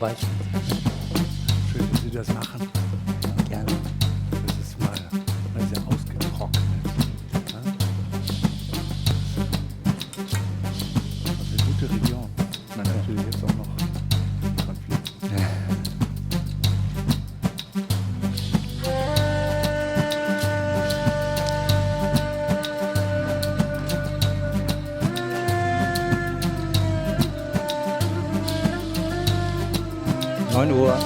Zusammenarbeit. Schön, dass Sie das machen. Gerne. Das ist mal sehr ausgetrocknet. Ne? Das ist eine gute Region. Ich meine, natürlich jetzt auch noch Konflikt. Ja. Uhr.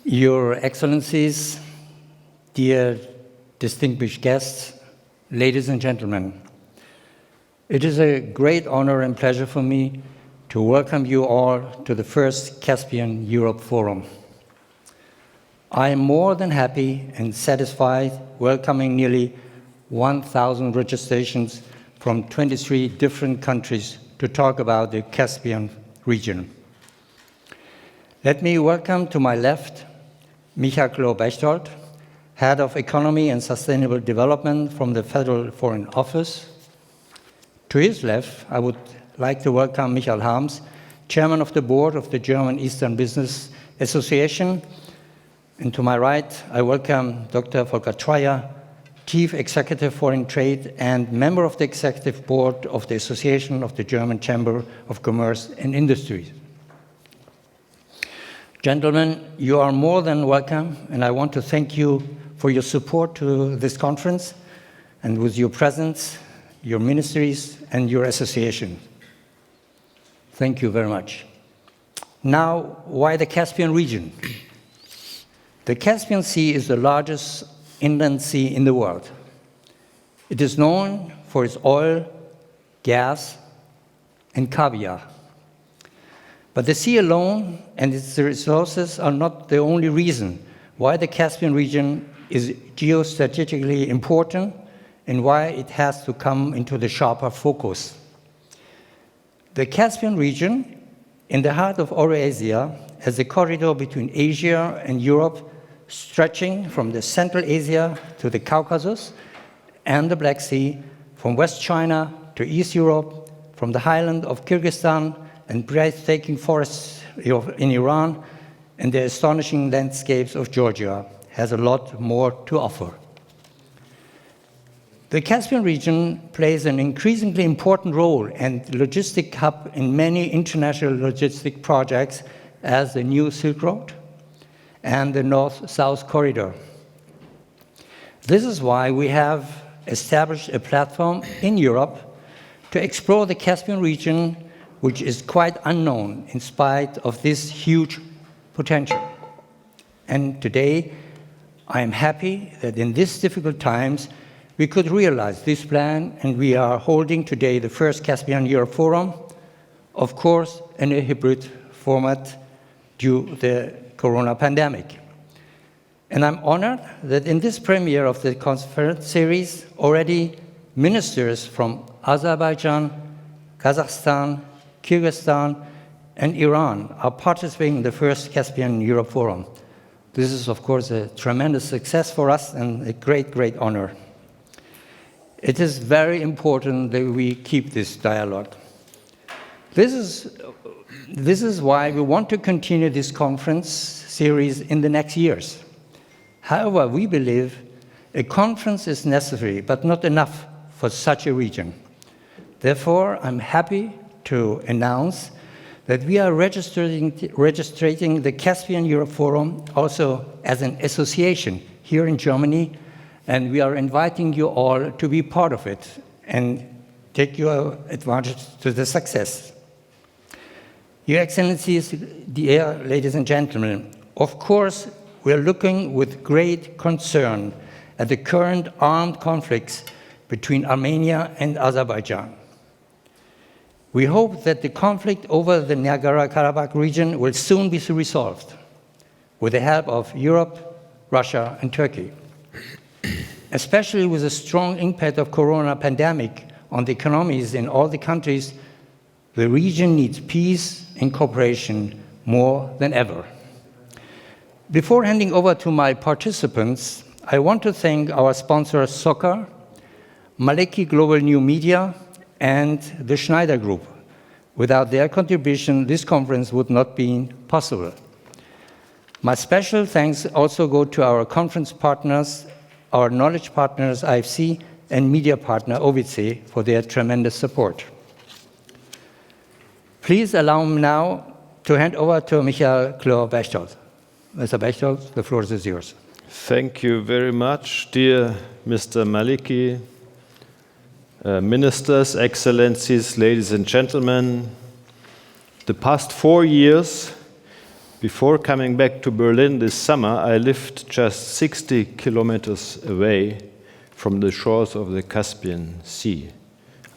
Your Excellencies, dear distinguished guests, ladies and gentlemen, it is a great honor and pleasure for me to welcome you all to the first Caspian Europe Forum. I am more than happy and satisfied welcoming nearly 1,000 registrations from 23 different countries to talk about the Caspian region. Let me welcome to my left Michael Bechtold, Head of Economy and Sustainable Development from the Federal Foreign Office. To his left, I would like to welcome Michael Harms, Chairman of the Board of the German Eastern Business Association. And to my right, I welcome Dr. Volker Treyer, Chief Executive Foreign Trade and member of the Executive Board of the Association of the German Chamber of Commerce and Industry. Gentlemen, you are more than welcome, and I want to thank you for your support to this conference and with your presence, your ministries, and your association. Thank you very much. Now, why the Caspian region? The Caspian Sea is the largest inland sea in the world. It is known for its oil, gas, and caviar. But the sea alone and its resources are not the only reason why the Caspian region is geostrategically important and why it has to come into the sharper focus. The Caspian region, in the heart of Eurasia, has a corridor between Asia and Europe stretching from the Central Asia to the Caucasus and the Black Sea, from West China to East Europe, from the highland of Kyrgyzstan and breathtaking forests in Iran and the astonishing landscapes of Georgia, has a lot more to offer. The Caspian region plays an increasingly important role and logistic hub in many international logistic projects as the new Silk Road and the North-South Corridor. This is why we have established a platform in Europe to explore the Caspian region, which is quite unknown in spite of this huge potential. And today, I am happy that in these difficult times, we could realize this plan, and we are holding today the first Caspian Europe Forum, of course, in a hybrid format due to the corona pandemic. And I'm honored that in this premiere of the conference series, already ministers from Azerbaijan, Kazakhstan, Kyrgyzstan, and Iran are participating in the first Caspian Europe Forum. This is, of course, a tremendous success for us and a great, great honor. It is very important that we keep this dialogue. This is why we want to continue this conference series in the next years. However, we believe a conference is necessary, but not enough for such a region. Therefore, I'm happy to announce that we are registering the Caspian Europe Forum also as an association here in Germany, and we are inviting you all to be part of it and take your advantage to the success. Your Excellencies, dear ladies and gentlemen, of course, we are looking with great concern at the current armed conflicts between Armenia and Azerbaijan. We hope that the conflict over the Nagorno-Karabakh region will soon be resolved with the help of Europe, Russia, and Turkey. Especially with the strong impact of corona pandemic on the economies in all the countries, the region needs peace and cooperation more than ever. Before handing over to my participants, I want to thank our sponsors SOCAR, Maleki Global New Media, and the Schneider Group. Without their contribution, this conference would not be possible. My special thanks also go to our conference partners, our knowledge partners, IFC, and media partner, OVC, for their tremendous support. Please allow me now to hand over to Michael Klör-Bechtold. Mr. Bechtold, the floor is yours. Thank you very much, dear Mr. Maliki, ministers, excellencies, ladies and gentlemen. The past 4 years, before coming back to Berlin this summer, I lived just 60 kilometers away from the shores of the Caspian Sea.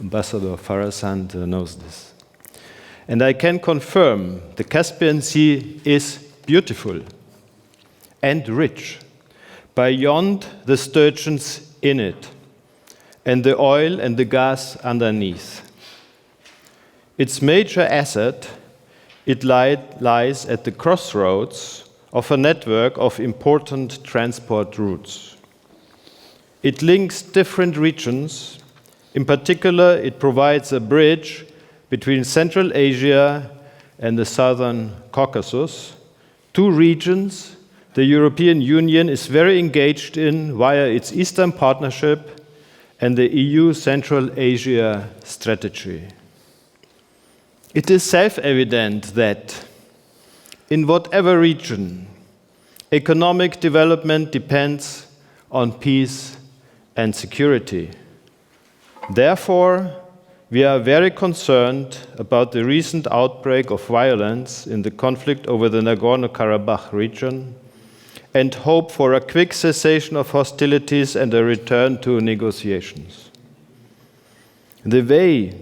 Ambassador Farasand knows this. And I can confirm the Caspian Sea is beautiful and rich, beyond the sturgeons in it, and the oil and the gas underneath. Its major asset, it lies at the crossroads of a network of important transport routes. It links different regions. In particular, it provides a bridge between Central Asia and the Southern Caucasus, two regions the European Union is very engaged in via its Eastern Partnership and the EU Central Asia strategy. It is self-evident that in whatever region, economic development depends on peace and security. Therefore, we are very concerned about the recent outbreak of violence in the conflict over the Nagorno-Karabakh region and hope for a quick cessation of hostilities and a return to negotiations. The way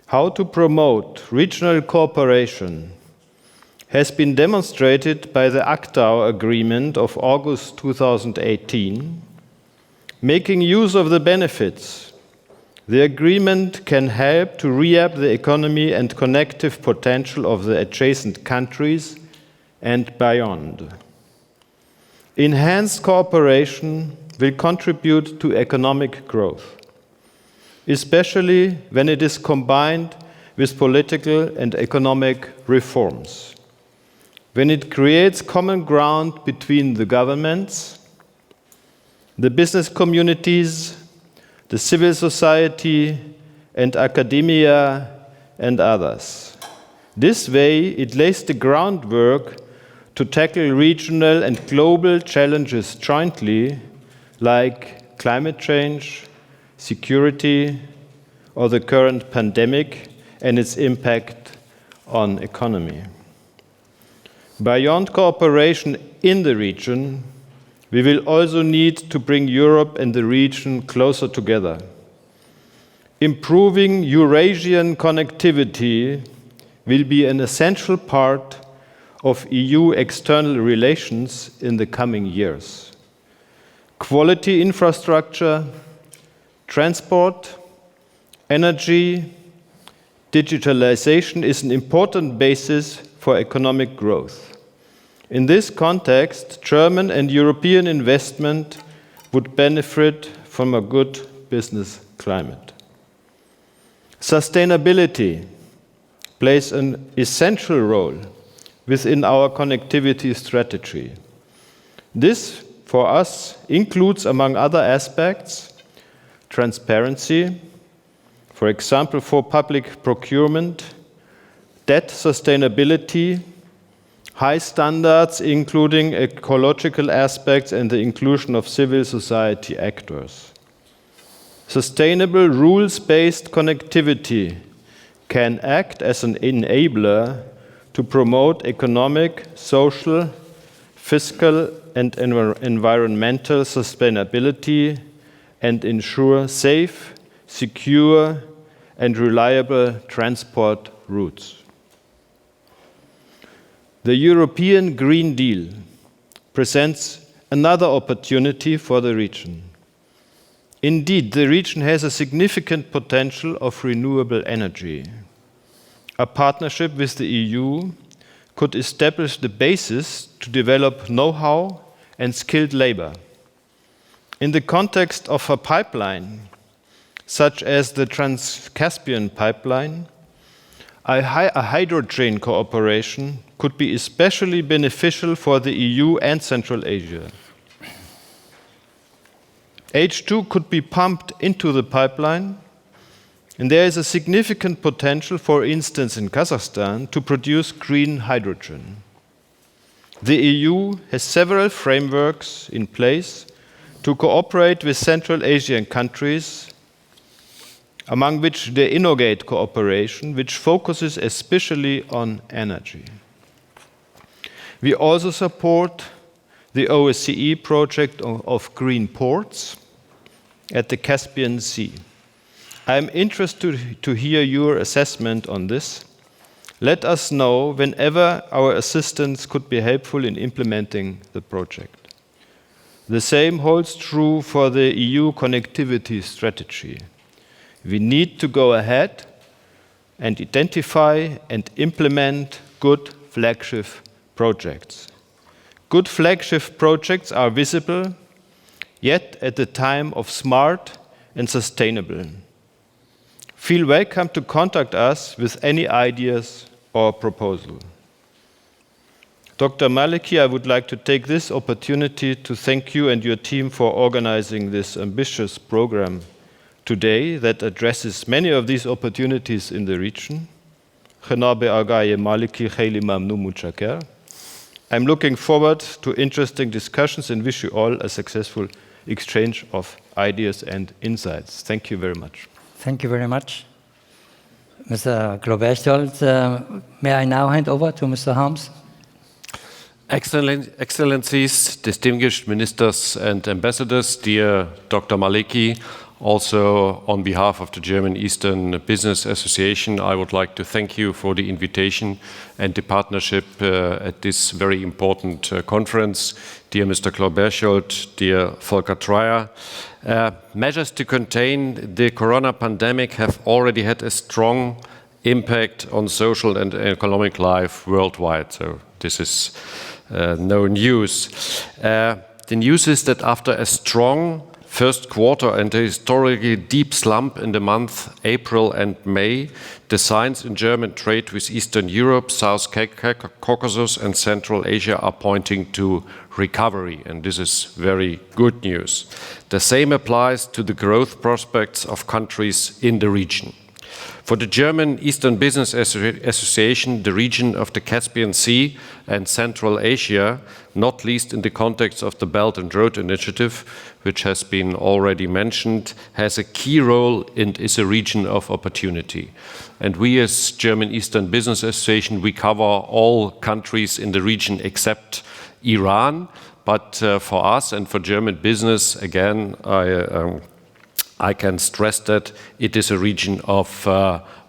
how to promote regional cooperation has been demonstrated by the ACTA Agreement of August 2018. Making use of the benefits, the agreement can help to re-up the economy and connective potential of the adjacent countries and beyond. Enhanced cooperation will contribute to economic growth, especially when it is combined with political and economic reforms, when it creates common ground between the governments, the business communities, the civil society, and academia, and others. This way, it lays the groundwork to tackle regional and global challenges jointly, like climate change, security, or the current pandemic and its impact on economy. Beyond cooperation in the region, we will also need to bring Europe and the region closer together. Improving Eurasian connectivity will be an essential part of EU external relations in the coming years. Quality infrastructure, transport, energy, digitalization is an important basis for economic growth. In this context, German and European investment would benefit from a good business climate. Sustainability plays an essential role within our connectivity strategy. This, for us, includes, among other aspects, transparency, for example, for public procurement, debt sustainability, high standards, including ecological aspects and the inclusion of civil society actors. Sustainable rules-based connectivity can act as an enabler to promote economic, social, fiscal, and environmental sustainability and ensure safe, secure, and reliable transport routes. The European Green Deal presents another opportunity for the region. Indeed, the region has a significant potential of renewable energy. A partnership with the EU could establish the basis to develop know-how and skilled labor. In the context of a pipeline, such as the Caspian pipeline, a hydrogen cooperation could be especially beneficial for the EU and Central Asia. H2 could be pumped into the pipeline, and there is a significant potential, for instance, in Kazakhstan, to produce green hydrogen. The EU has several frameworks in place to cooperate with Central Asian countries, among which the Innogate cooperation, which focuses especially on energy. We also support the OSCE project of green ports at the Caspian Sea. I am interested to hear your assessment on this. Let us know whenever our assistance could be helpful in implementing the project. The same holds true for the EU connectivity strategy. We need to go ahead and identify and implement good flagship projects. Good flagship projects are visible, yet at the time of smart and sustainable. Feel welcome to contact us with any ideas or proposal. Dr. Maliki, I would like to take this opportunity to thank you and your team for organizing this ambitious program today that addresses many of these opportunities in the region. I'm looking forward to interesting discussions and wish you all a successful exchange of ideas and insights. Thank you very much. Thank you very much. Mr. Globerchtold, may I now hand over to Mr. Harms? Excellencies, distinguished ministers and ambassadors, dear Dr. Maliki, also on behalf of the German Eastern Business Association, I would like to thank you for the invitation and the partnership at this very important conference. Dear Mr. Globerchtold, dear Volker Treyer, measures to contain the corona pandemic have already had a strong impact on social and economic life worldwide, so this is no news. The news is that after a strong first quarter and a historically deep slump in the month April and May, the signs in German trade with Eastern Europe, South Caucasus and Central Asia are pointing to recovery, and this is very good news. The same applies to the growth prospects of countries in the region. For the German Eastern Business Association, the region of the Caspian Sea and Central Asia, not least in the context of the Belt and Road Initiative, which has been already mentioned, has a key role and is a region of opportunity. And we as German Eastern Business Association, we cover all countries in the region except Iran. But for us and for German business, again, I can stress that it is a region of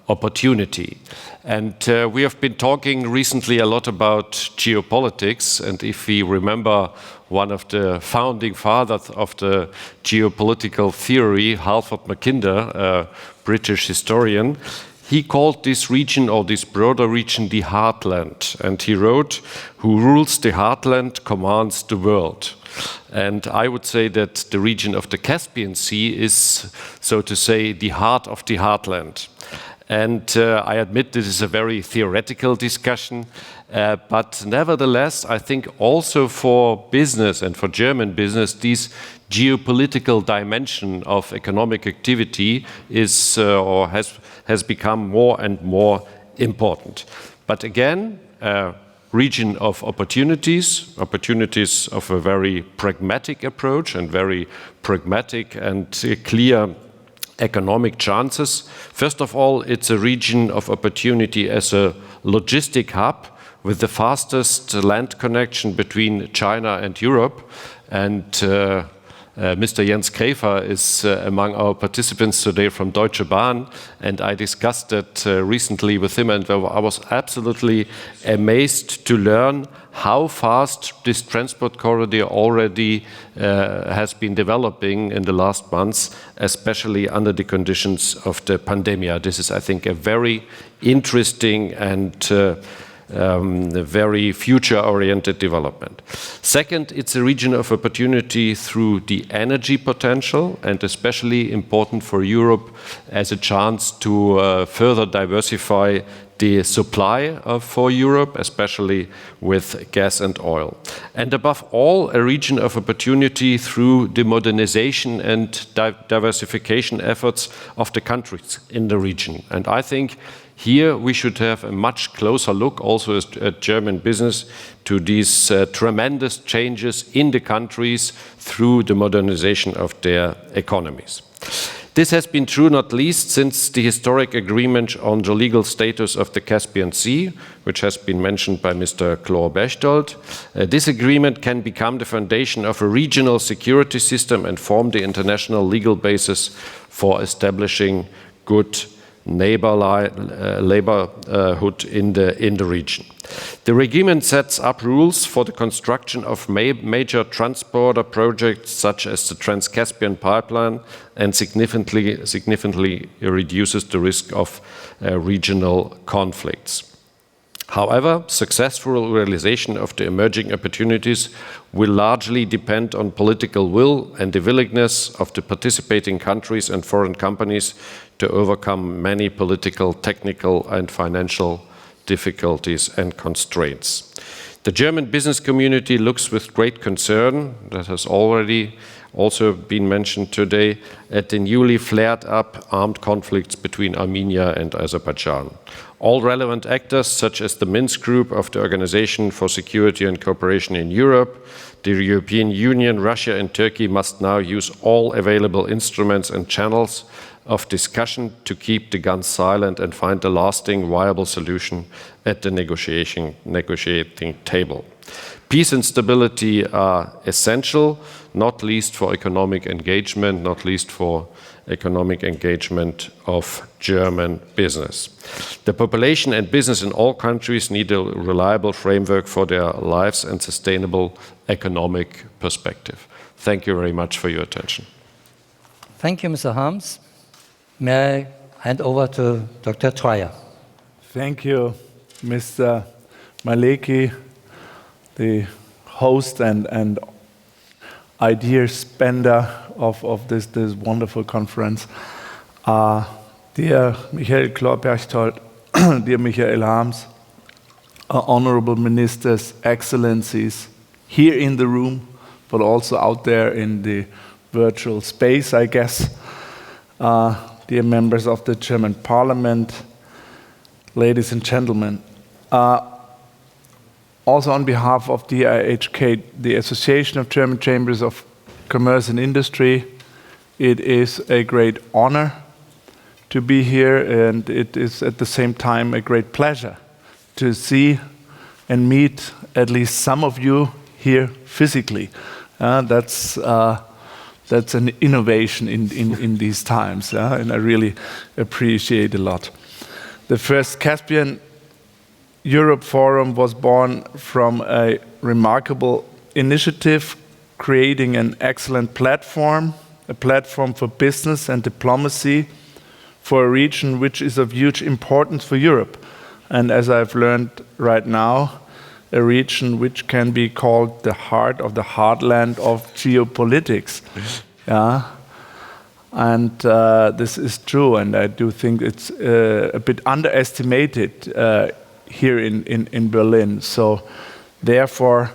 opportunity. And we have been talking recently a lot about geopolitics, and if we remember one of the founding fathers of the geopolitical theory, Halford Mackinder, a British historian, he called this region, or this broader region, the heartland. And he wrote, "Who rules the heartland commands the world." And I would say that the region of the Caspian Sea is, so to say, the heart of the heartland. And I admit this is a very theoretical discussion, but nevertheless, I think also for business and for German business, this geopolitical dimension of economic activity is or has become more and more important. But again, region of opportunities of a very pragmatic approach and very pragmatic and clear economic chances. First of all, it's a region of opportunity as a logistic hub with the fastest land connection between China and Europe. And Mr. Jens Kräfer is among our participants today from Deutsche Bahn, and I discussed that recently with him, and I was absolutely amazed to learn how fast this transport corridor already has been developing in the last months, especially under the conditions of the pandemic. This is, I think, a very interesting and a very future-oriented development. Second, it's a region of opportunity through the energy potential, and especially important for Europe as a chance to further diversify the supply for Europe, especially with gas and oil. And above all, a region of opportunity through the modernization and diversification efforts of the countries in the region. And I think here we should have a much closer look also at German business to these tremendous changes in the countries through the modernization of their economies. This has been true not least since the historic agreement on the legal status of the Caspian Sea, which has been mentioned by Mr. Chlor-Bechtold. This agreement can become the foundation of a regional security system and form the international legal basis for establishing good neighborhood in the region. The agreement sets up rules for the construction of major transporter projects such as the Trans-Caspian pipeline and significantly reduces the risk of regional conflicts. However, successful realization of the emerging opportunities will largely depend on political will and the willingness of the participating countries and foreign companies to overcome many political, technical, and financial difficulties and constraints. The German business community looks with great concern, that has already also been mentioned today, at the newly flared up armed conflicts between Armenia and Azerbaijan. All relevant actors, such as the Minsk Group of the Organization for Security and Cooperation in Europe, the European Union, Russia, and Turkey, must now use all available instruments and channels of discussion to keep the guns silent and find a lasting, viable solution at the negotiating table. Peace and stability are essential, not least for economic engagement, of German business. The population and business in all countries need a reliable framework for their lives and sustainable economic perspective. Thank you very much for your attention. Thank you, Mr. Harms. May I hand over to Dr. Troyer. Thank you, Mr. Maleki, the host and idea spender of this wonderful conference. Dear Michael Chlor-Bechtold, dear Michael Harms, honorable ministers, excellencies, here in the room, but also out there in the virtual space, I guess. Dear members of the German Parliament, ladies and gentlemen. Also on behalf of the IHK, the Association of German Chambers of Commerce and Industry, it is a great honor to be here, and it is at the same time a great pleasure to see and meet at least some of you here physically. That's an innovation in these times, and I really appreciate a lot. The first Caspian Europe Forum was born from a remarkable initiative, creating an excellent platform, a platform for business and diplomacy for a region which is of huge importance for Europe. And as I've learned right now, a region which can be called the heart of the heartland of geopolitics. Yeah. And this is true, and I do think it's a bit underestimated here in Berlin. So therefore,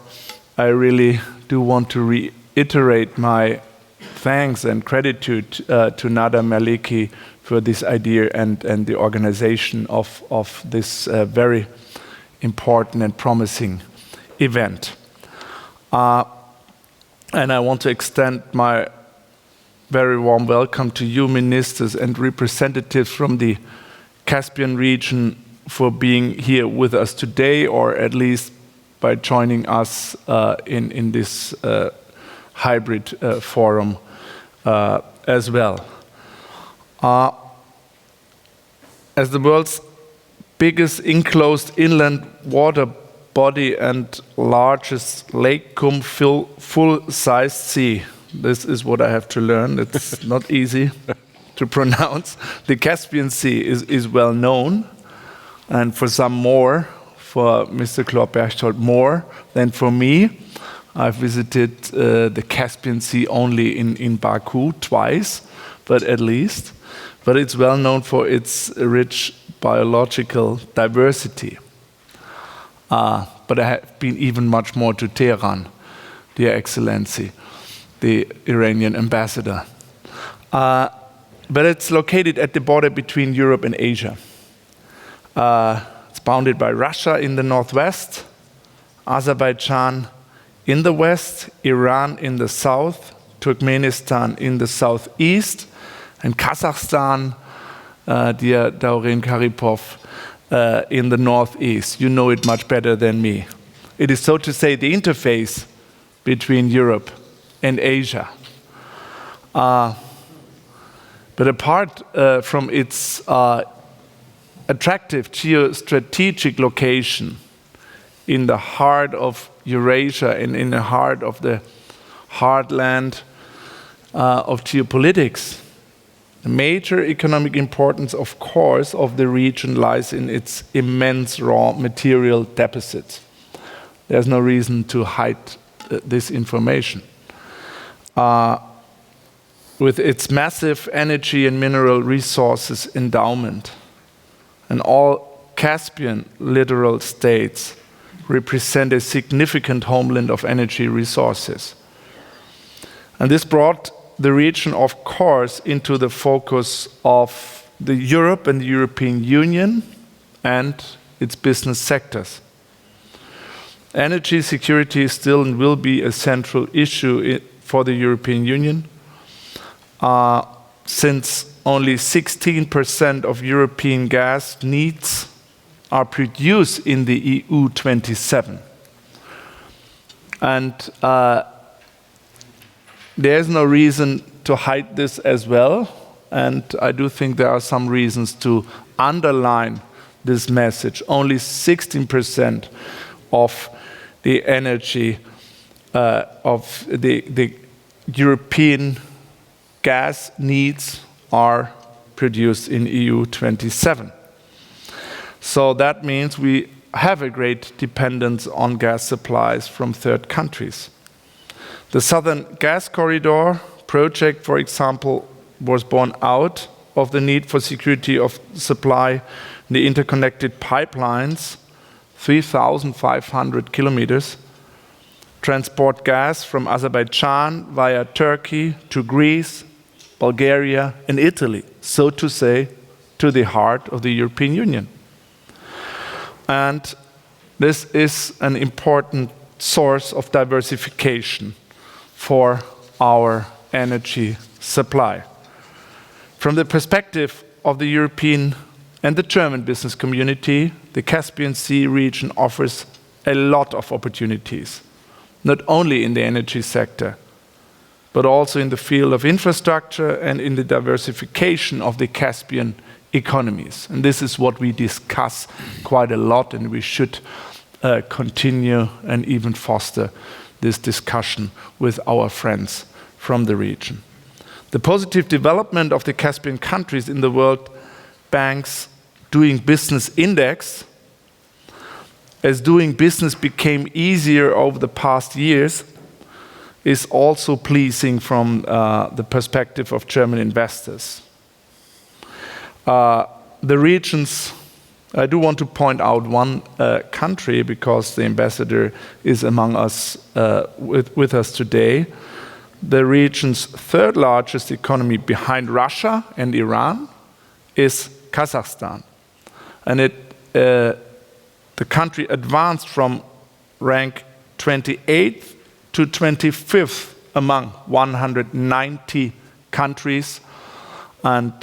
I really do want to reiterate my thanks and gratitude to Nada Maleki for this idea and the organization of this very important and promising event. And I want to extend my very warm welcome to you, ministers and representatives from the Caspian region, for being here with us today, or at least by joining us in this hybrid forum as well. As the world's biggest enclosed inland water body and largest lake cum full-sized sea, this is what I have to learn. It's not easy to pronounce. The Caspian Sea is well known, and for some more, for Mr. Claude Berchtold more than for me. I've visited the Caspian Sea only in Baku twice, but at least. But it's well known for its rich biological diversity. But I have been even much more to Tehran, Dear Excellency, the Iranian ambassador. But it's located at the border between Europe and Asia. It's bounded by Russia in the northwest, Azerbaijan in the west, Iran in the south, Turkmenistan in the southeast, and Kazakhstan, dear Dauren Karipov, in the northeast. You know it much better than me. It is, so to say, the interface between Europe and Asia. But apart from its attractive geostrategic location in the heart of Eurasia and in the heart of the heartland of geopolitics, the major economic importance, of course, of the region lies in its immense raw material deficits. There's no reason to hide this information. With its massive energy and mineral resources endowment, and all Caspian littoral states represent a significant homeland of energy resources. And this brought the region, of course, into the focus of the Europe and the European Union and its business sectors. Energy security still and will be a central issue for the European Union, since only 16% of European gas needs are produced in the EU 27. And there's no reason to hide this as well, and I do think there are some reasons to underline this message. Only 16% of the energy of the European gas needs are produced in EU 27. So that means we have a great dependence on gas supplies from third countries. The Southern Gas Corridor project, for example, was born out of the need for security of supply. The interconnected pipelines, 3,500 kilometers, transport gas from Azerbaijan via Turkey to Greece, Bulgaria, and Italy, so to say, to the heart of the European Union. And this is an important source of diversification for our energy supply. From the perspective of the European and the German business community, the Caspian Sea region offers a lot of opportunities, not only in the energy sector, but also in the field of infrastructure and in the diversification of the Caspian economies. And this is what we discuss quite a lot, and we should continue and even foster this discussion with our friends from the region. The positive development of the Caspian countries in the World Bank's Doing Business Index, as doing business became easier over the past years, is also pleasing from the perspective of German investors. The regions, I do want to point out one country, because the ambassador is among us with us today. The region's third largest economy behind Russia and Iran is Kazakhstan. And the country advanced from rank 28th to 25th among 190 countries. And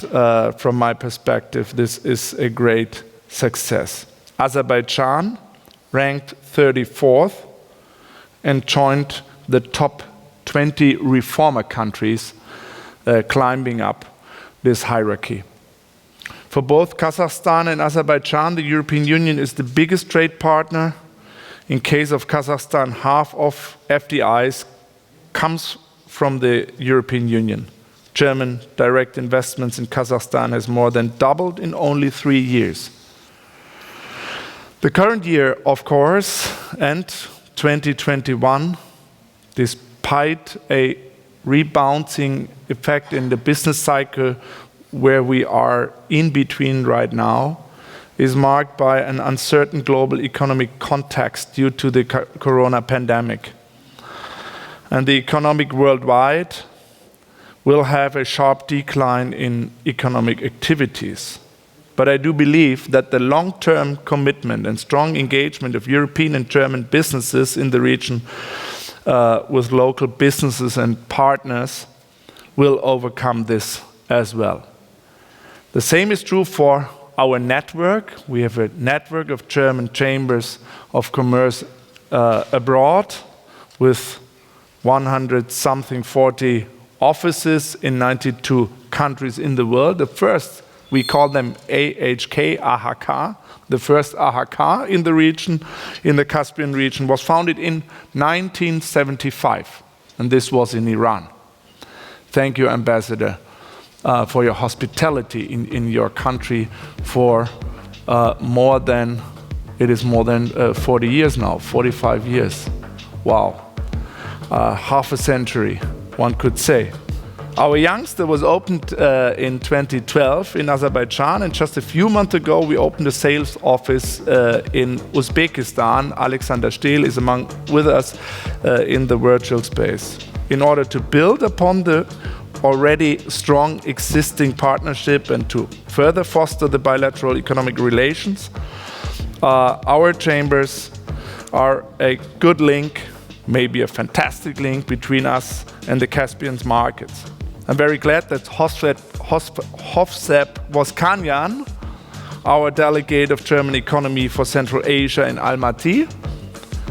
from my perspective, this is a great success. Azerbaijan ranked 34th and joined the top 20 reformer countries climbing up this hierarchy. For both Kazakhstan and Azerbaijan, the European Union is the biggest trade partner. In case of Kazakhstan, half of FDIs comes from the European Union. German direct investments in Kazakhstan has more than doubled in only 3 years. The current year, of course, and 2021, despite a rebounding effect in the business cycle where we are in between right now, is marked by an uncertain global economic context due to the corona pandemic. And the economic worldwide will have a sharp decline in economic activities. But I do believe that the long-term commitment and strong engagement of European and German businesses in the region with local businesses and partners will overcome this as well. The same is true for our network. We have a network of German chambers of commerce abroad with 140 offices in 92 countries in the world. The first, we call them AHK, the first AHK in the region, in the Caspian region, was founded in 1975, and this was in Iran. Thank you, Ambassador, for your hospitality in your country for more than 40 years now, 45 years. Wow, half a century, one could say. Our youngster was opened in 2012 in Azerbaijan, and just a few months ago we opened a sales office in Uzbekistan. Alexander Stehl is with us in the virtual space. In order to build upon the already strong existing partnership and to further foster the bilateral economic relations, our chambers are a good link, maybe a fantastic link between us and the Caspian markets. I'm very glad that Hofsep Voskanyan, our delegate of German economy for Central Asia in Almaty,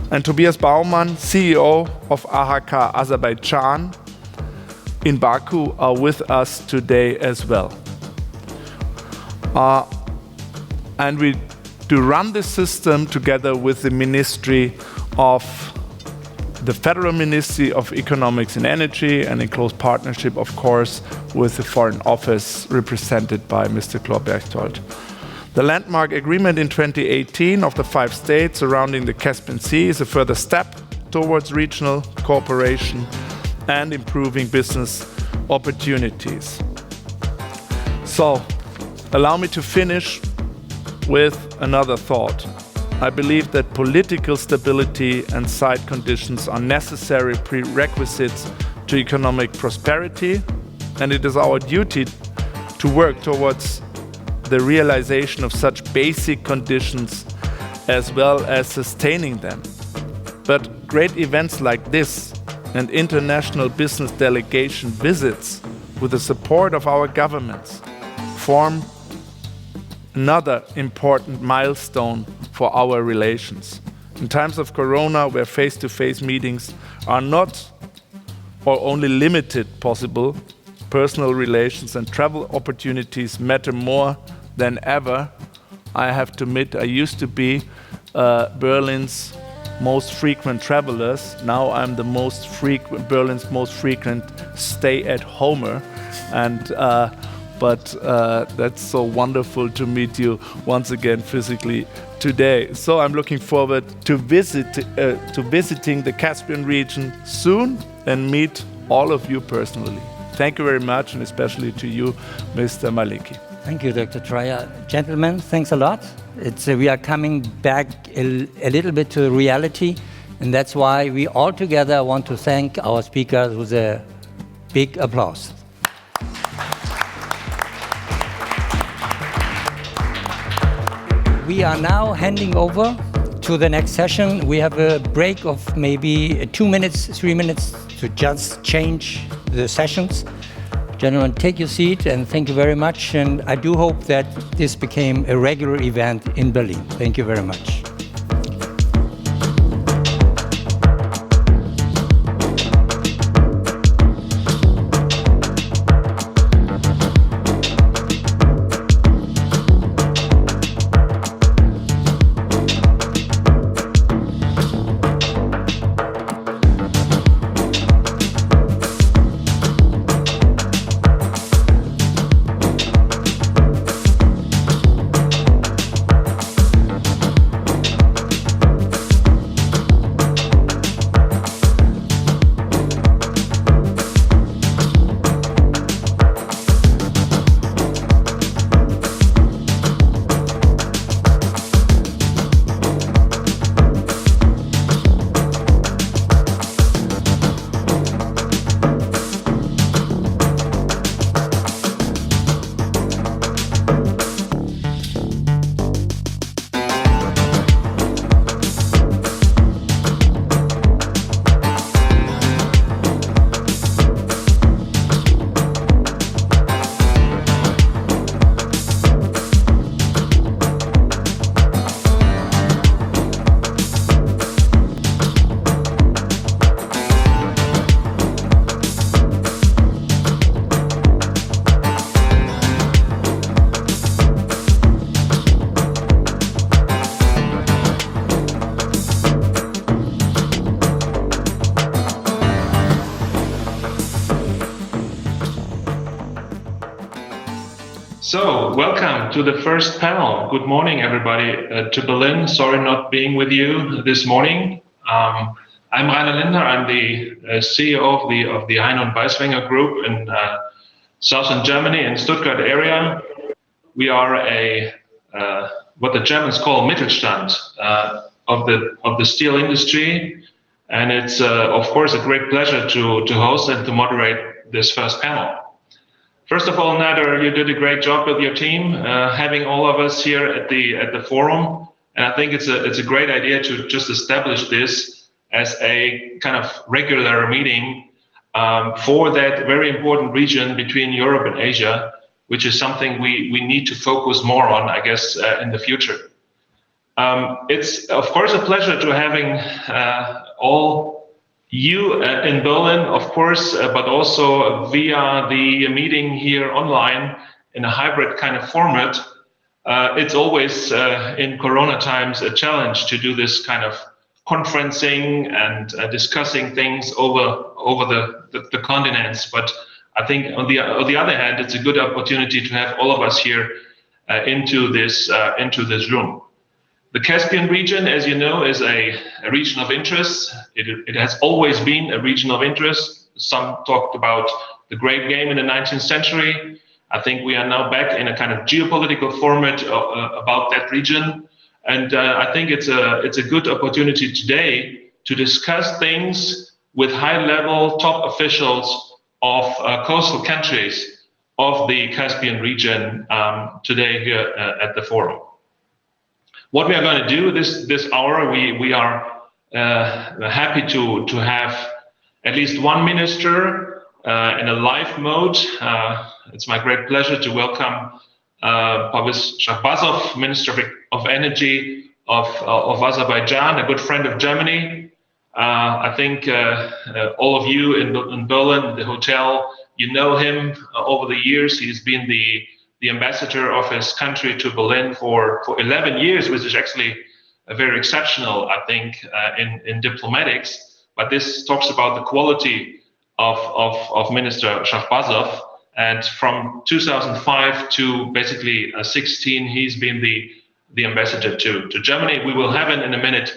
and Tobias Baumann, CEO of AHK Azerbaijan in Baku, are with us today as well. And we do run this system together with the Ministry of the Federal Ministry of Economics and Energy, and in close partnership, of course, with the Foreign Office represented by Mr. Claude Berchtold. The landmark agreement in 2018 of the 5 states surrounding the Caspian Sea is a further step towards regional cooperation and improving business opportunities. So, allow me to finish with another thought. I believe that political stability and side conditions are necessary prerequisites to economic prosperity, and it is our duty to work towards the realization of such basic conditions as well as sustaining them. But great events like this and international business delegation visits with the support of our governments form another important milestone for our relations. In times of Corona, where face-to-face meetings are not or only limited possible, personal relations and travel opportunities matter more than ever. I have to admit, I used to be Berlin's most frequent travelers. Now I'm the Berlin's most frequent stay-at-homer, and but that's so wonderful to meet you once again physically today. So I'm looking forward to visiting the Caspian region soon and meet all of you personally. Thank you very much, and especially to you, Mr. Maliki. Thank you, Dr. Treyer. Gentlemen, thanks a lot. We are coming back a little bit to reality, and that's why we all together want to thank our speakers with a big applause. We are now handing over to the next session. We have a break of maybe 2 minutes, 3 minutes to just change the sessions. Gentlemen, take your seat, and thank you very much. And I do hope that this became a regular event in Berlin. Thank you very much. So, welcome to the first panel. Good morning, everybody, to Berlin. Sorry not being with you this morning. I'm Rainer Lindner. I'm the CEO of the Heine und Beiswenger Group in southern Germany, in Stuttgart area. We are what the Germans call Mittelstand of the steel industry, and it's of course a great pleasure to host and to moderate this first panel. First of all, Nader, you did a great job with your team, having all of us here at the forum, and I think it's a great idea to just establish this as a kind of regular meeting for that very important region between Europe and Asia, which is something we need to focus more on, I guess, in the future. It's of course a pleasure to having all you in Berlin, of course, but also via the meeting here online in a hybrid kind of format. It's always in Corona times a challenge to do this kind of conferencing and discussing things over the continents. But I think on the other hand, it's a good opportunity to have all of us here into this room. The Caspian region, as you know, is a region of interest. It has always been a region of interest. Some talked about the Great Game in the 19th century. I think we are now back in a kind of geopolitical format about that region. And I think it's a good opportunity today to discuss things with high-level top officials of coastal countries of the Caspian region today here at the forum. What we are going to do this hour, we are happy to have at least one minister in a live mode. It's my great pleasure to welcome Pavis Shahbazov, Minister of Energy of Azerbaijan, a good friend of Germany. I think all of you in Berlin, the hotel, you know him over the years. He's been the ambassador of his country to Berlin for 11 years, which is actually very exceptional, I think, in diplomatics. But this talks about the quality of Minister Shahbazov. And from 2005 to basically 16, he's been the ambassador to Germany. We will have it in a minute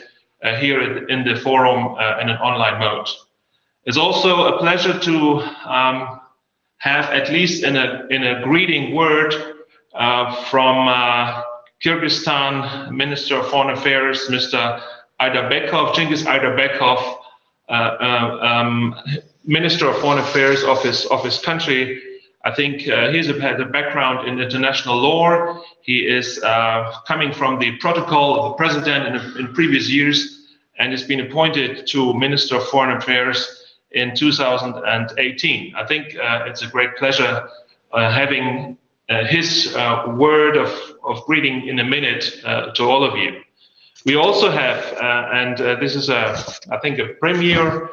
here in the forum in an online mode. It's also a pleasure to have at least in a greeting word from Kyrgyzstan Minister of Foreign Affairs, Mr. Ayderbekov, Cengiz Ayderbekov, Minister of Foreign Affairs of his country. I think he's had a background in international law. He is coming from the protocol of the president in previous years, and has been appointed to Minister of Foreign Affairs in 2018. I think it's a great pleasure having his word of greeting in a minute to all of you. We also have, and this is I think a premiere,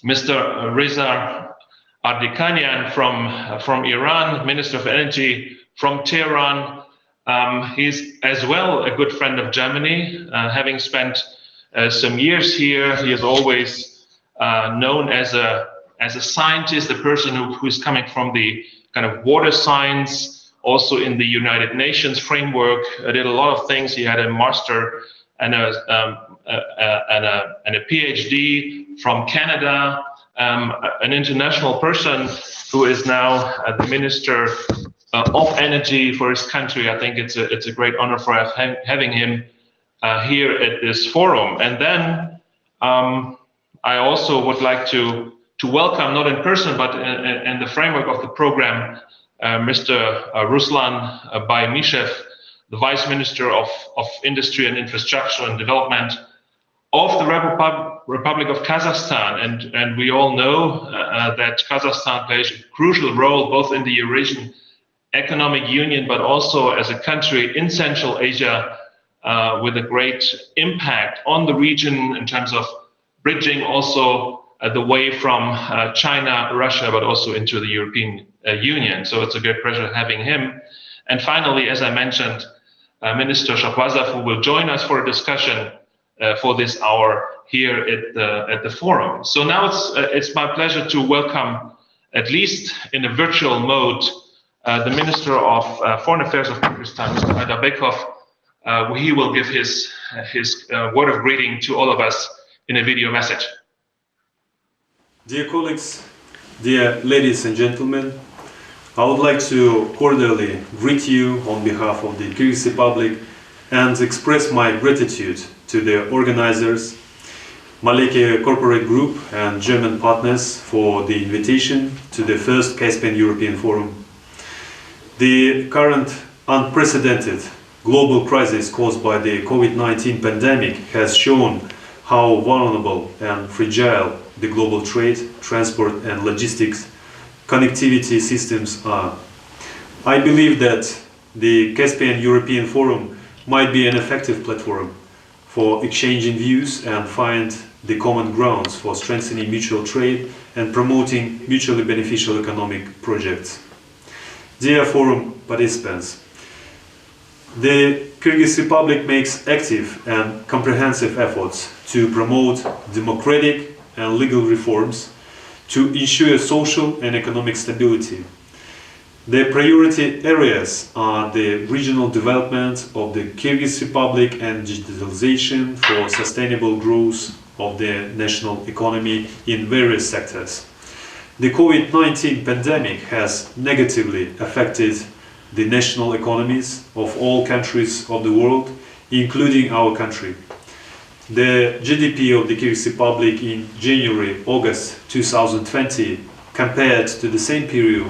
Mr. Reza Ardikanian from Iran, Minister of Energy from Tehran. He's as well a good friend of Germany, having spent some years here. He is always known as a scientist, a person who is coming from the kind of water science, also in the United Nations framework. Did a lot of things. He had a master and a PhD from Canada. An international person who is now the Minister of Energy for his country. I think it's a great honor for us having him here at this forum. And then I also would like to welcome, not in person, but in the framework of the program, Mr. Ruslan Baymishev, the Vice Minister of Industry and Infrastructure and Development of the Republic of Kazakhstan. And we all know that Kazakhstan plays a crucial role both in the Eurasian Economic Union, but also as a country in Central Asia with a great impact on the region in terms of bridging also the way from China, Russia, but also into the European Union. So it's a great pleasure having him. And finally, as I mentioned, Minister Shahbazov, who will join us for a discussion for this hour here at the forum. So now it's my pleasure to welcome, at least in a virtual mode, the Minister of Foreign Affairs of Kyrgyzstan, Mr. Adarbekov. He will give his word of greeting to all of us in a video message. Dear colleagues, dear ladies and gentlemen, I would like to cordially greet you on behalf of the Kyrgyz Republic and express my gratitude to the organizers, Maleki Corporate Group and German partners for the invitation to the first Caspian European Forum. The current unprecedented global crisis caused by the COVID-19 pandemic has shown how vulnerable and fragile the global trade, transport and logistics connectivity systems are. I believe that the Caspian European Forum might be an effective platform for exchanging views and find the common grounds for strengthening mutual trade and promoting mutually beneficial economic projects. Dear forum participants, the Kyrgyz Republic makes active and comprehensive efforts to promote democratic and legal reforms to ensure social and economic stability. The priority areas are the regional development of the Kyrgyz Republic and digitalization for sustainable growth of the national economy in various sectors. The COVID-19 pandemic has negatively affected the national economies of all countries of the world, including our country. The GDP of the Kyrgyz Republic in January-August 2020 compared to the same period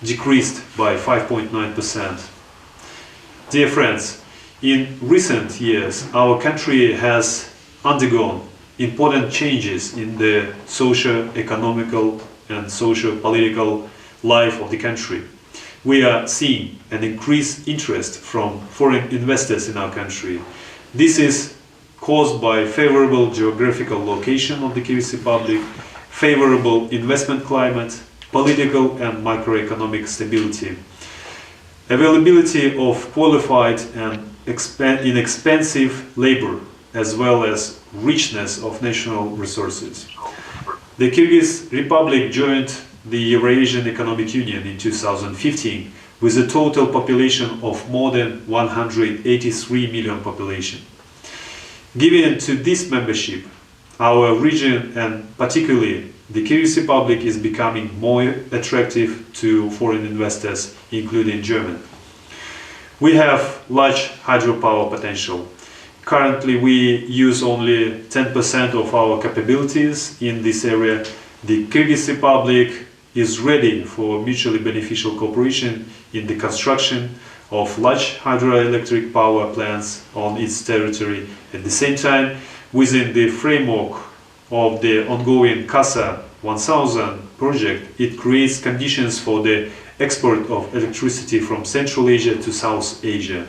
decreased by 5.9%. Dear friends, in recent years our country has undergone important changes in the socio-economical and socio-political life of the country. We are seeing an increased interest from foreign investors in our country. This is caused by favorable geographical location of the Kyrgyz Republic, favorable investment climate, political and macroeconomic stability, availability of qualified and inexpensive labor, as well as richness of national resources. The Kyrgyz Republic joined the Eurasian Economic Union in 2015 with a total population of more than 183 million population. Given to this membership, our region and particularly the Kyrgyz Republic is becoming more attractive to foreign investors, including German. We have large hydropower potential. Currently, we use only 10% of our capabilities in this area. The Kyrgyz Republic is ready for mutually beneficial cooperation in the construction of large hydroelectric power plants on its territory. At the same time, within the framework of the ongoing CASA 1000 project, it creates conditions for the export of electricity from Central Asia to South Asia.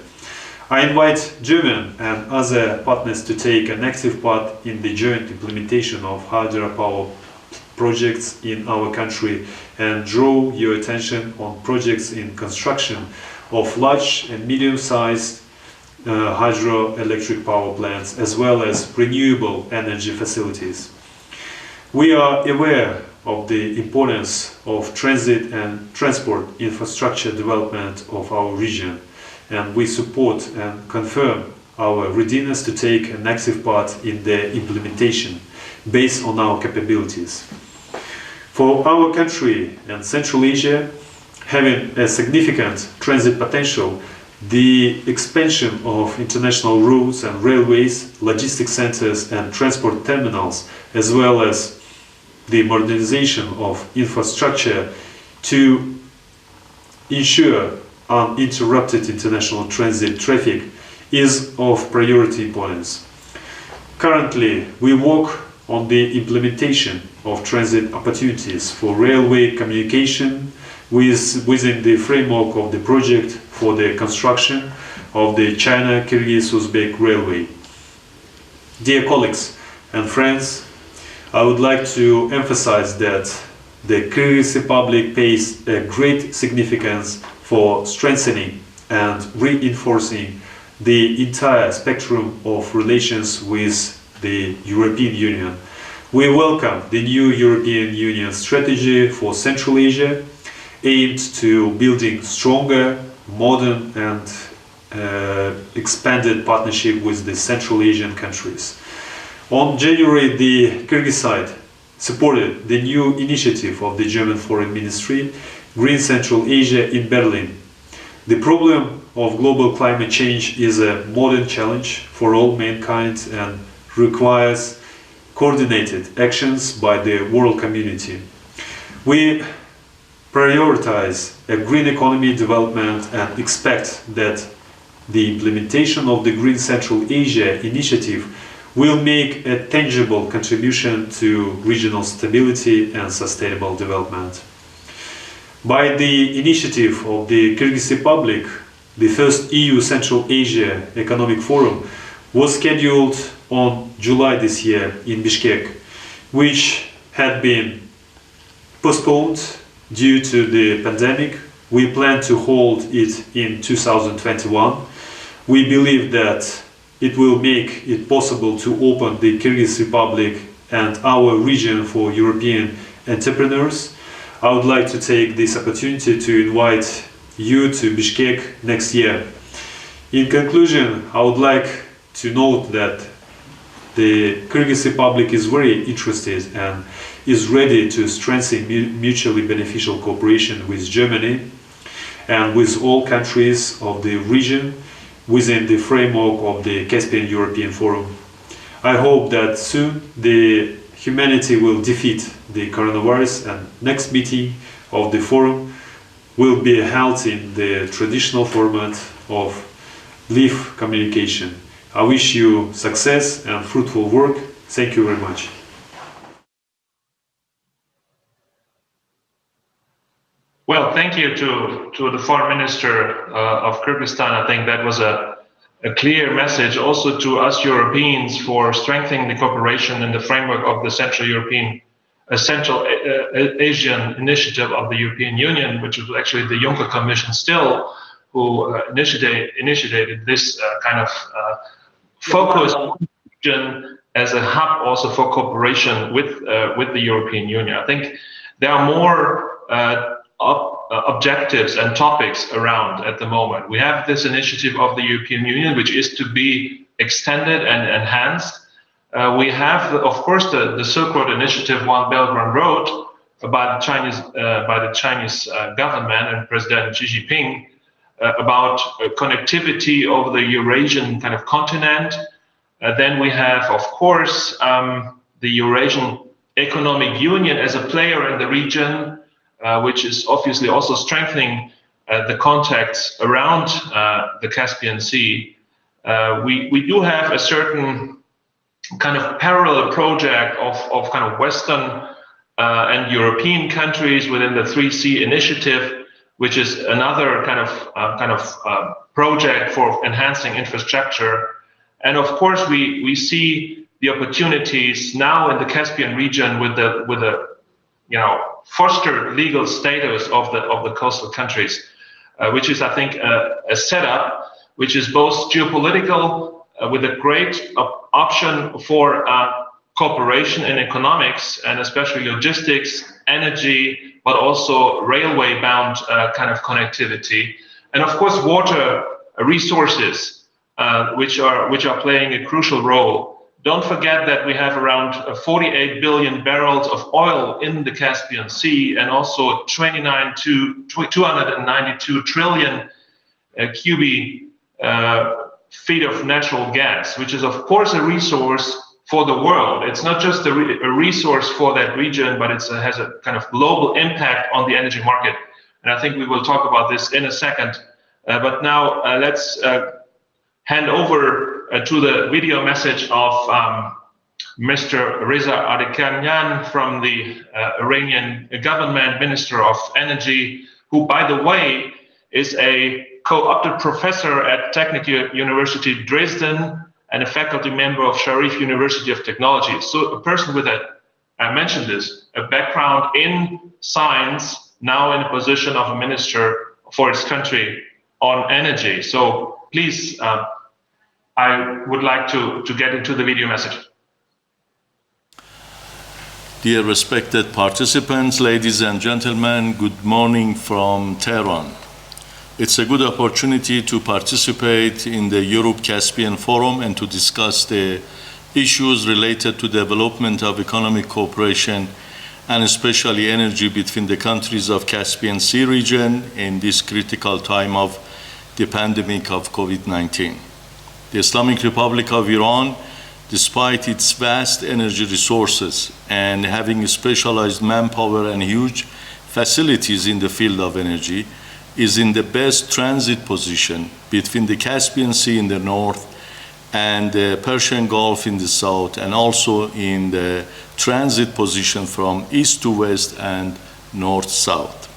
I invite German and other partners to take an active part in the joint implementation of hydropower projects in our country and draw your attention on projects in construction of large and medium-sized hydroelectric power plants as well as renewable energy facilities. We are aware of the importance of transit and transport infrastructure development of our region, and we support and confirm our readiness to take an active part in their implementation based on our capabilities. For our country and Central Asia, having a significant transit potential, the expansion of international routes and railways, logistics centers and transport terminals, as well as the modernization of infrastructure to ensure uninterrupted international transit traffic is of priority importance. Currently, we work on the implementation of transit opportunities for railway communication within the framework of the project for the construction of the China-Kyrgyz-Uzbek Railway. Dear colleagues and friends, I would like to emphasize that the Kyrgyz Republic pays a great significance for strengthening and reinforcing the entire spectrum of relations with the European Union. We welcome the new European Union strategy for Central Asia, aimed to building stronger, modern and expanded partnership with the Central Asian countries. On January, the Kyrgyz side supported the new initiative of the German Foreign Ministry, Green Central Asia in Berlin. The problem of global climate change is a modern challenge for all mankind and requires coordinated actions by the world community. We prioritize a green economy development and expect that the implementation of the Green Central Asia initiative will make a tangible contribution to regional stability and sustainable development. By the initiative of the Kyrgyz Republic, the first EU Central Asia Economic Forum was scheduled on July this year in Bishkek, which had been postponed due to the pandemic. We plan to hold it in 2021. We believe that it will make it possible to open the Kyrgyz Republic and our region for European entrepreneurs. I would like to take this opportunity to invite you to Bishkek next year. In conclusion, I would like to note that the Kyrgyz Republic is very interested and is ready to strengthen mutually beneficial cooperation with Germany and with all countries of the region within the framework of the Caspian European Forum. I hope that soon the humanity will defeat the coronavirus and next meeting of the forum will be held in the traditional format of live communication. I wish you success and fruitful work. Thank you very much. Well, thank you to the Foreign Minister of Kyrgyzstan. I think that was a clear message also to us Europeans for strengthening the cooperation in the framework of the Central Asian Initiative of the European Union, which was actually the Juncker Commission still who initiated this kind of focus region as a hub also for cooperation with the European Union. I think there are more objectives and topics around at the moment. We have this initiative of the European Union, which is to be extended and enhanced. We have, of course, the Silk Road Initiative, One Belt, One Road, by the Chinese government and President Xi Jinping about connectivity over the Eurasian kind of continent. Then we have, of course, the Eurasian Economic Union as a player in the region, which is obviously also strengthening the contacts around the Caspian Sea. We do have a certain kind of parallel project of kind of Western and European countries within the 3C initiative, which is another kind of project for enhancing infrastructure. And of course, we see the opportunities now in the Caspian region with the fostered legal status of the coastal countries, which is, I think, a setup which is both geopolitical with a great option for cooperation in economics and especially logistics, energy, but also railway-bound kind of connectivity, and of course water resources, which are playing a crucial role. Don't forget that we have around 48 billion barrels of oil in the Caspian Sea, and also 292 trillion cubic feet of natural gas, which is of course a resource for the world. It's not just a resource for that region, but it has a kind of global impact on the energy market. And I think we will talk about this in a second. But now let's hand over to the video message of Mr. Reza Adekanyan from the Iranian government, Minister of Energy, who, by the way, is a co-opted professor at Technical University Dresden and a faculty member of Sharif University of Technology. So a person with I mentioned this, a background in science, now in a position of a minister for his country on energy. So please, I would like to get into the video message. Dear respected participants, ladies and gentlemen, good morning from Tehran. It's a good opportunity to participate in the Europe-Caspian Forum and to discuss the issues related to development of economic cooperation and especially energy between the countries of Caspian Sea region in this critical time of the pandemic of COVID-19. The Islamic Republic of Iran, despite its vast energy resources and having specialized manpower and huge facilities in the field of energy, is in the best transit position between the Caspian Sea in the north and the Persian Gulf in the south, and also in the transit position from east to west and north-south.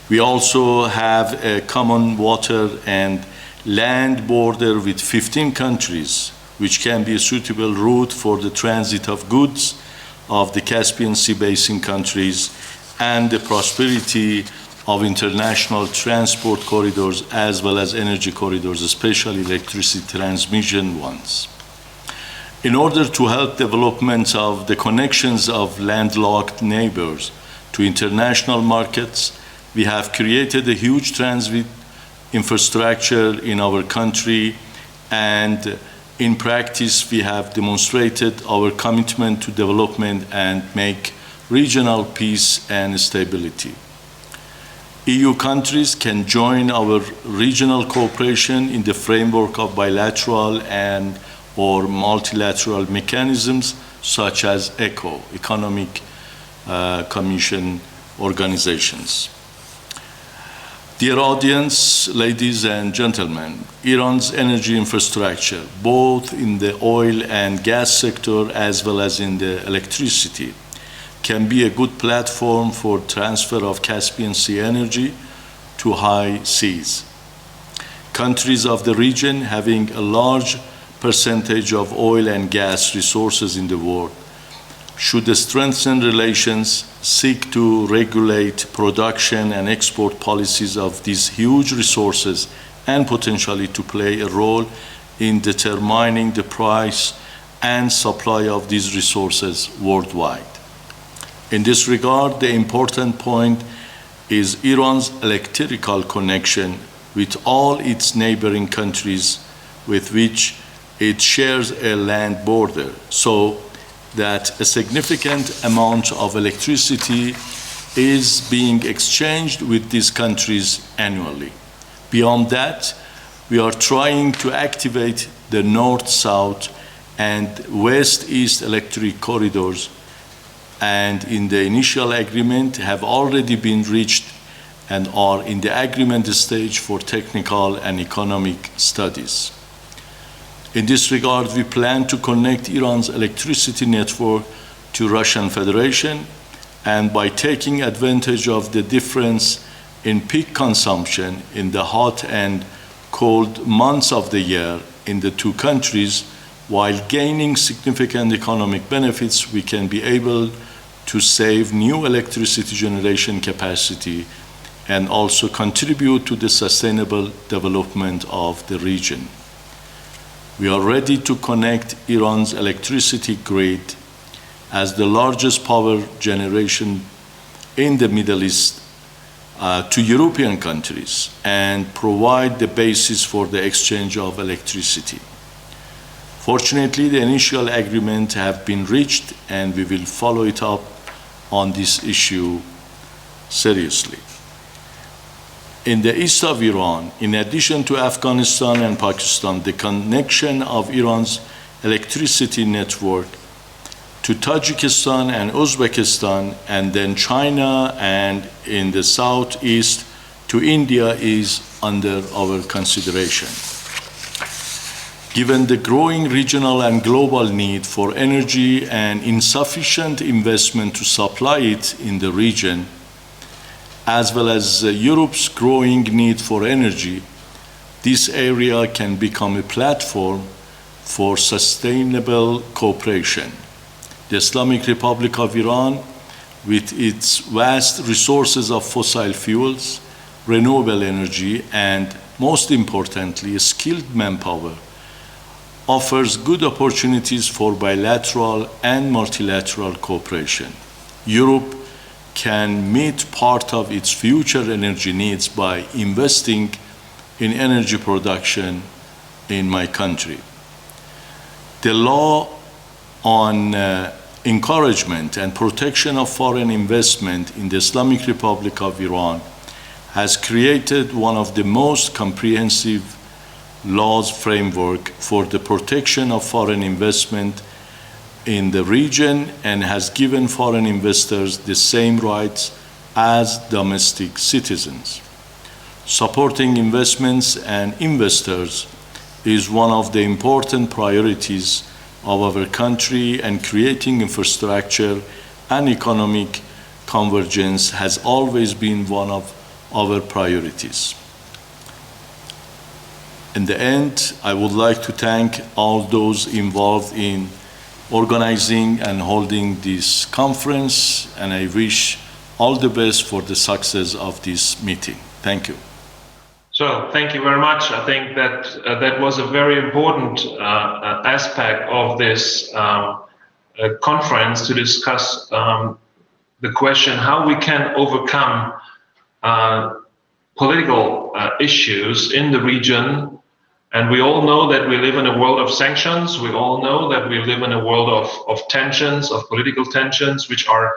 We also have a common water and land border with 15 countries, which can be a suitable route for the transit of goods of the Caspian Sea basin countries and the prosperity of international transport corridors as well as energy corridors, especially electricity transmission ones. In order to help development of the connections of landlocked neighbors to international markets, we have created a huge transit infrastructure in our country, and in practice we have demonstrated our commitment to development and make regional peace and stability. EU countries can join our regional cooperation in the framework of bilateral and or multilateral mechanisms such as ECO, Economic Commission organizations. Dear audience, ladies and gentlemen, Iran's energy infrastructure, both in the oil and gas sector as well as in the electricity, can be a good platform for transfer of Caspian Sea energy to high seas. Countries of the region having a large percentage of oil and gas resources in the world should strengthen relations, seek to regulate production and export policies of these huge resources, and potentially to play a role in determining the price and supply of these resources worldwide. In this regard, the important point is Iran's electrical connection with all its neighboring countries with which it shares a land border, so that a significant amount of electricity is being exchanged with these countries annually. Beyond that, we are trying to activate the north-south and west-east electric corridors, and in the initial agreement have already been reached and are in the agreement stage for technical and economic studies. In this regard, we plan to connect Iran's electricity network to Russian Federation, and by taking advantage of the difference in peak consumption in the hot and cold months of the year in the two countries, while gaining significant economic benefits, we can be able to save new electricity generation capacity and also contribute to the sustainable development of the region. We are ready to connect Iran's electricity grid as the largest power generation in the Middle East to European countries and provide the basis for the exchange of electricity. Fortunately, the initial agreement have been reached, and we will follow it up on this issue seriously. In the east of Iran, in addition to Afghanistan and Pakistan, the connection of Iran's electricity network to Tajikistan and Uzbekistan, and then China, and in the southeast to India is under our consideration. Given the growing regional and global need for energy and insufficient investment to supply it in the region, as well as Europe's growing need for energy, this area can become a platform for sustainable cooperation. The Islamic Republic of Iran, with its vast resources of fossil fuels, renewable energy, and most importantly, skilled manpower, offers good opportunities for bilateral and multilateral cooperation. Europe can meet part of its future energy needs by investing in energy production in my country. The law on encouragement and protection of foreign investment in the Islamic Republic of Iran has created one of the most comprehensive laws framework for the protection of foreign investment in the region and has given foreign investors the same rights as domestic citizens. Supporting investments and investors is one of the important priorities of our country, and creating infrastructure and economic convergence has always been one of our priorities. In the end, I would like to thank all those involved in organizing and holding this conference, and I wish all the best for the success of this meeting. Thank you. So thank you very much. I think that that was a very important aspect of this conference, to discuss the question how we can overcome political issues in the region. And we all know that we live in a world of sanctions. We all know that we live in a world of tensions, of political tensions, which are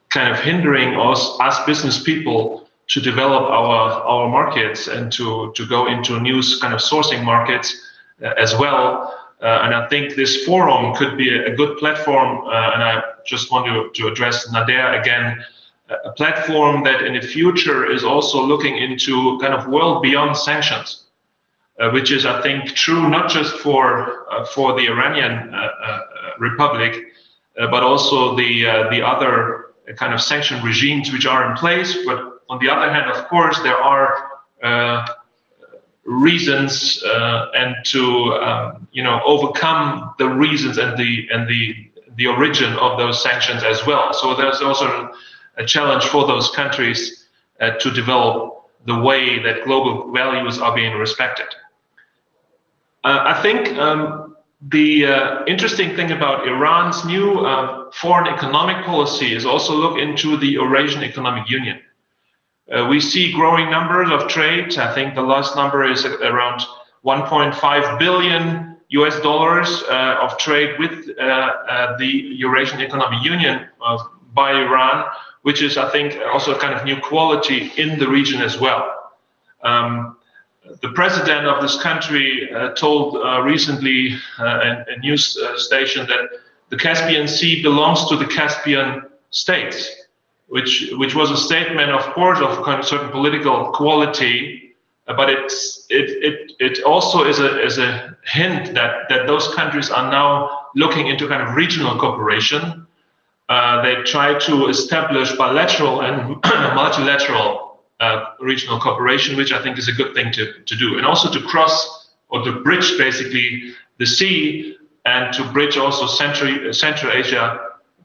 kind of hindering us business people to develop our markets and to go into new kind of sourcing markets as well. And I think this forum could be a good platform, and I just want to address Nader again, a platform that in the future is also looking into kind of world beyond sanctions. Which is, I think, true not just for the Iranian Republic, but also the other kind of sanction regimes which are in place. But on the other hand, of course, there are reasons and to overcome the reasons and the origin of those sanctions as well. So there's also a challenge for those countries to develop the way that global values are being respected. I think the interesting thing about Iran's new foreign economic policy is also look into the Eurasian Economic Union. We see growing numbers of trade. I think the last number is around $1.5 billion of trade with the Eurasian Economic Union by Iran, which is, I think, also a kind of new quality in the region as well. The president of this country told recently a news station that the Caspian Sea belongs to the Caspian states, which was a statement, of course, of kind of certain political quality, but it also is a hint that those countries are now looking into kind of regional cooperation. They try to establish bilateral and multilateral regional cooperation, which I think is a good thing to do, and also to cross or to bridge basically the sea and to bridge also Central Asia,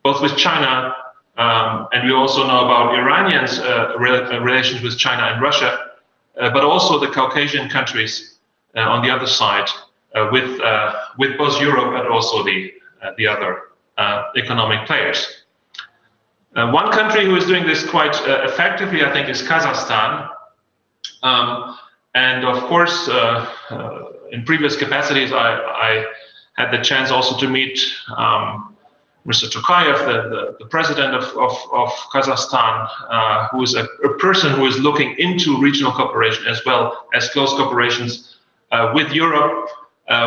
both with China, and we also know about Iranians' relations with China and Russia, but also the Caucasian countries on the other side, with both Europe and also the other economic players. One country who is doing this quite effectively, I think, is Kazakhstan. And of course, in previous capacities, I had the chance also to meet Mr. Tokayev, the president of Kazakhstan, who is a person who is looking into regional cooperation as well as close cooperations with Europe,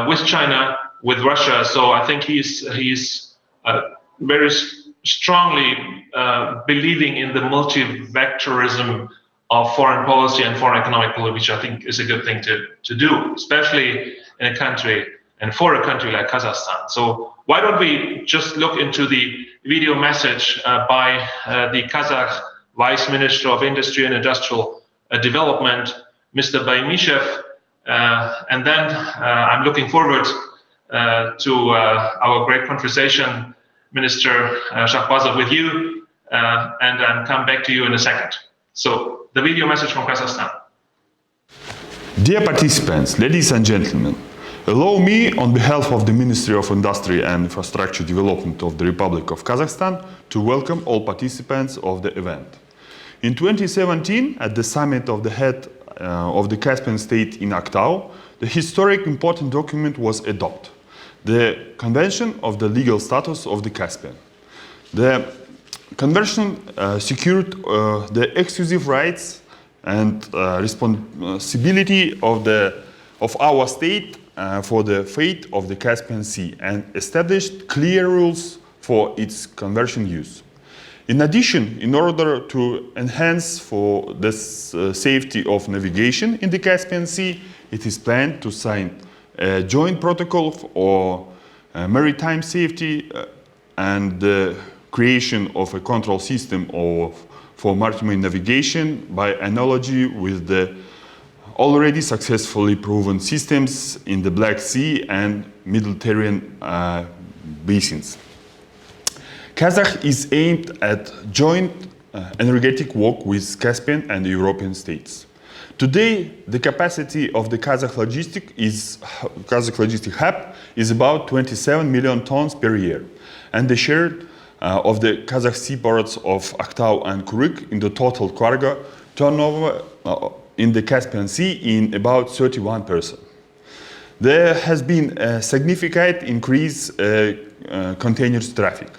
with China, with Russia. So I think he's very strongly believing in the multi-vectorism of foreign policy and foreign economic policy, which I think is a good thing to do, especially in a country and for a country like Kazakhstan. So why don't we just look into the video message by the Kazakh Vice Minister of Industry and Industrial Development, Mr. Baymishev, and then I'm looking forward to our great conversation, Minister Shahbazov, with you, and then come back to you in a second. So the video message from Kazakhstan. Dear participants, ladies and gentlemen, allow me, on behalf of the Ministry of Industry and Infrastructure Development of the Republic of Kazakhstan, to welcome all participants of the event. In 2017, at the summit of the head of the Caspian state in Aktau, the historic important document was adopted, the Convention of the Legal Status of the Caspian. The Convention secured the exclusive rights and responsibility of our state for the fate of the Caspian Sea and established clear rules for its conversion use. In addition, in order to enhance for the safety of navigation in the Caspian Sea, it is planned to sign a joint protocol for maritime safety and the creation of a control system for maritime navigation by analogy with the already successfully proven systems in the Black Sea and Mediterranean basins. Kazakh is aimed at joint energetic work with Caspian and European states. Today, the capacity of the Kazakh logistic hub is about 27 million tons per year, and the share of the Kazakh seaports of Aktau and Kuryk in the total cargo turnover in the Caspian Sea in about 31%. There has been a significant increase containers traffic.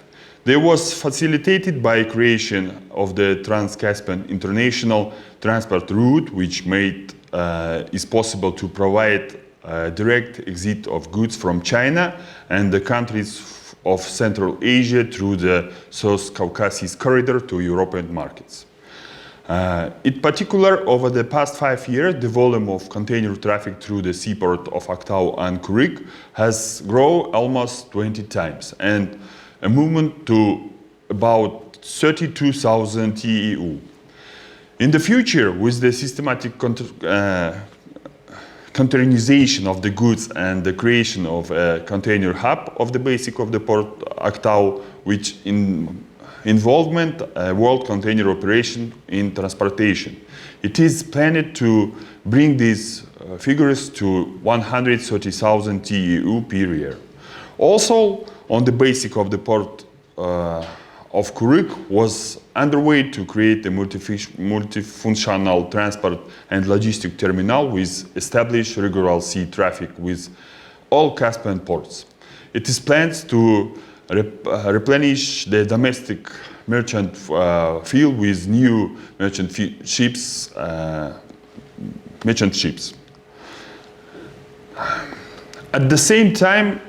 There was facilitated by creation of the Trans-Caspian International Transport Route, which made it possible to provide direct exit of goods from China and the countries of Central Asia through the South Caucasus corridor to European markets. In particular, over the past 5 years, the volume of container traffic through the seaport of Aktau and Kuryk has grown almost 20 times, and a movement to about 32,000 TEU. In the future, with the systematic containerization of the goods and the creation of a container hub of the basic of the port Aktau, which involvement world container operation in transportation. It is planned to bring these figures to 130,000 TEU per year. Also, on the basic of the port of Kuryk was underway to create a multifunctional transport and logistic terminal with established regular sea traffic with all Caspian ports. It is planned to replenish the domestic merchant field with new merchant ships. At the same time,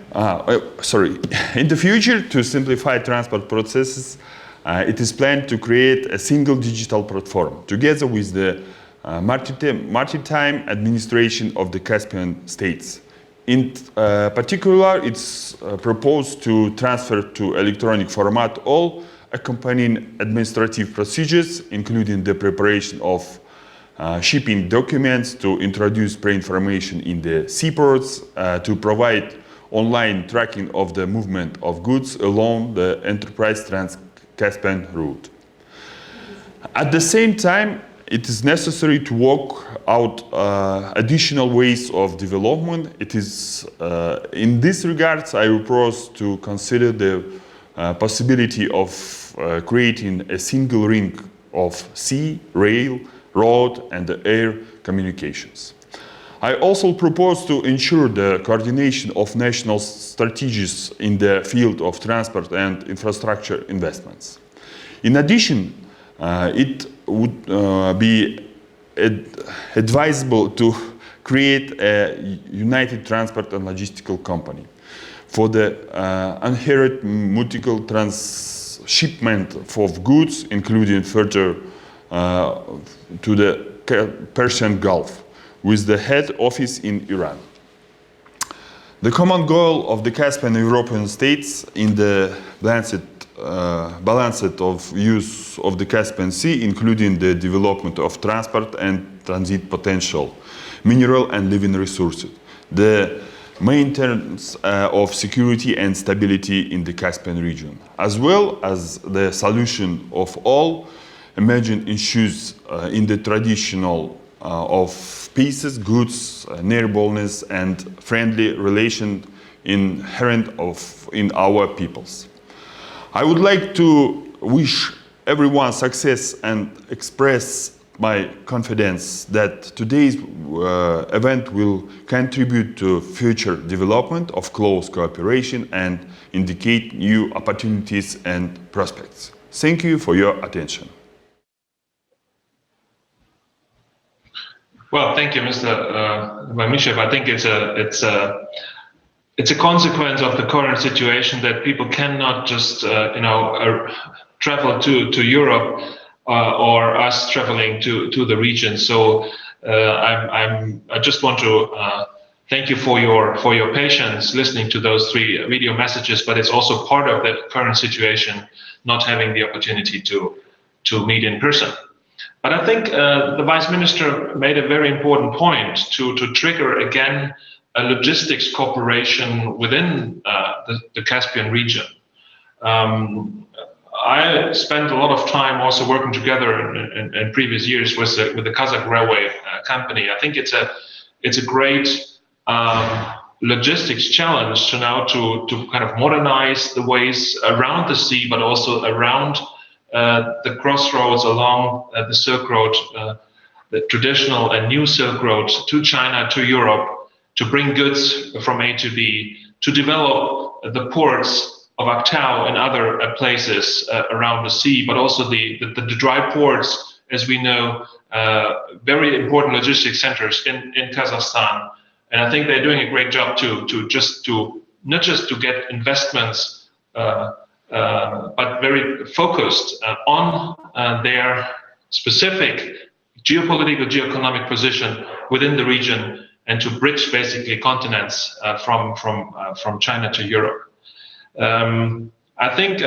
in the future, to simplify transport processes, it is planned to create a single digital platform together with the maritime administration of the Caspian states. In particular, it's proposed to transfer to electronic format all accompanying administrative procedures, including the preparation of shipping documents, to introduce pre-information in the seaports, to provide online tracking of the movement of goods along the enterprise Trans-Caspian route. At the same time, it is necessary to work out additional ways of development. It is, in this regards, I propose to consider the possibility of creating a single ring of sea, rail, road, and air communications. I also propose to ensure the coordination of national strategies in the field of transport and infrastructure investments. In addition, it would be advisable to create a united transport and logistical company for the inherent multiple transshipment of goods, including further to the Persian Gulf, with the head office in Iran. The common goal of the Caspian European states in the balance of use of the Caspian Sea, including the development of transport and transit potential, mineral and living resources, the maintenance of security and stability in the Caspian region, as well as the solution of all emerging issues in the traditional of peace, goods, neighborliness, and friendly relation inherent in our peoples. I would like to wish everyone success and express my confidence that today's event will contribute to future development of close cooperation and indicate new opportunities and prospects. Thank you for your attention. Well, thank you, Mr. Mamishev. I think it's a consequence of the current situation that people cannot just travel to Europe or us traveling to the region. So I just want to thank you for your patience listening to those 3 video messages. But it's also part of the current situation, not having the opportunity to meet in person. But I think the Vice Minister made a very important point to trigger again a logistics cooperation within the Caspian region. I spent a lot of time also working together in previous years with the Kazakh railway company. I think it's a great logistics challenge to now to kind of modernize the ways around the sea, but also around the crossroads along the Silk Road, the traditional and new Silk Road to China, to Europe, to bring goods from A to B, to develop the ports of Aktau and other places around the sea, but also the dry ports, as we know, very important logistics centers in Kazakhstan. And I think they're doing a great job not just to get investments, but very focused on their specific geopolitical, geoeconomic position within the region, and to bridge basically continents from China to Europe. I think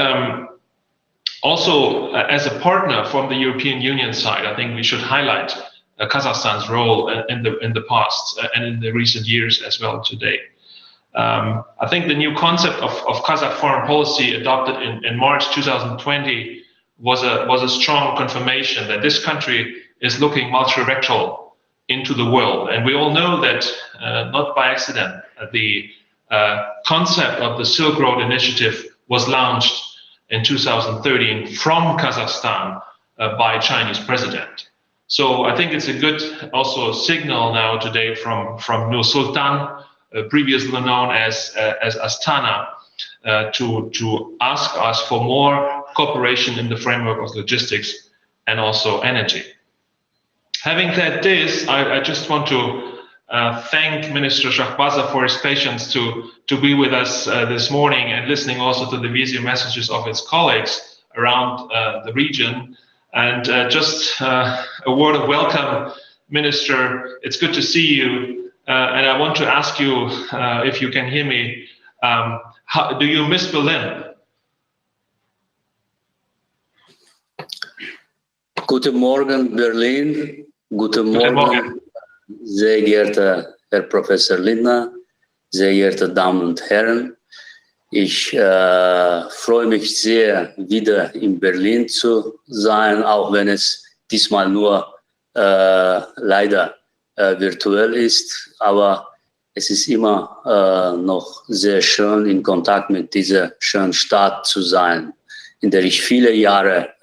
also as a partner from the European Union side, I think we should highlight Kazakhstan's role in the past and in the recent years as well today. I think the new concept of Kazakh foreign policy adopted in March 2020 was a strong confirmation that this country is looking multilateral into the world. And we all know that, not by accident, the concept of the Silk Road Initiative was launched in 2013 from Kazakhstan by a Chinese president. So I think it's a good also signal now today from Nur Sultan, previously known as Astana, to ask us for more cooperation in the framework of logistics and also energy. Having said this, I just want to thank Minister Shahbaza for his patience to be with us this morning and listening also to the video messages of his colleagues around the region. And just a word of welcome, Minister. It's good to see you. And I want to ask you, if you can hear me, do you miss Berlin? Guten Morgen, Berlin. Guten Morgen, sehr geehrter Herr Professor Lindner, sehr geehrte Damen und Herren. Ich freue mich sehr, wieder in Berlin zu sein, auch wenn es diesmal nur leider virtuell ist. Aber es ist immer noch sehr schön, in Kontakt mit dieser schönen Stadt zu sein, in der ich viele Jahre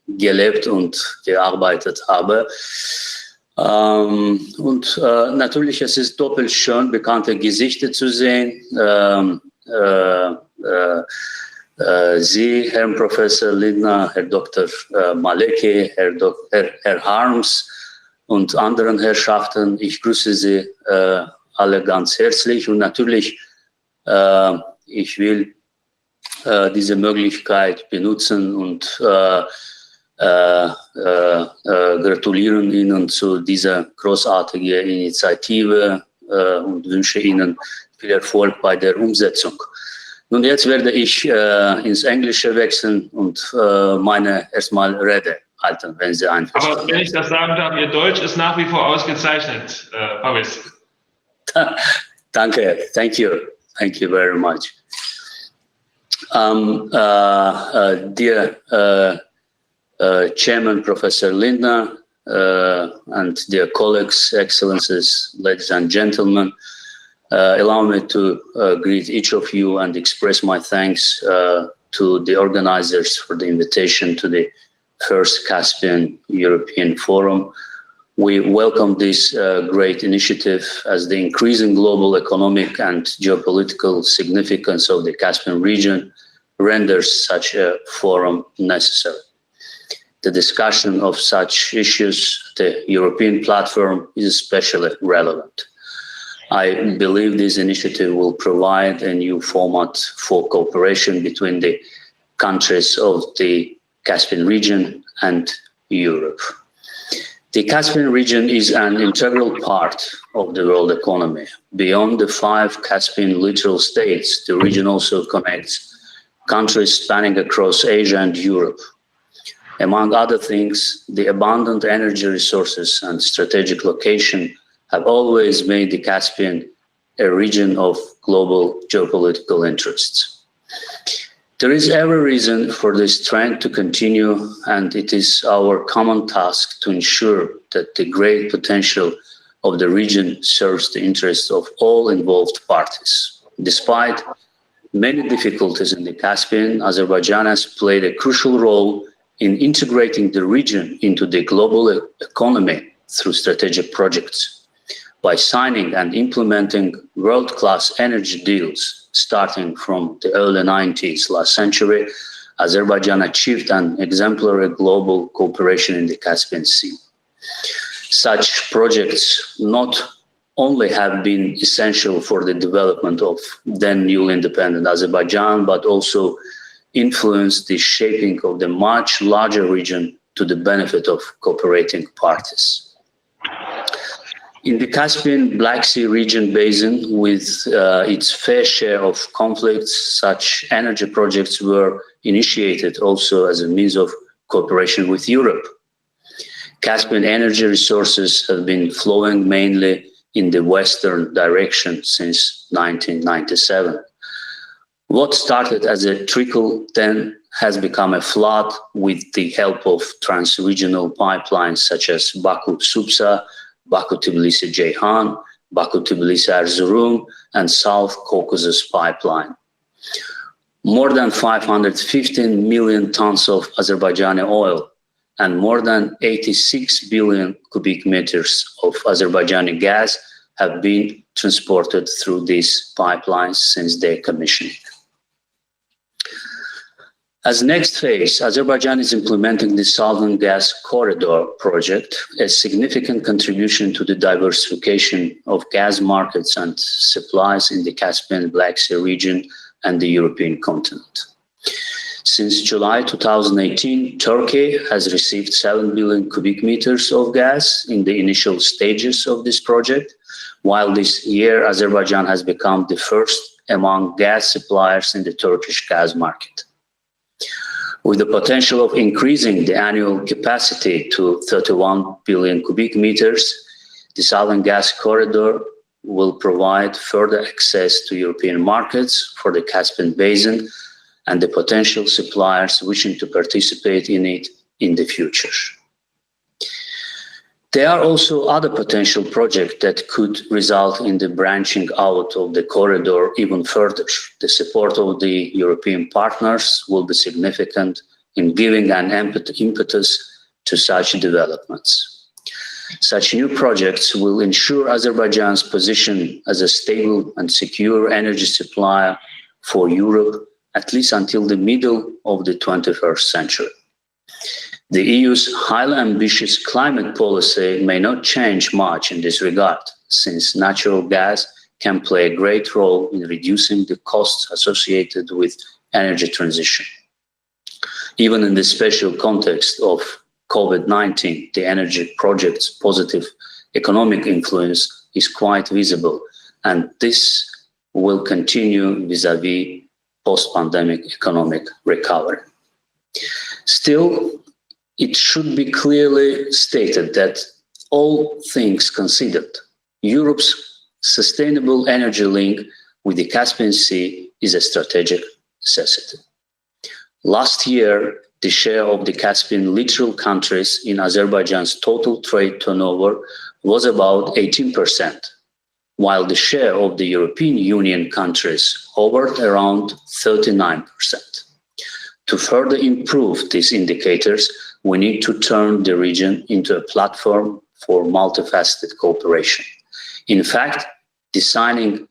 gelebt und gearbeitet habe. Und natürlich, es ist doppelt schön, bekannte Gesichter zu sehen. Sie, Herr Professor Lindner, Herr Dr. Maleki, Herr Harms und anderen Herrschaften. Ich grüße Sie alle ganz herzlich. Und natürlich, ich will diese Möglichkeit benutzen und gratulieren Ihnen zu dieser großartigen Initiative und wünsche Ihnen viel Erfolg bei der Umsetzung. Nun, jetzt werde ich ins Englische wechseln und meine erstmal Rede halten, wenn Sie einverstanden sind. Aber wenn ich das sagen darf, Ihr Deutsch ist nach wie vor ausgezeichnet, Pavis. Danke, thank you very much. Dear Chairman Professor Lindner and dear colleagues, excellencies, ladies and gentlemen, allow me to greet each of you and express my thanks to the organizers for the invitation to the first Caspian European Forum. We welcome this great initiative as the increasing global economic and geopolitical significance of the Caspian region renders such a forum necessary. The discussion of such issues, the European platform, is especially relevant. I believe this initiative will provide a new format for cooperation between the countries of the Caspian region and Europe. The Caspian region is an integral part of the world economy. Beyond the 5 Caspian littoral states, the region also connects countries spanning across Asia and Europe. Among other things, the abundant energy resources and strategic location have always made the Caspian a region of global geopolitical interests. There is every reason for this trend to continue, and it is our common task to ensure that the great potential of the region serves the interests of all involved parties. Despite many difficulties in the Caspian, Azerbaijan has played a crucial role in integrating the region into the global economy through strategic projects. By signing and implementing world-class energy deals starting from the early 90s last century, Azerbaijan achieved an exemplary global cooperation in the Caspian Sea. Such projects not only have been essential for the development of then newly independent Azerbaijan, but also influenced the shaping of the much larger region to the benefit of cooperating parties. In the Caspian Black Sea region basin, with its fair share of conflicts, such energy projects were initiated also as a means of cooperation with Europe. Caspian energy resources have been flowing mainly in the western direction since 1997. What started as a trickle then has become a flood with the help of trans-regional pipelines such as Baku-Supsa, Baku-Tbilisi-Ceyhan, Baku-Tbilisi-Erzurum, and South Caucasus pipeline. More than 515 million tons of Azerbaijani oil and more than 86 billion cubic meters of Azerbaijani gas have been transported through these pipelines since their commissioning. As next phase, Azerbaijan is implementing the Southern Gas Corridor project, a significant contribution to the diversification of gas markets and supplies in the Caspian Black Sea region and the European continent. Since July 2018, Turkey has received 7 billion cubic meters of gas in the initial stages of this project, while this year Azerbaijan has become the first among gas suppliers in the Turkish gas market. With the potential of increasing the annual capacity to 31 billion cubic meters, the Southern Gas Corridor will provide further access to European markets for the Caspian Basin and the potential suppliers wishing to participate in it in the future. There are also other potential projects that could result in the branching out of the corridor even further. The support of the European partners will be significant in giving an impetus to such developments. Such new projects will ensure Azerbaijan's position as a stable and secure energy supplier for Europe, at least until the middle of the 21st century. The EU's highly ambitious climate policy may not change much in this regard, since natural gas can play a great role in reducing the costs associated with energy transition. Even in the special context of COVID-19, the energy project's positive economic influence is quite visible, and this will continue vis-à-vis post-pandemic economic recovery. Still, it should be clearly stated that all things considered, Europe's sustainable energy link with the Caspian Sea is a strategic necessity. Last year, the share of the Caspian littoral countries in Azerbaijan's total trade turnover was about 18%, while the share of the European Union countries hovered around 39%. To further improve these indicators, we need to turn the region into a platform for multifaceted cooperation. In fact, the signing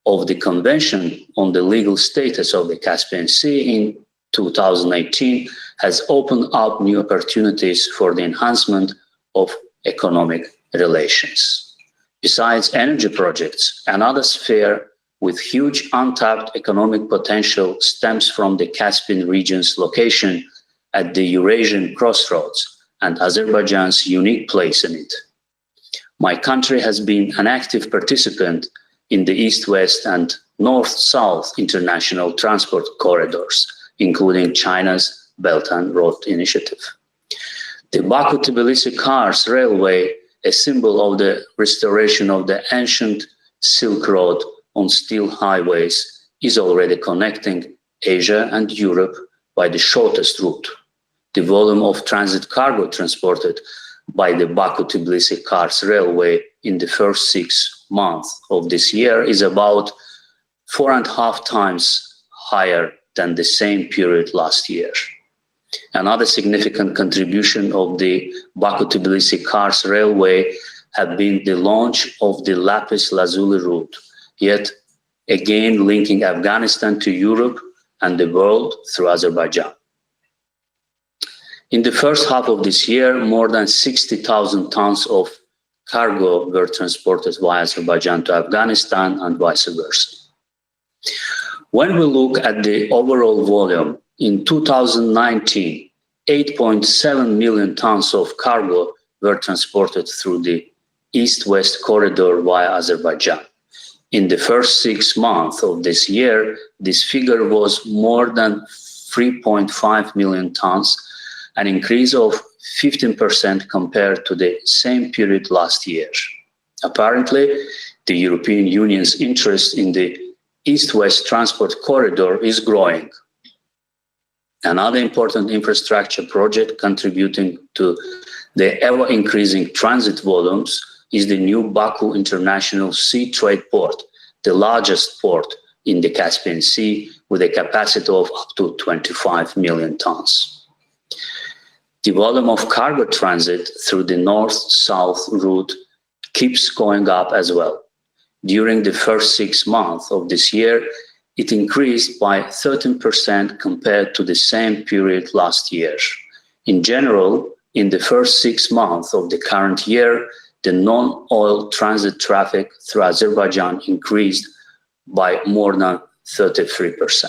of the Convention on the Legal Status of the Caspian Sea in 2018 has opened up new opportunities for the enhancement of economic relations. Besides energy projects, another sphere with huge untapped economic potential stems from the Caspian region's location at the Eurasian crossroads and Azerbaijan's unique place in it. My country has been an active participant in the East-West and North-South international transport corridors, including China's Belt and Road Initiative. The Baku-Tbilisi-Kars Railway, a symbol of the restoration of the ancient Silk Road on steel highways, is already connecting Asia and Europe by the shortest route. The volume of transit cargo transported by the Baku-Tbilisi-Kars Railway in the first 6 months of this year is about 4.5 times higher than the same period last year. Another significant contribution of the Baku-Tbilisi-Kars Railway have been the launch of the Lapis Lazuli route, yet again linking Afghanistan to Europe and the world through Azerbaijan. In the first half of this year, more than 60,000 tons of cargo were transported via Azerbaijan to Afghanistan and vice versa. When we look at the overall volume, in 2019, 8.7 million tons of cargo were transported through the East-West corridor via Azerbaijan. In the first 6 months of this year, this figure was more than 3.5 million tons, an increase of 15% compared to the same period last year. Apparently, the European Union's interest in the East-West transport corridor is growing. Another important infrastructure project contributing to the ever-increasing transit volumes is the new Baku International Sea Trade Port, the largest port in the Caspian Sea with a capacity of up to 25 million tons. The volume of cargo transit through the north-south route keeps going up as well. During the first 6 months of this year, it increased by 13% compared to the same period last year. In general, in the first 6 months of the current year, the non-oil transit traffic through Azerbaijan increased by more than 33%.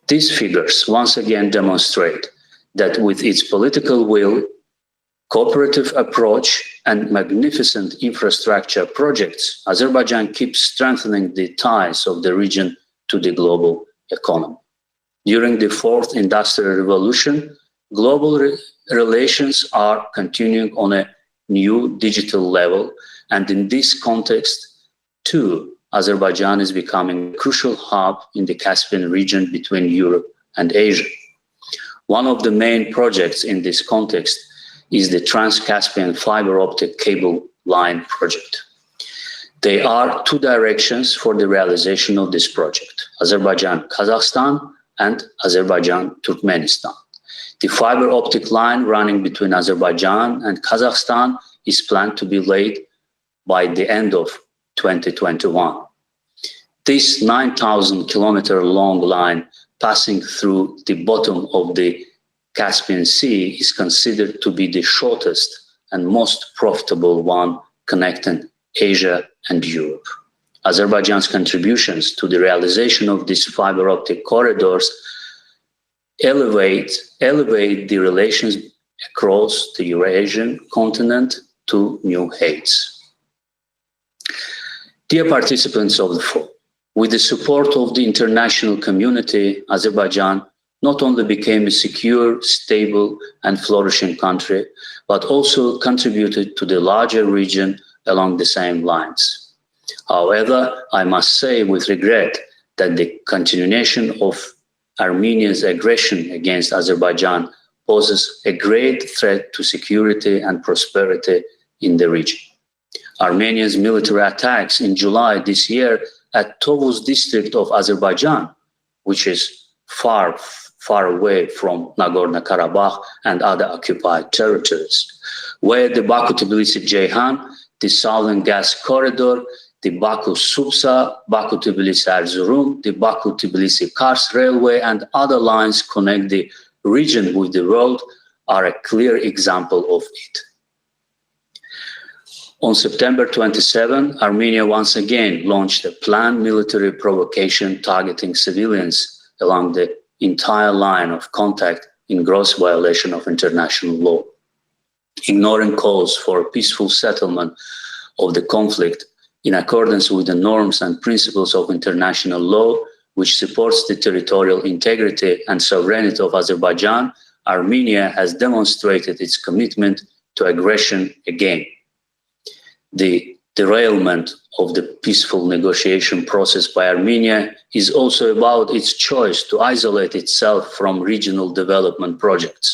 These figures once again demonstrate that with its political will, cooperative approach, and magnificent infrastructure projects, Azerbaijan keeps strengthening the ties of the region to the global economy. During the fourth industrial revolution, global relations are continuing on a new digital level, and in this context, too, Azerbaijan is becoming a crucial hub in the Caspian region between Europe and Asia. One of the main projects in this context is the Trans-Caspian fiber optic cable line project. There are two directions for the realization of this project: Azerbaijan-Kazakhstan and Azerbaijan-Turkmenistan. The fiber optic line running between Azerbaijan and Kazakhstan is planned to be laid by the end of 2021. This 9,000-kilometer long line passing through the bottom of the Caspian Sea is considered to be the shortest and most profitable one connecting Asia and Europe. Azerbaijan's contributions to the realization of these fiber optic corridors elevate the relations across the Eurasian continent to new heights. Dear participants of the forum, with the support of the international community, Azerbaijan not only became a secure, stable, and flourishing country, but also contributed to the larger region along the same lines. However, I must say with regret that the continuation of Armenia's aggression against Azerbaijan poses a great threat to security and prosperity in the region. Armenia's military attacks in July this year at Tovuz district of Azerbaijan, which is far away from Nagorno-Karabakh and other occupied territories, where the Baku-Tbilisi-Ceyhan, the Southern Gas Corridor, the Baku-Supsa, Baku-Tbilisi-Erzurum, the Baku-Tbilisi-Kars Railway, and other lines connect the region with the world are a clear example of it. On September 27, Armenia once again launched a planned military provocation targeting civilians along the entire line of contact in gross violation of international law. Ignoring calls for a peaceful settlement of the conflict in accordance with the norms and principles of international law, which supports the territorial integrity and sovereignty of Azerbaijan, Armenia has demonstrated its commitment to aggression again. The derailment of the peaceful negotiation process by Armenia is also about its choice to isolate itself from regional development projects.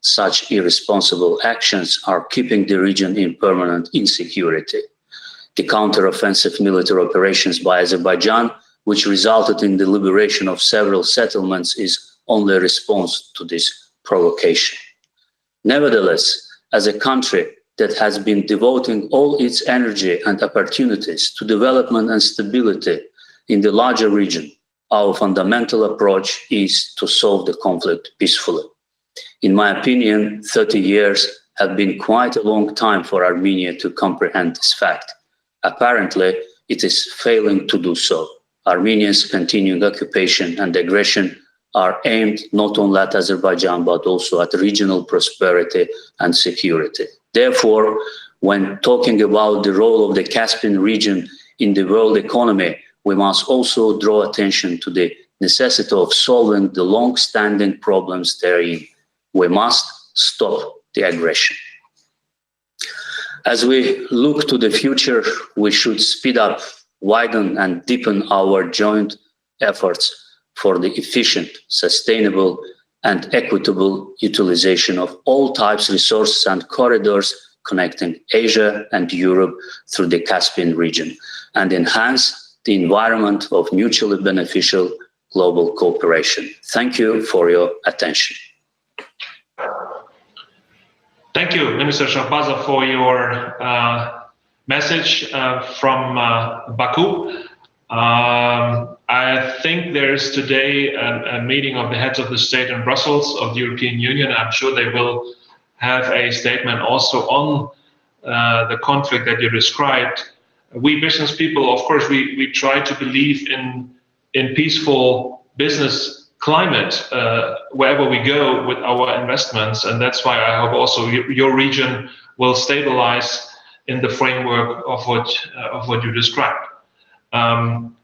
Such irresponsible actions are keeping the region in permanent insecurity. The counter-offensive military operations by Azerbaijan, which resulted in the liberation of several settlements, is only a response to this provocation. Nevertheless, as a country that has been devoting all its energy and opportunities to development and stability in the larger region, our fundamental approach is to solve the conflict peacefully. In my opinion, 30 years have been quite a long time for Armenia to comprehend this fact. Apparently, it is failing to do so. Armenia's continuing occupation and aggression are aimed not only at Azerbaijan, but also at regional prosperity and security. Therefore, when talking about the role of the Caspian region in the world economy, we must also draw attention to the necessity of solving the long-standing problems therein. We must stop the aggression. As we look to the future, we should speed up, widen, and deepen our joint efforts for the efficient, sustainable, and equitable utilization of all types, resources, and corridors connecting Asia and Europe through the Caspian region, and enhance the environment of mutually beneficial global cooperation. Thank you for your attention. Thank you, Minister Shahbazov, for your message from Baku. I think there is today a meeting of the heads of the state in Brussels of the European Union. I'm sure they will have a statement also on the conflict that you described. We business people, of course, we try to believe in peaceful business climate wherever we go with our investments, and that's why I hope also your region will stabilize in the framework of what you described. I'm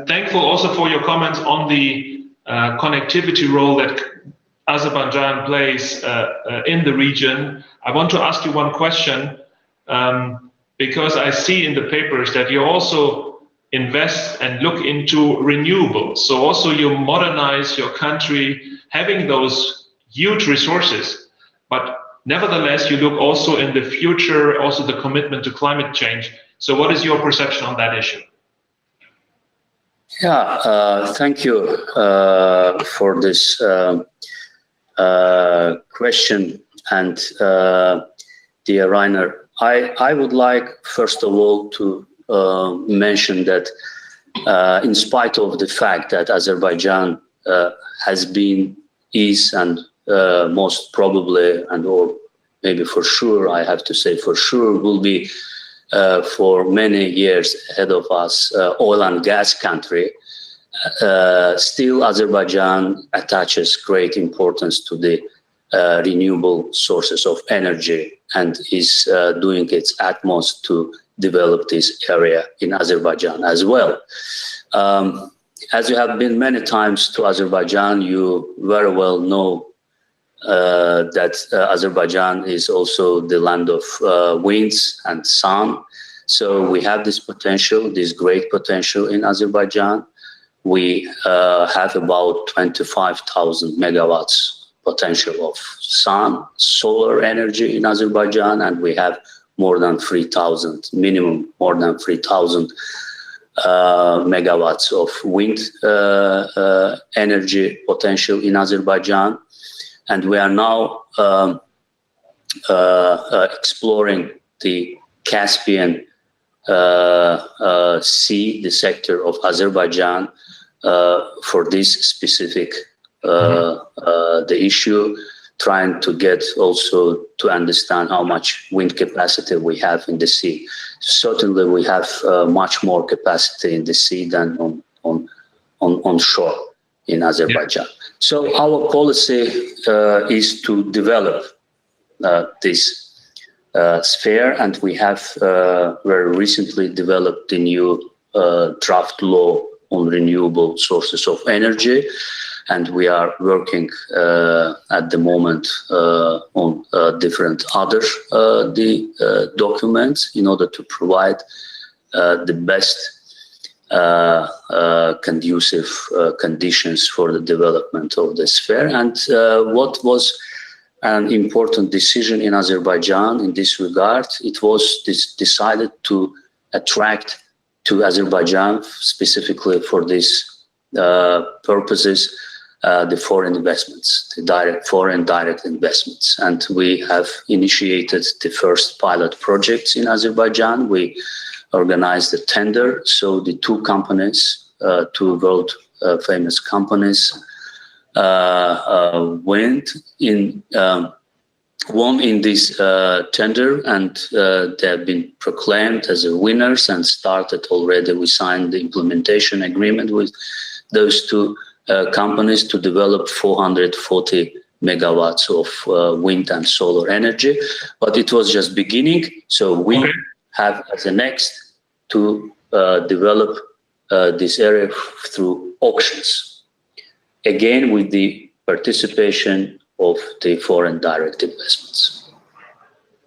thankful also for your comments on the connectivity role that Azerbaijan plays in the region. I want to ask you one question, because I see in the papers that you also invest and look into renewables. So also you modernize your country having those huge resources, but nevertheless you look also in the future, also the commitment to climate change. So what is your perception on that issue? Yeah, thank you for this question. And dear Rainer, I would like, first of all, to mention that in spite of the fact that Azerbaijan has been, is, and most probably, and or maybe for sure, I have to say for sure, will be for many years ahead of us, oil and gas country, still Azerbaijan attaches great importance to the renewable sources of energy and is doing its utmost to develop this area in Azerbaijan as well. As you have been many times to Azerbaijan, you very well know that Azerbaijan is also the land of winds and sun. So we have this potential, this great potential in Azerbaijan. We have about 25,000 megawatts potential of sun, solar energy in Azerbaijan, and we have more than 3,000, minimum more than 3,000 megawatts of wind energy potential in Azerbaijan. And we are now exploring the Caspian Sea, the sector of Azerbaijan, for this specific the issue, trying to get also to understand how much wind capacity we have in the sea. Certainly, we have much more capacity in the sea than on shore in Azerbaijan. Yeah. So our policy is to develop this sphere, and we have very recently developed the new draft law on renewable sources of energy, and we are working at the moment on different other documents in order to provide the best conducive conditions for the development of the sphere. And what was an important decision in Azerbaijan in this regard, it was decided to attract to Azerbaijan specifically for these purposes the foreign investments, the foreign direct investments. And we have initiated the first pilot projects in Azerbaijan. We organized a tender, so the two companies, two world famous companies, won in this tender, and they have been proclaimed as the winners and started already. We signed the implementation agreement with those two companies to develop 440 megawatts of wind and solar energy. But it was just beginning, so we have as a next to develop this area through auctions, again with the participation of the foreign direct investments.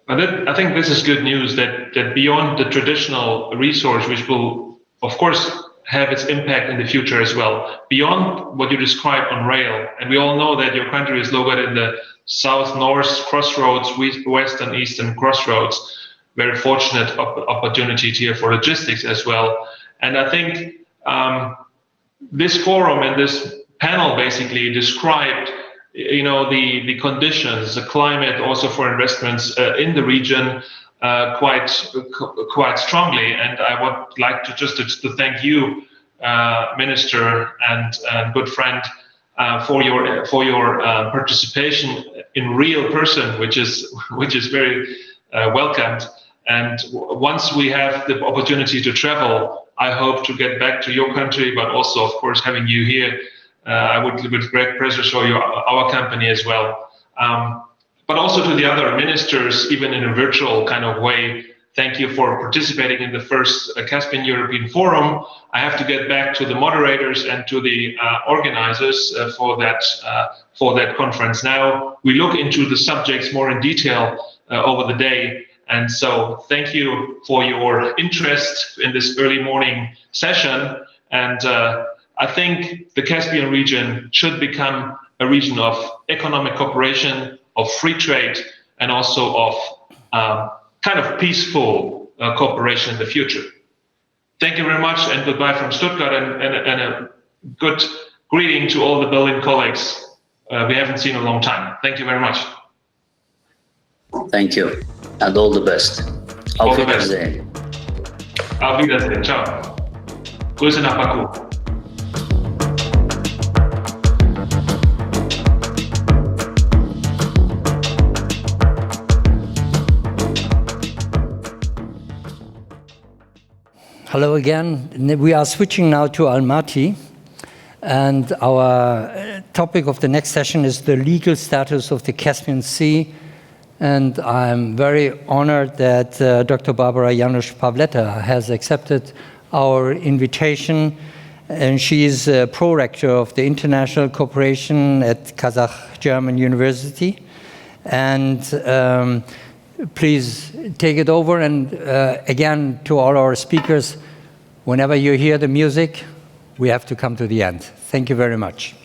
I think this is good news that beyond the traditional resource, which will of course have its impact in the future as well, beyond what you described on rail, and we all know that your country is located in the south-north crossroads, west and eastern crossroads, very fortunate opportunity here for logistics as well. And I think this forum and this panel basically described, you know, the conditions, the climate also for investments in the region quite strongly. And I would like to just to thank you, Minister and good friend, for your participation in real person, which is very welcomed. And once we have the opportunity to travel, I hope to get back to your country, but also, of course, having you here I would with great pleasure show you our company as well. But also to the other ministers, even in a virtual kind of way, thank you for participating in the first Caspian European Forum. I have to get back to the moderators and to the organizers for that conference now. We look into the subjects more in detail over the day. And so thank you for your interest in this early morning session. And I think the Caspian region should become a region of economic cooperation, of free trade, and also of kind of peaceful cooperation in the future. Thank you very much, and goodbye from Stuttgart, and a good greeting to all the Berlin colleagues we haven't seen in a long time. Thank you very much. Thank you, and all the best. Auf Wiedersehen. Auf Wiedersehen. Ciao. Grüße nach Baku. Hello again. We are switching now to Almaty, and our topic of the next session is the legal status of the Caspian Sea. And I'm very honored that Dr. Barbara Janusz-Pawleta has accepted our invitation, and she is pro-rector of the International Cooperation at Kazakh-German University. And please take it over, and again, to all our speakers, whenever you hear the music, we have to come to the end. Thank you very much.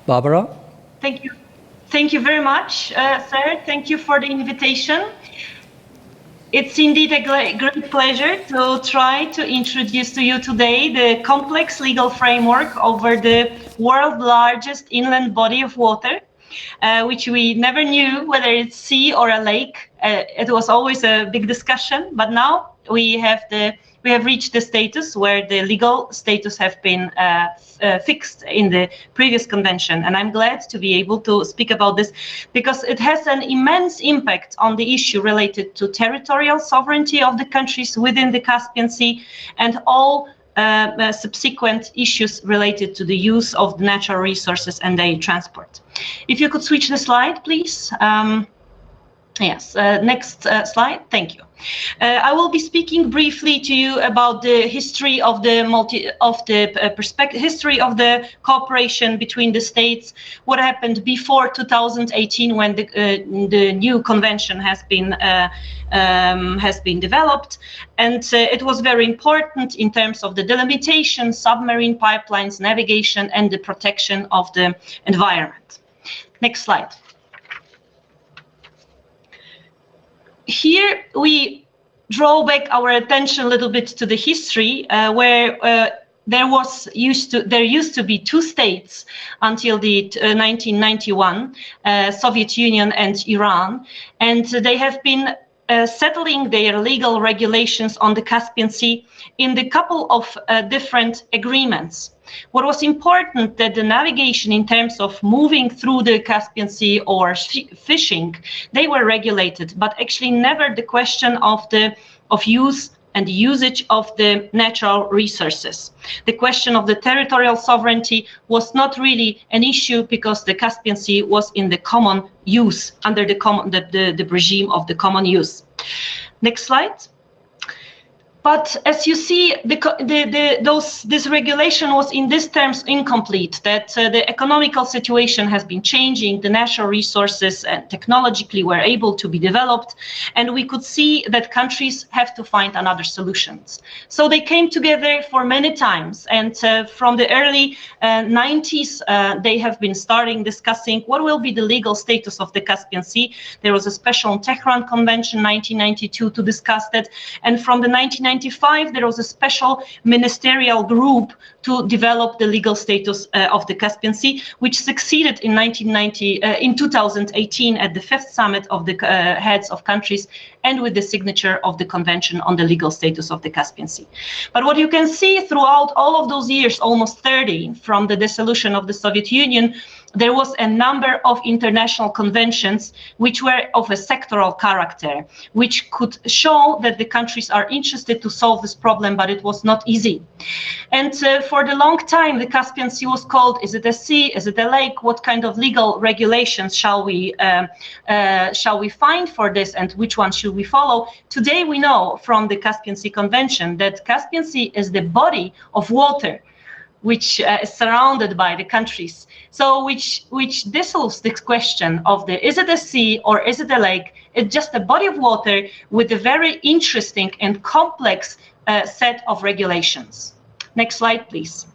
Barbara? Thank you. Thank you very much, sir. Thank you for the invitation. It's indeed a great pleasure to try to introduce to you today the complex legal framework over the world's largest inland body of water, which we never knew whether it's sea or a lake. It was always a big discussion, but now we have reached the status where the legal status have been fixed in the previous convention. And I'm glad to be able to speak about this because it has an immense impact on the issue related to territorial sovereignty of the countries within the Caspian Sea and all subsequent issues related to the use of the natural resources and their transport. If you could switch the slide, please. Yes, next slide. Thank you. I will be speaking briefly to you about the history of the history of the cooperation between the states. What happened before 2018 when the new convention has been developed, and it was very important in terms of the delimitation, submarine pipelines, navigation, and the protection of the environment. Next slide. Here we draw back our attention a little bit to the history where there used to be two states until the 1991, Soviet Union and Iran, and they have been settling their legal regulations on the Caspian Sea in the couple of different agreements. What was important that the navigation in terms of moving through the Caspian Sea or fishing, they were regulated, but actually never the question of use and usage of the natural resources. The question of the territorial sovereignty was not really an issue because the Caspian Sea was in the common use under the regime of the common use. Next slide. But as you see, this regulation was in these terms incomplete, that the economical situation has been changing, the natural resources and technologically were able to be developed, and we could see that countries have to find another solutions. So they came together for many times, and from the early 90s, they have been discussing what will be the legal status of the Caspian Sea. There was a special Tehran Convention 1992 to discuss that, and from the 1995, there was a special ministerial group to develop the legal status of the Caspian Sea, which succeeded in 2018 at the 5th summit of the heads of countries and with the signature of the Convention on the Legal Status of the Caspian Sea. But what you can see throughout all of those years, almost 30, from the dissolution of the Soviet Union, there was a number of international conventions which were of a sectoral character, which could show that the countries are interested to solve this problem, but it was not easy. And for the long time, the Caspian Sea was called, is it a sea, is it a lake? What kind of legal regulations shall we find for this, and which one should we follow? Today we know from the Caspian Sea Convention that Caspian Sea is the body of water which is surrounded by the countries. So which dissolves this question of is it a sea or is it a lake? It's just a body of water with a very interesting and complex set of regulations. Next slide, please.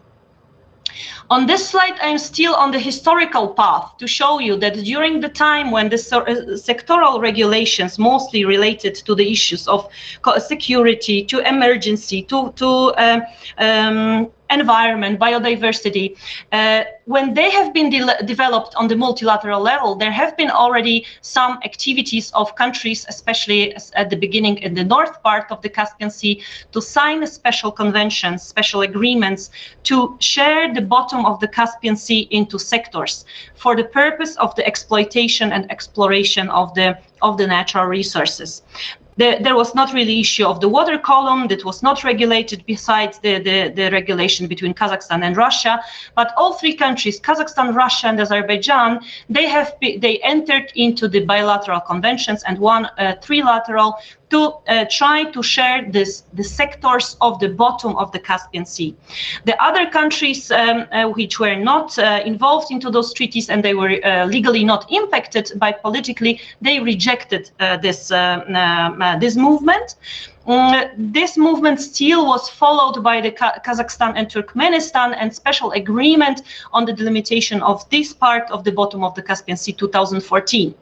On this slide, I'm still on the historical path to show you that during the time when the sectoral regulations mostly related to the issues of security, to emergency, to environment, biodiversity, when they have been developed on the multilateral level, there have been already some activities of countries, especially at the beginning in the north part of the Caspian Sea, to sign special conventions, special agreements to share the bottom of the Caspian Sea into sectors for the purpose of the exploitation and exploration of the natural resources. There was not really issue of the water column that was not regulated besides the regulation between Kazakhstan and Russia, but all three countries, Kazakhstan, Russia and Azerbaijan, they entered into the bilateral conventions and one trilateral to try to share the sectors of the bottom of the Caspian Sea. The other countries which were not involved into those treaties and they were legally not impacted by politically, they rejected this movement. This movement still was followed by the Kazakhstan and Turkmenistan, and special agreement on the delimitation of this part of the bottom of the Caspian Sea 2014.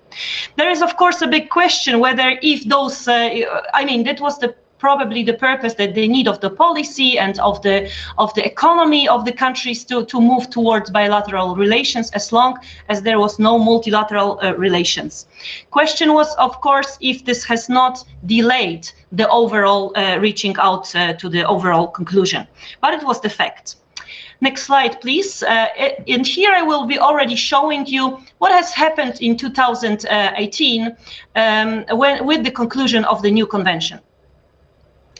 There is of course a big question whether if those, that was probably the purpose that they need of the policy and of the economy of the countries to move towards bilateral relations as long as there was no multilateral relations. Question was, of course, if this has not delayed the overall reaching out to the overall conclusion, but it was the fact. Next slide, please. And here I will be already showing you what has happened in 2018 with the conclusion of the new convention.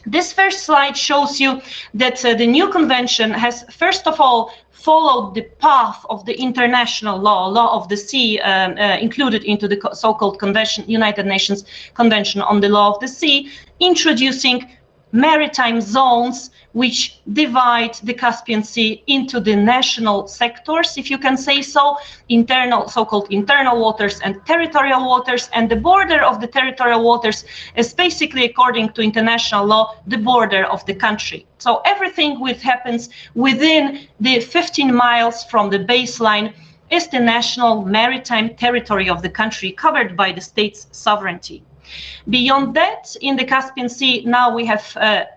This first slide shows you that the new convention has, first of all, followed the path of the international law of the sea, included into the so-called convention, United Nations Convention on the Law of the Sea, introducing maritime zones which divide the Caspian Sea into the national sectors, if you can say so, so-called internal waters and territorial waters, and the border of the territorial waters is basically, according to international law, the border of the country. So everything which happens within the 15 miles from the baseline is the national maritime territory of the country covered by the state's sovereignty. Beyond that, in the Caspian Sea, now we have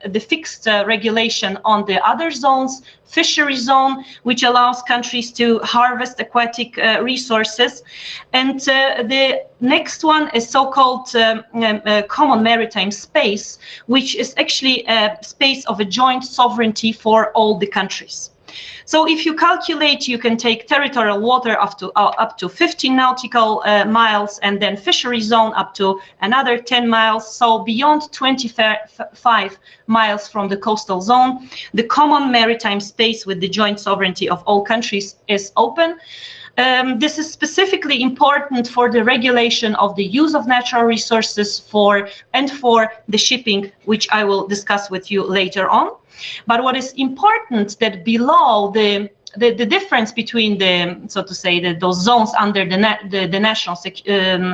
the fixed regulation on the other zones, fishery zone, which allows countries to harvest aquatic resources. And the next one is so-called common maritime space, which is actually a space of a joint sovereignty for all the countries. So if you calculate, you can take territorial water up to 15 nautical miles, and then fishery zone up to another 10 miles. So beyond 25 miles from the coastal zone, the common maritime space with the joint sovereignty of all countries is open. This is specifically important for the regulation of the use of natural resources for the shipping, which I will discuss with you later on. But what is important that below the difference between those zones under the national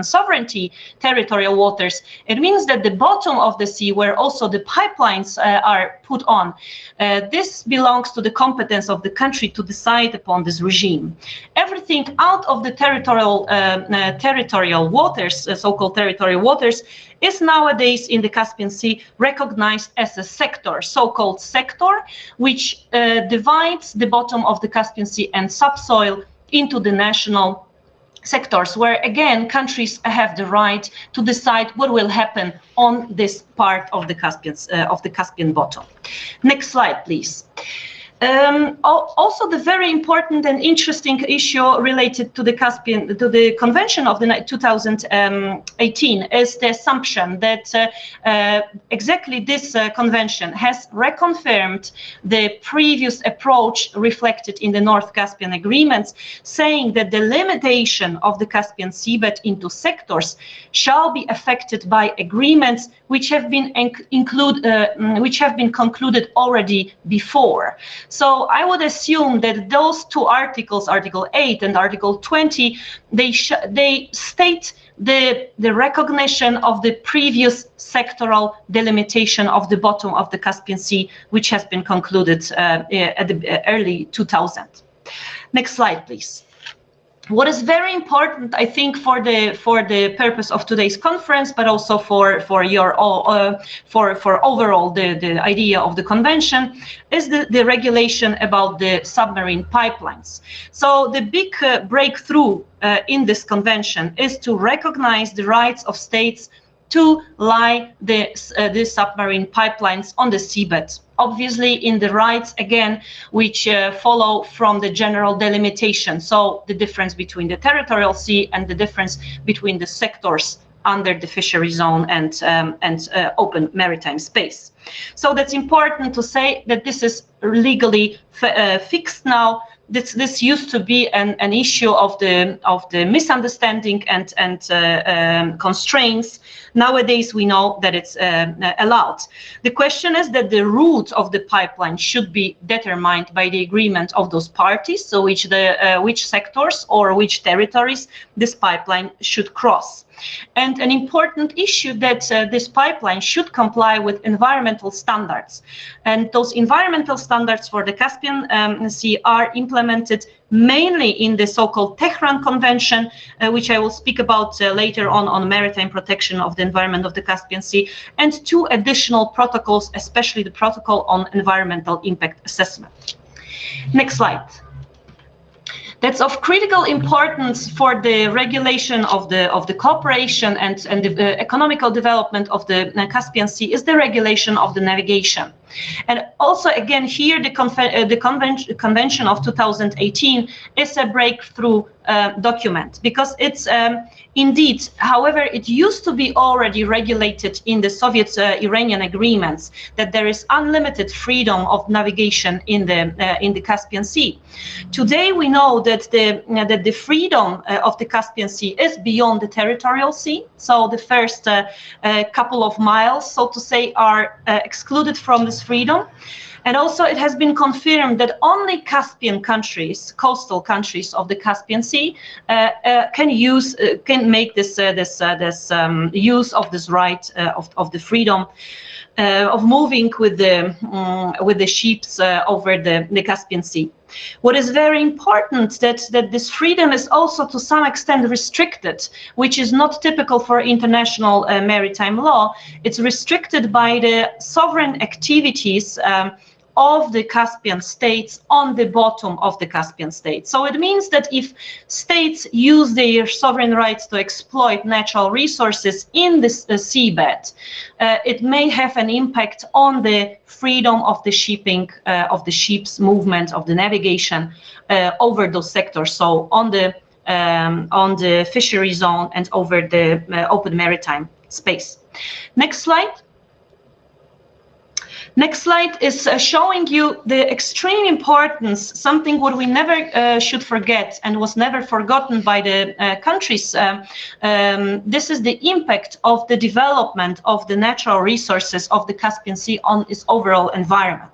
sovereignty territorial waters, it means that the bottom of the sea, where also the pipelines are put on, this belongs to the competence of the country to decide upon this regime. Everything out of the territorial waters, so-called territorial waters, is nowadays in the Caspian Sea recognized as a sector, so-called sector, which divides the bottom of the Caspian Sea and subsoil into the national sectors, where again countries have the right to decide what will happen on this part of the Caspian bottom. Next slide, please. Also, the very important and interesting issue related to the Caspian, to the Convention of the 2018, is the assumption that exactly this convention has reconfirmed the previous approach reflected in the North Caspian agreements, saying that the limitation of the Caspian seabed into sectors shall be affected by agreements which have been concluded already before. So I would assume that those two articles, Article 8 and Article 20, they state the recognition of the previous sectoral delimitation of the bottom of the Caspian Sea, which has been concluded at the early 2000s. Next slide, please. What is very important, I think, for the purpose of today's conference, but also for overall the idea of the convention, is the regulation about the submarine pipelines. So the big breakthrough in this convention is to recognize the rights of states to lie the submarine pipelines on the seabed. Obviously, in the rights, again, which follow from the general delimitation. So the difference between the territorial sea and the difference between the sectors under the fishery zone and open maritime space. So that's important to say that this is legally fixed now. This used to be an issue of the misunderstanding and constraints. Nowadays, we know that it's allowed. The question is that the route of the pipeline should be determined by the agreement of those parties. So which sectors or which territories this pipeline should cross. And an important issue that this pipeline should comply with environmental standards. And those environmental standards for the Caspian Sea are implemented mainly in the so-called Tehran Convention, which I will speak about later on maritime protection of the environment of the Caspian Sea, and two additional protocols, especially the protocol on environmental impact assessment. Next slide. That's of critical importance for the regulation of the cooperation and the economical development of the Caspian Sea is the regulation of the navigation. And also, again, here the Convention of 2018 is a breakthrough document, because it's indeed, however, it used to be already regulated in the Soviet-Iranian agreements that there is unlimited freedom of navigation in the Caspian Sea. Today, we know that the freedom of the Caspian Sea is beyond the territorial sea. So the first couple of miles, so to say, are excluded from this freedom. And also it has been confirmed that only Caspian countries, coastal countries of the Caspian Sea, can make this use of this right of the freedom of moving with the ships over the Caspian Sea. What is very important that this freedom is also to some extent restricted, which is not typical for international maritime law. It's restricted by the sovereign activities of the Caspian states on the bottom of the Caspian states. So it means that if states use their sovereign rights to exploit natural resources in this seabed, it may have an impact on the freedom of the shipping, of the ships' movement, of the navigation over those sectors. So on the fishery zone and over the open maritime space. Next slide. Next slide is showing you the extreme importance, something what we never should forget and was never forgotten by the countries. This is the impact of the development of the natural resources of the Caspian Sea on its overall environment.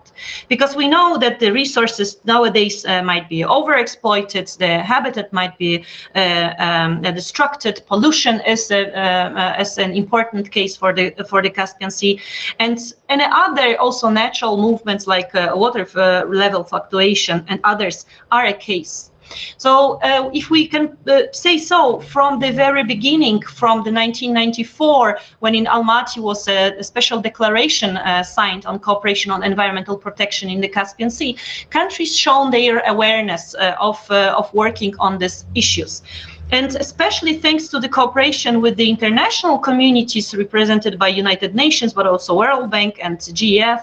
Because we know that the resources nowadays might be overexploited, the habitat might be destructed, pollution is an important case for the Caspian Sea, and other also natural movements like water level fluctuation and others are a case. So if we can say so, from the very beginning, from the 1994, when in Almaty was a special declaration signed on cooperation on environmental protection in the Caspian Sea, countries shown their awareness of working on these issues. And especially thanks to the cooperation with the international communities represented by United Nations, but also World Bank and GEF,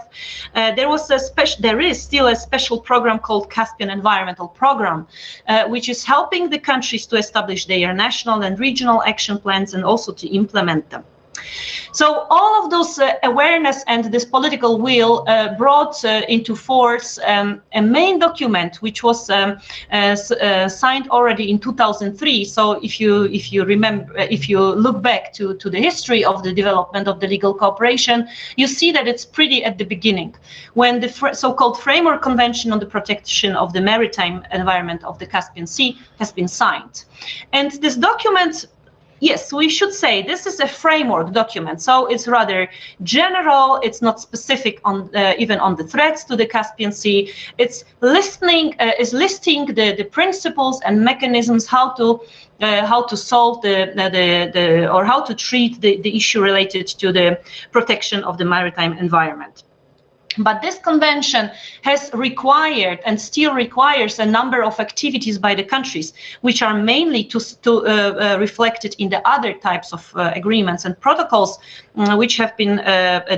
there is still a special program called Caspian Environmental Program, which is helping the countries to establish their national and regional action plans and also to implement them. So all of those awareness and this political will brought into force a main document which was signed already in 2003. So if you remember, if you look back to the history of the development of the legal cooperation, you see that it's pretty at the beginning, when the so-called Framework Convention on the Protection of the Maritime Environment of the Caspian Sea has been signed. And this document, yes, we should say this is a framework document, so it's rather general. It's not specific on even on the threats to the Caspian Sea. It's listing the principles and mechanisms how to solve or how to treat the issue related to the protection of the maritime environment. But this convention has required and still requires a number of activities by the countries, which are mainly reflected in the other types of agreements and protocols which have been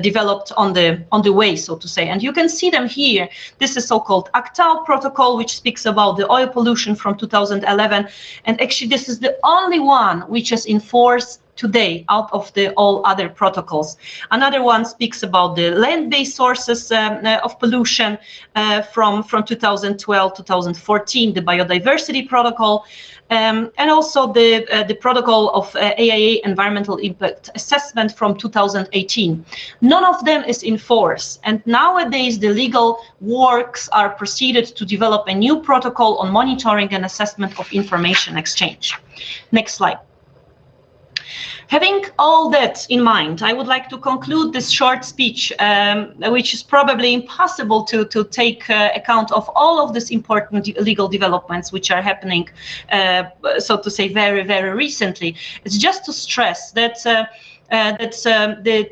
developed on the way, so to say. And you can see them here. This is so-called ACTAO protocol, which speaks about the oil pollution from 2011. And actually, this is the only one which is in force today out of all other protocols. Another one speaks about the land-based sources of pollution from 2012-2014, the biodiversity protocol, and also the protocol of AIA environmental impact assessment from 2018. None of them is in force, and nowadays the legal works are proceeded to develop a new protocol on monitoring and assessment of information exchange. Next slide. Having all that in mind, I would like to conclude this short speech, which is probably impossible to take account of all of these important legal developments which are happening, so to say, very, very recently. It's just to stress that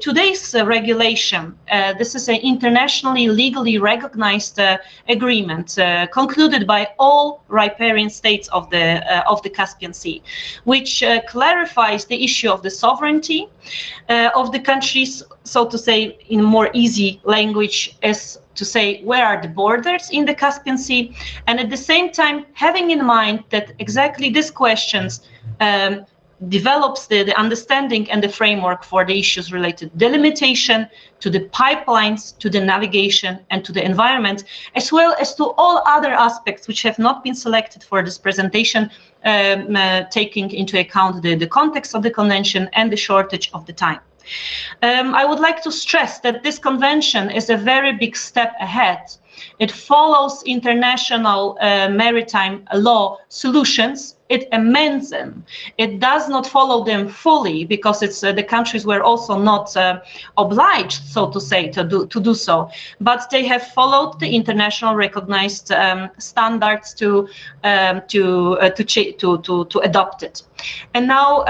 today's regulation, this is an internationally legally recognized agreement concluded by all riparian states of the Caspian Sea, which clarifies the issue of the sovereignty of the countries, so to say, in more easy language, as to say where are the borders in the Caspian Sea, and at the same time having in mind that exactly these questions develops the understanding and the framework for the issues related to delimitation, to the pipelines, to the navigation, and to the environment, as well as to all other aspects which have not been selected for this presentation, taking into account the context of the convention and the shortage of the time. I would like to stress that this convention is a very big step ahead. It follows international maritime law solutions. It amends them. It does not follow them fully because the countries were also not obliged, so to say, to do so. But they have followed the international recognized standards to adopt it. And now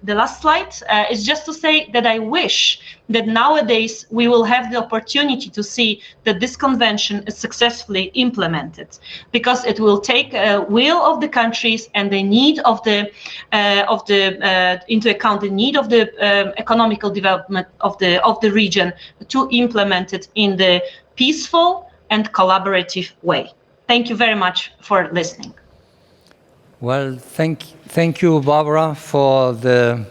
the last slide is just to say that I wish that nowadays we will have the opportunity to see that this convention is successfully implemented, because it will take a will of the countries and the need into account the need of the economical development of the region to implement it in the peaceful and collaborative way. Thank you very much for listening. Well, thank you, Barbara, for the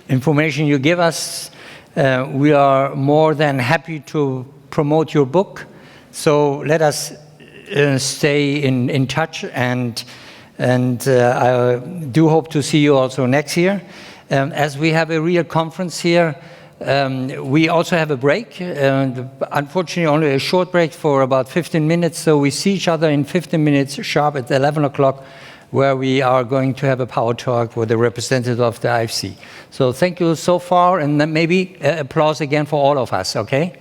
information you give us. We are more than happy to promote your book. So let us stay in touch, and I do hope to see you also next year. As we have a real conference here, we also have a break. Unfortunately, only a short break for about 15 minutes. So we see each other in 15 minutes sharp at 11 o'clock. Where we are going to have a power talk with a representative of the IFC. So thank you so far, and then maybe applause again for all of us, okay?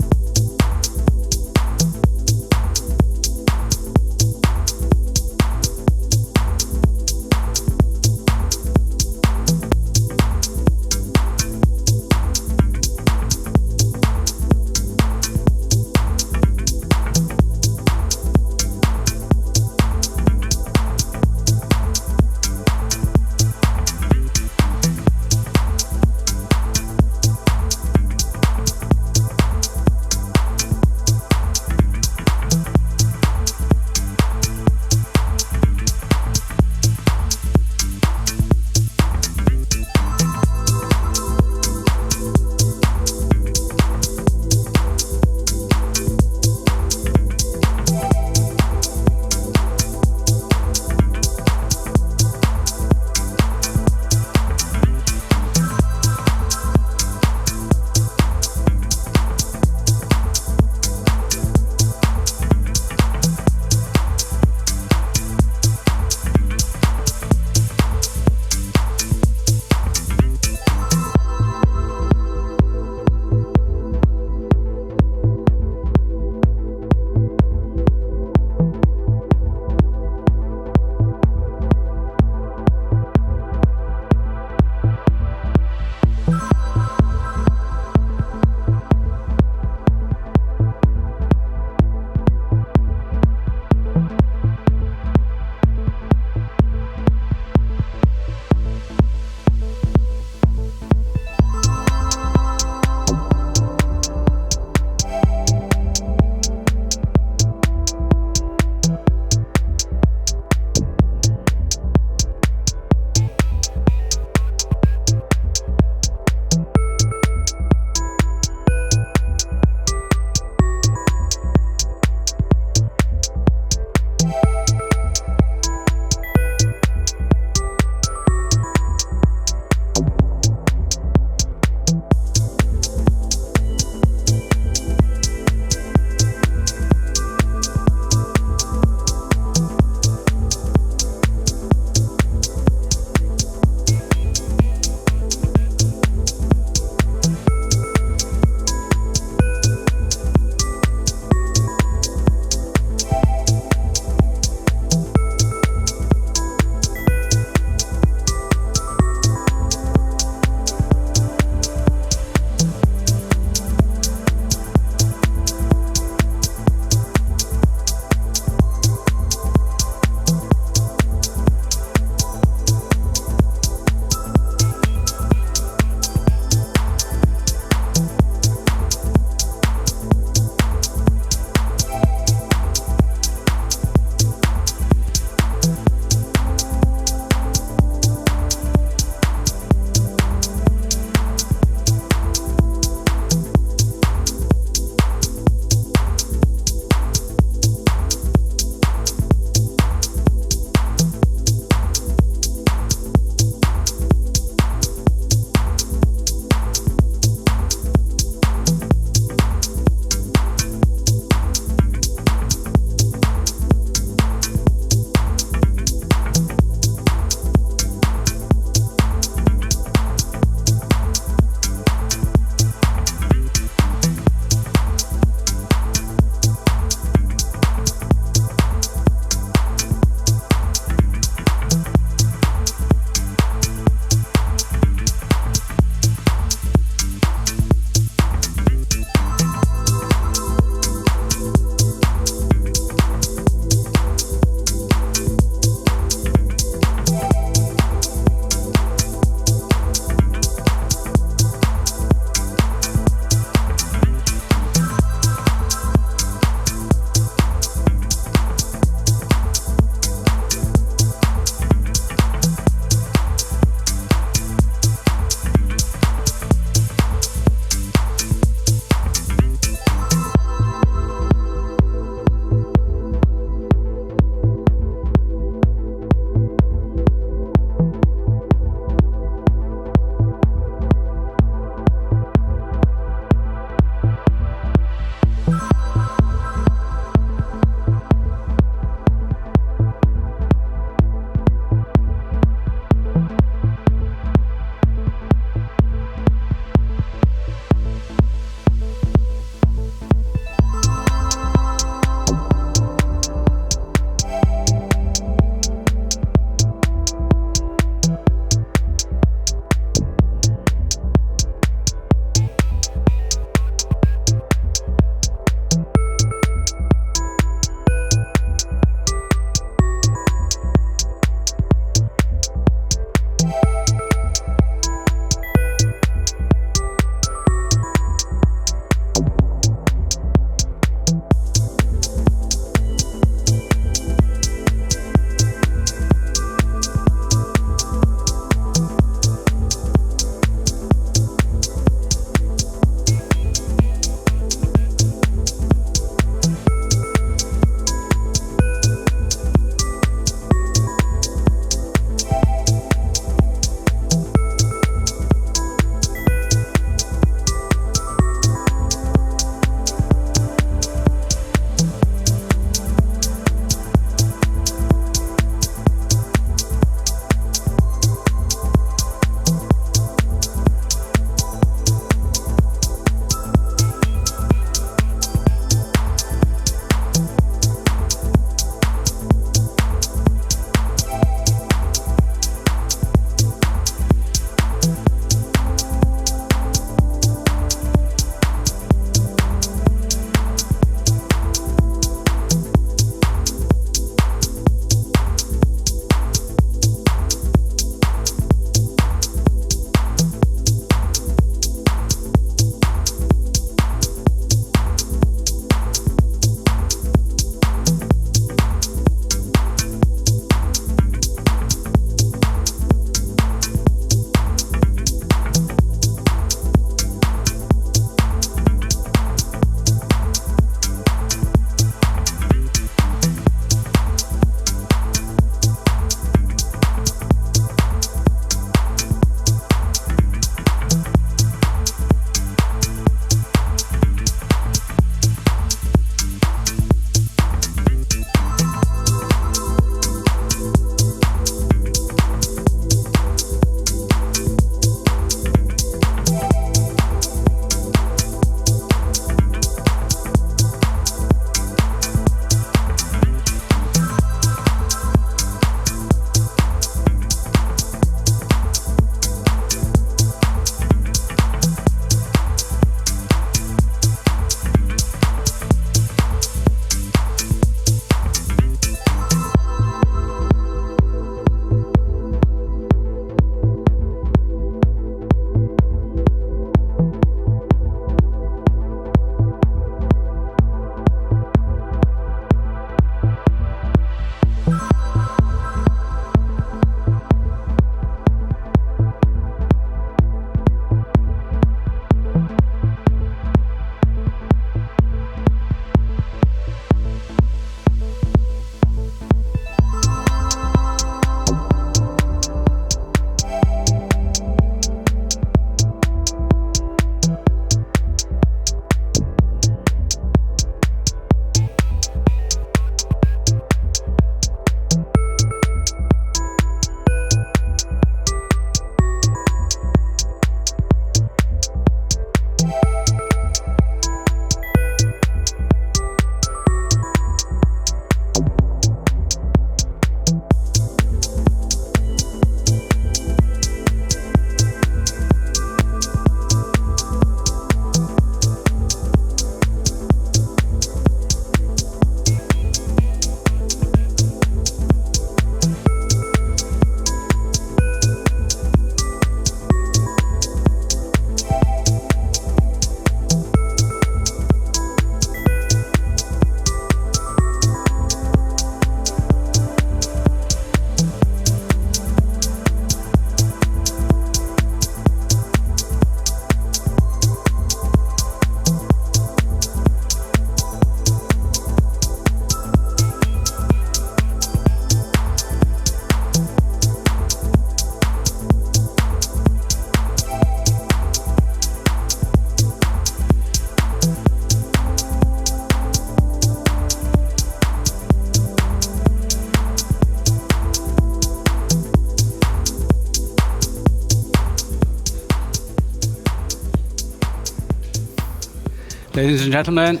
Ladies and gentlemen,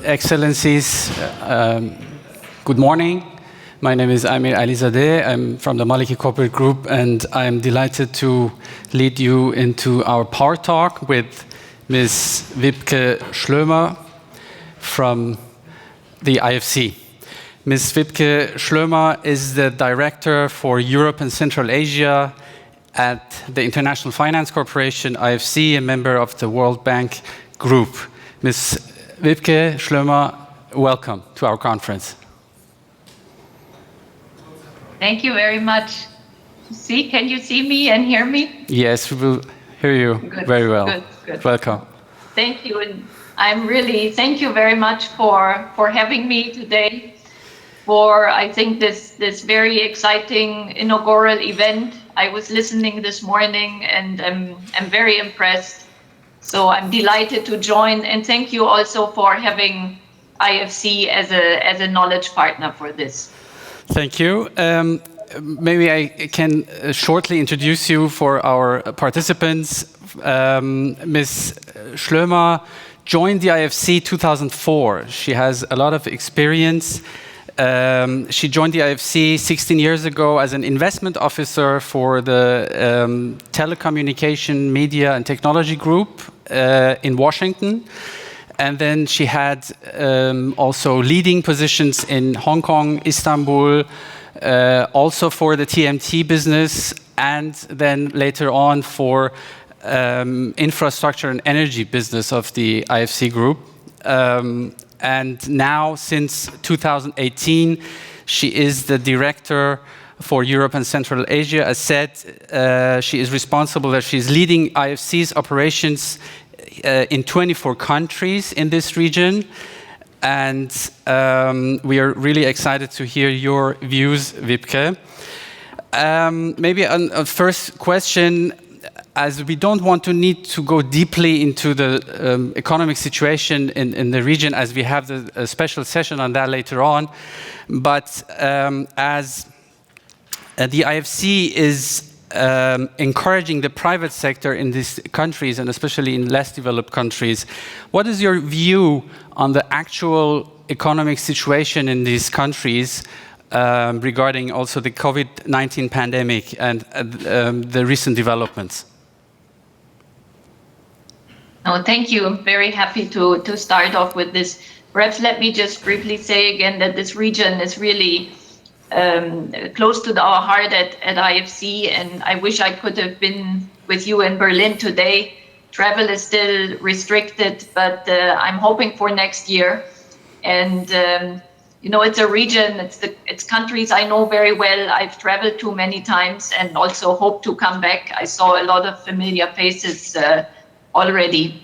Excellencies, good morning. My name is Amir Alizadeh. I'm from the Maliki Corporate Group, and I'm delighted to lead you into our power talk with Ms. Wibke Schlömer from the IFC. Ms. Wibke Schlömer is the Director for Europe and Central Asia at the International Finance Corporation, IFC, a member of the World Bank Group. Ms. Wibke Schlömer, welcome to our conference. Thank you very much. Can you see me and hear me? Yes, we will hear you very well. Good. Welcome. Thank you. And thank you very much for having me today for, I think, this very exciting inaugural event. I was listening this morning and I'm very impressed. So I'm delighted to join, and thank you also for having IFC as a knowledge partner for this. Thank you. Maybe I can shortly introduce you for our participants. Ms. Schlömer joined the IFC 2004. She has a lot of experience. She joined the IFC 16 years ago as an investment officer for the Telecommunication, Media and Technology Group in Washington. And then she had also leading positions in Hong Kong, Istanbul, also for the TMT business, and then later on for infrastructure and energy business of the IFC group. And now, since 2018, she is the Director for Europe and Central Asia. As said, she is responsible, that she's leading IFC's operations in 24 countries in this region. And we are really excited to hear your views, Wibke. Maybe a first question, as we don't want to need to go deeply into the economic situation in the region, as we have a special session on that later on. But as the IFC is encouraging the private sector in these countries, and especially in less developed countries, what is your view on the actual economic situation in these countries regarding also the COVID-19 pandemic and the recent developments? No, thank you. I'm very happy to start off with this. Perhaps let me just briefly say again that this region is really close to our heart at IFC, and I wish I could have been with you in Berlin today. Travel is still restricted, but I'm hoping for next year. And you know, it's a region, it's countries I know very well. I've traveled to many times and also hope to come back. I saw a lot of familiar faces already.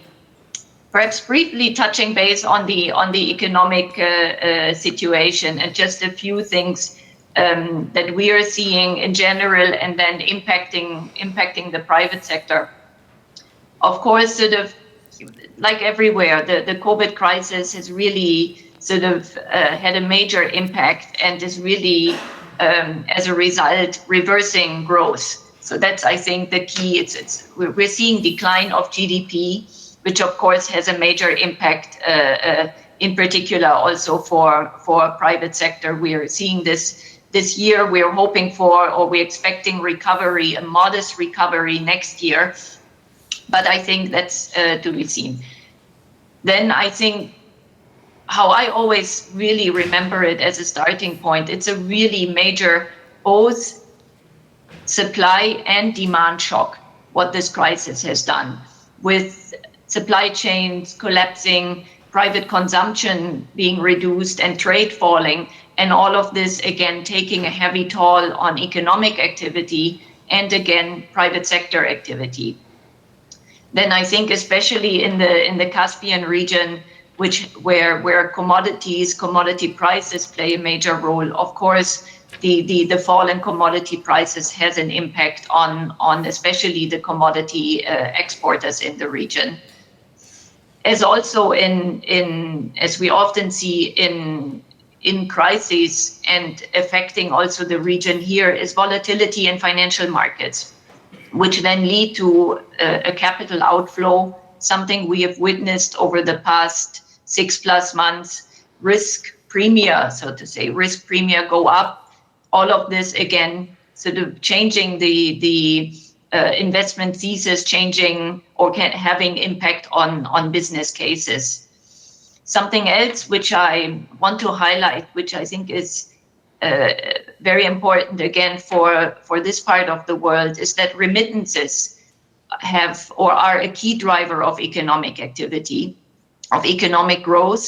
Perhaps briefly touching base on the economic situation and just a few things that we are seeing in general and then impacting the private sector. Of course, sort of like everywhere, the COVID crisis has really sort of had a major impact and is really, as a result, reversing growth. So that's, I think, the key. We're seeing decline of GDP, which of course has a major impact, in particular also for private sector. We are seeing this year. We're hoping for, or we're expecting recovery, a modest recovery next year. But I think that's to be seen. Then I think how I always really remember it as a starting point, it's a really major both supply and demand shock, what this crisis has done, with supply chains collapsing, private consumption being reduced and trade falling, and all of this again taking a heavy toll on economic activity and again private sector activity. Then I think especially in the Caspian region, where commodity prices play a major role, of course, the fall in commodity prices has an impact on especially the commodity exporters in the region. As also as we often see in crises and affecting also the region here, is volatility in financial markets, which then lead to a capital outflow something we have witnessed over the past 6+ months. Risk premia, so to say, risk premia go up. All of this, again, sort of changing the investment thesis, changing or having impact on business cases. Something else which I want to highlight, which I think is very important again for this part of the world, is that remittances have or are a key driver of economic activity, of economic growth.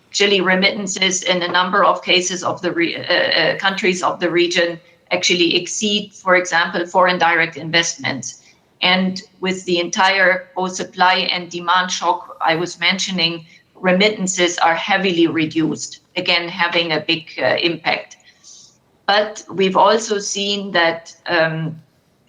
Actually, remittances in a number of cases of the countries of the region actually exceed, for example, foreign direct investments. And with the entire both supply and demand shock I was mentioning, remittances are heavily reduced, again, having a big impact. But we've also seen that, and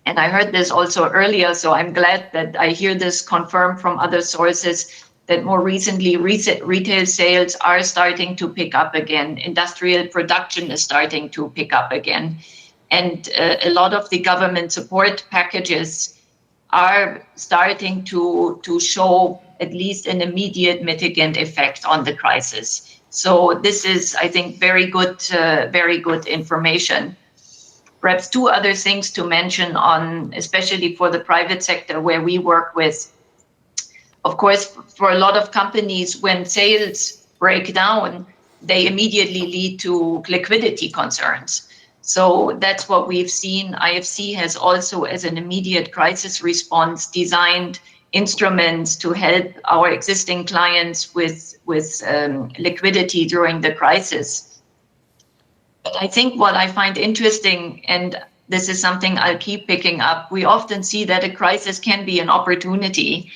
I heard this also earlier, so I'm glad that I hear this confirmed from other sources, that more recently retail sales are starting to pick up again. Industrial production is starting to pick up again. And a lot of the government support packages are starting to show at least an immediate mitigant effect on the crisis. So this is, I think, very good information. Perhaps two other things to mention on, especially for the private sector where we work with. Of course, for a lot of companies, when sales break down, they immediately lead to liquidity concerns. So that's what we've seen. IFC has also, as an immediate crisis response, designed instruments to help our existing clients with liquidity during the crisis. But I think what I find interesting, and this is something I'll keep picking up, we often see that a crisis can be an opportunity.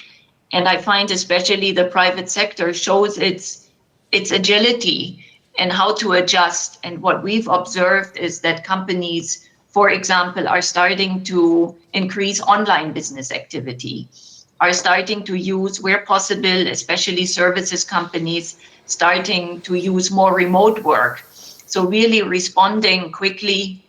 And I find especially the private sector shows its agility and how to adjust. And what we've observed is that companies, for example, are starting to increase online business activity, are starting to use, where possible, especially services companies, starting to use more remote work. So really responding quickly.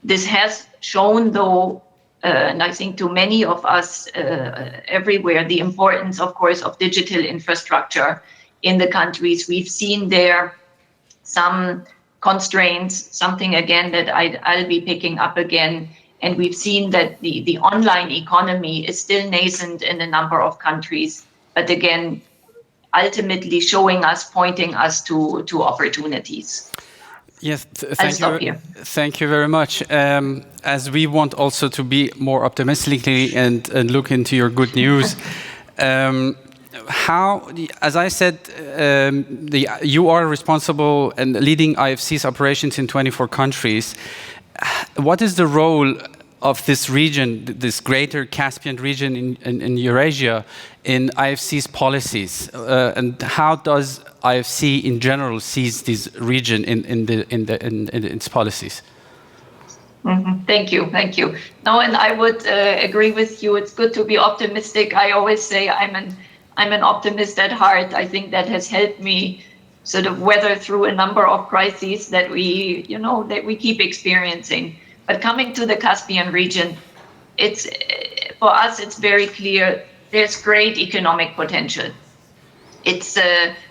This has shown, though, and I think to many of us everywhere, the importance, of course, of digital infrastructure in the countries. We've seen there some constraints, something again that I'll be picking up again. And we've seen that the online economy is still nascent in a number of countries, but again, ultimately showing us, pointing us to opportunities. Yes, thank you very much. As we want also to be more optimistically and look into your good news, how, as I said, you are responsible and leading IFC's operations in 24 countries. What is the role of this region, this greater Caspian region in Eurasia, in IFC's policies, and how does IFC in general sees this region in its policies? Mm-hmm. Thank you. No, and I would agree with you. It's good to be optimistic. I always say I'm an optimist at heart. I think that has helped me sort of weather through a number of crises that we keep experiencing. But coming to the Caspian region, for us it's very clear there's great economic potential.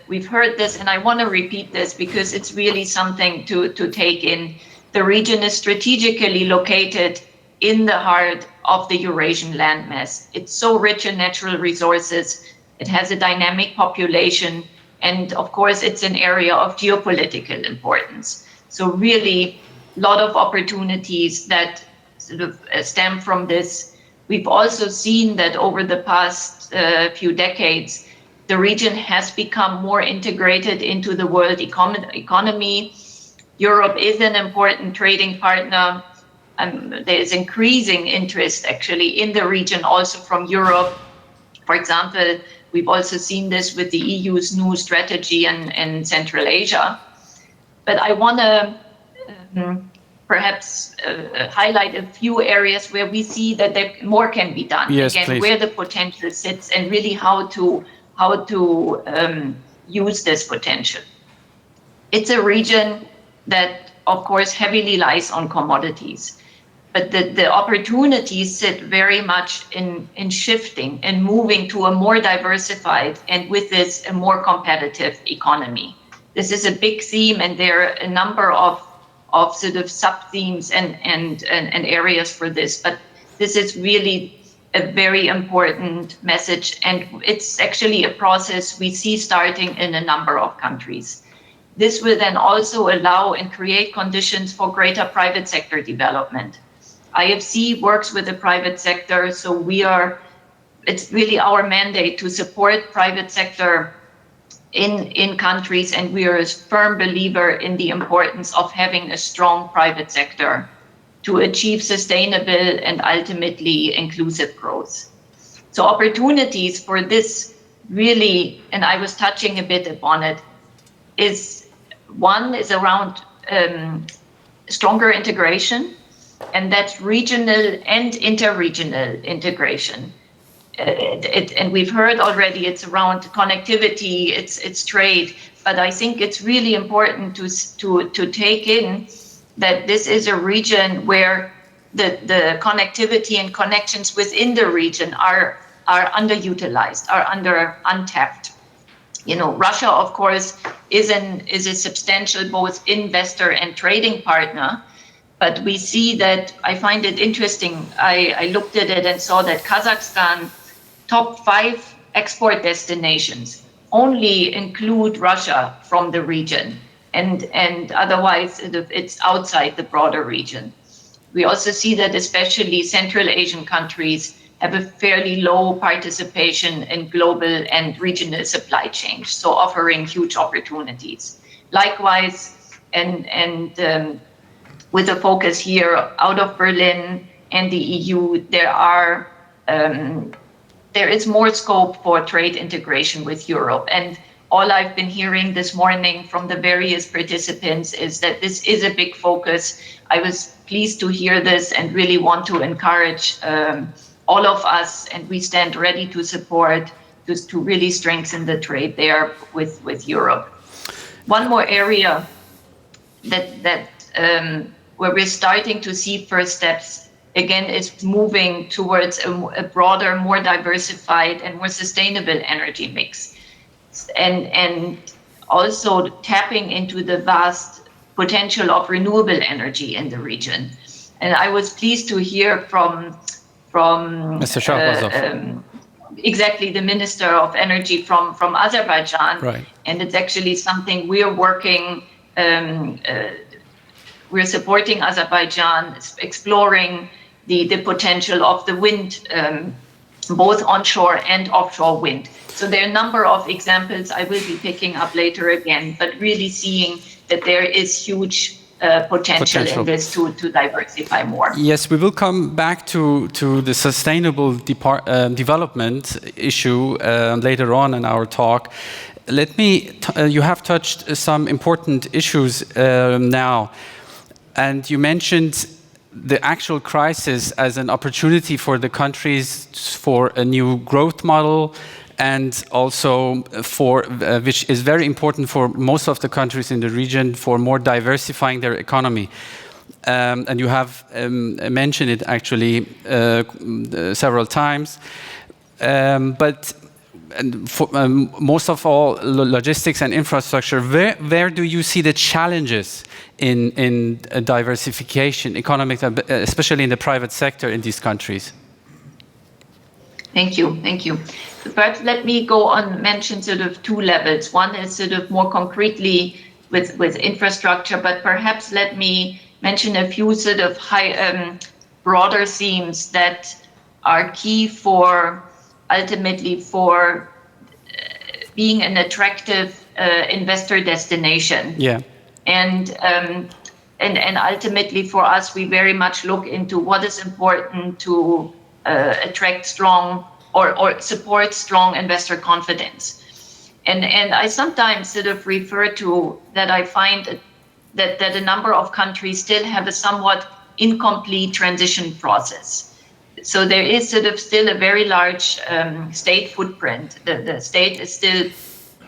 We've heard this, and I want to repeat this because it's really something to take in. The region is strategically located in the heart of the Eurasian landmass. It's so rich in natural resources. It has a dynamic population, and of course, it's an area of geopolitical importance. So really, a lot of opportunities that sort of stem from this. We've also seen that over the past few decades, the region has become more integrated into the world economy. Europe is an important trading partner. There is increasing interest actually in the region also from Europe. For example, we've also seen this with the EU's new strategy in Central Asia. But I want to perhaps highlight a few areas where we see that more can be done. Yes, again, please. Where the potential sits and really how to use this potential. It's a region that, of course, heavily lies on commodities. But the opportunities sit very much in shifting and moving to a more diversified and with this a more competitive economy. This is a big theme, and there are a number of sort of sub-themes and areas for this. But this is really a very important message, and it's actually a process we see starting in a number of countries. This will then also allow and create conditions for greater private sector development. IFC works with the private sector, so it's really our mandate to support private sector in countries, and we are a firm believer in the importance of having a strong private sector to achieve sustainable and ultimately inclusive growth. So opportunities for this really, and I was touching a bit upon it, is around stronger integration, and that's regional and interregional integration. And we've heard already it's around connectivity, it's trade, but I think it's really important to take in that this is a region where the connectivity and connections within the region are underutilized, are untapped. You know, Russia, of course, is a substantial both investor and trading partner. But we see that, I find it interesting, I looked at it and saw that Kazakhstan top 5 export destinations only include Russia from the region, and otherwise it's outside the broader region. We also see that especially Central Asian countries have a fairly low participation in global and regional supply chains, so offering huge opportunities. Likewise, and with a focus here out of Berlin and the EU, there is more scope for trade integration with Europe. And all I've been hearing this morning from the various participants is that this is a big focus. I was pleased to hear this and really want to encourage all of us, and we stand ready to support, to really strengthen the trade there with Europe. One more area that where we're starting to see first steps, again, is moving towards a broader, more diversified and more sustainable energy mix. And also tapping into the vast potential of renewable energy in the region. And I was pleased to hear from Mr. Shahbazov. Exactly, the Minister of Energy from Azerbaijan. Right. And it's actually something we're working we're supporting Azerbaijan, exploring the potential of the wind, both onshore and offshore wind. So there are a number of examples I will be picking up later again, but really seeing that there is huge potential in this to diversify more. Yes, we will come back to the sustainable development issue later on in our talk. Let me, you have touched some important issues now. And you mentioned the actual crisis as an opportunity for the countries for a new growth model, and also for which is very important for most of the countries in the region, for more diversifying their economy. And you have mentioned it actually several times. But for, most of all, logistics and infrastructure, where do you see the challenges in diversification, economic, especially in the private sector in these countries? Thank you. Perhaps let me go on mention sort of 2 levels. One is sort of more concretely with infrastructure, but perhaps let me mention a few sort of broader themes that are key for ultimately for being an attractive investor destination. Yeah. And ultimately for us, we very much look into what is important to attract strong or support strong investor confidence. And I sometimes sort of refer to that I find that a number of countries still have a somewhat incomplete transition process. So there is sort of still a very large state footprint. The state is still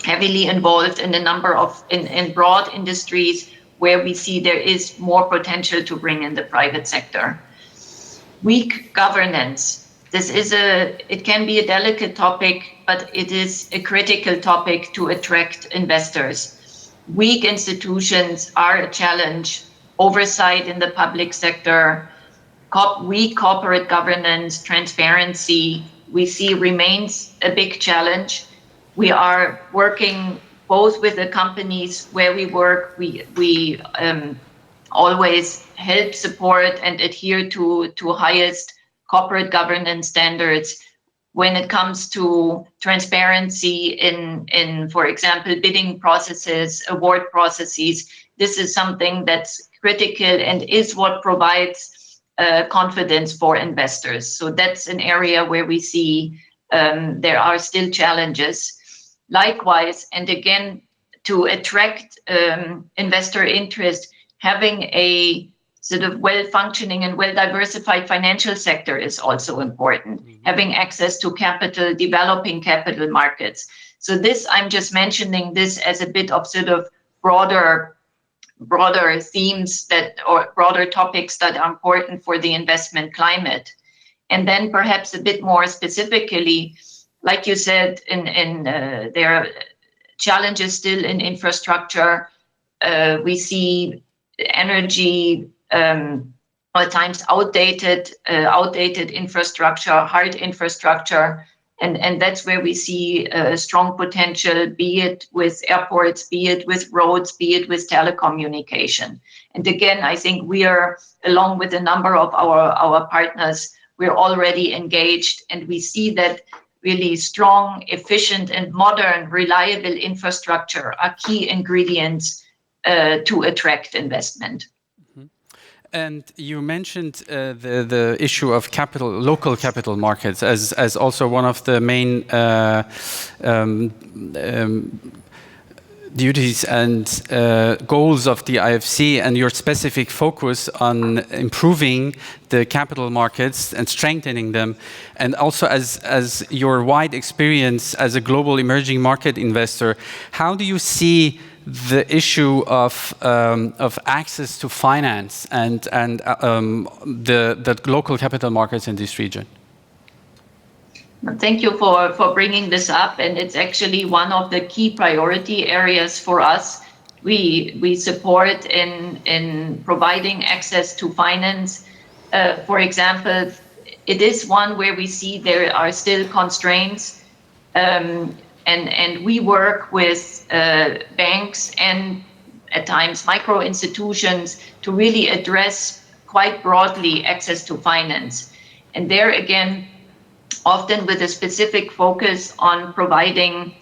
heavily involved in a number of in broad industries where we see there is more potential to bring in the private sector. Weak governance. It can be a delicate topic, but it is a critical topic to attract investors. Weak institutions are a challenge. Oversight in the public sector, weak corporate governance, transparency, we see remains a big challenge. We are working both with the companies where we work. We always help support and adhere to highest corporate governance standards when it comes to transparency in, for example, bidding processes, award processes. This is something that's critical and is what provides confidence for investors. So that's an area where we see there are still challenges. Likewise, and again, to attract investor interest, having a sort of well-functioning and well-diversified financial sector is also important. Having access to capital, developing capital markets. So this, I'm just mentioning this as a bit of sort of broader themes or broader topics that are important for the investment climate. And then perhaps a bit more specifically, like you said, there are challenges still in infrastructure. We see energy, at times outdated infrastructure, hard infrastructure, and that's where we see a strong potential, be it with airports, be it with roads, be it with telecommunication. And again, I think we are, along with a number of our partners, we're already engaged, and we see that really strong, efficient, and modern, reliable infrastructure are key ingredients to attract investment. And you mentioned the issue of local capital markets as also one of the main duties and goals of the IFC, and your specific focus on improving the capital markets and strengthening them, and also as your wide experience as a global emerging market investor, how do you see the issue of access to finance and the local capital markets in this region? Thank you for bringing this up, and it's actually one of the key priority areas for us. We support in providing access to finance. For example, it is one where we see there are still constraints, and we work with banks and at times micro institutions to really address quite broadly access to finance. And there again, often with a specific focus on providing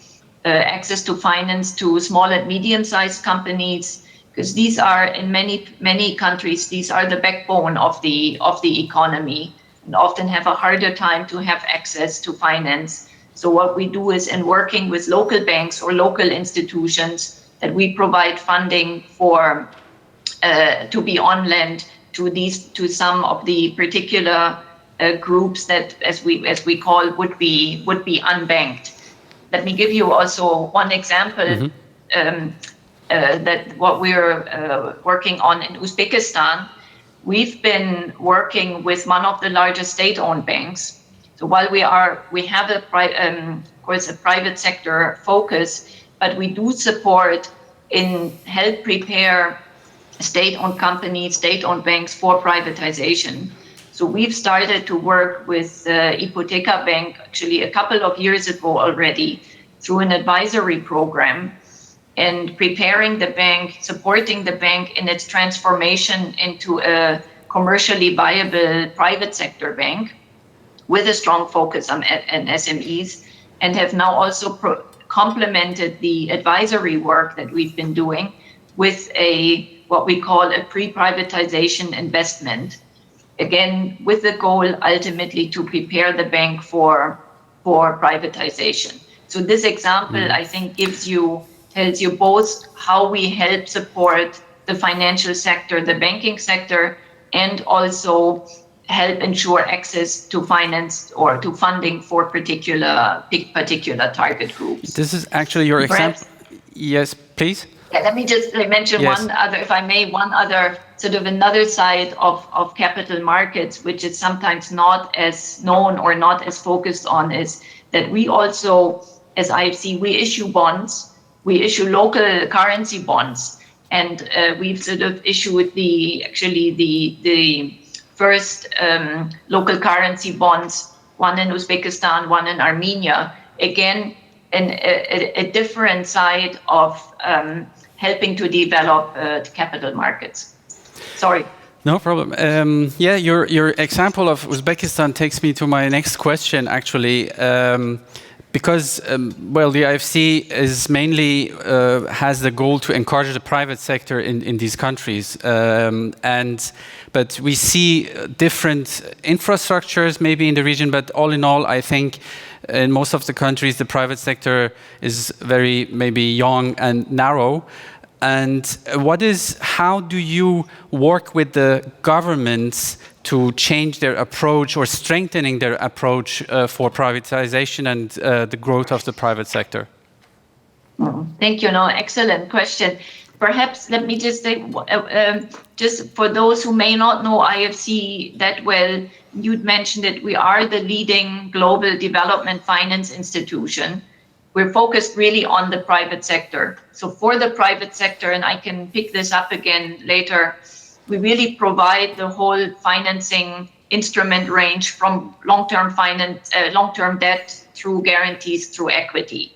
access to finance to small and medium-sized companies, because these are, in many countries, these are the backbone of the economy and often have a harder time to have access to finance. So what we do is, in working with local banks or local institutions, that we provide funding for to be on lend to some of the particular groups that, as we call, would be unbanked. Let me give you also one example. That what we're working on in Uzbekistan. We've been working with one of the largest state-owned banks. So while we have of course a private sector focus, but we do support in help prepare state-owned companies, state-owned banks for privatization. So we've started to work with Ipoteka Bank actually a couple of years ago already through an advisory program, and preparing the bank, supporting the bank in its transformation into a commercially viable private sector bank with a strong focus on SMEs, and have now also complemented the advisory work that we've been doing with what we call a pre-privatization investment. Again, with the goal ultimately to prepare the bank for privatization. So this example, I think, tells you both how we help support the financial sector, the banking sector, and also help ensure access to finance or to funding for particular target groups. This is actually your example. Yes, please. Yeah, let me just mention Yes. one other, if I may, one other sort of another side of capital markets, which is sometimes not as known or not as focused on, is that we also, as IFC, we issue bonds, we issue local currency bonds, and we've sort of issued the first local currency bonds, one in Uzbekistan, one in Armenia, again, a different side of helping to develop capital markets. Sorry. No problem. Yeah, your example of Uzbekistan takes me to my next question, actually, because well, the IFC is mainly has the goal to encourage the private sector in these countries, but we see different infrastructures maybe in the region. But all in all, I think in most of the countries, the private sector is very maybe young and narrow. And how do you work with the governments to change their approach or strengthening their approach for privatization and the growth of the private sector? Thank you. No, excellent question. Perhaps let me just say, just for those who may not know IFC that well, you'd mentioned that we are the leading global development finance institution. We're focused really on the private sector. So for the private sector, and I can pick this up again later, we really provide the whole financing instrument range from long-term debt through guarantees through equity.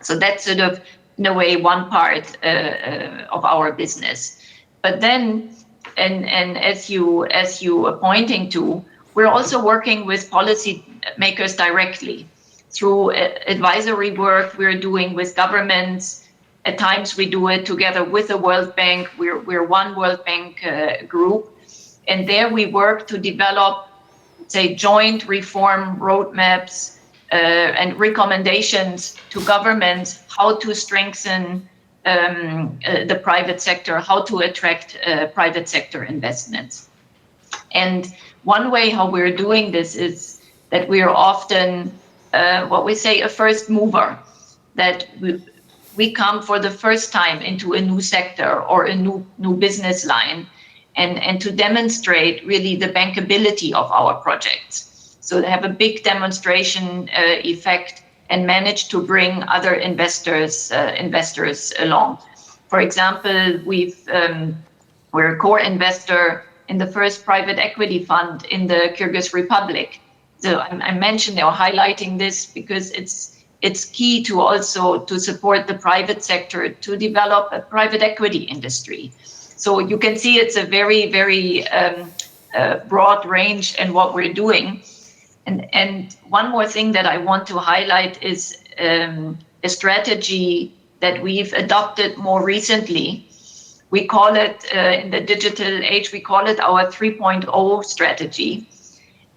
So that's sort of, in a way, one part of our business. But then, and as you are pointing to, we're also working with policymakers directly through advisory work we're doing with governments. At times we do it together with the World Bank. We're one World Bank group. And there we work to develop, say, joint reform roadmaps and recommendations to governments how to strengthen the private sector, how to attract private sector investments. And one way how we're doing this is that we are often what we say a first mover, that we come for the first time into a new sector or a new business line, and to demonstrate really the bankability of our projects. So they have a big demonstration effect and manage to bring other investors along. For example, we're a core investor in the first private equity fund in the Kyrgyz Republic. So I mentioned or highlighting this because it's key to also to support the private sector to develop a private equity industry. So you can see it's a very, very broad range in what we're doing. And one more thing that I want to highlight is a strategy that we've adopted more recently. We call it, in the digital age, we call it our 3.0 strategy.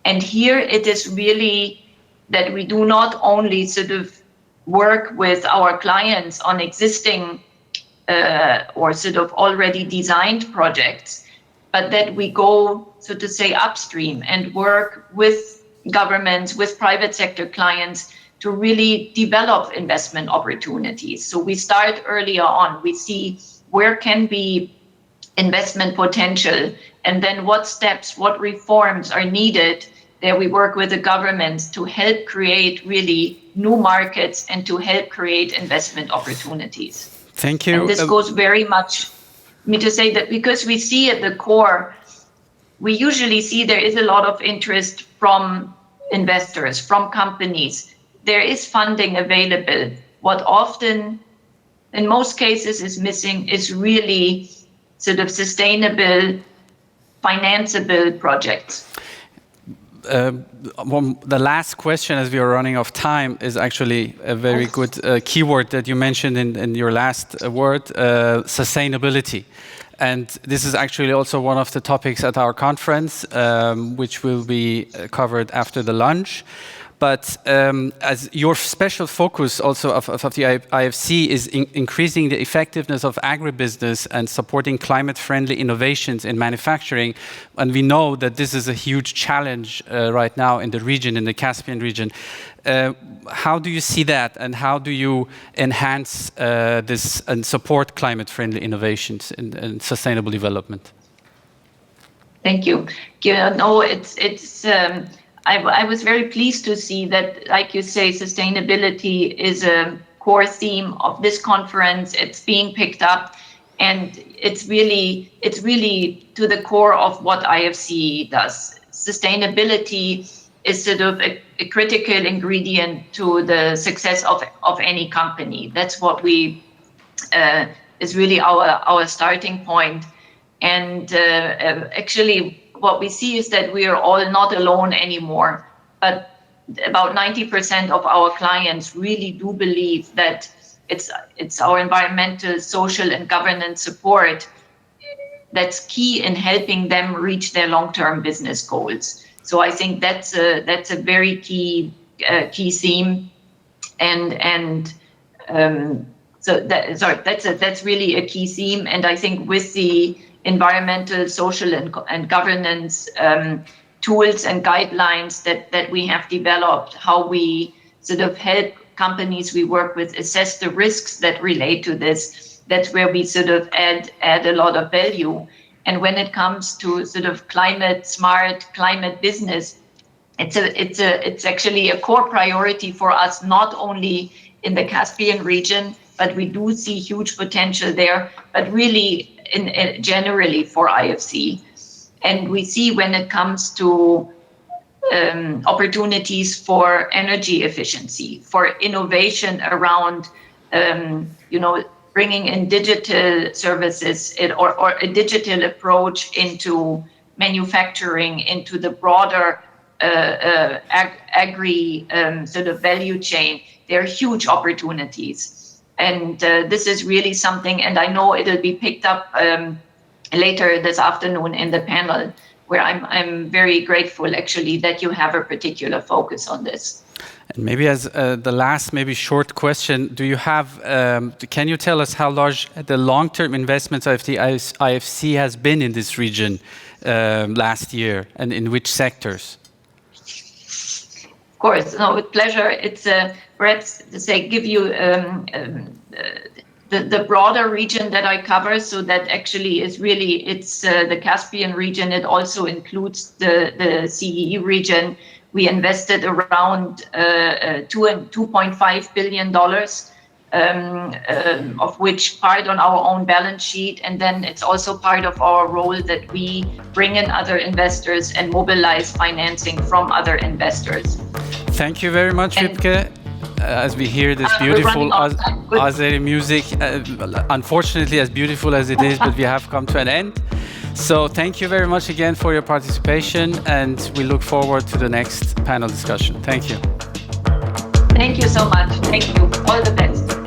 And here it is really that we do not only sort of work with our clients on existing or sort of already designed projects, but that we go, so to say, upstream and work with governments, with private sector clients to really develop investment opportunities. So we start earlier on. We see where can be investment potential, and then what steps, what reforms are needed. There we work with the governments to help create really new markets and to help create investment opportunities. Thank you. And this goes very much, I mean to say that because we see at the core, we usually see there is a lot of interest from investors, from companies. There is funding available. What often, in most cases, is missing is really sort of sustainable, financeable projects. The last question, as we are running out of time, is actually a very good keyword that you mentioned in your last word, sustainability. And this is actually also one of the topics at our conference, which will be covered after the lunch. But as your special focus also of the IFC is increasing the effectiveness of agribusiness and supporting climate-friendly innovations in manufacturing, and we know that this is a huge challenge right now in the region, in the Caspian region. How do you see that, and how do you enhance this and support climate-friendly innovations and sustainable development? Thank you. No, it's. I was very pleased to see that, like you say, sustainability is a core theme of this conference. It's being picked up, and it's really to the core of what IFC does. Sustainability is sort of a critical ingredient to the success of any company. That's what we is really our starting point. And actually, what we see is that we are all not alone anymore, but about 90% of our clients really do believe that it's our environmental, social, and governance support that's key in helping them reach their long-term business goals. So I think that's a very key theme, so that's really a key theme. And I think with the environmental, social, and governance tools and guidelines that we have developed, how we sort of help companies we work with assess the risks that relate to this, that's where we sort of add a lot of value. And when it comes to sort of climate smart, climate business, it's actually a core priority for us, not only in the Caspian region, but we do see huge potential there, but really generally for IFC. And we see when it comes to opportunities for energy efficiency, for innovation around, bringing in digital services or a digital approach into manufacturing, into the broader agri sort of value chain. There are huge opportunities. And this is really something, and I know it'll be picked up later this afternoon in the panel, where I'm very grateful actually that you have a particular focus on this. And maybe as the last, maybe short question, do you have? Can you tell us how large the long-term investments of the IFC has been in this region last year, and in which sectors? Of course, no, with pleasure. It's perhaps to say give you the broader region that I cover, so that actually is really it's the Caspian region. It also includes the CEE region. We invested around $2.5 billion, of which part on our own balance sheet, and then it's also part of our role that we bring in other investors and mobilize financing from other investors. Thank you very much, Wiebke. As we hear this beautiful Azeri music, unfortunately as beautiful as it is, but we have come to an end. So thank you very much again for your participation, and we look forward to the next panel discussion. Thank you. Thank you so much. Thank you. All the best.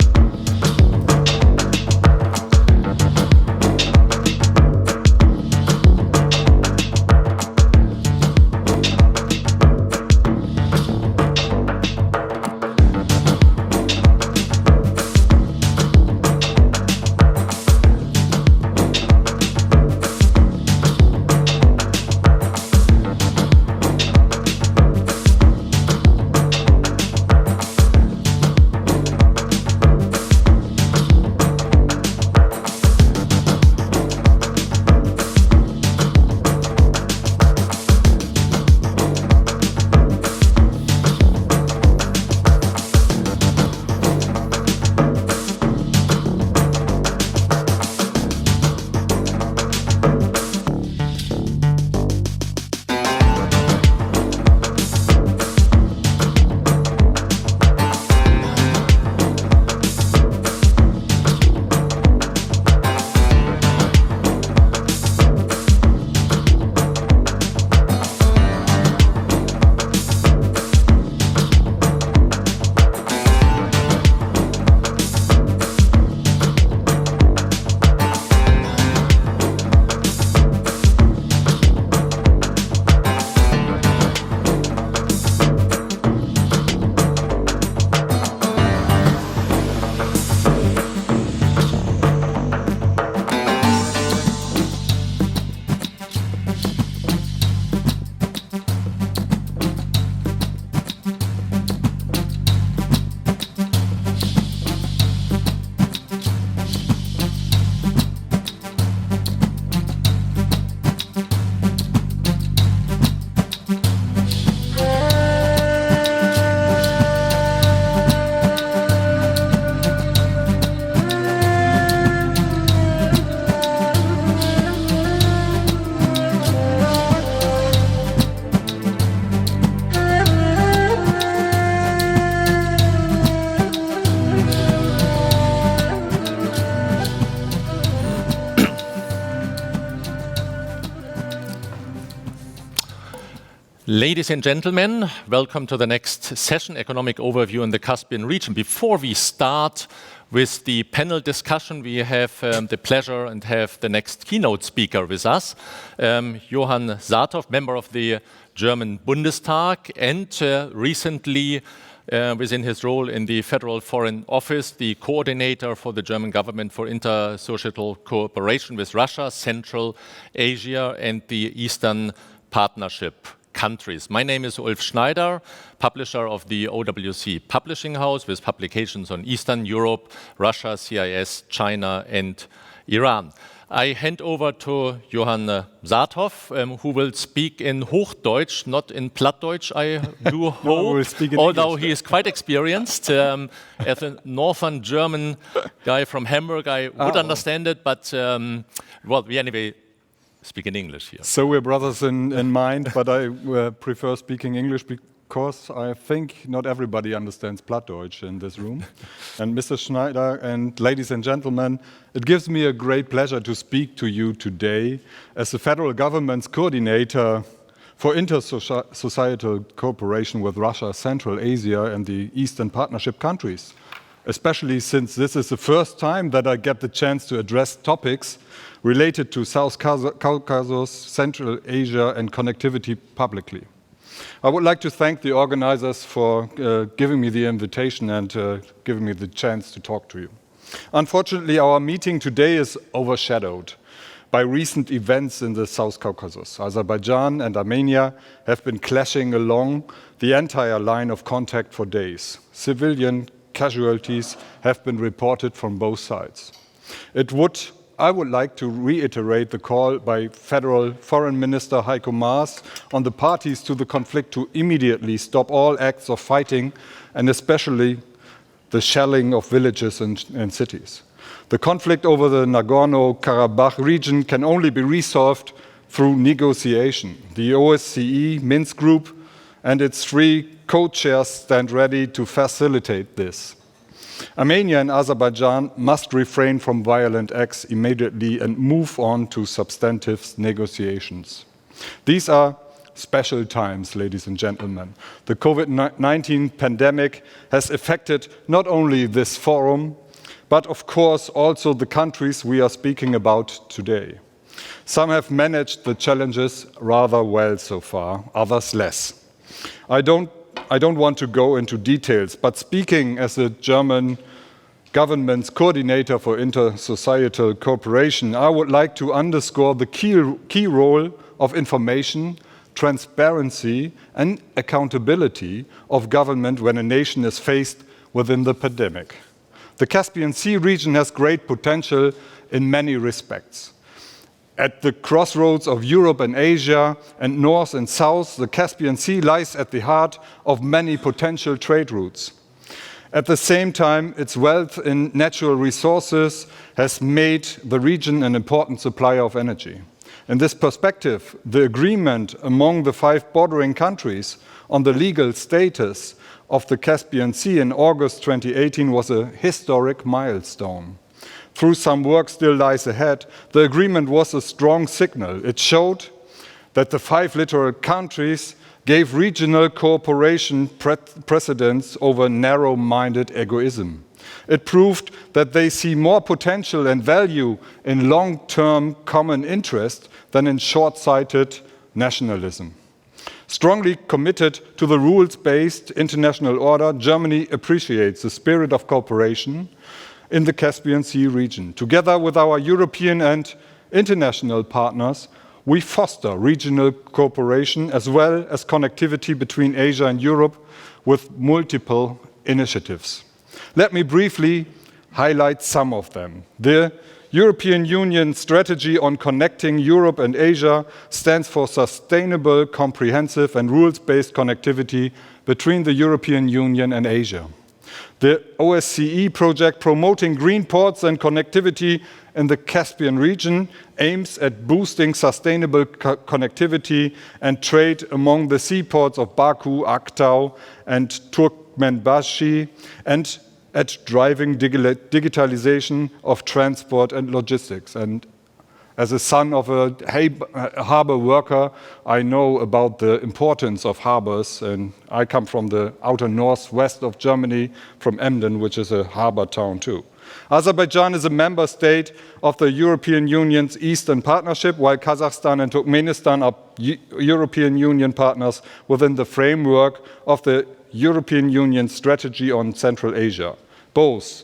Ladies and gentlemen, welcome to the next session, Economic Overview in the Caspian region. Before we start with the panel discussion, we have the pleasure and have the next keynote speaker with us, Johann Saathoff, member of the German Bundestag, and recently, within his role in the Federal Foreign Office, the coordinator for the German government for inter-societal cooperation with Russia, Central Asia, and the Eastern Partnership countries. My name is Ulf Schneider, publisher of the OWC Publishing House with publications on Eastern Europe, Russia, CIS, China, and Iran. I hand over to Johann Saathoff, who will speak in Hochdeutsch, not in Plattdeutsch, I do hope, although he is quite experienced. As a northern German guy from Hamburg, I would understand it, but well, we anyway speak in English here. So we're brothers in mind, but I prefer speaking English because I think not everybody understands Plattdeutsch in this room. And Mr. Schneider and ladies and gentlemen, it gives me a great pleasure to speak to you today as the federal government's coordinator for inter-societal cooperation with Russia, Central Asia, and the Eastern Partnership countries, especially since this is the first time that I get the chance to address topics related to South Caucasus, Central Asia, and connectivity publicly. I would like to thank the organizers for giving me the invitation and giving me the chance to talk to you. Unfortunately, our meeting today is overshadowed by recent events in the South Caucasus. Azerbaijan and Armenia have been clashing along the entire line of contact for days. Civilian casualties have been reported from both sides. I would like to reiterate the call by Federal Foreign Minister Heiko Maas on the parties to the conflict to immediately stop all acts of fighting and especially the shelling of villages and cities. The conflict over the Nagorno-Karabakh region can only be resolved through negotiation. The OSCE Minsk Group and its 3 co-chairs stand ready to facilitate this. Armenia and Azerbaijan must refrain from violent acts immediately and move on to substantive negotiations. These are special times, ladies and gentlemen. The COVID-19 pandemic has affected not only this forum, but of course also the countries we are speaking about today. Some have managed the challenges rather well so far, others less. I don't want to go into details, but speaking as the German government's coordinator for inter-societal cooperation, I would like to underscore the key role of information, transparency, and accountability of government when a nation is faced within the pandemic. The Caspian Sea region has great potential in many respects. At the crossroads of Europe and Asia, and North and South, the Caspian Sea lies at the heart of many potential trade routes. At the same time, its wealth in natural resources has made the region an important supplier of energy. In this perspective, the agreement among the 5 bordering countries on the legal status of the Caspian Sea in August 2018 was a historic milestone. Through some work still lies ahead, the agreement was a strong signal. It showed that the 5 littoral countries gave regional cooperation precedence over narrow-minded egoism. It proved that they see more potential and value in long-term common interest than in short-sighted nationalism. Strongly committed to the rules-based international order, Germany appreciates the spirit of cooperation in the Caspian Sea region. Together with our European and international partners, we foster regional cooperation as well as connectivity between Asia and Europe with multiple initiatives. Let me briefly highlight some of them. The European Union strategy on connecting Europe and Asia stands for sustainable, comprehensive and rules-based connectivity between the European Union and Asia. The OSCE project promoting green ports and connectivity in the Caspian region aims at boosting sustainable connectivity and trade among the seaports of Baku, Aktau, and Turkmenbashi, and at driving digitalization of transport and logistics. And As a son of a harbor worker, I know about the importance of harbors, and I come from the outer northwest of Germany, from Emden, which is a harbor town too. Azerbaijan is a member state of the European Union's Eastern Partnership, while Kazakhstan and Turkmenistan are European Union partners within the framework of the European Union strategy on Central Asia. Both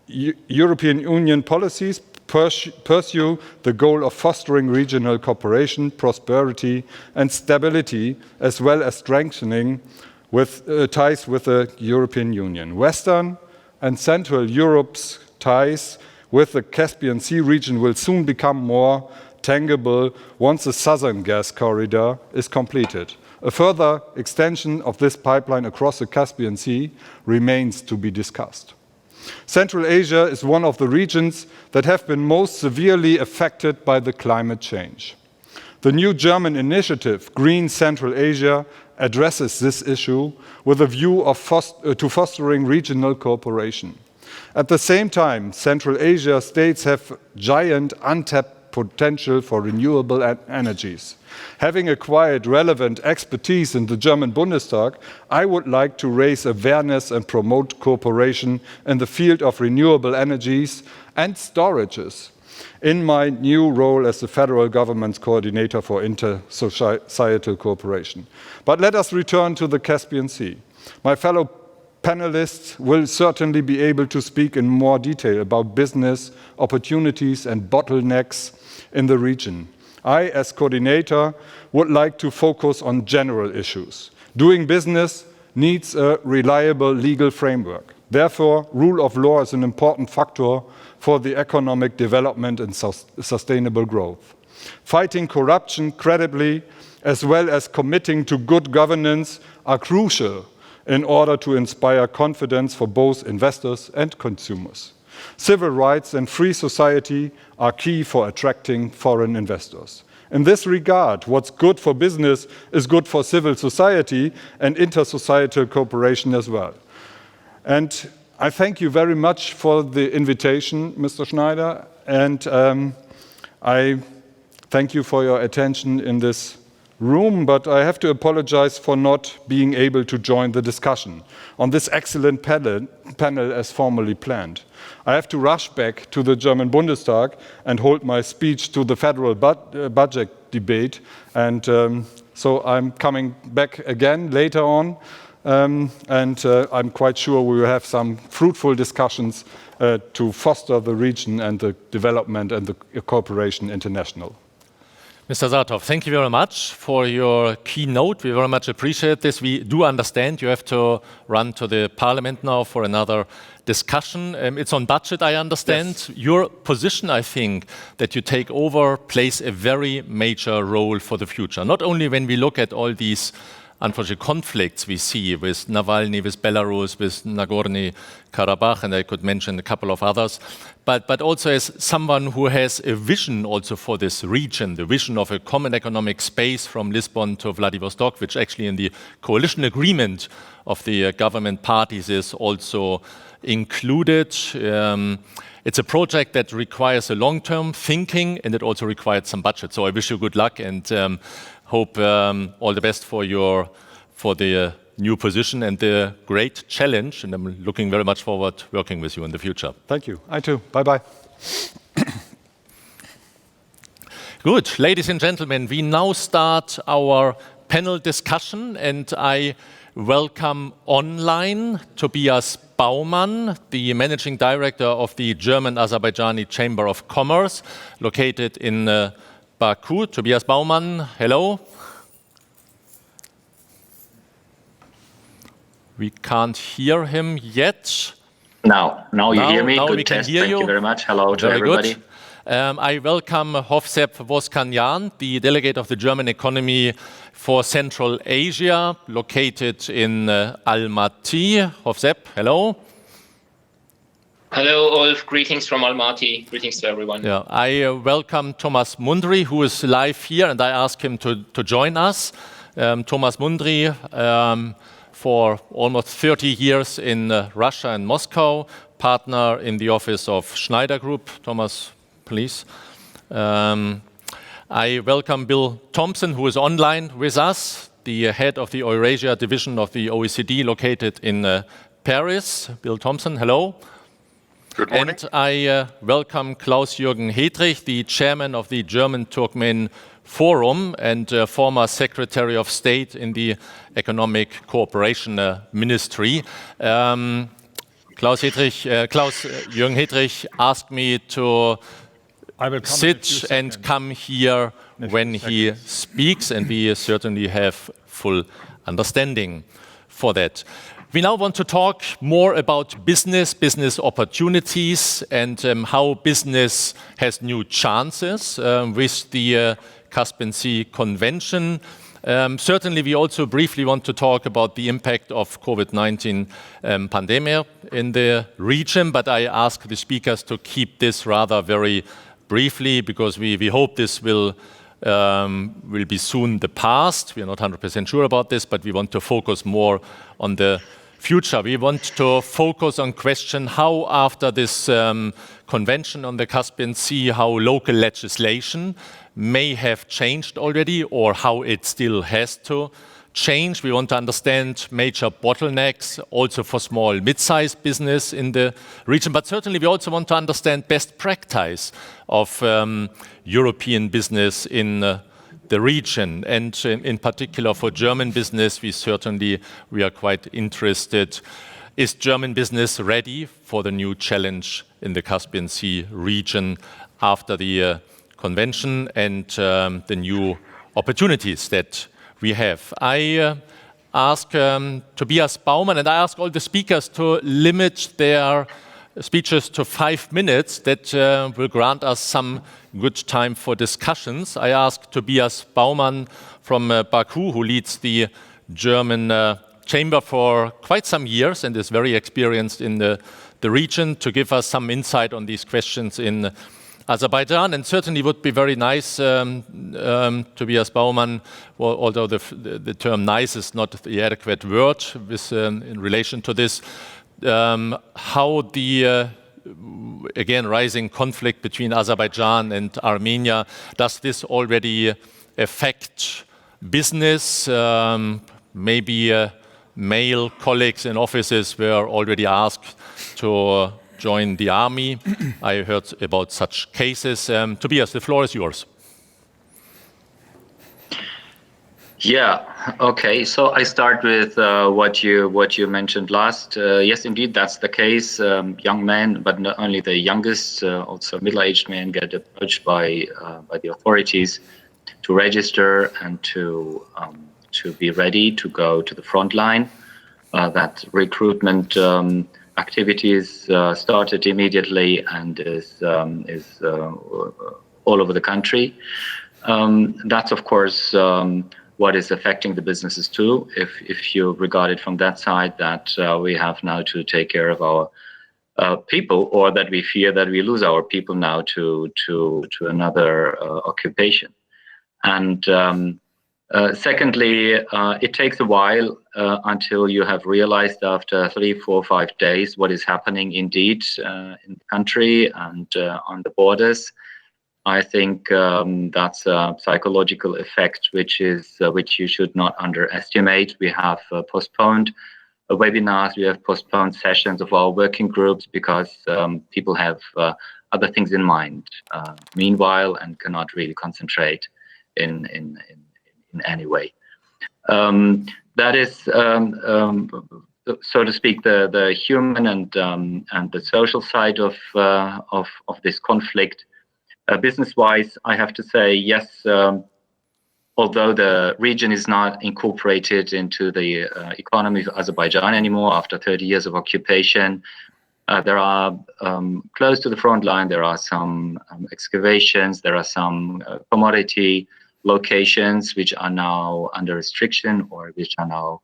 European Union policies pursue the goal of fostering regional cooperation, prosperity, and stability, as well as strengthening ties with the European Union. Western and Central Europe's ties with the Caspian Sea region will soon become more tangible once the southern gas corridor is completed. A further extension of this pipeline across the Caspian Sea remains to be discussed. Central Asia is one of the regions that have been most severely affected by the climate change. The new German initiative, Green Central Asia, addresses this issue with a view to fostering regional cooperation. At the same time, Central Asia states have giant untapped potential for renewable energies. Having acquired relevant expertise in the German Bundestag, I would like to raise awareness and promote cooperation in the field of renewable energies and storages in my new role as the federal government's coordinator for inter-societal cooperation. But let us return to the Caspian Sea. My fellow panelists will certainly be able to speak in more detail about business, opportunities, and bottlenecks in the region. I, as coordinator, would like to focus on general issues. Doing business needs a reliable legal framework. Therefore, rule of law is an important factor for the economic development and sustainable growth. Fighting corruption credibly, as well as committing to good governance, are crucial in order to inspire confidence for both investors and consumers. Civil rights and free society are key for attracting foreign investors. In this regard, what's good for business is good for civil society and inter-societal cooperation as well. And I thank you very much for the invitation, Mr. Schneider, and I thank you for your attention in this room, but I have to apologize for not being able to join the discussion on this excellent panel as formally planned. I have to rush back to the German Bundestag and hold my speech to the federal budget debate, and so I'm coming back again later on, and I'm quite sure we will have some fruitful discussions to foster the region and the development and the cooperation international. Mr. Saathoff, thank you very much for your keynote. We very much appreciate this. We do understand you have to run to the parliament now for another discussion. It's on budget, I understand. Yes. Your position, I think, that you take over plays a very major role for the future. Not only when we look at all these unfortunate conflicts we see with Navalny, with Belarus, with Nagorno-Karabakh, and I could mention a couple of others, but also as someone who has a vision also for this region, the vision of a common economic space from Lisbon to Vladivostok, which actually in the coalition agreement of the government parties is also included. It's a project that requires a long-term thinking, and it also requires some budget. So I wish you good luck and hope all the best for the new position and the great challenge. And I'm looking very much forward to working with you in the future. Thank you. I too. Bye-bye. Good. Ladies and gentlemen, we now start our panel discussion, and I welcome online Tobias Baumann, the Managing Director of the German-Azerbaijani Chamber of Commerce, located in Baku. Tobias Baumann, hello. We can't hear him yet. Now you hear me. Now Good we can test. hear Thank you very much. Hello to everybody. Good. I welcome Hovsep Voskanyan, the delegate of the German economy for Central Asia, located in Almaty. Hovsep, hello. Hello, Ulf. Greetings from Almaty. Greetings to everyone. Yeah, I welcome Thomas Mundry, who is live here, and I ask him to join us. Thomas Mundry, for almost 30 years in Russia and Moscow, partner in the office of Schneider Group. Thomas, please. I welcome Bill Thompson, who is online with us, the head of the Eurasia division of the OECD located in Paris. Bill Thompson, hello. Good morning. And I welcome Klaus-Jürgen Hedrich, the chairman of the German Turkmen Forum and former Secretary of State in the Economic Cooperation Ministry. Klaus-Jürgen Hedrich asked me to sit and come here when he speaks, and we certainly have full understanding for that. We now want to talk more about business opportunities, and how business has new chances with the Caspian Sea Convention. Certainly, we also briefly want to talk about the impact of COVID-19 pandemic in the region, but I ask the speakers to keep this rather very briefly, because we hope this will be soon the past. We are not 100% sure about this, but we want to focus more on the future. We want to focus on question how, after this convention on the Caspian Sea, how local legislation may have changed already, or how it still has to change. We want to understand major bottlenecks also for small, mid-sized business in the region, but certainly we also want to understand best practice of European business in the region, and in particular for German business, we are quite interested. Is German business ready for the new challenge in the Caspian Sea region after the convention and the new opportunities that we have? I ask Tobias Baumann, and I ask all the speakers to limit their speeches to 5 minutes. That will grant us some good time for discussions. I ask Tobias Baumann from Baku, who leads the German chamber for quite some years and is very experienced in the region, to give us some insight on these questions in Azerbaijan. And certainly would be very nice, Tobias Baumann, although the term nice is not the adequate word in relation to this, how the again rising conflict between Azerbaijan and Armenia, does this already affect business? Maybe male colleagues in offices were already asked to join the army. I heard about such cases. Tobias, the floor is yours. Yeah. Okay. So I start with what you mentioned last. Yes, indeed, that's the case. Young men, but not only the youngest, also middle-aged men get approached by the authorities to register and to be ready to go to the front line. That recruitment activities started immediately and is all over the country. That's of course what is affecting the businesses too. If you regard it from that side, that we have now to take care of our people, or that we fear that we lose our people now to another occupation. And secondly, it takes a while until you have realized after 3, 4, 5 days what is happening indeed in the country and on the borders. I think that's a psychological effect which you should not underestimate. We have postponed webinars, we have postponed sessions of our working groups because people have other things in mind meanwhile and cannot really concentrate in any way. That is, so to speak, the human and the social side of this conflict. Business-wise, I have to say, yes, although the region is not incorporated into the economy of Azerbaijan anymore after 30 years of occupation, there are, close to the front line, there are some excavations, there are some commodity locations which are now under restriction or which are now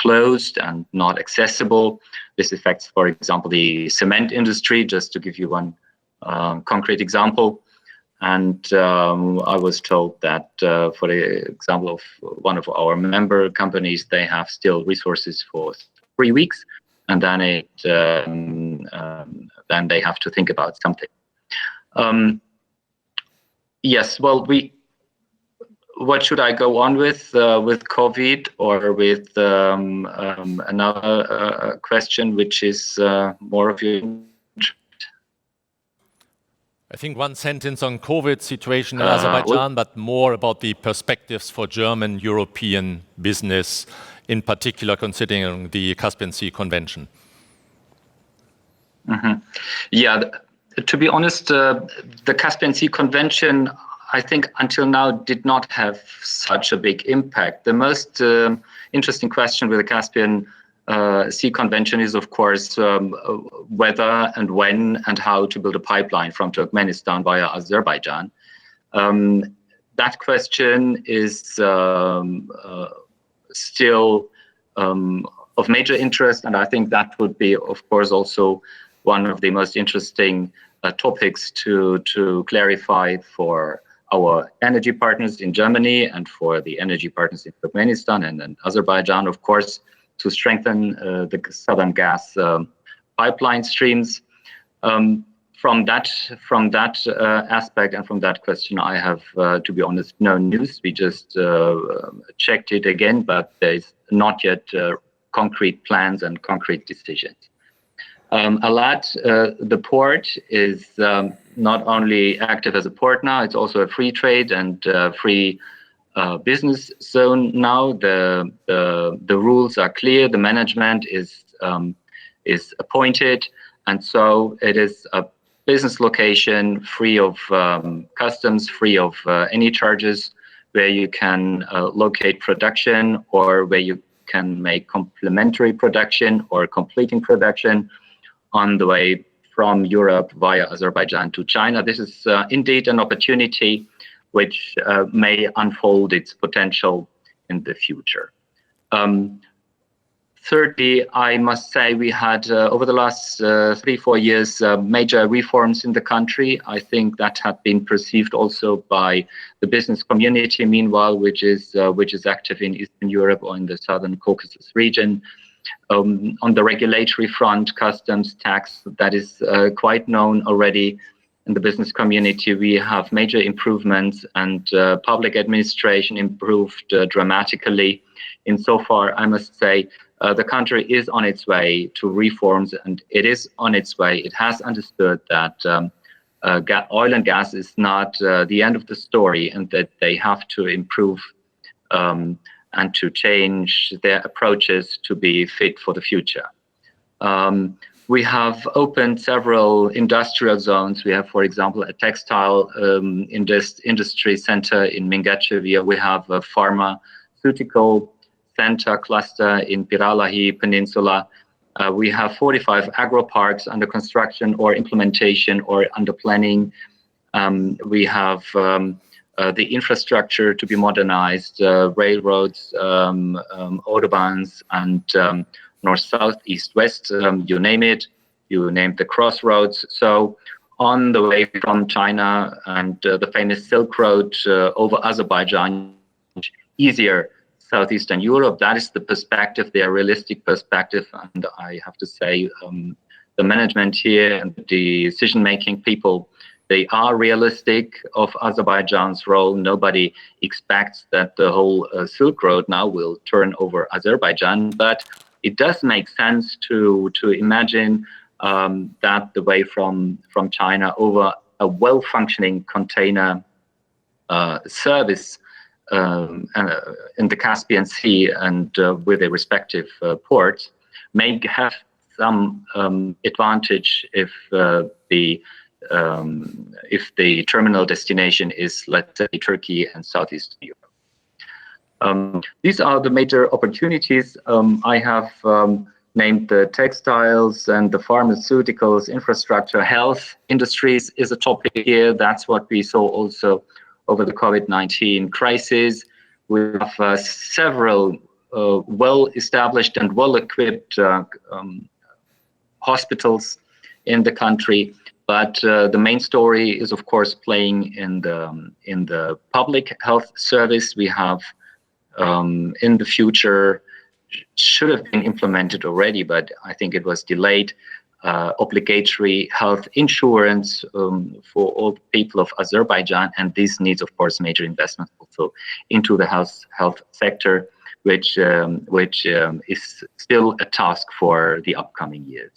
closed and not accessible. This affects, for example, the cement industry, just to give you one concrete example. And I was told that, for the example of one of our member companies, they have still resources for 3 weeks, and then then they have to think about something. Yes, well, what should I go on with COVID or with another question, which is more of your? I think one sentence on COVID situation in Azerbaijan, but more about the perspectives for German European business, in particular considering the Caspian Sea Convention. Yeah, to be honest, the Caspian Sea Convention, I think until now did not have such a big impact. The most interesting question with the Caspian Sea Convention is, of course, whether and when and how to build a pipeline from Turkmenistan via Azerbaijan. That question is still of major interest, and I think that would be, of course, also one of the most interesting topics to clarify for our energy partners in Germany and for the energy partners in Turkmenistan and Azerbaijan, of course, to strengthen the southern gas pipeline streams. From that aspect and from that question, I have, to be honest, no news. We just checked it again, but there is not yet concrete plans and concrete decisions. Alat, the port is not only active as a port now, it's also a free trade and free business zone now. The rules are clear, the management is appointed, and so it is a business location free of customs, free of any charges, where you can locate production or where you can make complementary production or completing production on the way from Europe via Azerbaijan to China. This is indeed an opportunity which may unfold its potential in the future. Thirdly, I must say we had, over the last 3-4 years, major reforms in the country. I think that had been perceived also by the business community, meanwhile, which is active in Eastern Europe or in the Southern Caucasus region. On the regulatory front, customs, tax, that is quite known already in the business community. We have major improvements, and public administration improved dramatically. Insofar, I must say, the country is on its way to reforms, and it is on its way. It has understood that oil and gas is not the end of the story, and that they have to improve and to change their approaches to be fit for the future. We have opened several industrial zones. We have, for example, a textile industry center in Mingachevir. We have a pharmaceutical center cluster in Piralahi Peninsula. We have 45 agro parks under construction or implementation or under planning. We have the infrastructure to be modernized, railroads, autobahns, and north, south, east, west, you name it. You named the crossroads. So on the way from China and the famous Silk Road over Azerbaijan, easier Southeastern Europe, that is the perspective, the realistic perspective. And I have to say, the management here and the decision-making people, they are realistic of Azerbaijan's role. Nobody expects that the whole Silk Road now will turn over Azerbaijan, but it does make sense to imagine that the way from China over a well-functioning container service in the Caspian Sea and with their respective ports may have some advantage if the terminal destination is, let's say, Turkey and Southeast Europe. These are the major opportunities. I have named the textiles and the pharmaceuticals, infrastructure, health industries is a topic here. That's what we saw also over the COVID-19 crisis. We have several well-established and well-equipped hospitals in the country. But the main story is, of course, playing in the public health service. We have in the future, should have been implemented already, but I think it was delayed, obligatory health insurance for all people of Azerbaijan, and this needs, of course, major investments also into the health sector, which is still a task for the upcoming years.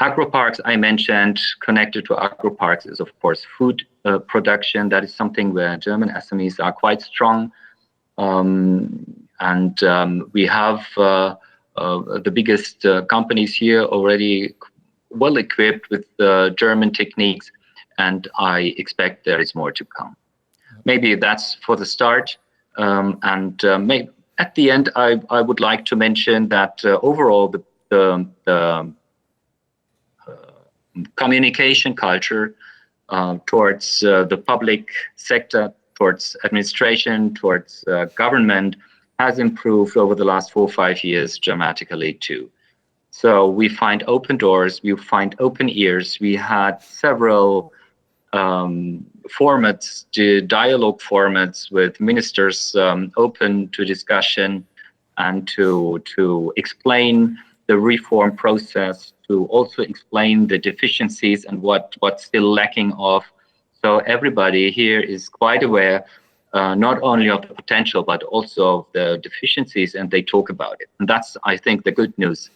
Agroparks, I mentioned, connected to agroparks is, of course, food production. That is something where German SMEs are quite strong. We have the biggest companies here already well equipped with German techniques, and I expect there is more to come. Maybe that's for the start. Maybe at the end, I would like to mention that overall the communication culture towards the public sector, towards administration, towards government has improved over the last 4 or 5 years dramatically too. So we find open doors, we find open ears. We had several formats, dialogue formats with ministers open to discussion and to explain the reform process, to also explain the deficiencies and what's still lacking of. So everybody here is quite aware not only of the potential, but also of the deficiencies, and they talk about it. And that's, I think, the good news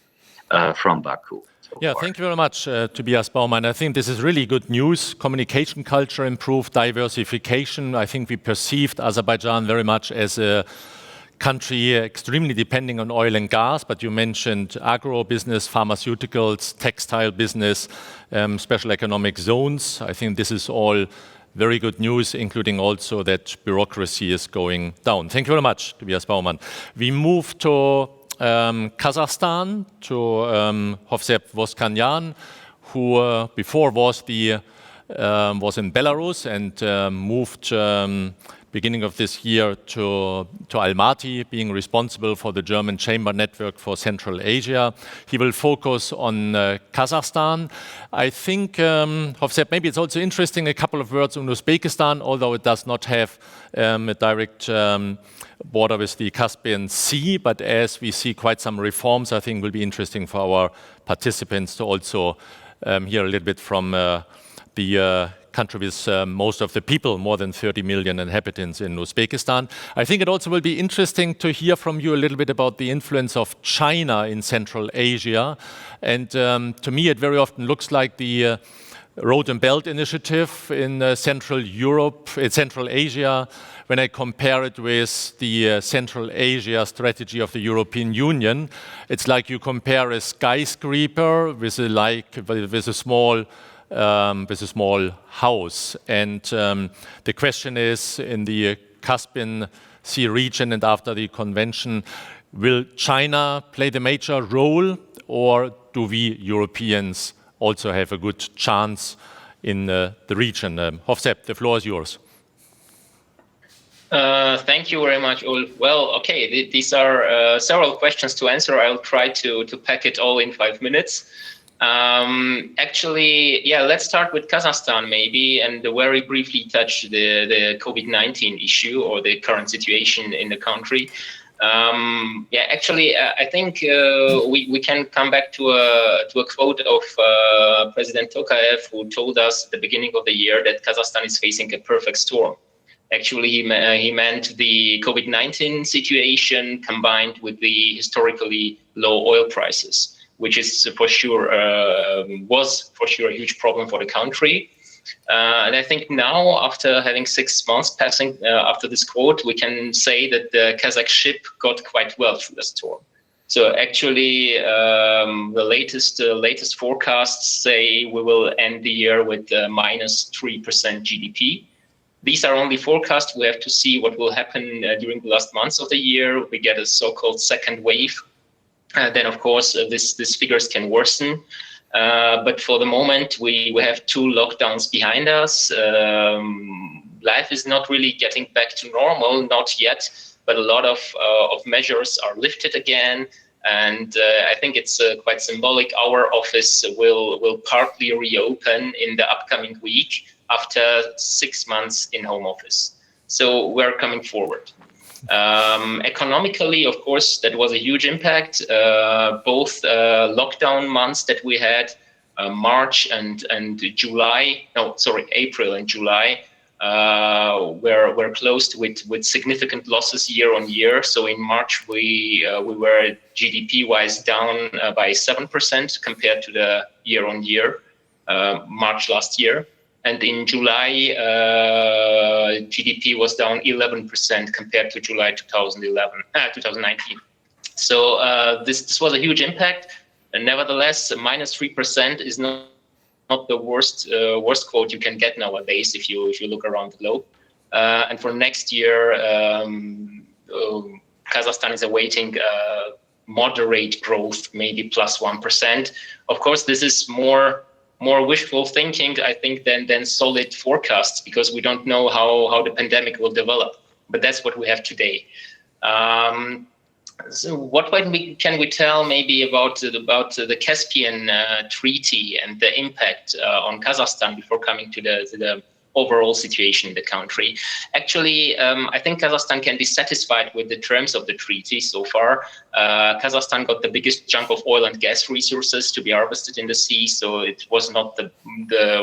from Baku. Yeah, thank you very much, Tobias Baumann. I think this is really good news. Communication culture improved, diversification. I think we perceived Azerbaijan very much as a country extremely depending on oil and gas, but you mentioned agro business, pharmaceuticals, textile business, special economic zones. I think this is all very good news, including also that bureaucracy is going down. Thank you very much, Tobias Baumann. We move to Kazakhstan, to Hovsep Voskanyan, who before was in Belarus and moved beginning of this year to Almaty, being responsible for the German Chamber Network for Central Asia. He will focus on Kazakhstan. I think, Hovsep, maybe it's also interesting, a couple of words on Uzbekistan, although it does not have a direct border with the Caspian Sea, but as we see quite some reforms, I think will be interesting for our participants to also hear a little bit from the country with most of the people, more than 30 million inhabitants in Uzbekistan. I think it also will be interesting to hear from you a little bit about the influence of China in Central Asia. And to me, it very often looks like the Road and Belt Initiative in Central Europe, Central Asia, when I compare it with the Central Asia strategy of the European Union. It's like you compare a skyscraper with a small house. And the question is, in the Caspian Sea region and after the convention, will China play the major role, or do we Europeans also have a good chance in the region? Hovsep, the floor is yours. Thank you very much, Ulf. Well, okay, these are several questions to answer. I'll try to pack it all in 5 minutes. Actually, yeah, let's start with Kazakhstan maybe, and very briefly touch the COVID-19 issue or the current situation in the country. Yeah, actually, I think we can come back to a quote of President Tokayev, who told us at the beginning of the year that Kazakhstan is facing a perfect storm. Actually, he meant the COVID-19 situation combined with the historically low oil prices, which is was for sure a huge problem for the country. And I think now, after having 6 months passing after this quote, we can say that the Kazakh ship got quite well through the storm. So actually, the latest forecasts say we will end the year with minus 3% GDP. These are only forecasts. We have to see what will happen during the last months of the year. We get a so-called second wave. Then, of course, these figures can worsen. But for the moment, we have 2 lockdowns behind us. Life is not really getting back to normal, not yet, but a lot of measures are lifted again. And I think it's quite symbolic. Our office will partly reopen in the upcoming week after 6 months in home office. So we're coming forward. Economically, of course, that was a huge impact. Both lockdown months that we had, March and July, no, sorry, April and July, were closed with significant losses year on year. So in March, we were GDP-wise down by 7% compared to the year on year, March last year. And in July, GDP was down 11% compared to July 2019. So this was a huge impact. And nevertheless, -3% is not the worst quote you can get nowadays if you look around the globe. And for next year, Kazakhstan is awaiting moderate growth, maybe +1%. Of course, this is more wishful thinking, I think, than solid forecasts, because we don't know how the pandemic will develop. But that's what we have today. So what can we tell maybe about the Caspian Treaty and the impact on Kazakhstan before coming to the overall situation in the country? Actually, I think Kazakhstan can be satisfied with the terms of the treaty so far. Kazakhstan got the biggest chunk of oil and gas resources to be harvested in the sea, so it was not the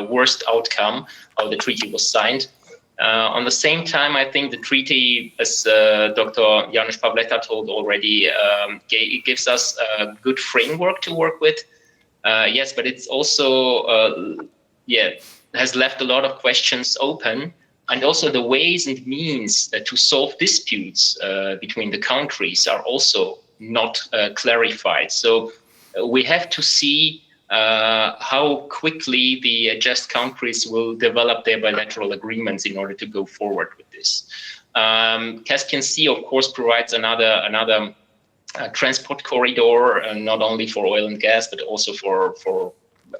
worst outcome how the treaty was signed. On the same time, I think the treaty, as Dr. Janusz Pawleta told already, it gives us a good framework to work with. Yes, but it's also, has left a lot of questions open. And also the ways and means to solve disputes between the countries are also not clarified. So we have to see how quickly the just countries will develop their bilateral agreements in order to go forward with this. Caspian Sea, of course, provides another transport corridor, not only for oil and gas, but also for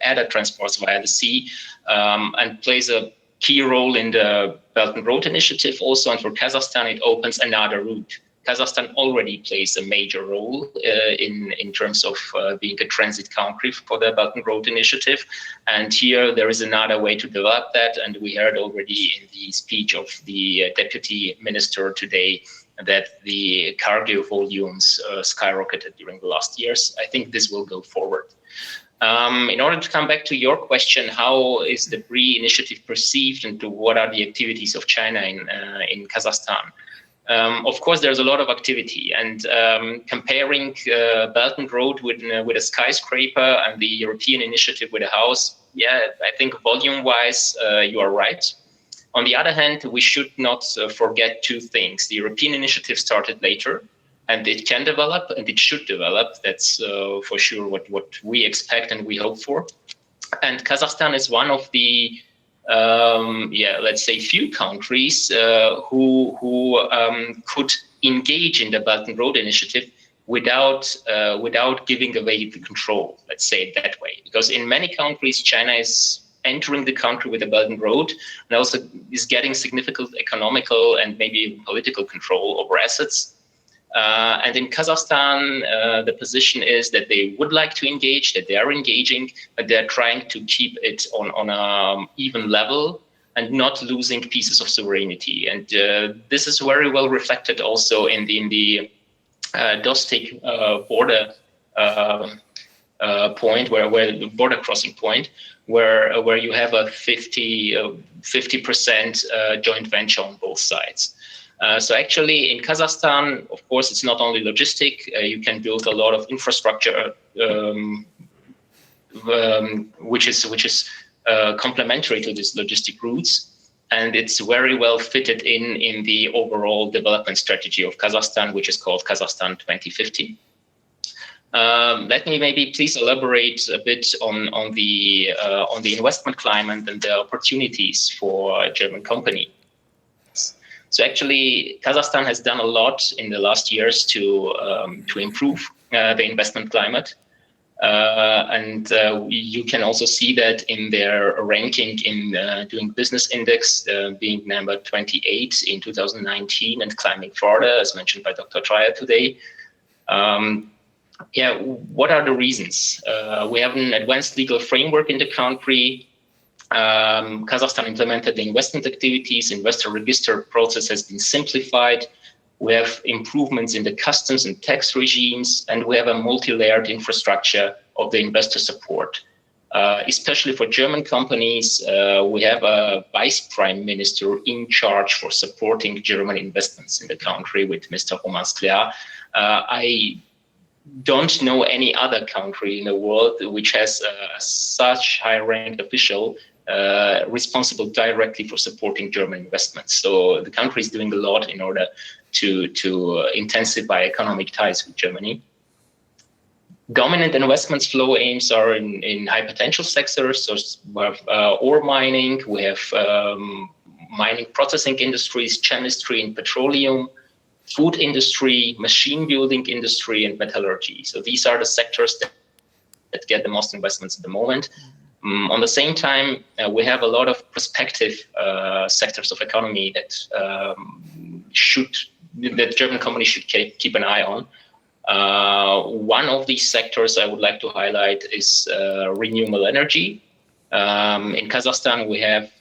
other transports via the sea, and plays a key role in the Belt and Road Initiative also. And for Kazakhstan, it opens another route. Kazakhstan already plays a major role in terms of being a transit country for the Belt and Road Initiative. And here there is another way to develop that. And we heard already in the speech of the Deputy Minister today that the cargo volumes skyrocketed during the last years. I think this will go forward. In order to come back to your question, how is the BRI initiative perceived and what are the activities of China in Kazakhstan? Of course, there's a lot of activity, and comparing Belt and Road with a skyscraper and the European initiative with a house, I think volume-wise, you are right. On the other hand, we should not forget two things. The European initiative started later, and it can develop, and it should develop. That's for sure what we expect and we hope for. And Kazakhstan is one of the let's say few countries who could engage in the Belt and Road Initiative without giving away the control, let's say it that way. Because in many countries, China is entering the country with the Belt and Road and also is getting significant economical and maybe political control over assets. And in Kazakhstan, the position is that they would like to engage, that they are engaging, but they're trying to keep it on an even level and not losing pieces of sovereignty. And this is very well reflected also in the Dostik border point, where the border crossing point, where you have a 50% joint venture on both sides. So actually in Kazakhstan, of course, it's not only logistic. You can build a lot of infrastructure, which is complementary to these logistic routes. And it's very well fitted in the overall development strategy of Kazakhstan, which is called Kazakhstan 2050. Let me maybe please elaborate a bit on the investment climate and the opportunities for a German company. So actually, Kazakhstan has done a lot in the last years to improve the investment climate. And you can also see that in their ranking in Doing Business Index, being number 28 in 2019 and climbing further, as mentioned by Dr. Dreyer today. What are the reasons? We have an advanced legal framework in the country. Kazakhstan implemented the investment activities. Investor register process has been simplified. We have improvements in the customs and tax regimes, and we have a multi-layered infrastructure of the investor support. Especially for German companies, we have a vice prime minister in charge for supporting German investments in the country with Mr. Roman Skляr. I don't know any other country in the world which has such high-ranked official responsible directly for supporting German investments. So the country is doing a lot in order to intensify economic ties with Germany. Dominant investments flow aims are in high potential sectors. So we have ore mining, we have mining processing industries, chemistry and petroleum, food industry, machine building industry, and metallurgy. So these are the sectors that get the most investments at the moment. On the same time, we have a lot of prospective sectors of economy that German companies should keep an eye on. One of these sectors I would like to highlight is renewable energy. In Kazakhstan, we have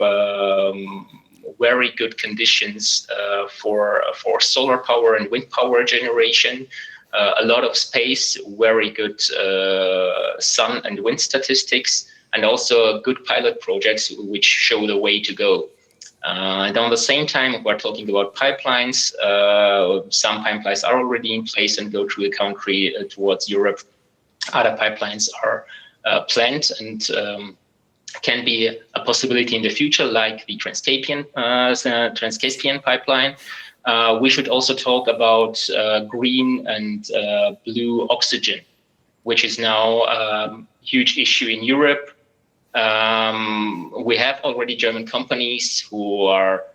very good conditions for solar power and wind power generation. A lot of space, very good sun and wind statistics, and also good pilot projects which show the way to go. And on the same time, we're talking about pipelines. Some pipelines are already in place and go through the country towards Europe. Other pipelines are planned and can be a possibility in the future, like the Trans-Caspian pipeline. We should also talk about green and blue oxygen, which is now a huge issue in Europe. We have already German companies who are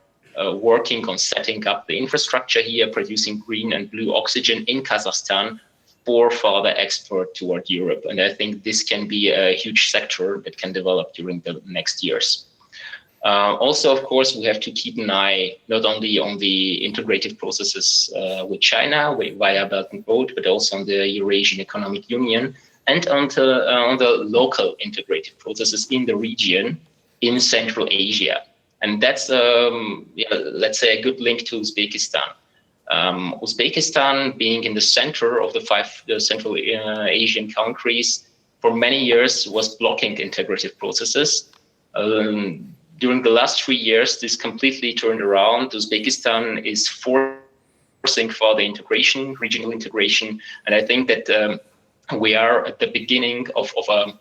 working on setting up the infrastructure here, producing green and blue oxygen in Kazakhstan for further export toward Europe. And I think this can be a huge sector that can develop during the next years. Also, of course, we have to keep an eye not only on the integrated processes with China via Belt and Road, but also on the Eurasian Economic Union and on the local integrated processes in the region in Central Asia. And that's, let's say, a good link to Uzbekistan. Uzbekistan, being in the center of the five Central Asian countries, for many years was blocking integrative processes. During the last 3 years, this completely turned around. Uzbekistan is forcing further integration, regional integration, and I think that we are at the beginning of a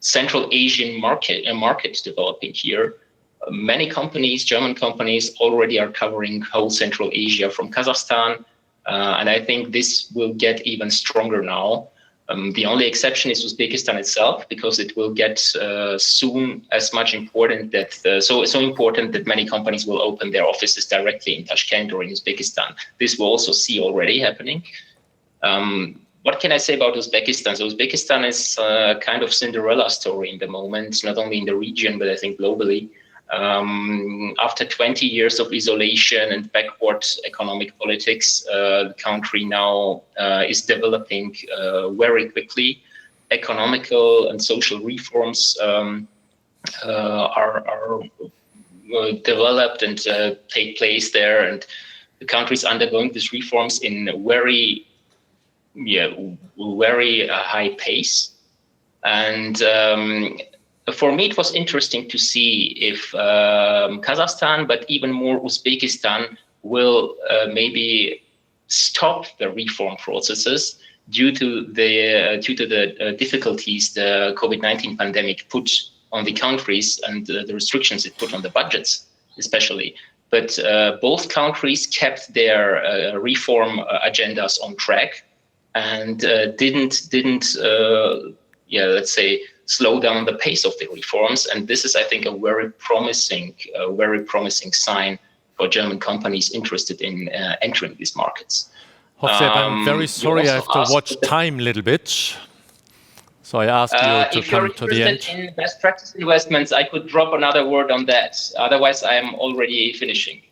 Central Asian market developing here. Many companies, German companies, already are covering whole Central Asia from Kazakhstan, and I think this will get even stronger now. The only exception is Uzbekistan itself, because it will get soon as much important that so important that many companies will open their offices directly in Tashkent or in Uzbekistan. This we'll also see already happening. What can I say about Uzbekistan? So Uzbekistan is a kind of Cinderella story in the moment, not only in the region, but I think globally. After 20 years of isolation and backward economic politics, the country now is developing very quickly. Economical and social reforms are developed and take place there, and the country is undergoing these reforms in very high pace. And for me, it was interesting to see if Kazakhstan, but even more Uzbekistan, will maybe stop the reform processes due to the difficulties the COVID-19 pandemic put on the countries and the restrictions it put on the budgets, especially. But both countries kept their reform agendas on track and didn't let's say, slow down the pace of the reforms. And this is, I think, a very promising sign for German companies interested in entering these markets. Hofsep, I'm very sorry, I have to watch time a little bit. So I ask you to come to the end. If you're interested in best practice investments, I could drop another word on that. Otherwise, I am already finishing.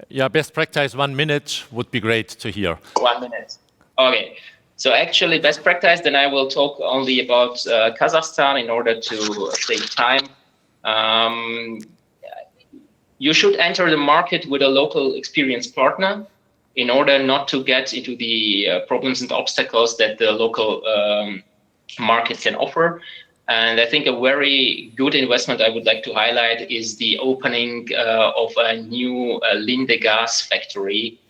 Yeah, best practice, 1 minute would be great to hear. 1 minute. Okay. So actually, best practice, then I will talk only about Kazakhstan in order to save time. you should enter the market with a local experienced partner in order not to get into the problems and obstacles that the local market can offer. And I think a very good investment I would like to highlight is the opening of a new Linde gas factory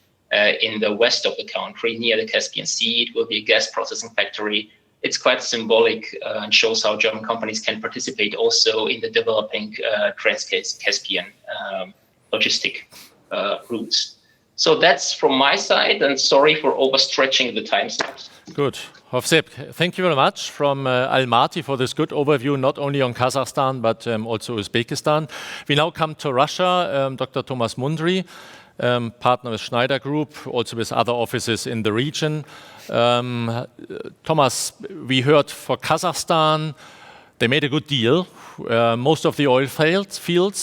in the west of the country near the Caspian Sea. It will be a gas processing factory. It's quite symbolic and shows how German companies can participate also in the developing Trans-Caspian logistic routes. So that's from my side, and sorry for overstretching the time slot. Good. Hovsep, thank you very much from Almaty for this good overview, not only on Kazakhstan, but also Uzbekistan. We now come to Russia. Dr. Thomas Mundry, partner with Schneider Group, also with other offices in the region. Thomas, we heard for Kazakhstan, they made a good deal. Most of the oil fields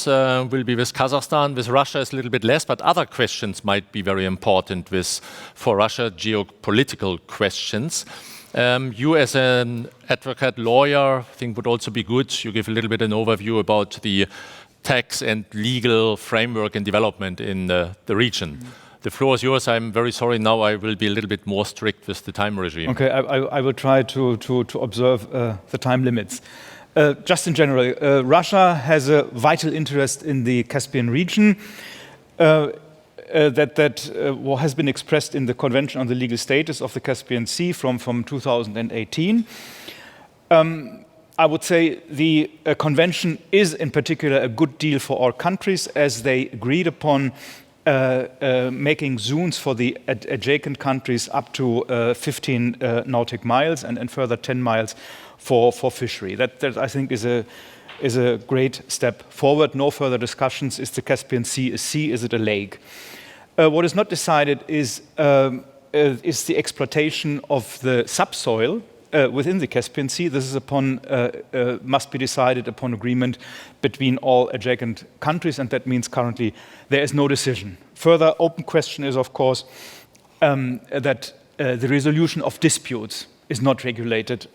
will be with Kazakhstan. With Russia, it's a little bit less, but other questions might be very important for Russia, geopolitical questions. You as an advocate, lawyer, I think would also be good. You give a little bit an overview about the tax and legal framework and development in the region. The floor is yours. I'm very sorry now I will be a little bit more strict with the time regime. Okay, I will try to observe the time limits. Just in general, Russia has a vital interest in the Caspian region that has been expressed in the Convention on the Legal Status of the Caspian Sea from 2018. I would say the convention is in particular a good deal for all countries, as they agreed upon making zones for the adjacent countries up to 15 nautic miles and further 10 miles for fishery. That I think is a great step forward. No further discussions. Is the Caspian Sea a sea? Is it a lake? What is not decided is the exploitation of the subsoil within the Caspian Sea. This is must be decided upon agreement between all adjacent countries, and that means currently there is no decision. Further open question is, of course, that the resolution of disputes is not regulated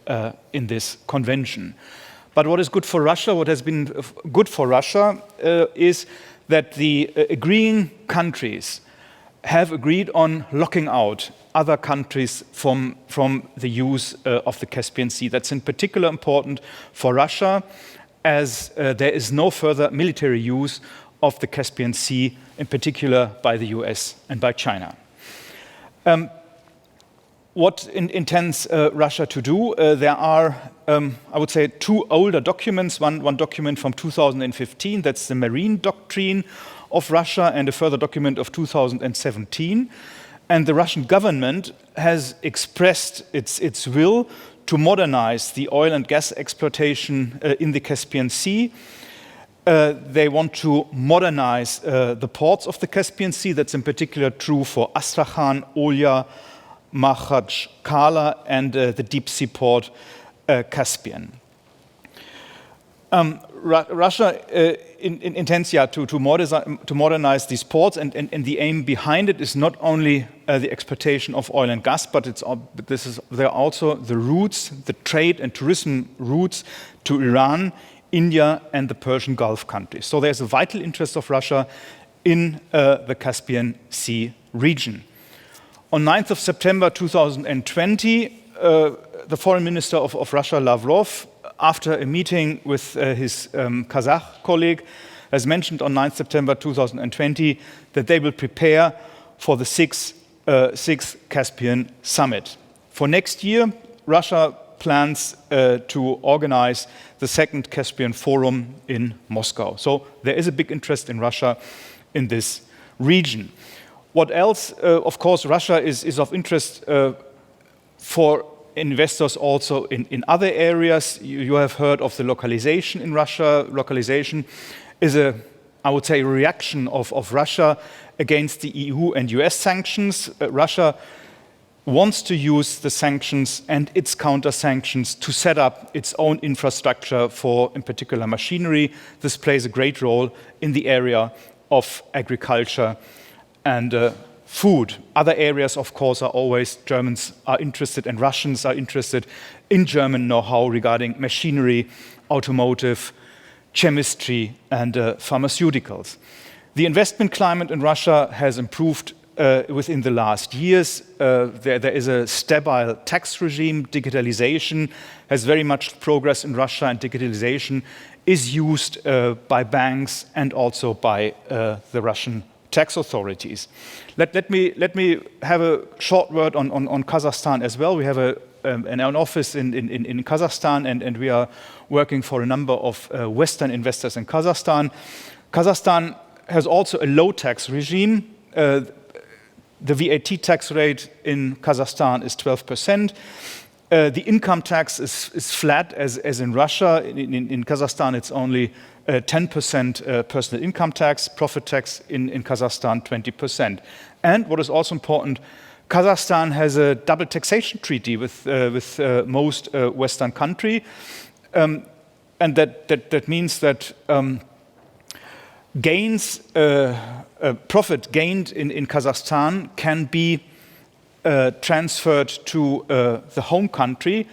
in this convention. But what is good for Russia, what has been good for Russia, is that the agreeing countries have agreed on locking out other countries from the use of the Caspian Sea. That's in particular important for Russia, as there is no further military use of the Caspian Sea, in particular by the US and by China. What intends Russia to do? There are, I would say, two older documents. One document from 2015, that's the Marine Doctrine of Russia, and a further document of 2017. And the Russian government has expressed its will to modernize the oil and gas exploitation in the Caspian Sea. They want to modernize the ports of the Caspian Sea. That's in particular true for Astrakhan, Olya, Makhachkala, and the deep sea port Caspian. Russia intends to modernize these ports, and the aim behind it is not only the exploitation of oil and gas, but there are also the routes, the trade and tourism routes to Iran, India, and the Persian Gulf countries. So there's a vital interest of Russia in the Caspian Sea region. On 9th of September 2020, the foreign minister of Russia, Lavrov, after a meeting with his Kazakh colleague, has mentioned on 9th September 2020 that they will prepare for the sixth Caspian Summit. For next year, Russia plans to organize the second Caspian Forum in Moscow. So there is a big interest in Russia in this region. What else? Of course, Russia is of interest for investors also in other areas. You have heard of the localization in Russia. Localization is I would say, a reaction of Russia against the EU and US sanctions. Russia wants to use the sanctions and its counter-sanctions to set up its own infrastructure for, in particular, machinery. This plays a great role in the area of agriculture and food. Other areas, of course, are always Germans are interested and Russians are interested in German know-how regarding machinery, automotive, chemistry, and pharmaceuticals. The investment climate in Russia has improved within the last years. There is a stable tax regime. Digitalization has very much progressed in Russia, and digitalization is used by banks and also by the Russian tax authorities. Let me have a short word on Kazakhstan as well. We have an office in Kazakhstan, and we are working for a number of Western investors in Kazakhstan. Kazakhstan has also a low tax regime. The VAT tax rate in Kazakhstan is 12%. The income tax is flat as in Russia. In Kazakhstan, it's only 10% personal income tax, profit tax in Kazakhstan 20%. And what is also important, Kazakhstan has a double taxation treaty with most Western countries, and that means that profit gained in Kazakhstan can be transferred to the home country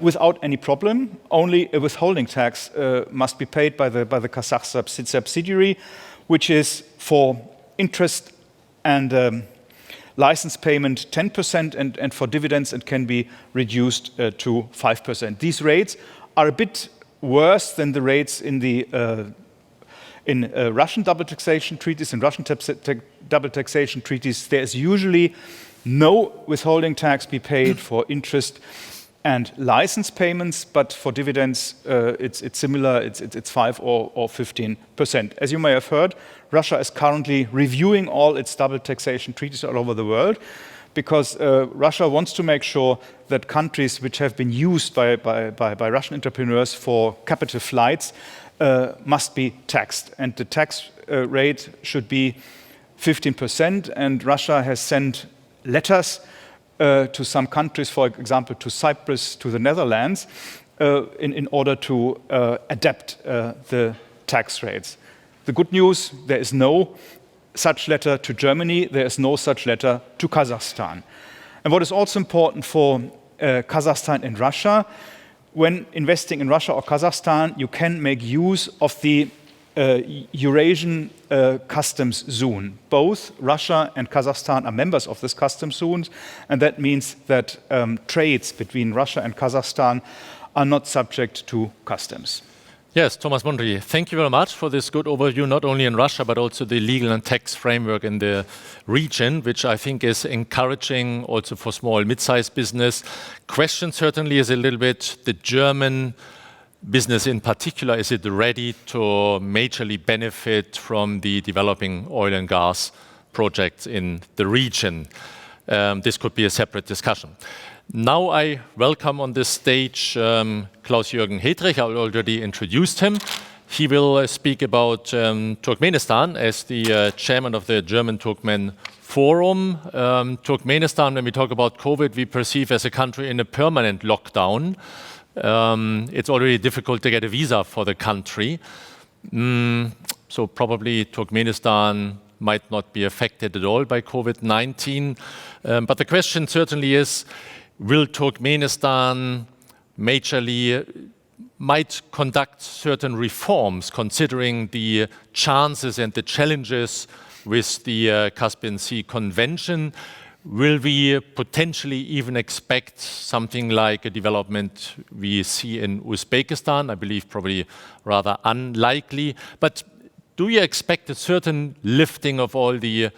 without any problem. Only a withholding tax must be paid by the Kazakh subsidiary, which is for interest and license payment 10%, and for dividends it can be reduced to 5%. These rates are a bit worse than the rates in Russian double taxation treaties. In Russian double taxation treaties, there is usually no withholding tax be paid for interest and license payments, but for dividends, it's similar. It's 5 or 15%. As you may have heard, Russia is currently reviewing all its double taxation treaties all over the world, because Russia wants to make sure that countries which have been used by Russian entrepreneurs for capital flights must be taxed, and the tax rate should be 15%. And Russia has sent letters to some countries, for example, to Cyprus, to the Netherlands, in order to adapt the tax rates. The good news, there is no such letter to Germany, there is no such letter to Kazakhstan. And what is also important for Kazakhstan and Russia, when investing in Russia or Kazakhstan, you can make use of the Eurasian customs zone. Both Russia and Kazakhstan are members of this customs zone, and that means that trades between Russia and Kazakhstan are not subject to customs. Yes, Thomas Mundry, thank you very much for this good overview, not only in Russia, but also the legal and tax framework in the region, which I think is encouraging also for small, mid-sized business. Question certainly is a little bit the German business in particular. Is it ready to majorly benefit from the developing oil and gas projects in the region? This could be a separate discussion. Now I welcome on this stage Klaus-Jürgen Hedrich. I already introduced him. He will speak about Turkmenistan as the chairman of the German Turkmen Forum. Turkmenistan, when we talk about COVID, we perceive as a country in a permanent lockdown. It's already difficult to get a visa for the country. So probably Turkmenistan might not be affected at all by COVID-19. But the question certainly is, will Turkmenistan might conduct certain reforms considering the chances and the challenges with the Caspian Sea Convention? Will we potentially even expect something like a development we see in Uzbekistan? I believe probably rather unlikely. But do you expect a certain lifting of all the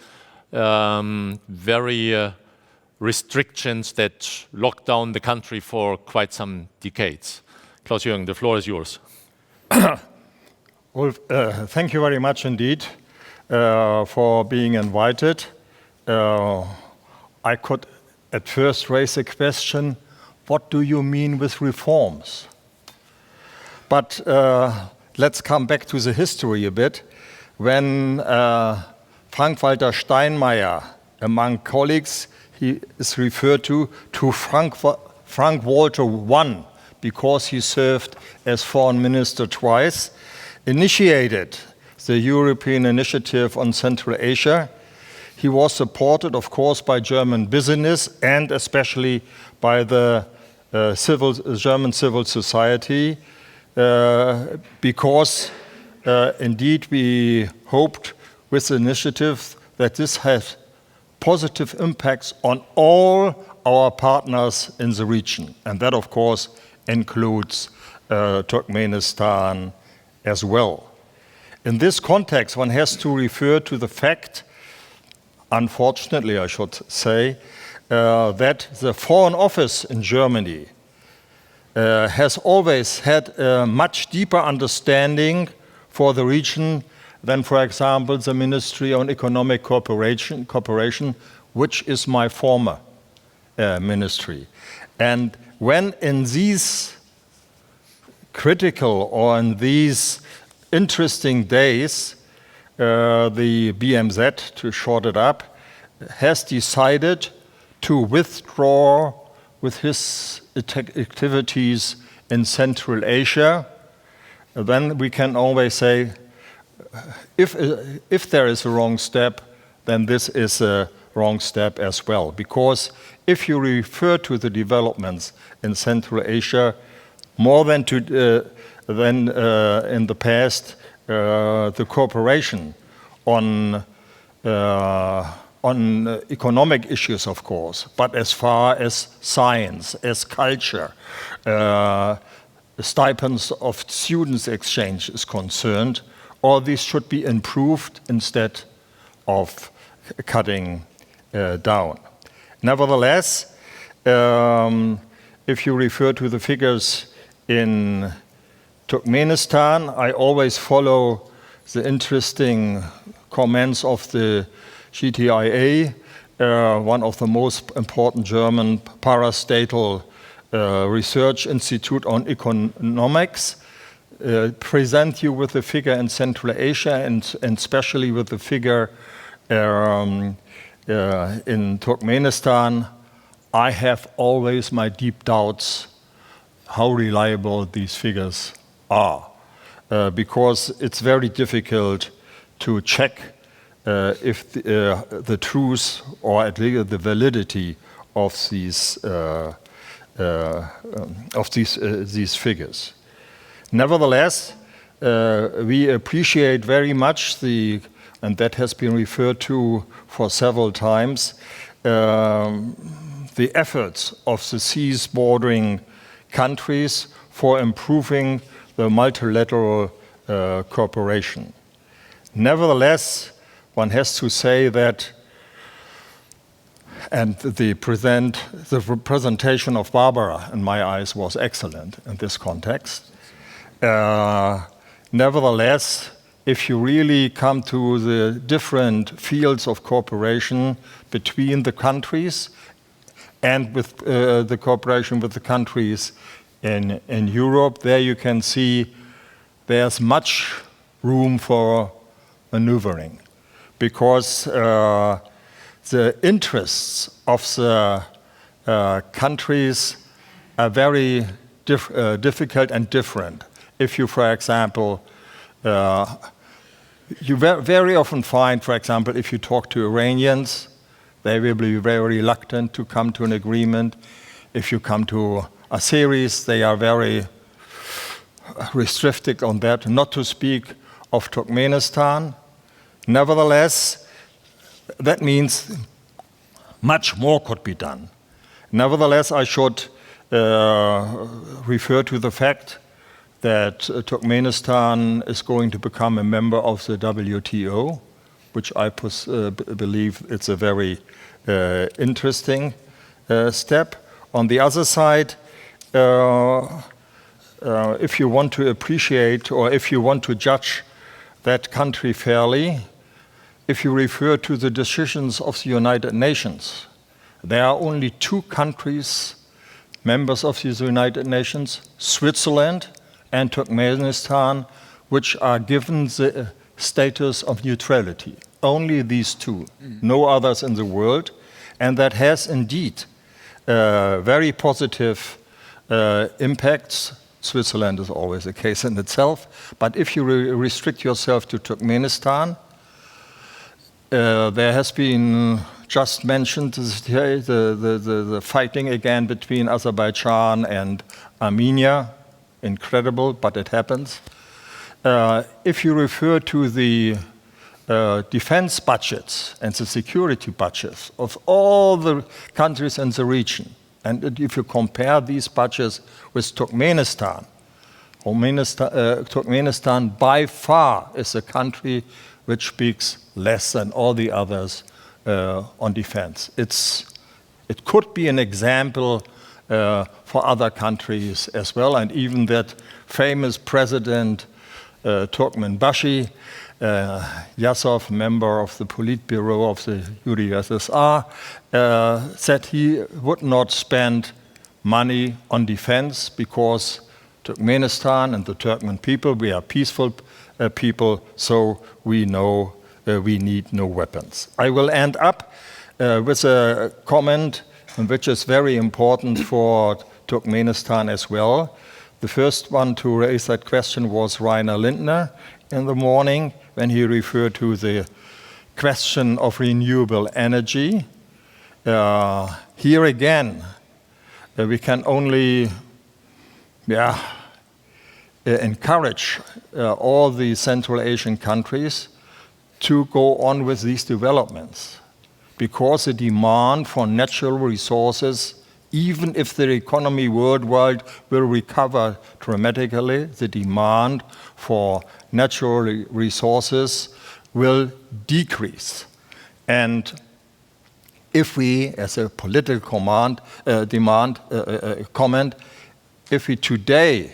very restrictions that locked down the country for quite some decades? Klaus-Jürgen, the floor is yours. Well, thank you very much indeed for being invited. I could at first raise a question, what do you mean with reforms? But let's come back to the history a bit. When Frank-Walter Steinmeier, among colleagues, he is referred to Frank Walter I, because he served as foreign minister twice, initiated the European Initiative on Central Asia. He was supported, of course, by German business and especially by the German civil society, because indeed we hoped with the initiative that this has positive impacts on all our partners in the region. And that, of course, includes Turkmenistan as well. In this context, one has to refer to the fact, unfortunately I should say, that the Foreign Office in Germany has always had a much deeper understanding for the region than, for example, the Ministry on Economic Cooperation, which is my former ministry. And when in these critical or in these interesting days, the BMZ, to short it up, has decided to withdraw with his activities in Central Asia, then we can always say, if there is a wrong step, then this is a wrong step as well. Because if you refer to the developments in Central Asia, more than in the past, the cooperation on economic issues, of course, but as far as science, as culture, stipends of students exchange is concerned, all these should be improved instead of cutting down. Nevertheless, if you refer to the figures in Turkmenistan, I always follow the interesting comments of the GTIA, one of the most important German parastatal research institute on economics, present you with the figure in Central Asia and especially with the figure in Turkmenistan. I have always my deep doubts how reliable these figures are, because it's very difficult to check if the truth or at least the validity of these figures. Nevertheless, we appreciate very much and that has been referred to for several times, the efforts of the seas bordering countries for improving the multilateral cooperation. Nevertheless, one has to say that, and the presentation of Barbara, in my eyes, was excellent in this context. Nevertheless, if you really come to the different fields of cooperation between the countries and with the cooperation with the countries in Europe, there you can see there's much room for maneuvering, because the interests of the countries are very difficult and different. If you, for example, you very often find, for example, if you talk to Iranians, they will be very reluctant to come to an agreement. If you come to Azeris, they are very restricted on that, not to speak of Turkmenistan. Nevertheless, that means much more could be done. Nevertheless, I should refer to the fact that Turkmenistan is going to become a member of the WTO, which I believe it's a very interesting step. On the other side, if you want to appreciate or if you want to judge that country fairly, if you refer to the decisions of the United Nations, there are only two countries, members of the United Nations, Switzerland and Turkmenistan, which are given the status of neutrality. Only these two, no others in the world. And that has indeed very positive impacts. Switzerland is always a case in itself. But if you restrict yourself to Turkmenistan, there has been just mentioned the fighting again between Azerbaijan and Armenia. Incredible, but it happens. If you refer to the defense budgets and the security budgets of all the countries in the region, and if you compare these budgets with Turkmenistan, Turkmenistan by far is a country which speaks less than all the others on defense. It could be an example for other countries as well, and even that famous president Turkmenbashi, Yasov, member of the Politburo of the UdSSR, said he would not spend money on defense because Turkmenistan and the Turkmen people, we are peaceful people, so we know we need no weapons. I will end up with a comment which is very important for Turkmenistan as well. The first one to raise that question was Rainer Lindner in the morning when he referred to the question of renewable energy. Here again, we can only encourage all the Central Asian countries to go on with these developments, because the demand for natural resources, even if the economy worldwide will recover dramatically, the demand for natural resources will decrease. And if we, as a political comment, if we today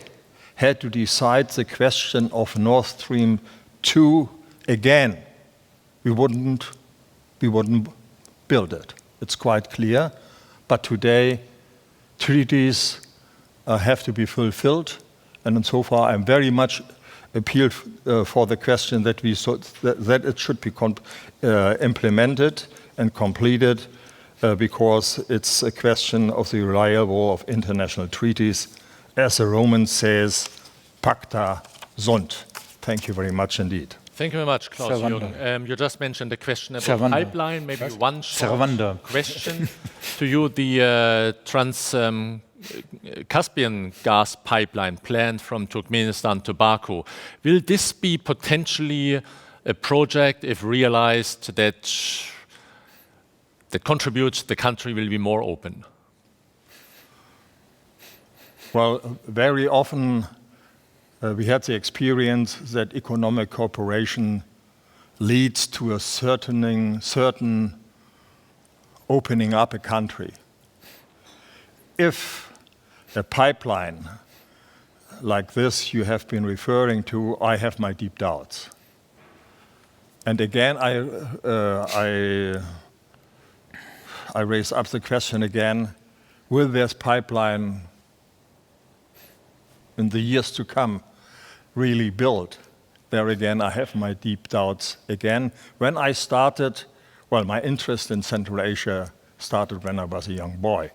had to decide the question of Nord Stream 2 again, we wouldn't build it. It's quite clear. But today, treaties have to be fulfilled. And so far, I'm very much appealed for the question that that it should be implemented and completed because it's a question of the reliable of international treaties. As the Roman says, pacta sunt. Thank you very much indeed. Thank you very much, Klaus-Jürgen. You just mentioned the question about pipeline. Maybe one short question to you. The Caspian gas pipeline planned from Turkmenistan to Baku. Will this be potentially a project, if realized, that contributes the country will be more open? Well, very often we had the experience that economic cooperation leads to a certain opening up a country. If a pipeline like this you have been referring to, I have my deep doubts. And again, I raise up the question again, will this pipeline in the years to come really build? There again, I have my deep doubts again. When I started, well, my interest in Central Asia started when I was a young boy.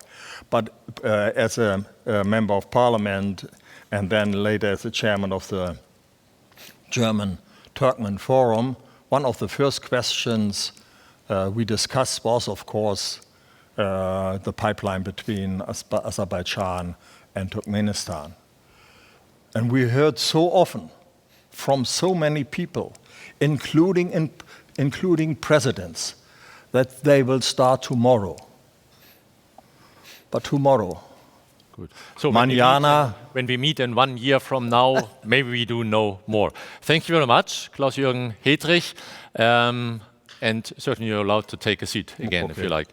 But as a member of parliament and then later as the chairman of the German Turkmen Forum, one of the first questions we discussed was, of course, the pipeline between Azerbaijan and Turkmenistan. And we heard so often from so many people, including presidents, that they will start tomorrow. But tomorrow, good. So mañana, when we meet in 1 year from now, maybe we do know more. Thank you very much, Klaus-Jürgen Hedrich. And certainly you're allowed to take a seat again, if you like.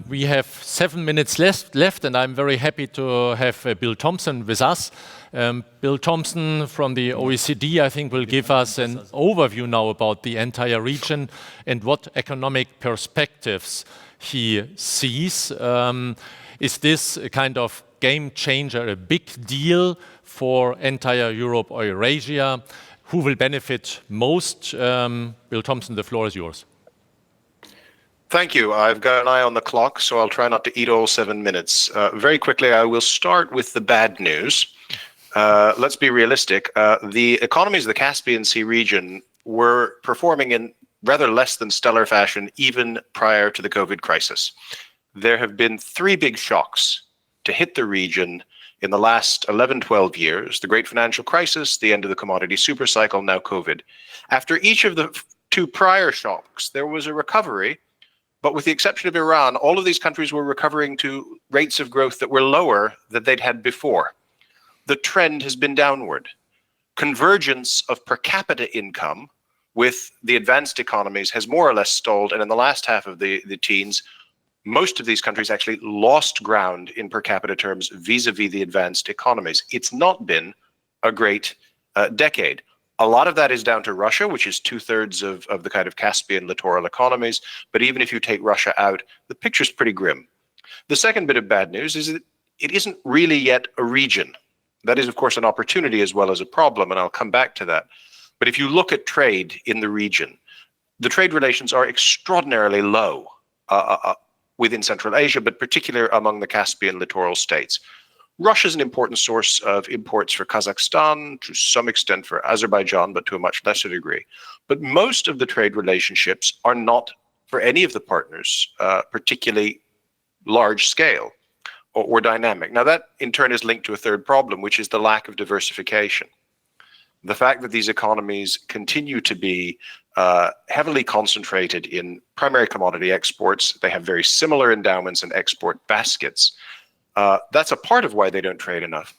We have 7 minutes left, and I'm very happy to have Bill Thompson with us. Bill Thompson from the OECD, I think, will give us an overview now about the entire region and what economic perspectives he sees. Is this a kind of game changer, a big deal for entire Europe or Eurasia? Who will benefit most? Bill Thompson, the floor is yours. Thank you. I've got an eye on the clock, so I'll try not to eat all 7 minutes. Very quickly, I will start with the bad news. Let's be realistic. The economies of the Caspian Sea region were performing in rather less than stellar fashion even prior to the COVID crisis. There have been 3 big shocks to hit the region in the last 11, 12 years: the great financial crisis, the end of the commodity supercycle, now COVID. After each of the two prior shocks, there was a recovery, but with the exception of Iran, all of these countries were recovering to rates of growth that were lower than they'd had before. The trend has been downward. Convergence of per capita income with the advanced economies has more or less stalled, and in the last half of the teens, most of these countries actually lost ground in per capita terms vis-a-vis the advanced economies. It's not been a great decade. A lot of that is down to Russia, which is 2/3 of the kind of Caspian littoral economies. But even if you take Russia out, the picture's pretty grim. The second bit of bad news is that it isn't really yet a region. That is, of course, an opportunity as well as a problem, and I'll come back to that. But if you look at trade in the region, the trade relations are extraordinarily low within Central Asia, but particularly among the Caspian littoral states. Russia is an important source of imports for Kazakhstan, to some extent for Azerbaijan, but to a much lesser degree. But most of the trade relationships are not, for any of the partners, particularly large scale or dynamic. Now that in turn is linked to a third problem, which is the lack of diversification. The fact that these economies continue to be heavily concentrated in primary commodity exports, they have very similar endowments and export baskets. That's a part of why they don't trade enough.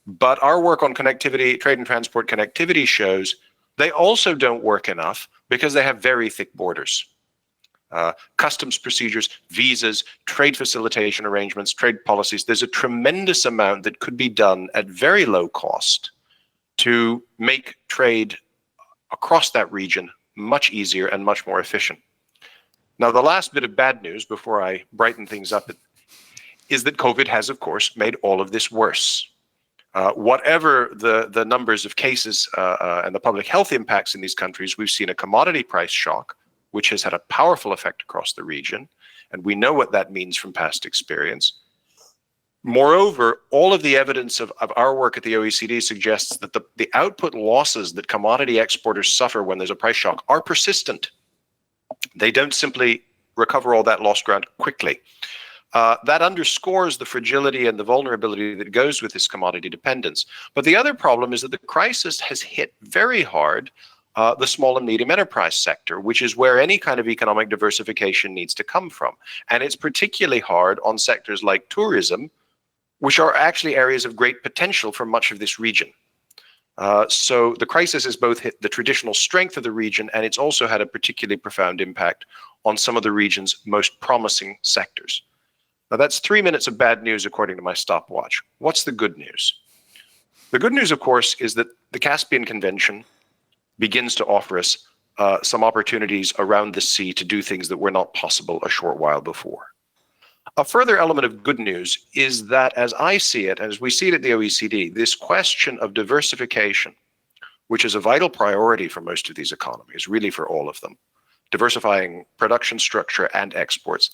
But our work on connectivity, trade and transport connectivity shows they also don't work enough because they have very thick borders. Customs procedures, visas, trade facilitation arrangements, trade policies. There's a tremendous amount that could be done at very low cost to make trade across that region much easier and much more efficient. Now, the last bit of bad news before I brighten things up is that COVID has, of course, made all of this worse. Whatever the numbers of cases and the public health impacts in these countries, we've seen a commodity price shock, which has had a powerful effect across the region. And we know what that means from past experience. Moreover, all of the evidence of our work at the OECD suggests that the output losses that commodity exporters suffer when there's a price shock are persistent. They don't simply recover all that lost ground quickly. That underscores the fragility and the vulnerability that goes with this commodity dependence. But the other problem is that the crisis has hit very hard the small and medium enterprise sector, which is where any kind of economic diversification needs to come from. And it's particularly hard on sectors like tourism, which are actually areas of great potential for much of this region. So the crisis has both hit the traditional strength of the region, and it's also had a particularly profound impact on some of the region's most promising sectors. Now that's 3 minutes of bad news according to my stopwatch. What's the good news? The good news, of course, is that the Caspian Convention begins to offer us some opportunities around the sea to do things that were not possible a short while before. A further element of good news is that, as I see it, and as we see it at the OECD, this question of diversification, which is a vital priority for most of these economies, really for all of them, diversifying production structure and exports,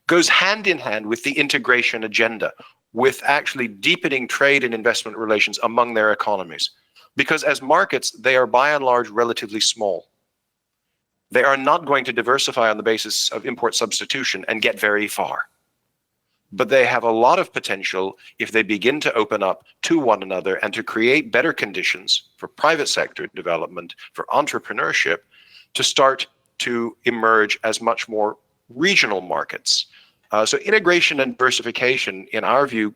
goes hand in hand with the integration agenda, with actually deepening trade and investment relations among their economies. Because as markets, they are by and large relatively small. They are not going to diversify on the basis of import substitution and get very far. But they have a lot of potential if they begin to open up to one another and to create better conditions for private sector development, for entrepreneurship, to start to emerge as much more regional markets. So integration and diversification, in our view,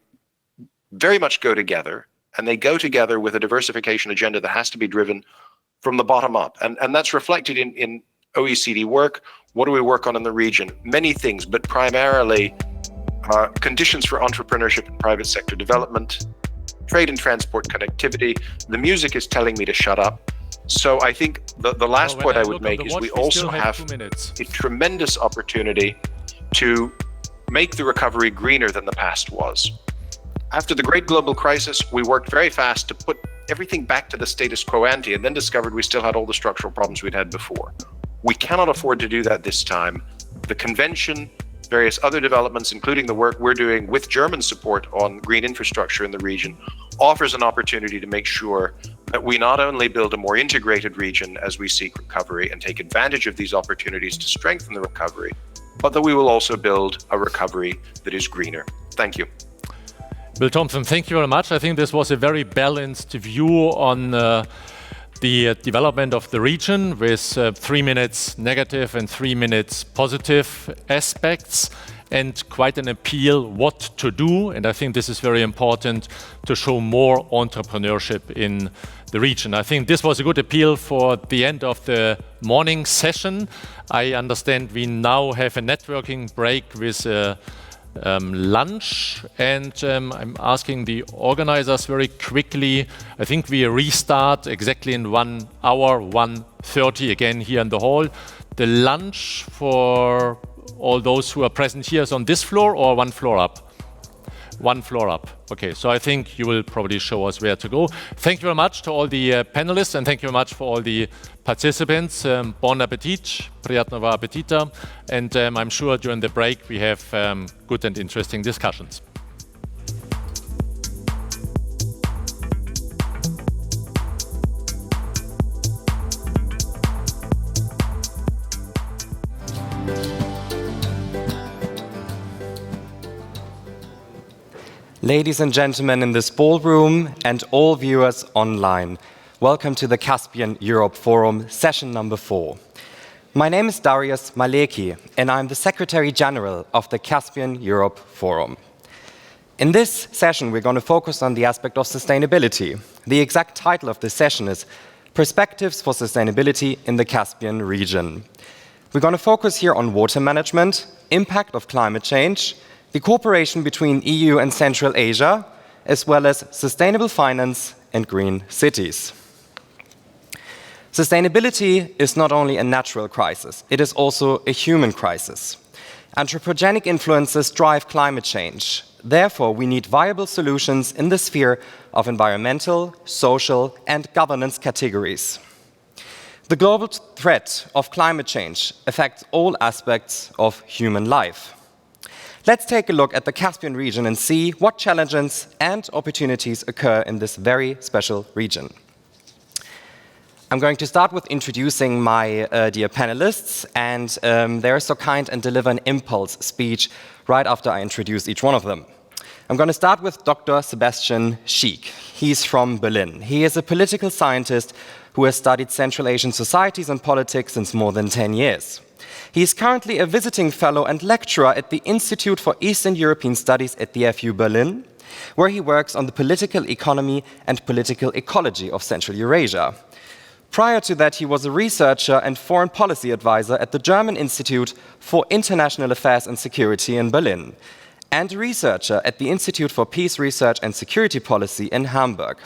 very much go together, and they go together with a diversification agenda that has to be driven from the bottom up. And that's reflected in OECD work. What do we work on in the region? Many things, but primarily conditions for entrepreneurship and private sector development, trade and transport connectivity. The music is telling me to shut up. So I think the last point I would make is we also have a tremendous opportunity to make the recovery greener than the past was. After the great global crisis, we worked very fast to put everything back to the status quo ante, and then discovered we still had all the structural problems we'd had before. We cannot afford to do that this time. The convention, various other developments, including the work we're doing with German support on green infrastructure in the region, offers an opportunity to make sure that we not only build a more integrated region as we seek recovery and take advantage of these opportunities to strengthen the recovery, but that we will also build a recovery that is greener. Thank you. Bill Thompson, thank you very much. I think this was a very balanced view on the development of the region with 3 minutes negative and 3 minutes positive aspects, and quite an appeal what to do. And I think this is very important to show more entrepreneurship in the region. I think this was a good appeal for the end of the morning session. I understand we now have a networking break with lunch, and I'm asking the organizers very quickly. I think we restart exactly in 1 hour, 1:30 again here in the hall. The lunch for all those who are present here is on this floor or 1 floor up? 1 floor up. Okay, so I think you will probably show us where to go. Thank you very much to all the panelists, and thank you very much for all the participants. Bon appetit, priятного аппетита, and I'm sure during the break we have good and interesting discussions. Ladies and gentlemen in this ballroom and all viewers online, welcome to the Caspian Europe Forum, session number 4. My name is Darius Maleki, and I'm the Secretary General of the Caspian Europe Forum. In this session, we're going to focus on the aspect of sustainability. The exact title of this session is Perspectives for Sustainability in the Caspian Region. We're going to focus here on water management, impact of climate change, the cooperation between EU and Central Asia, as well as sustainable finance and green cities. Sustainability is not only a natural crisis, it is also a human crisis. Anthropogenic influences drive climate change. Therefore, we need viable solutions in the sphere of environmental, social, and governance categories. The global threat of climate change affects all aspects of human life. Let's take a look at the Caspian region and see what challenges and opportunities occur in this very special region. I'm going to start with introducing my dear panelists, and they're so kind and deliver an impulse speech right after I introduce each one of them. I'm going to start with Dr. Sebastian Schiek. He's from Berlin. He is a political scientist who has studied Central Asian societies and politics since more than 10 years. He is currently a visiting fellow and lecturer at the Institute for Eastern European Studies at the FU Berlin, where he works on the political economy and political ecology of Central Eurasia. Prior to that, he was a researcher and foreign policy advisor at the German Institute for International Affairs and Security in Berlin, and a researcher at the Institute for Peace Research and Security Policy in Hamburg.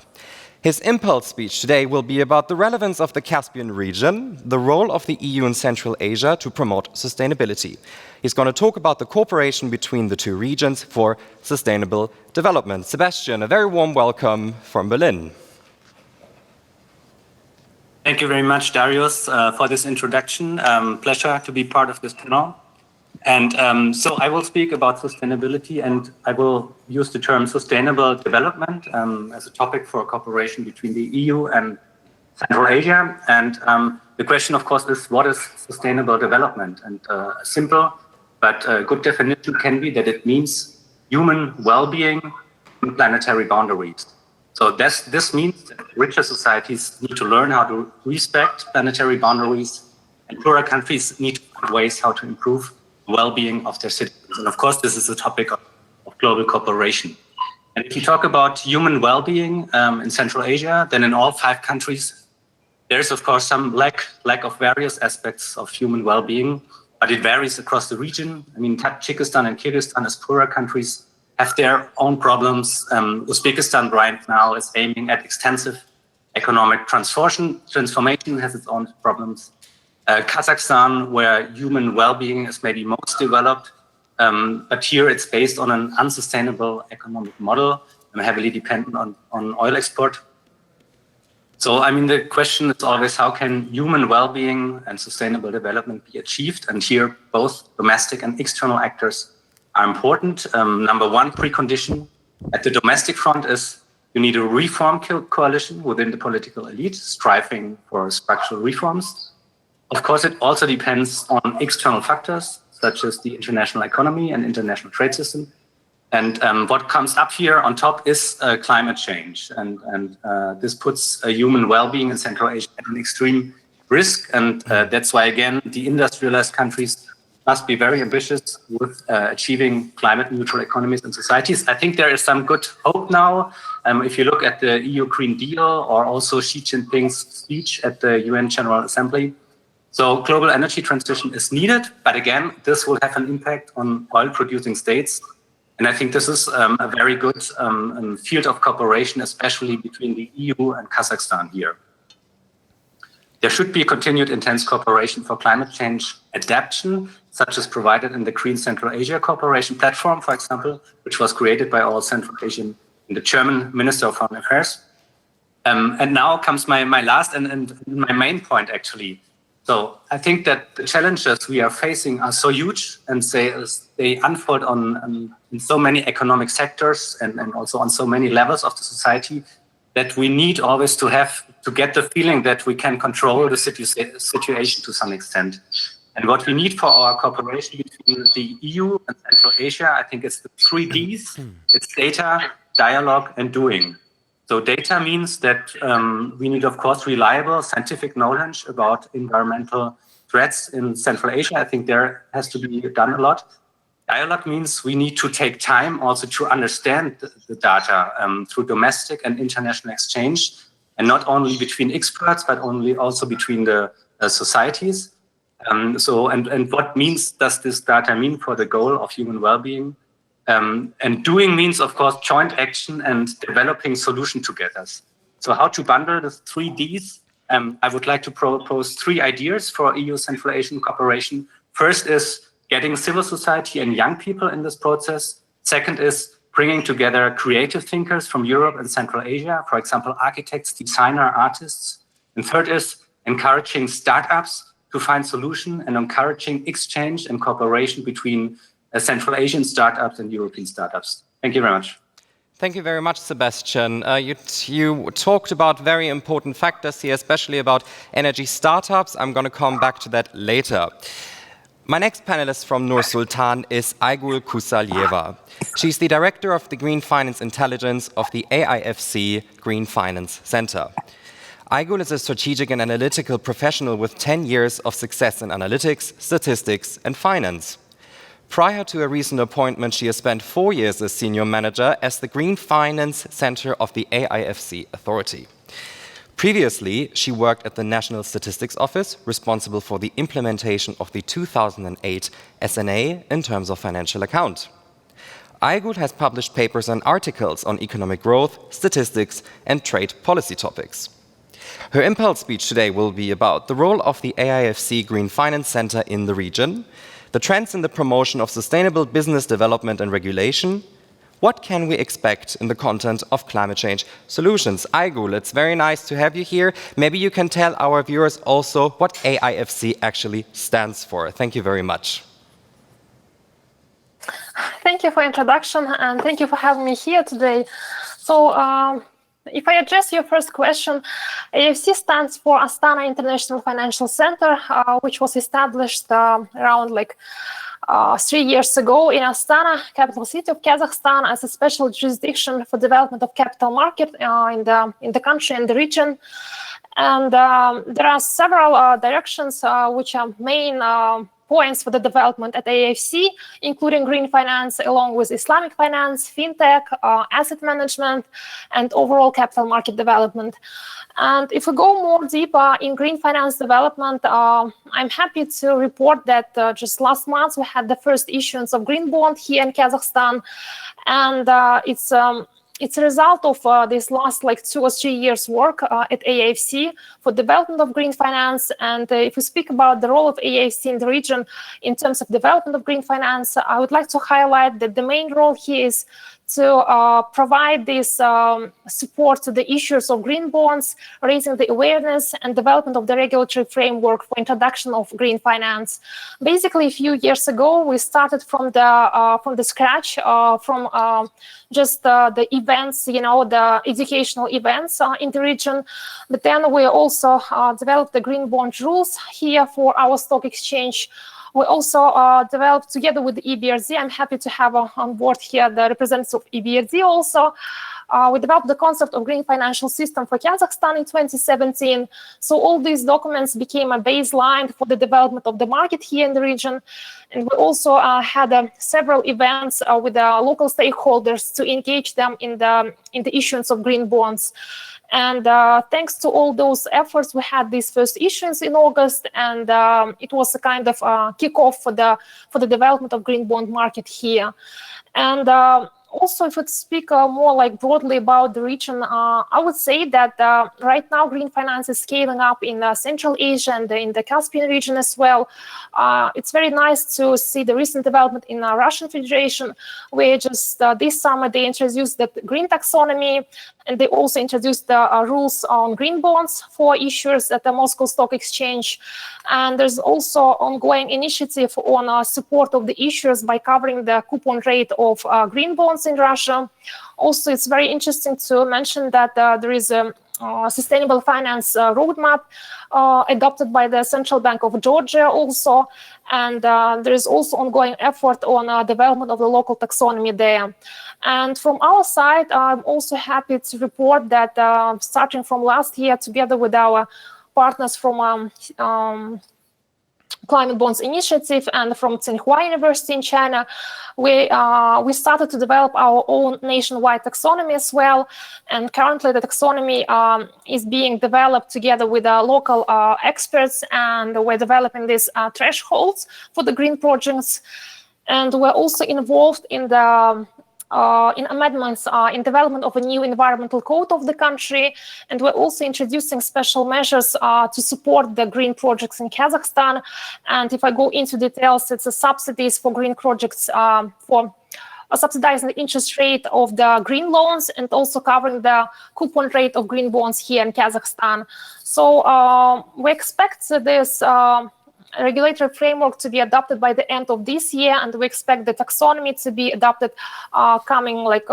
His impulse speech today will be about the relevance of the Caspian region, the role of the EU in Central Asia to promote sustainability. He's going to talk about the cooperation between the two regions for sustainable development. Sebastian, a very warm welcome from Berlin. Thank you very much, Darius, for this introduction. Pleasure to be part of this panel. And so I will speak about sustainability, and I will use the term sustainable development as a topic for cooperation between the EU and Central Asia. And the question, of course, is what is sustainable development? And a simple but good definition can be that it means human well-being in planetary boundaries. So this means that richer societies need to learn how to respect planetary boundaries, and poorer countries need to find ways how to improve well-being of their citizens. And of course, this is a topic of global cooperation. And if you talk about human well-being in Central Asia, then in all 5 countries, there's of course some lack of various aspects of human well-being, but it varies across the region. I mean, Tajikistan and Kyrgyzstan as poorer countries have their own problems. Uzbekistan right now is aiming at extensive economic transformation, has its own problems. Kazakhstan, where human well-being is maybe most developed, but here it's based on an unsustainable economic model and heavily dependent on oil export. So, I mean, the question is always how can human well-being and sustainable development be achieved? And here, both domestic and external actors are important. Number one precondition at the domestic front is you need a reform coalition within the political elite striving for structural reforms. Of course, it also depends on external factors, such as the international economy and international trade system. And what comes up here on top is climate change. And this puts human well-being in Central Asia at an extreme risk. And that's why, again, the industrialized countries must be very ambitious with achieving climate neutral economies and societies. I think there is some good hope now. If you look at the EU Green Deal or also Xi Jinping's speech at the UN General Assembly. So global energy transition is needed, but again, this will have an impact on oil producing states. And I think this is a very good field of cooperation, especially between the EU and Kazakhstan here. There should be continued intense cooperation for climate change adaptation, such as provided in the Green Central Asia Cooperation Platform, for example, which was created by all Central Asian and the German Minister of Foreign Affairs. And now comes my last and my main point, actually. So I think that the challenges we are facing are so huge and they unfold in so many economic sectors and also on so many levels of the society that we need always to get the feeling that we can control the situation to some extent. And what we need for our cooperation between the EU and Central Asia, I think it's the 3 Ds. It's data, dialogue, and doing. So data means that we need, of course, reliable scientific knowledge about environmental threats in Central Asia. I think there has to be done a lot. Dialogue means we need to take time also to understand the data through domestic and international exchange, and not only between experts, but also between the societies. And what does this data mean for the goal of human well-being? And doing means, of course, joint action and developing solution together. So how to bundle the 3 Ds? I would like to propose 3 ideas for EU Central Asian cooperation. First is getting civil society and young people in this process. Second is bringing together creative thinkers from Europe and Central Asia, for example, architects, designer, artists. And third is encouraging startups to find solution and encouraging exchange and cooperation between Central Asian startups and European startups. Thank you very much. Thank you very much, Sebastian. You talked about very important factors here, especially about energy startups. I'm going to come back to that later. My next panelist from Nur Sultan is Aygul Kusalyeva. She's the director of the Green Finance Intelligence of the AIFC Green Finance Center. Aygul is a strategic and analytical professional with 10 years of success in analytics, statistics, and finance. Prior to a recent appointment, she has spent 4 years as senior manager as the Green Finance Center of the AIFC Authority. Previously, she worked at the National Statistics Office, responsible for the implementation of the 2008 SNA in terms of financial account. Aygul has published papers and articles on economic growth, statistics, and trade policy topics. Her impulse speech today will be about the role of the AIFC Green Finance Center in the region, the trends in the promotion of sustainable business development and regulation. What can we expect in the content of climate change solutions? Aygul, it's very nice to have you here. Maybe you can tell our viewers also what AIFC actually stands for. Thank you very much. Thank you for introduction and thank you for having me here today. So if I address your first question, AIFC stands for Astana International Financial Center, which was established around 3 years ago in Astana, capital city of Kazakhstan, as a special jurisdiction for development of capital market in the country and the region. And there are several directions which are main points for the development at AIFC, including green finance, along with Islamic finance, fintech, asset management, and overall capital market development. And if we go more deeper in green finance development, I'm happy to report that just last month we had the first issuance of green bond here in Kazakhstan, and it's a result of this last 2 or 3 years work at AIFC for development of green finance. And if we speak about the role of AIFC in the region in terms of development of green finance, I would like to highlight that the main role here is to provide this support to the issuers of green bonds, raising the awareness and development of the regulatory framework for introduction of green finance. Basically, a few years ago, we started from the scratch, from just the events, the educational events in the region. But then we also developed the green bond rules here for our stock exchange. We also developed together with the EBRD. I'm happy to have on board here the representatives of EBRD also. We developed the concept of green financial system for Kazakhstan in 2017. So all these documents became a baseline for the development of the market here in the region. And we also had several events with the local stakeholders to engage them in the issuance of green bonds. And thanks to all those efforts, we had this first issuance in August, and it was a kind of kickoff for the development of green bond market here. And also, if we speak more like broadly about the region, I would say that right now green finance is scaling up in Central Asia and in the Caspian region as well. It's very nice to see the recent development in Russian Federation, where just this summer they introduced the green taxonomy, and they also introduced the rules on green bonds for issuers at the Moscow Stock Exchange. And there's also ongoing initiative on support of the issuers by covering the coupon rate of green bonds in Russia. Also, it's very interesting to mention that there is a sustainable finance roadmap adopted by the Central Bank of Georgia also, and there is also ongoing effort on development of the local taxonomy there. And from our side, I'm also happy to report that starting from last year, together with our partners from Climate Bonds Initiative and from Tsinghua University in China, we started to develop our own nationwide taxonomy as well. And currently the taxonomy is being developed together with local experts, and we're developing these thresholds for the green projects. And we're also involved in the in amendments in development of a new environmental code of the country, and we're also introducing special measures to support the green projects in Kazakhstan. And if I go into details, it's a subsidies for green projects for subsidizing the interest rate of the green loans and also covering the coupon rate of green bonds here in Kazakhstan. So we expect this regulatory framework to be adopted by the end of this year, and we expect the taxonomy to be adopted coming like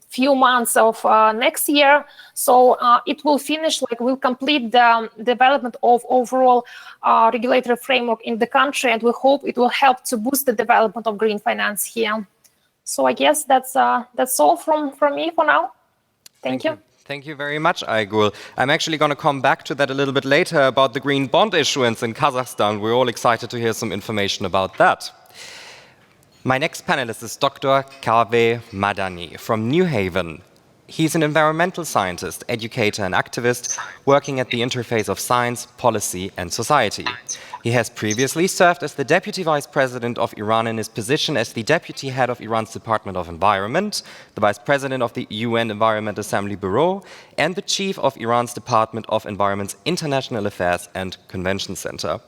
few months of next year. So it will finish, like we'll complete the development of overall regulatory framework in the country, and we hope it will help to boost the development of green finance here. So I guess that's all from me for now. Thank you. Thank you very much, Aygul. I'm actually going to come back to that a little bit later about the green bond issuance in Kazakhstan. We're all excited to hear some information about that. My next panelist is Dr. Kaveh Madani from New Haven. He's an environmental scientist, educator, and activist working at the interface of science, policy, and society. He has previously served as the Deputy Vice President of Iran in his position as the Deputy Head of Iran's Department of Environment, the Vice President of the UN Environment Assembly Bureau, and the Chief of Iran's Department of Environment's International Affairs and Convention Center.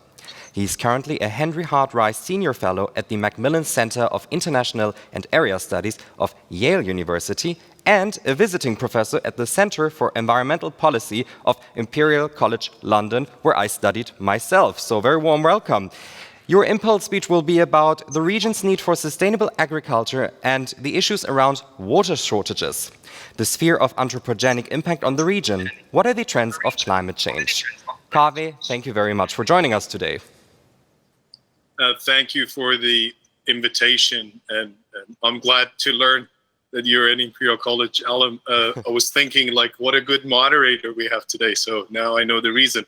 He is currently a Henry Hart Rice Senior Fellow at the Macmillan Center of International and Area Studies of Yale University and a visiting professor at the Center for Environmental Policy of Imperial College London, where I studied myself. So very warm welcome. Your impulse speech will be about the region's need for sustainable agriculture and the issues around water shortages, the sphere of anthropogenic impact on the region. What are the trends of climate change? Kaveh, thank you very much for joining us today. Thank you for the invitation, and I'm glad to learn that you're an Imperial College alum. I was thinking, like, what a good moderator we have today, so now I know the reason.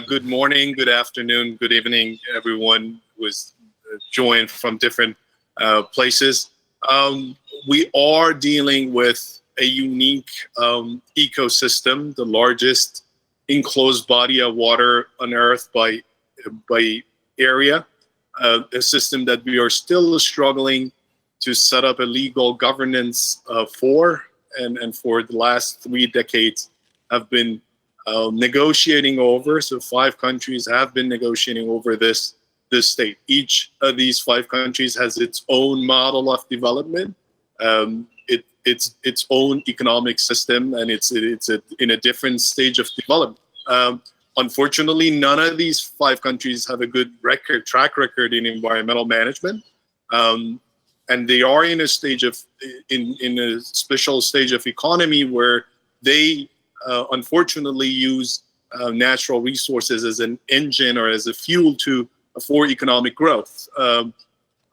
Good morning, good afternoon, good evening, everyone who was joined from different places. We are dealing with a unique ecosystem, the largest enclosed body of water on Earth by area. A system that we are still struggling to set up a legal governance for, and for the last 3 decades have been negotiating over. So 5 countries have been negotiating over this state. Each of these 5 countries has its own model of development, it's its own economic system, and it's in a different stage of development. Unfortunately, none of these 5 countries have a good track record in environmental management, and they are in a stage of in a special stage of economy where they unfortunately use natural resources as an engine or as a fuel to for economic growth.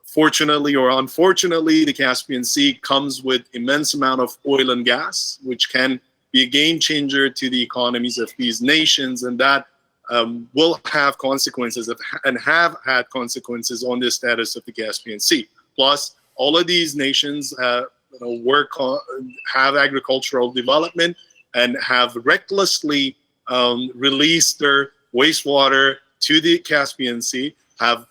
Fortunately or unfortunately, the Caspian Sea comes with immense amount of oil and gas, which can be a game changer to the economies of these nations, and that will have consequences and have had consequences on the status of the Caspian Sea. Plus, all of these nations have agricultural development and have recklessly released their wastewater to the Caspian Sea, have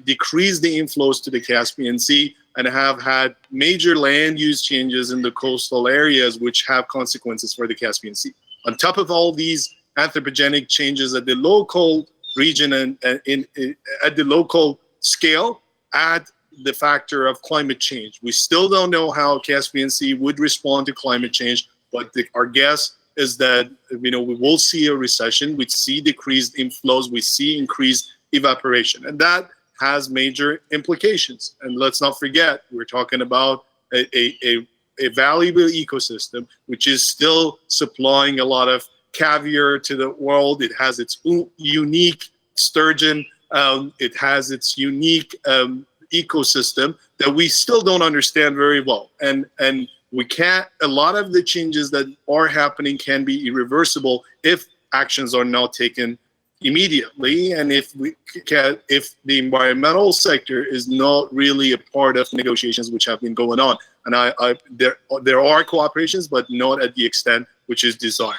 decreased the inflows to the Caspian Sea, and have had major land use changes in the coastal areas, which have consequences for the Caspian Sea. On top of all these anthropogenic changes at the local region and at the local scale, add the factor of climate change. We still don't know how Caspian Sea would respond to climate change, but our guess is that we will see a recession, we see decreased inflows, we see increased evaporation, and that has major implications. And let's not forget, we're talking about a valuable ecosystem which is still supplying a lot of caviar to the world. It has its unique sturgeon, it has its unique ecosystem that we still don't understand very well, and we can't, a lot of the changes that are happening can be irreversible if actions are not taken immediately, and if the environmental sector is not really a part of negotiations which have been going on. And there are cooperations, but not at the extent which is desired.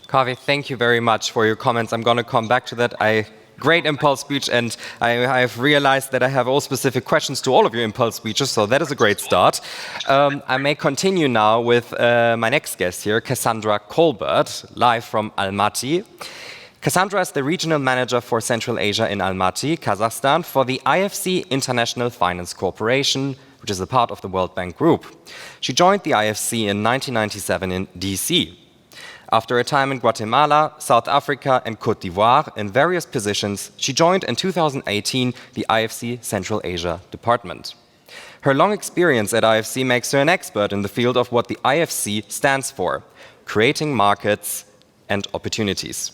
Kaveh, thank you very much for your comments. I'm going to come back to that. Great impulse speech, and I've realized that I have all specific questions to all of your impulse speeches, so that is a great start. I may continue now with my next guest here, Cassandra Colbert, live from Almaty. Cassandra is the regional manager for Central Asia in Almaty, Kazakhstan, for the IFC International Finance Corporation, which is a part of the World Bank Group. She joined the IFC in 1997 in DC. After a time in Guatemala, South Africa, and Côte d'Ivoire in various positions, she joined in 2018 the IFC Central Asia Department. Her long experience at IFC makes her an expert in the field of what the IFC stands for: creating markets and opportunities.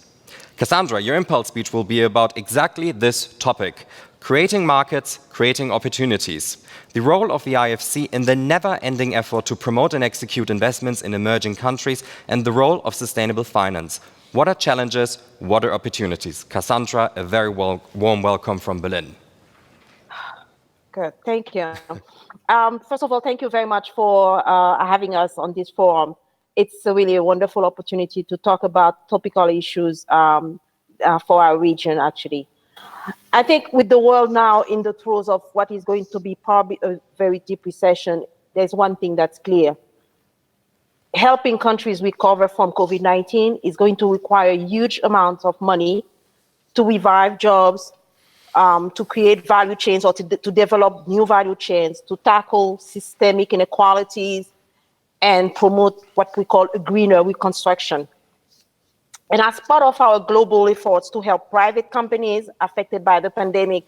Cassandra, your impulse speech will be about exactly this topic: creating markets, creating opportunities. The role of the IFC in the never-ending effort to promote and execute investments in emerging countries, and the role of sustainable finance. What are challenges? What are opportunities? Cassandra, a very warm welcome from Berlin. Good, thank you. First of all, thank you very much for having us on this forum. It's really a wonderful opportunity to talk about topical issues for our region, actually. I think with the world now in the throes of what is going to be probably a very deep recession, there's one thing that's clear. Helping countries recover from COVID-19 is going to require huge amounts of money to revive jobs, to create value chains, or to develop new value chains, to tackle systemic inequalities and promote what we call a greener reconstruction. And as part of our global efforts to help private companies affected by the pandemic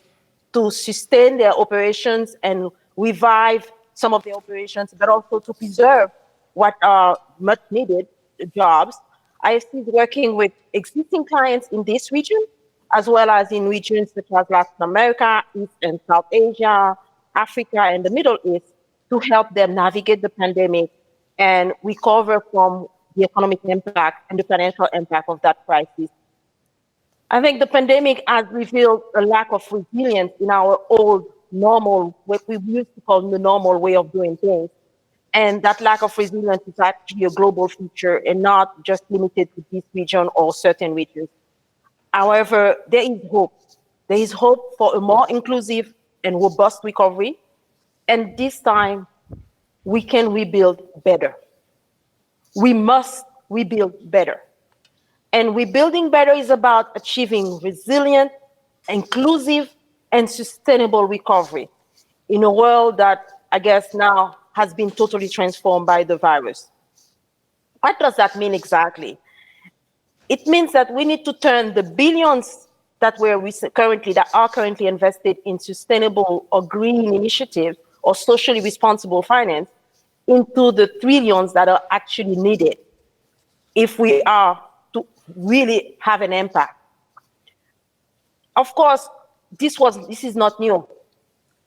to sustain their operations and revive some of their operations, but also to preserve what are much needed jobs, IFC is working with existing clients in this region, as well as in regions such as Latin America, East and South Asia, Africa, and the Middle East to help them navigate the pandemic and recover from the economic impact and the financial impact of that crisis. I think the pandemic has revealed a lack of resilience in our old normal, what we used to call the normal way of doing things. And that lack of resilience is actually a global feature and not just limited to this region or certain regions. However, there is hope. There is hope for a more inclusive and robust recovery. And this time, we can rebuild better. We must rebuild better. And rebuilding better is about achieving resilient, inclusive, and sustainable recovery in a world that I guess now has been totally transformed by the virus. What does that mean exactly? It means that we need to turn the billions that are currently invested in sustainable or green initiatives or socially responsible finance into the trillions that are actually needed if we are to really have an impact. Of course, this is not new.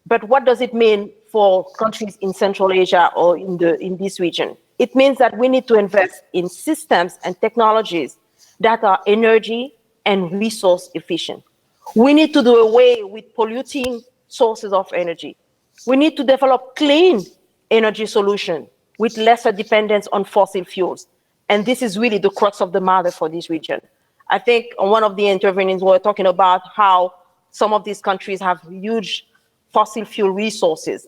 But what does it mean for countries in Central Asia or in this region? It means that we need to invest in systems and technologies that are energy and resource efficient. We need to do away with polluting sources of energy. We need to develop clean energy solutions with lesser dependence on fossil fuels. And this is really the crux of the matter for this region. I think one of the interveners were talking about how some of these countries have huge fossil fuel resources.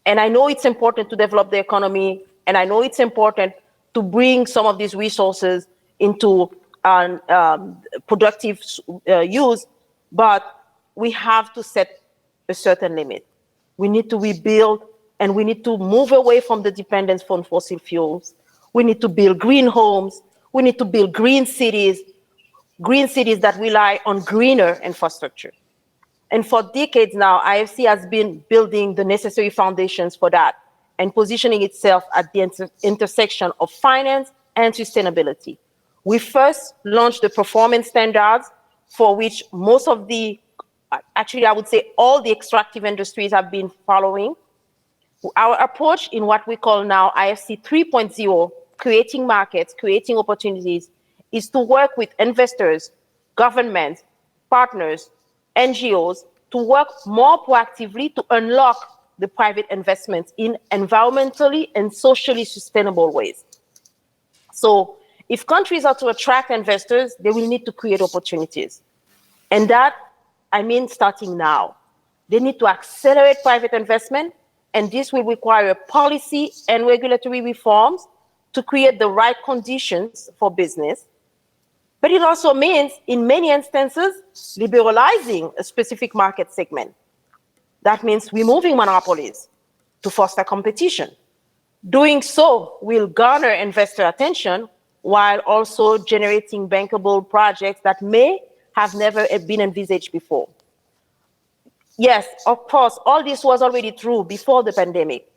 And I know it's important to develop the economy, and I know it's important to bring some of these resources into productive use, but we have to set a certain limit. We need to rebuild, and we need to move away from the dependence on fossil fuels. We need to build green homes. We need to build green cities that rely on greener infrastructure. And for decades now, IFC has been building the necessary foundations for that and positioning itself at the intersection of finance and sustainability. We first launched the performance standards for which most of the, actually I would say all the extractive industries have been following. Our approach in what we call now IFC 3.0, creating markets, creating opportunities, is to work with investors, governments, partners, NGOs, to work more proactively to unlock the private investments in environmentally and socially sustainable ways. So if countries are to attract investors, they will need to create opportunities. And that, I mean, starting now. They need to accelerate private investment, and this will require policy and regulatory reforms to create the right conditions for business. But it also means, in many instances, liberalizing a specific market segment. That means removing monopolies to foster competition. Doing so will garner investor attention while also generating bankable projects that may have never been envisaged before. Yes, of course, all this was already true before the pandemic,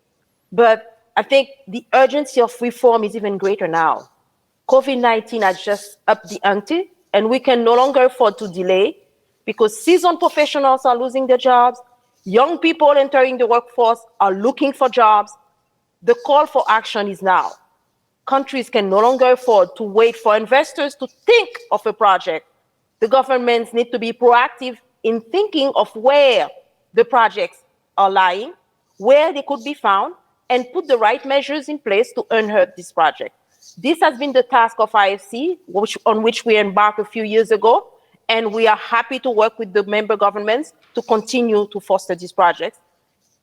but I think the urgency of reform is even greater now. COVID-19 has just upped the ante, and we can no longer afford to delay because seasoned professionals are losing their jobs, young people entering the workforce are looking for jobs. The call for action is now. Countries can no longer afford to wait for investors to think of a project. The governments need to be proactive in thinking of where the projects are lying, where they could be found, and put the right measures in place to unearth this project. This has been the task of IFC, on which we embarked a few years ago, and we are happy to work with the member governments to continue to foster these projects.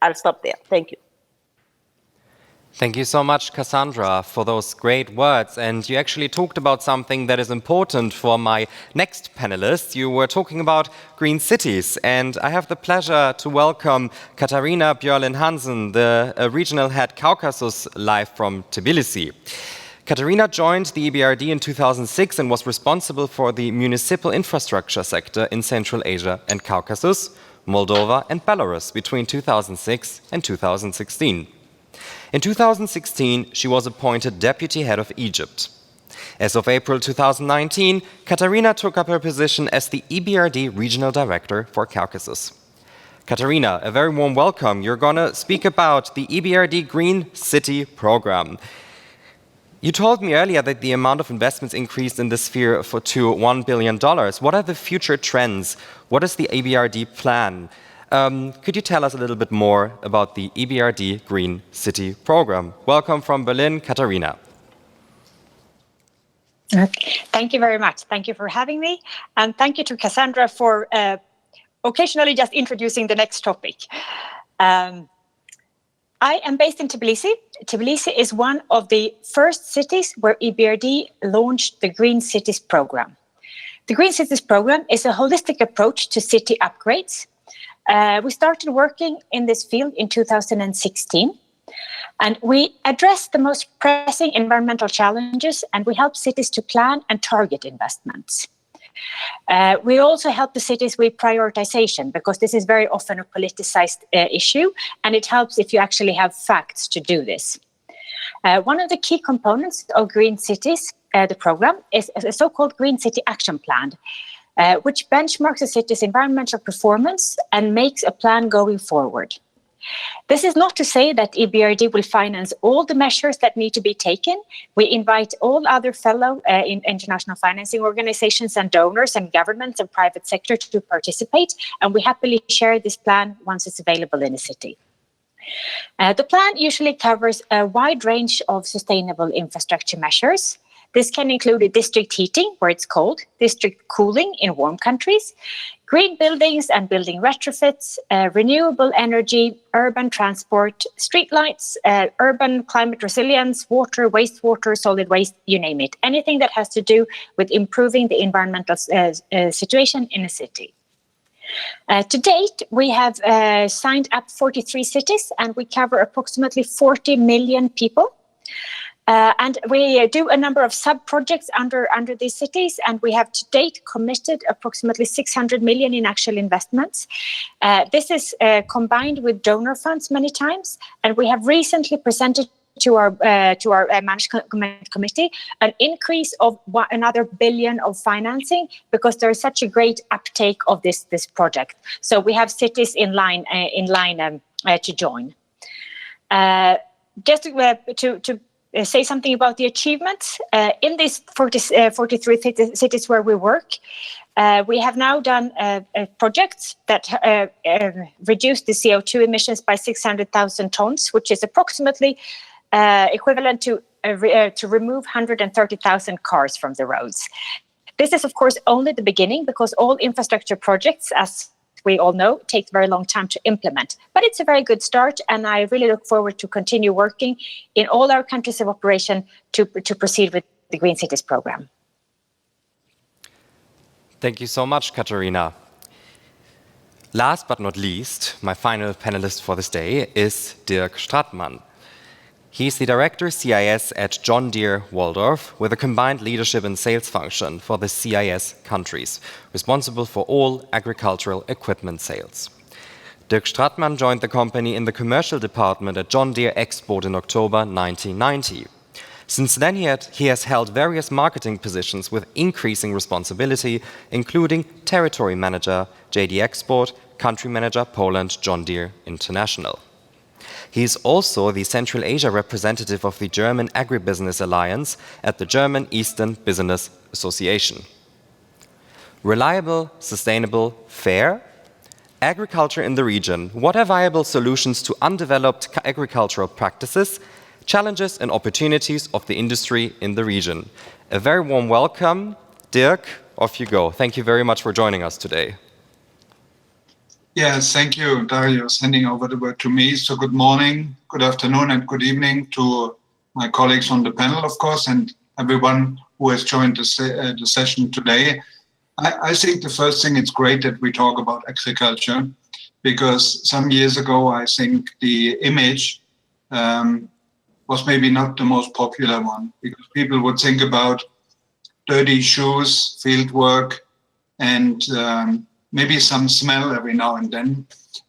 I'll stop there. Thank you. Thank you so much, Cassandra, for those great words. And you actually talked about something that is important for my next panelists. You were talking about green cities, and I have the pleasure to welcome Katarina Björlin-Hansen, the regional head Caucasus, live from Tbilisi. Katarina joined the EBRD in 2006 and was responsible for the municipal infrastructure sector in Central Asia and Caucasus, Moldova and Belarus between 2006 and 2016. In 2016, she was appointed deputy head of Egypt. As of April 2019, Katarina took up her position as the EBRD regional director for Caucasus. Katarina, a very warm welcome. You're going to speak about the EBRD Green City program. You told me earlier that the amount of investments increased in this sphere to $1 billion. What are the future trends? What is the EBRD plan? Could you tell us a little bit more about the EBRD Green City program? Welcome from Berlin, Katarina. Thank you very much. Thank you for having me. And thank you to Cassandra for occasionally just introducing the next topic. I am based in Tbilisi. Tbilisi is one of the first cities where EBRD launched the Green Cities program. The Green Cities program is a holistic approach to city upgrades. We started working in this field in 2016, and we address the most pressing environmental challenges, and we help cities to plan and target investments. We also help the cities with prioritization, because this is very often a politicized issue, and it helps if you actually have facts to do this. One of the key components of Green Cities, the program, is a so-called Green City Action Plan. which benchmarks the city's environmental performance and makes a plan going forward. This is not to say that EBRD will finance all the measures that need to be taken. We invite all other fellow international financing organizations and donors and governments and private sector to participate, and we happily share this plan once it's available in the city. The plan usually covers a wide range of sustainable infrastructure measures. This can include district heating, where it's cold, district cooling in warm countries, green buildings and building retrofits, renewable energy, urban transport, streetlights, urban climate resilience, water, wastewater, solid waste, you name it. Anything that has to do with improving the environmental situation in a city. To date, we have signed up 43 cities and we cover approximately 40 million people. And we do a number of sub-projects under these cities, and we have to date committed approximately 600 million in actual investments. This is combined with donor funds many times, and we have recently presented to our management committee an increase of another billion of financing because there is such a great uptake of this project. So we have cities in line to join. Just to say something about the achievements. In these 43 cities where we work, we have now done projects that reduce the CO2 emissions by 600,000 tons, which is approximately equivalent to remove 130,000 cars from the roads. This is, of course, only the beginning because all infrastructure projects, as we all know, take a very long time to implement. But it's a very good start, and I really look forward to continue working in all our countries of operation to proceed with the Green Cities program. Thank you so much, Katharina. Last but not least, my final panelist for this day is Dirk Stratmann. He's the Director CIS at John Deere Walldorf, with a combined leadership and sales function for the CIS countries, responsible for all agricultural equipment sales. Dirk Stratmann joined the company in the commercial department at John Deere Export in October 1990. Since then, he has held various marketing positions with increasing responsibility, including Territory Manager, JD Export, Country Manager, Poland, John Deere International. He is also the Central Asia representative of the German Agribusiness Alliance at the German Eastern Business Association. Reliable, sustainable, fair? Agriculture in the region. What are viable solutions to undeveloped agricultural practices, challenges and opportunities of the industry in the region? A very warm welcome. Dirk, off you go. Thank you very much for joining us today. Yes, thank you, Darius, handing over the word to me. So good morning, good afternoon, and good evening to my colleagues on the panel, of course, and everyone who has joined the session today. I think the first thing, it's great that we talk about agriculture, because some years ago, I think the image was maybe not the most popular one, because people would think about dirty shoes, field work, and maybe some smell every now and then.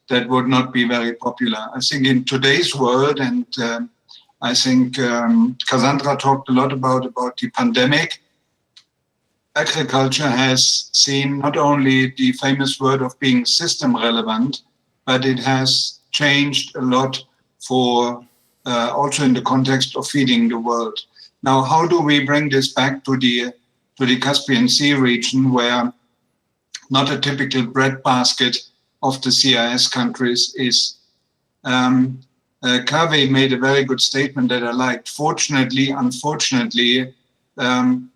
That would not be very popular. I think in today's world, and I think Cassandra talked a lot about the pandemic, agriculture has seen not only the famous word of being system relevant, but it has changed a lot for also in the context of feeding the world. Now, how do we bring this back to the Caspian Sea region, where not a typical breadbasket of the CIS countries is? Kaveh made a very good statement that I liked. Fortunately, unfortunately,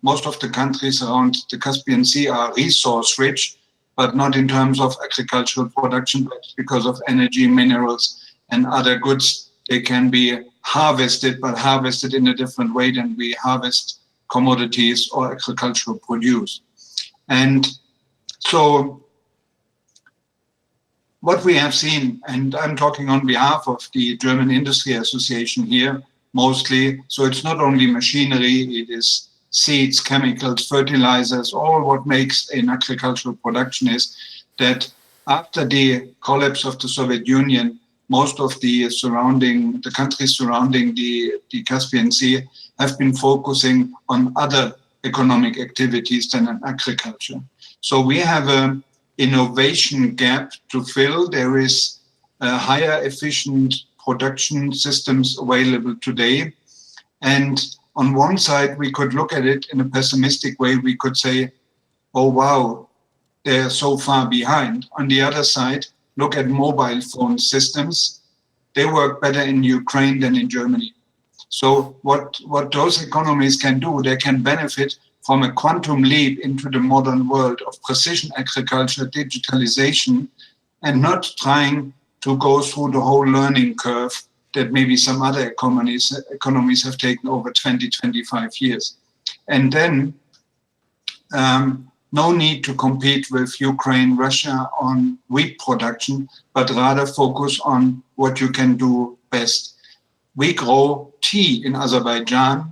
most of the countries around the Caspian Sea are resource rich, but not in terms of agricultural production, but because of energy, minerals, and other goods. They can be harvested, but harvested in a different way than we harvest commodities or agricultural produce. And so what we have seen, and I'm talking on behalf of the German Industry Association here, mostly, so it's not only machinery, it is seeds, chemicals, fertilizers, all what makes an agricultural production, is that after the collapse of the Soviet Union, most of the countries surrounding the Caspian Sea have been focusing on other economic activities than on agriculture. So we have an innovation gap to fill. There is higher efficient production systems available today. And on one side, we could look at it in a pessimistic way. We could say, oh, wow, they're so far behind. On the other side, look at mobile phone systems. They work better in Ukraine than in Germany. So what those economies can do, they can benefit from a quantum leap into the modern world of precision agriculture, digitalization, and not trying to go through the whole learning curve that maybe some other economies have taken over 20, 25 years. And then no need to compete with Ukraine, Russia on wheat production, but rather focus on what you can do best. We grow tea in Azerbaijan,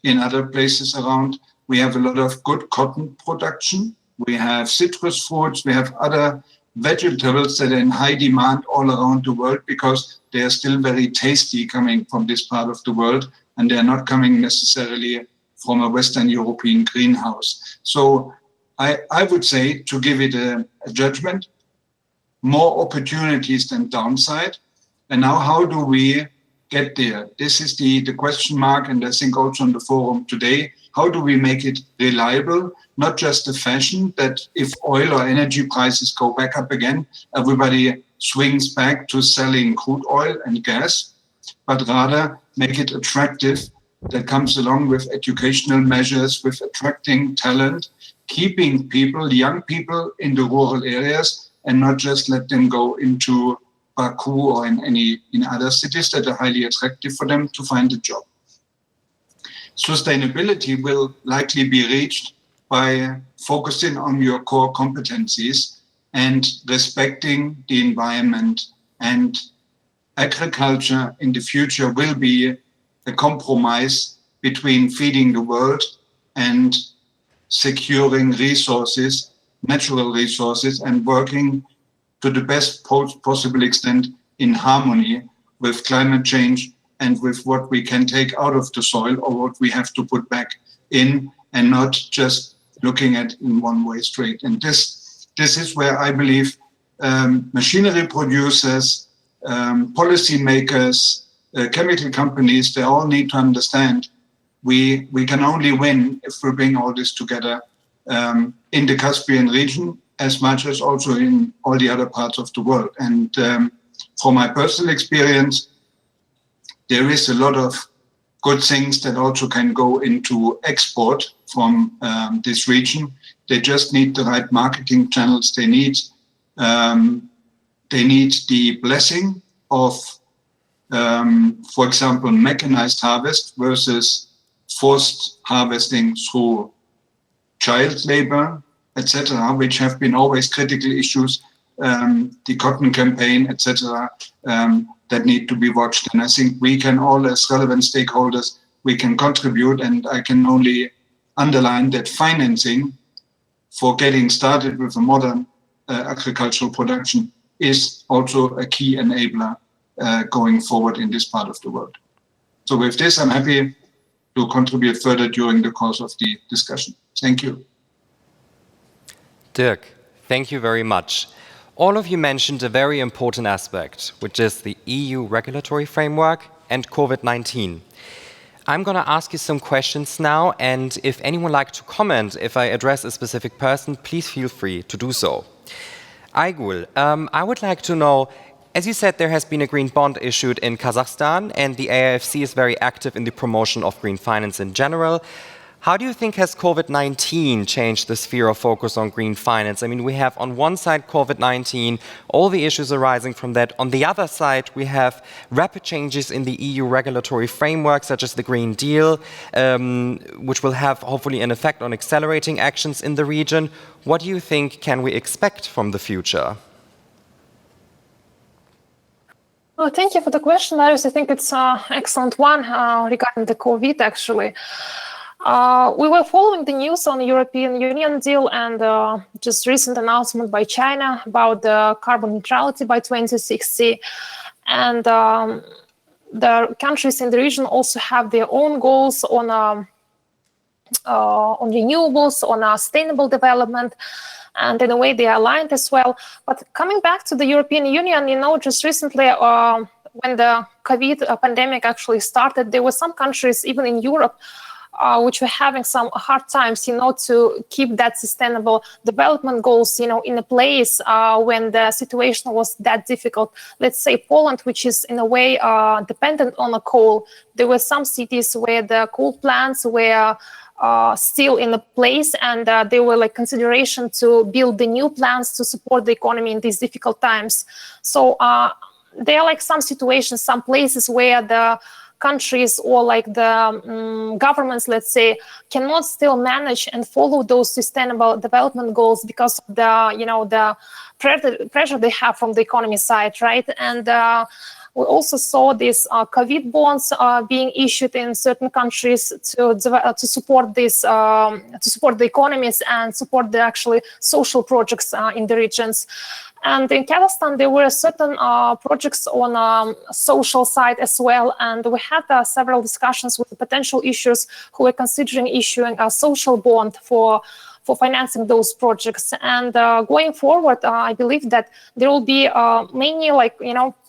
in other places around. We have a lot of good cotton production. We have citrus fruits. We have other vegetables that are in high demand all around the world because they are still very tasty coming from this part of the world, and they're not coming necessarily from a Western European greenhouse. So I would say, to give it a judgment, more opportunities than downside. And now how do we get there? This is the question mark, and I think also on the forum today, how do we make it reliable, not just a fashion that if oil or energy prices go back up again, everybody swings back to selling crude oil and gas, but rather make it attractive, that comes along with educational measures, with attracting talent, keeping people, young people in the rural areas, and not just let them go into Baku or in other cities that are highly attractive for them to find a job. Sustainability will likely be reached by focusing on your core competencies and respecting the environment. And agriculture in the future will be a compromise between feeding the world and securing resources, natural resources, and working to the best possible extent in harmony with climate change and with what we can take out of the soil or what we have to put back in, and not just looking at in one way straight. And this is where I believe machinery producers, policymakers, chemical companies, they all need to understand we can only win if we bring all this together in the Caspian region as much as also in all the other parts of the world. And from my personal experience, there is a lot of good things that also can go into export from this region. They just need the right marketing channels. They need the blessing of, for example, mechanized harvest versus forced harvesting through child labor, etc., which have been always critical issues, the cotton campaign, etc., that need to be watched. And I think we can all, as relevant stakeholders, we can contribute, and I can only underline that financing for getting started with a modern agricultural production is also a key enabler going forward in this part of the world. So with this, I'm happy to contribute further during the course of the discussion. Thank you. Dirk, thank you very much. All of you mentioned a very important aspect, which is the EU regulatory framework and COVID-19. I'm going to ask you some questions now, and if anyone would like to comment, if I address a specific person, please feel free to do so. Aygul, I would like to know, as you said, there has been a green bond issued in Kazakhstan, and the AIFC is very active in the promotion of green finance in general. How do you think has COVID-19 changed the sphere of focus on green finance? I mean, we have on one side COVID-19, all the issues arising from that. On the other side, we have rapid changes in the EU regulatory framework, such as the Green Deal, which will have hopefully an effect on accelerating actions in the region. What do you think can we expect from the future? Well, thank you for the question, Darius. I think it's an excellent one regarding the COVID, actually. We were following the news on the European Union deal and just recent announcement by China about the carbon neutrality by 2060. And the countries in the region also have their own goals on renewables, on sustainable development, and in a way they are aligned as well. But coming back to the European Union, just recently when the COVID pandemic actually started, there were some countries, even in Europe, which were having some hard times, to keep that sustainable development goals, in a place when the situation was that difficult. Let's say Poland, which is in a way dependent on the coal. There were some cities where the coal plants were still in a place, and there were like consideration to build the new plants to support the economy in these difficult times. So there are like some situations, some places where the countries or like the governments, let's say, cannot still manage and follow those sustainable development goals because of the pressure they have from the economy side, right? And we also saw these COVID bonds being issued in certain countries to support this, to support the economies and support the actually social projects in the regions. And in Kazakhstan, there were certain projects on social side as well. And we had several discussions with the potential issuers who were considering issuing a social bond for financing those projects. And going forward, I believe that there will be many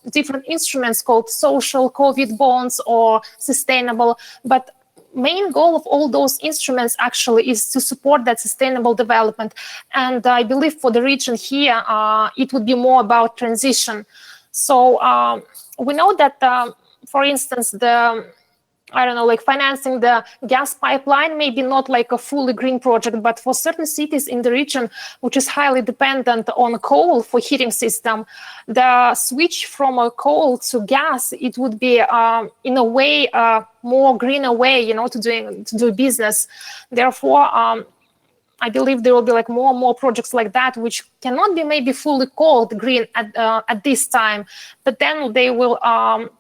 different instruments called social COVID bonds or sustainable. But main goal of all those instruments actually is to support that sustainable development. And I believe for the region here, it would be more about transition. So we know that, for instance, financing the gas pipeline, maybe not like a fully green project, but for certain cities in the region, which is highly dependent on coal for heating system, the switch from a coal to gas, it would be in a way more greener way, to do business. Therefore, I believe there will be like more and more projects like that, which cannot be maybe fully called green at this time, but then they will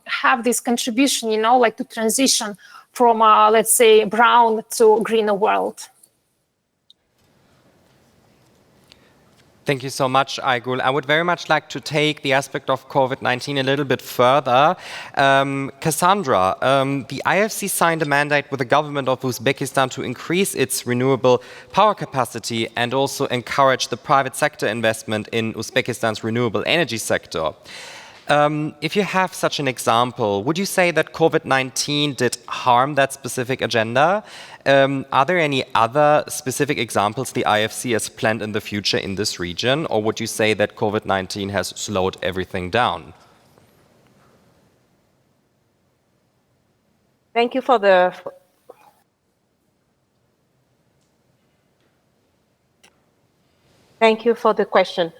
have this contribution, to transition from, let's say, brown to greener world. Thank you so much, Aygul. I would very much like to take the aspect of COVID-19 a little bit further. Cassandra, the IFC signed a mandate with the government of Uzbekistan to increase its renewable power capacity and also encourage the private sector investment in Uzbekistan's renewable energy sector. If you have such an example, would you say that COVID-19 did harm that specific agenda? Are there any other specific examples the IFC has planned in the future in this region, or would you say that COVID-19 has slowed everything down? Thank you for the question.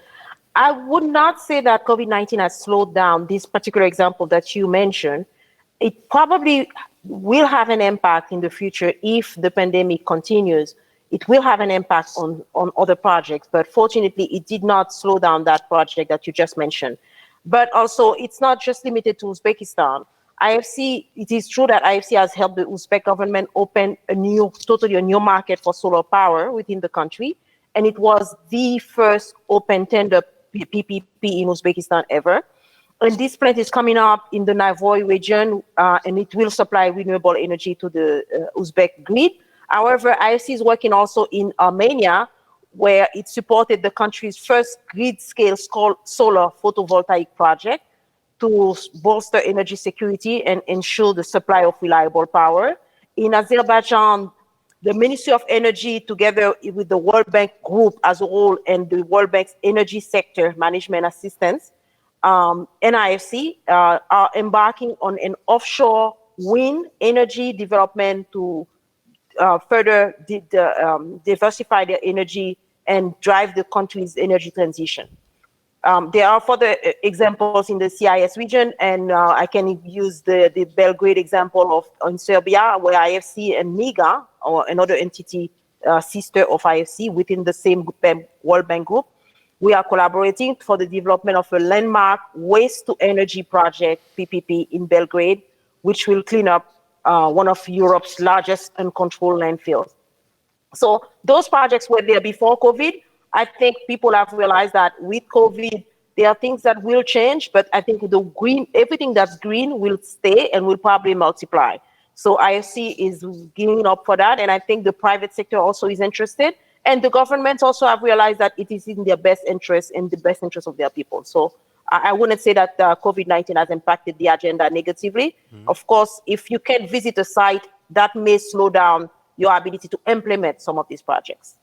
I would not say that COVID-19 has slowed down this particular example that you mentioned. It probably will have an impact in the future if the pandemic continues. It will have an impact on other projects, but fortunately, it did not slow down that project that you just mentioned. But also, it's not just limited to Uzbekistan. IFC, it is true that IFC has helped the Uzbek government open totally a new market for solar power within the country, and it was the first open tender PPP in Uzbekistan ever. And this plant is coming up in the Navoy region, and it will supply renewable energy to the Uzbek grid. However, IFC is working also in Armenia, where it supported the country's first grid-scale solar photovoltaic project to bolster energy security and ensure the supply of reliable power. In Azerbaijan, the Ministry of Energy, together with the World Bank Group as a whole and the World Bank's Energy Sector Management Assistance, NIFC, are embarking on an offshore wind energy development to further diversify their energy and drive the country's energy transition. There are further examples in the CIS region, and I can use the Belgrade example in Serbia, where IFC and MIGA, or another entity sister of IFC within the same World Bank Group, we are collaborating for the development of a landmark waste-to-energy project, PPP, in Belgrade, which will clean up one of Europe's largest uncontrolled landfills. So those projects were there before COVID. I think people have realized that with COVID, there are things that will change, but I think everything that's green will stay and will probably multiply. So IFC is gearing up for that, and I think the private sector also is interested, and the governments also have realized that it is in their best interest, in the best interest of their people. So I wouldn't say that COVID-19 has impacted the agenda negatively. Of course, if you can't visit a site, that may slow down your ability to implement some of these projects.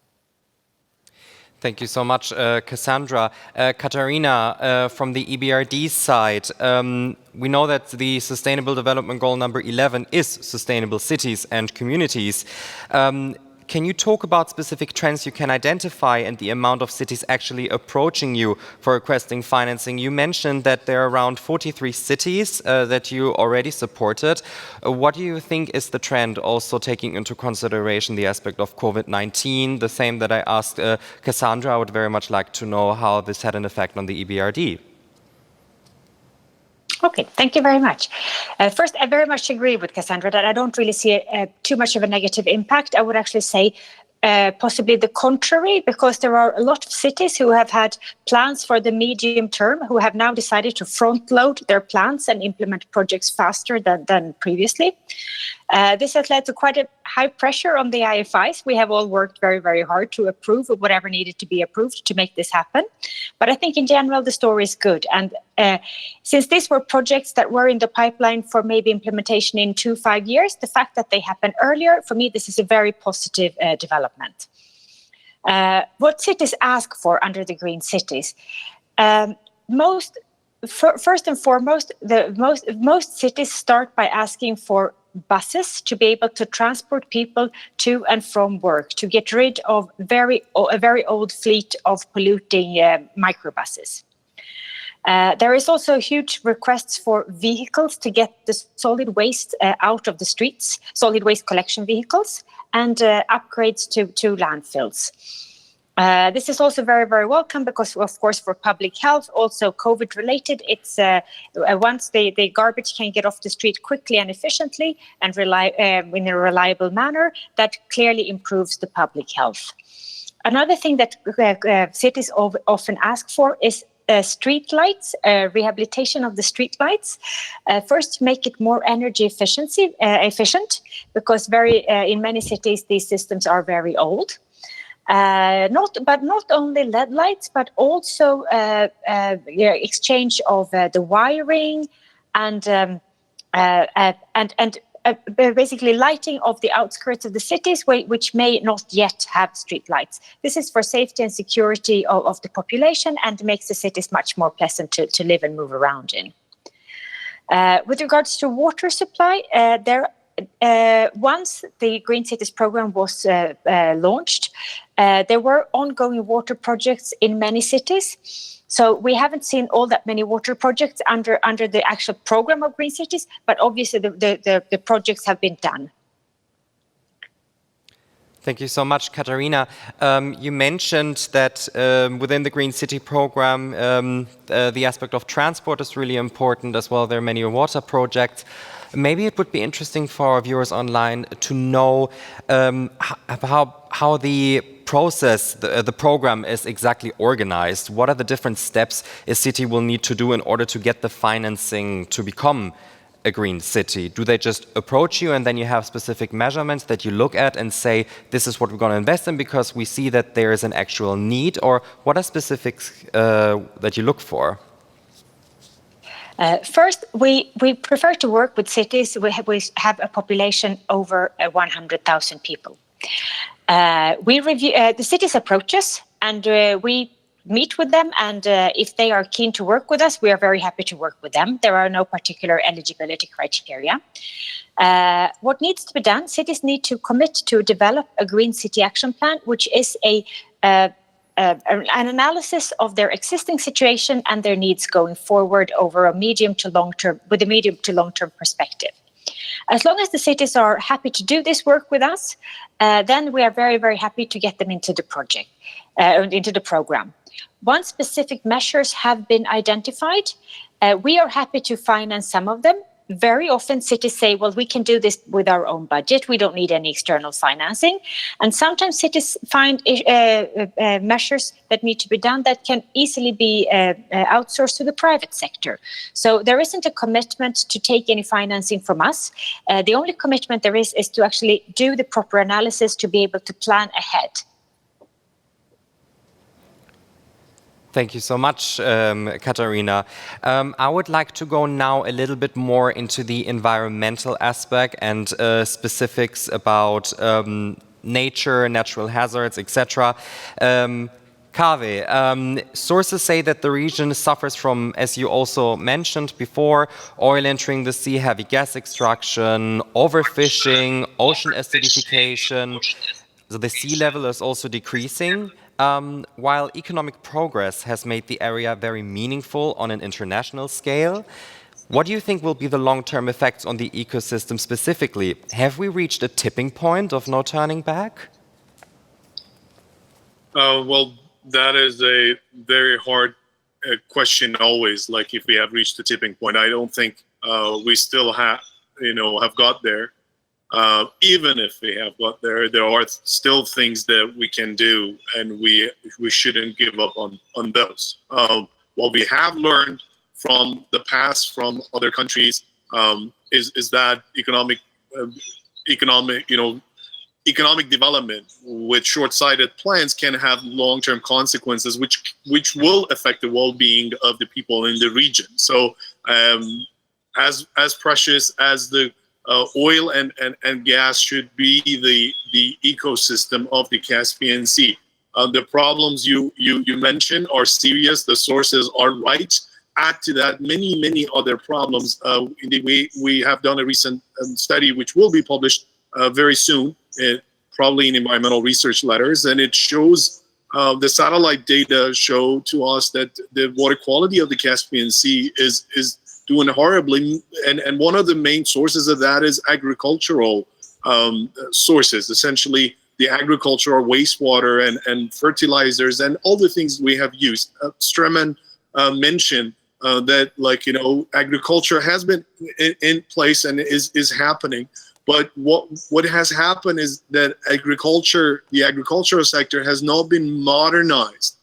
Thank you so much, Cassandra. Katharina, from the EBRD side, we know that the Sustainable Development Goal number 11 is sustainable cities and communities. Can you talk about specific trends you can identify and the amount of cities actually approaching you for requesting financing? You mentioned that there are around 43 cities that you already supported. What do you think is the trend, also taking into consideration the aspect of COVID-19? The same that I asked Cassandra, I would very much like to know how this had an effect on the EBRD. Okay, thank you very much. First, I very much agree with Cassandra that I don't really see too much of a negative impact. I would actually say possibly the contrary, because there are a lot of cities who have had plans for the medium term who have now decided to front load their plans and implement projects faster than previously. This has led to quite a high pressure on the IFIs. We have all worked very, very hard to approve whatever needed to be approved to make this happen. But I think in general, the story is good. And since these were projects that were in the pipeline for maybe implementation in 2-5 years, the fact that they happened earlier, for me, this is a very positive development. What cities ask for under the Green Cities? First and foremost, most cities start by asking for buses to be able to transport people to and from work, to get rid of a very old fleet of polluting microbuses. There is also huge requests for vehicles to get the solid waste out of the streets, solid waste collection vehicles, and upgrades to landfills. This is also very, very welcome because, of course, for public health, also COVID-related, it's once the garbage can get off the street quickly and efficiently and in a reliable manner, that clearly improves the public health. Another thing that cities often ask for is street lights, rehabilitation of the street lights. First, make it more energy efficient, because in many cities these systems are very old. Not only LED lights, but also exchange of the wiring and basically lighting of the outskirts of the cities which may not yet have street lights. This is for safety and security of the population and makes the cities much more pleasant to live and move around in. With regards to water supply, once the Green Cities program was launched, there were ongoing water projects in many cities. So we haven't seen all that many water projects under the actual program of Green Cities, but obviously the projects have been done. Thank you so much, Katharina. You mentioned that within the Green City program, the aspect of transport is really important as well. There are many water projects. Maybe it would be interesting for our viewers online to know how the process, the program is exactly organized. What are the different steps a city will need to do in order to get the financing to become a green city? Do they just approach you and then you have specific measurements that you look at and say, this is what we're going to invest in because we see that there is an actual need? Or what are specifics that you look for? First, we prefer to work with cities we have a population over 100,000 people. We review the cities approach us and we meet with them, and if they are keen to work with us, we are very happy to work with them. There are no particular eligibility criteria. What needs to be done, cities need to commit to develop a Green City Action Plan, which is an analysis of their existing situation and their needs going forward over a medium to long term, with a medium to long term perspective. As long as the cities are happy to do this work with us, then we are very, very happy to get them into the project, into the program. Once specific measures have been identified, we are happy to finance some of them. very often cities say, well, we can do this with our own budget. We don't need any external financing. And sometimes cities find measures that need to be done that can easily be outsourced to the private sector. So there isn't a commitment to take any financing from us. The only commitment there is to actually do the proper analysis to be able to plan ahead. Thank you so much, Katharina. I would like to go now a little bit more into the environmental aspect and specifics about nature, natural hazards, etc. Kaveh, sources say that the region suffers from, as you also mentioned before, oil entering the sea, heavy gas extraction, overfishing, ocean acidification. So the sea level is also decreasing. While economic progress has made the area very meaningful on an international scale, what do you think will be the long-term effects on the ecosystem specifically? Have we reached a tipping point of no turning back? Well, that is a very hard question always, like if we have reached the tipping point. I don't think we still have got there. Even if we have got there, there are still things that we can do, and we shouldn't give up on those. What we have learned from the past, from other countries, is that economic development with short-sighted plans can have long-term consequences, which will affect the well-being of the people in the region. So, as precious as the oil and gas should be the ecosystem of the Caspian Sea. The problems you mentioned are serious. The sources are right. Add to that many other problems. We have done a recent study which will be published very soon, probably in environmental research letters, and it shows the satellite data show to us that the water quality of the Caspian Sea is doing horribly, and one of the main sources of that is agricultural sources, essentially the agricultural wastewater and fertilizers and all the things we have used. Streman mentioned that, agriculture has been in place and is happening, but what has happened is that the agricultural sector has not been modernized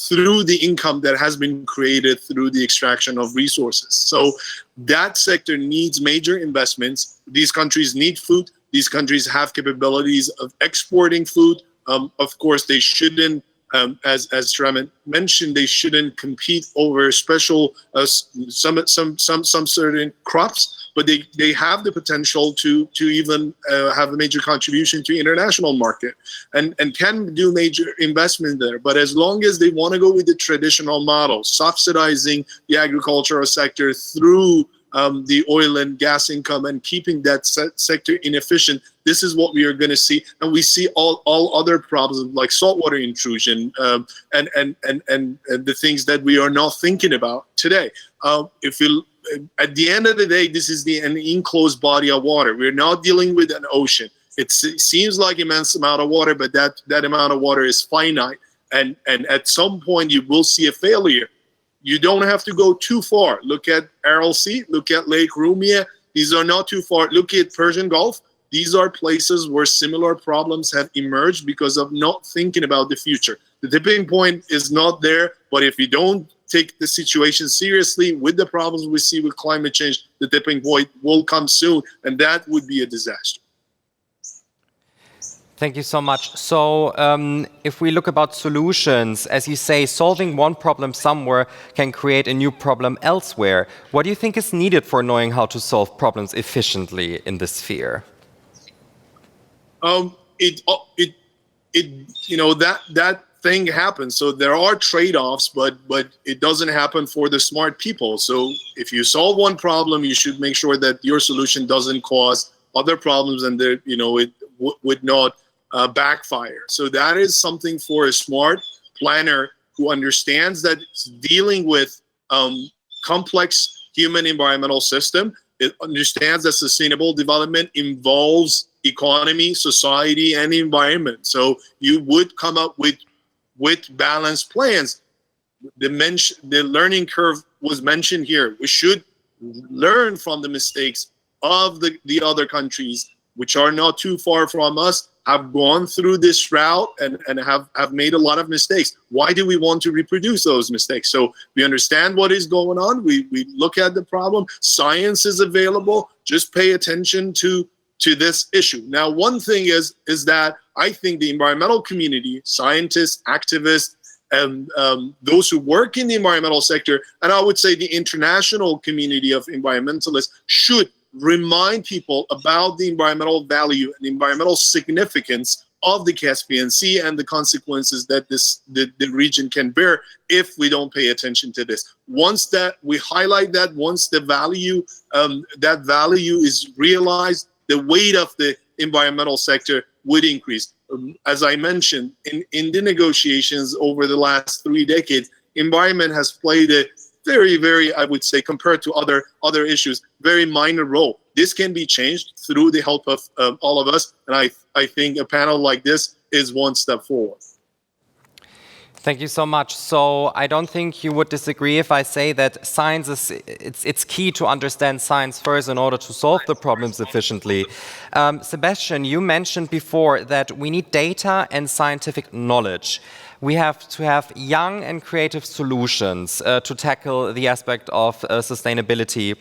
through the income that has been created through the extraction of resources. So that sector needs major investments. These countries need food. These countries have capabilities of exporting food. Of course, they shouldn't, as Streman mentioned, they shouldn't compete over special some certain crops, but they have the potential to even have a major contribution to international market and can do major investment there. But as long as they want to go with the traditional model, subsidizing the agricultural sector through the oil and gas income and keeping that sector inefficient, this is what we are going to see. And we see all other problems like saltwater intrusion and the things that we are not thinking about today. At the end of the day, this is an enclosed body of water. We're not dealing with an ocean. It seems like immense amount of water, but that amount of water is finite. And at some point, you will see a failure. You don't have to go too far. Look at Aral Sea. Look at Lake Rumia. These are not too far. Look at Persian Gulf. These are places where similar problems have emerged because of not thinking about the future. The tipping point is not there, but if you don't take the situation seriously with the problems we see with climate change, the tipping point will come soon, and that would be a disaster. Thank you so much. So if we look about solutions, as you say, solving one problem somewhere can create a new problem elsewhere. What do you think is needed for knowing how to solve problems efficiently in this sphere? That thing happens. So there are trade-offs, but it doesn't happen for the smart people. So if you solve one problem, you should make sure that your solution doesn't cause other problems and that it would not backfire. So that is something for a smart planner who understands that dealing with complex human environmental system, it understands that sustainable development involves economy, society, and environment. So you would come up with balanced plans. The learning curve was mentioned here. We should learn from the mistakes of the other countries, which are not too far from us, have gone through this route and have made a lot of mistakes. Why do we want to reproduce those mistakes? So we understand what is going on. We look at the problem. Science is available. Just pay attention to this issue. Now, one thing is that I think the environmental community, scientists, activists, and those who work in the environmental sector, and I would say the international community of environmentalists, should remind people about the environmental value and the environmental significance of the Caspian Sea and the consequences that the region can bear if we don't pay attention to this. Once that we highlight that, once the value that value is realized, the weight of the environmental sector would increase. As I mentioned, in the negotiations over the last 3 decades, environment has played a very, I would say, compared to other issues, very minor role. This can be changed through the help of all of us, and I think a panel like this is one step forward. Thank you so much. So I don't think you would disagree if I say that science it's key to understand science first in order to solve the problems efficiently. Sebastian, you mentioned before that we need data and scientific knowledge. We have to have young and creative solutions to tackle the aspect of sustainability.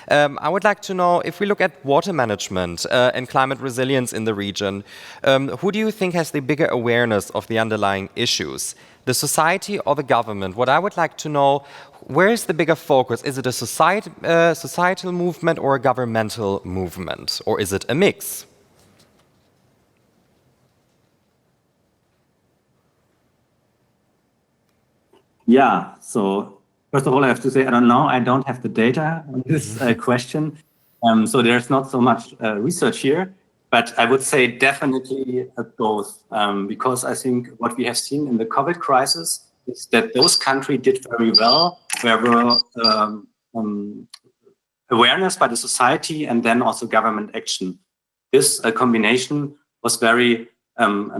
I would like to know, if we look at water management and climate resilience in the region, who do you think has the bigger awareness of the underlying issues? The society or the government? What I would like to know, where is the bigger focus? Is it a societal movement or a governmental movement? Or is it a mix? Yeah, so first of all, I have to say, I don't know, I don't have the data on this question. So there's not so much research here, but I would say definitely both, because I think what we have seen in the COVID crisis is that those countries did very well. There were awareness by the society and then also government action. This combination was very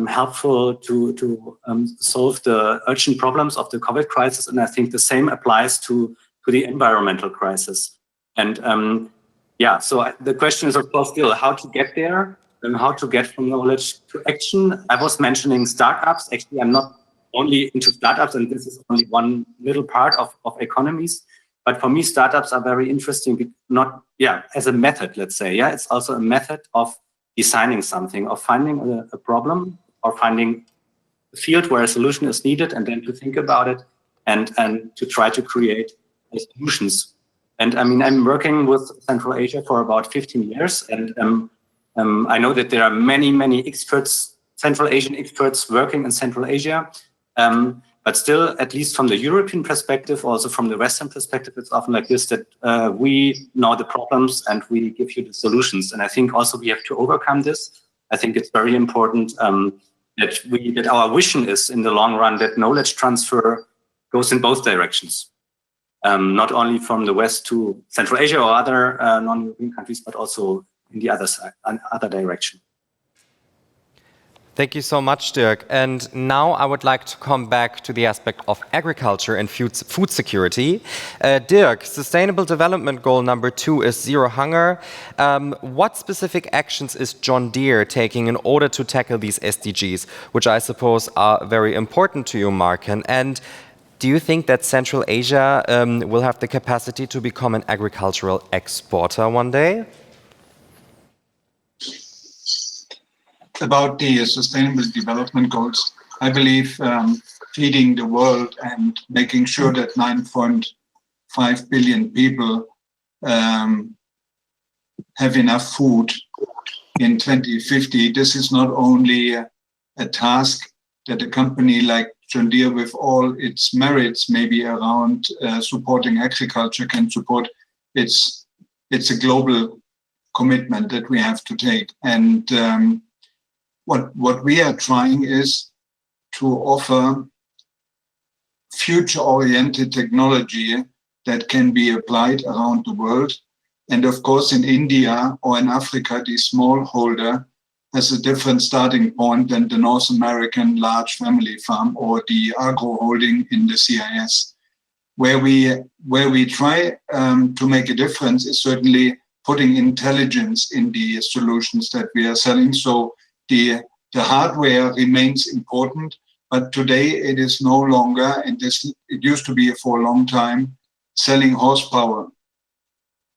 helpful to solve the urgent problems of the COVID crisis, and I think the same applies to the environmental crisis. And yeah, so the question is, of course, still how to get there and how to get from knowledge to action. I was mentioning startups. Actually, I'm not only into startups, and this is only one little part of economies. But for me, startups are very interesting, not, as a method, let's say. Yeah, it's also a method of designing something, of finding a problem, or finding a field where a solution is needed, and then to think about it and to try to create solutions. And I mean, I'm working with Central Asia for about 15 years, and I know that there are many experts, Central Asian experts working in Central Asia. But still, at least from the European perspective, also from the Western perspective, it's often like this, that we know the problems and we give you the solutions. And I think also we have to overcome this. I think it's very important that our vision is, in the long run, that knowledge transfer goes in both directions. Not only from the West to Central Asia or other non-European countries, but also in the other side, other direction. Thank you so much, Dirk. And now I would like to come back to the aspect of agriculture and food security. Dirk, Sustainable Development Goal number 2 is zero hunger. What specific actions is John Deere taking in order to tackle these SDGs, which I suppose are very important to you, Marken? And do you think that Central Asia will have the capacity to become an agricultural exporter one day? About the Sustainable Development Goals, I believe feeding the world and making sure that 9.5 billion people have enough food in 2050. This is not only a task that a company like John Deere, with all its merits, maybe around supporting agriculture, can support. It's a global commitment that we have to take. And what we are trying is to offer future-oriented technology that can be applied around the world. And of course, in India or in Africa, the smallholder has a different starting point than the North American large family farm or the agro holding in the CIS. Where we try to make a difference is certainly putting intelligence in the solutions that we are selling. So the hardware remains important, but today it is no longer, and it used to be for a long time, selling horsepower.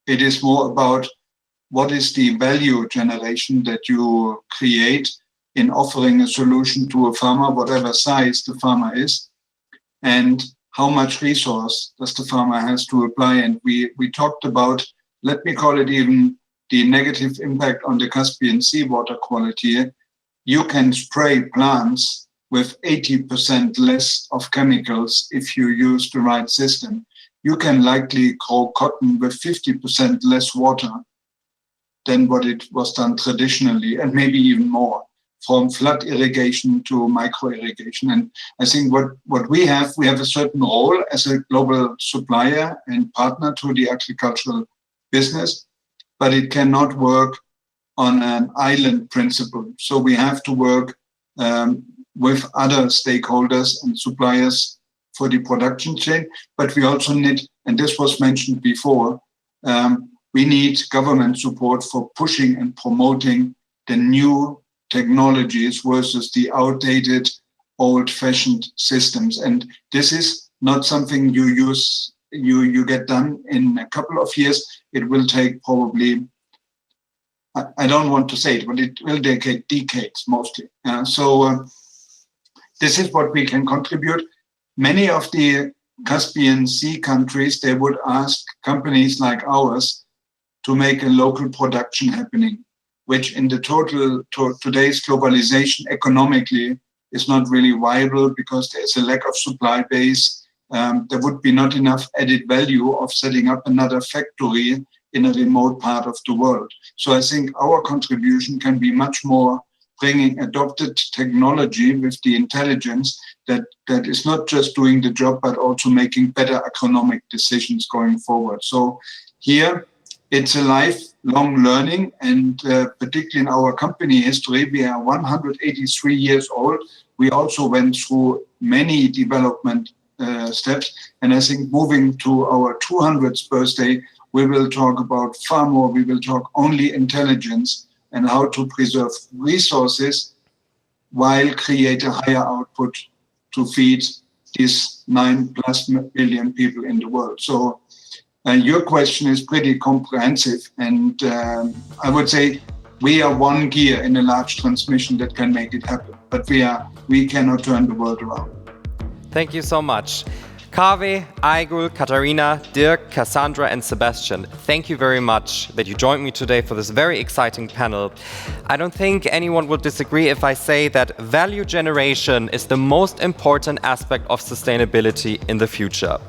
It is more about what is the value generation that you create in offering a solution to a farmer, whatever size the farmer is, and how much resource does the farmer has to apply. And we talked about, let me call it even the negative impact on the Caspian seawater quality. You can spray plants with 80% less of chemicals if you use the right system. You can likely grow cotton with 50% less water than what it was done traditionally, and maybe even more, from flood irrigation to micro irrigation. And I think what we have a certain role as a global supplier and partner to the agricultural business, but it cannot work on an island principle. So we have to work with other stakeholders and suppliers for the production chain, but we also need, and this was mentioned before, we need government support for pushing and promoting the new technologies versus the outdated, old-fashioned systems. And this is not something you get done in a couple of years. It will take probably, I don't want to say it, but it will take decades mostly. So this is what we can contribute. Many of the Caspian Sea countries, they would ask companies like ours to make a local production happening, which in the today's globalization economically is not really viable because there's a lack of supply base. There would be not enough added value of setting up another factory in a remote part of the world. So I think our contribution can be much more bringing adopted technology with the intelligence that is not just doing the job, but also making better economic decisions going forward. So here, it's a lifelong learning, and particularly in our company history, we are 183 years old. We also went through many development steps, and I think moving to our 200th birthday, we will talk about far more. We will talk only intelligence and how to preserve resources while create a higher output to feed these 9+ billion people in the world. So your question is pretty comprehensive, and I would say we are one gear in a large transmission that can make it happen, but we cannot turn the world around. Thank you so much. Kaveh, Aigul, Katharina, Dirk, Cassandra, and Sebastian, thank you very much that you joined me today for this very exciting panel. I don't think anyone would disagree if I say that value generation is the most important aspect of sustainability in the future.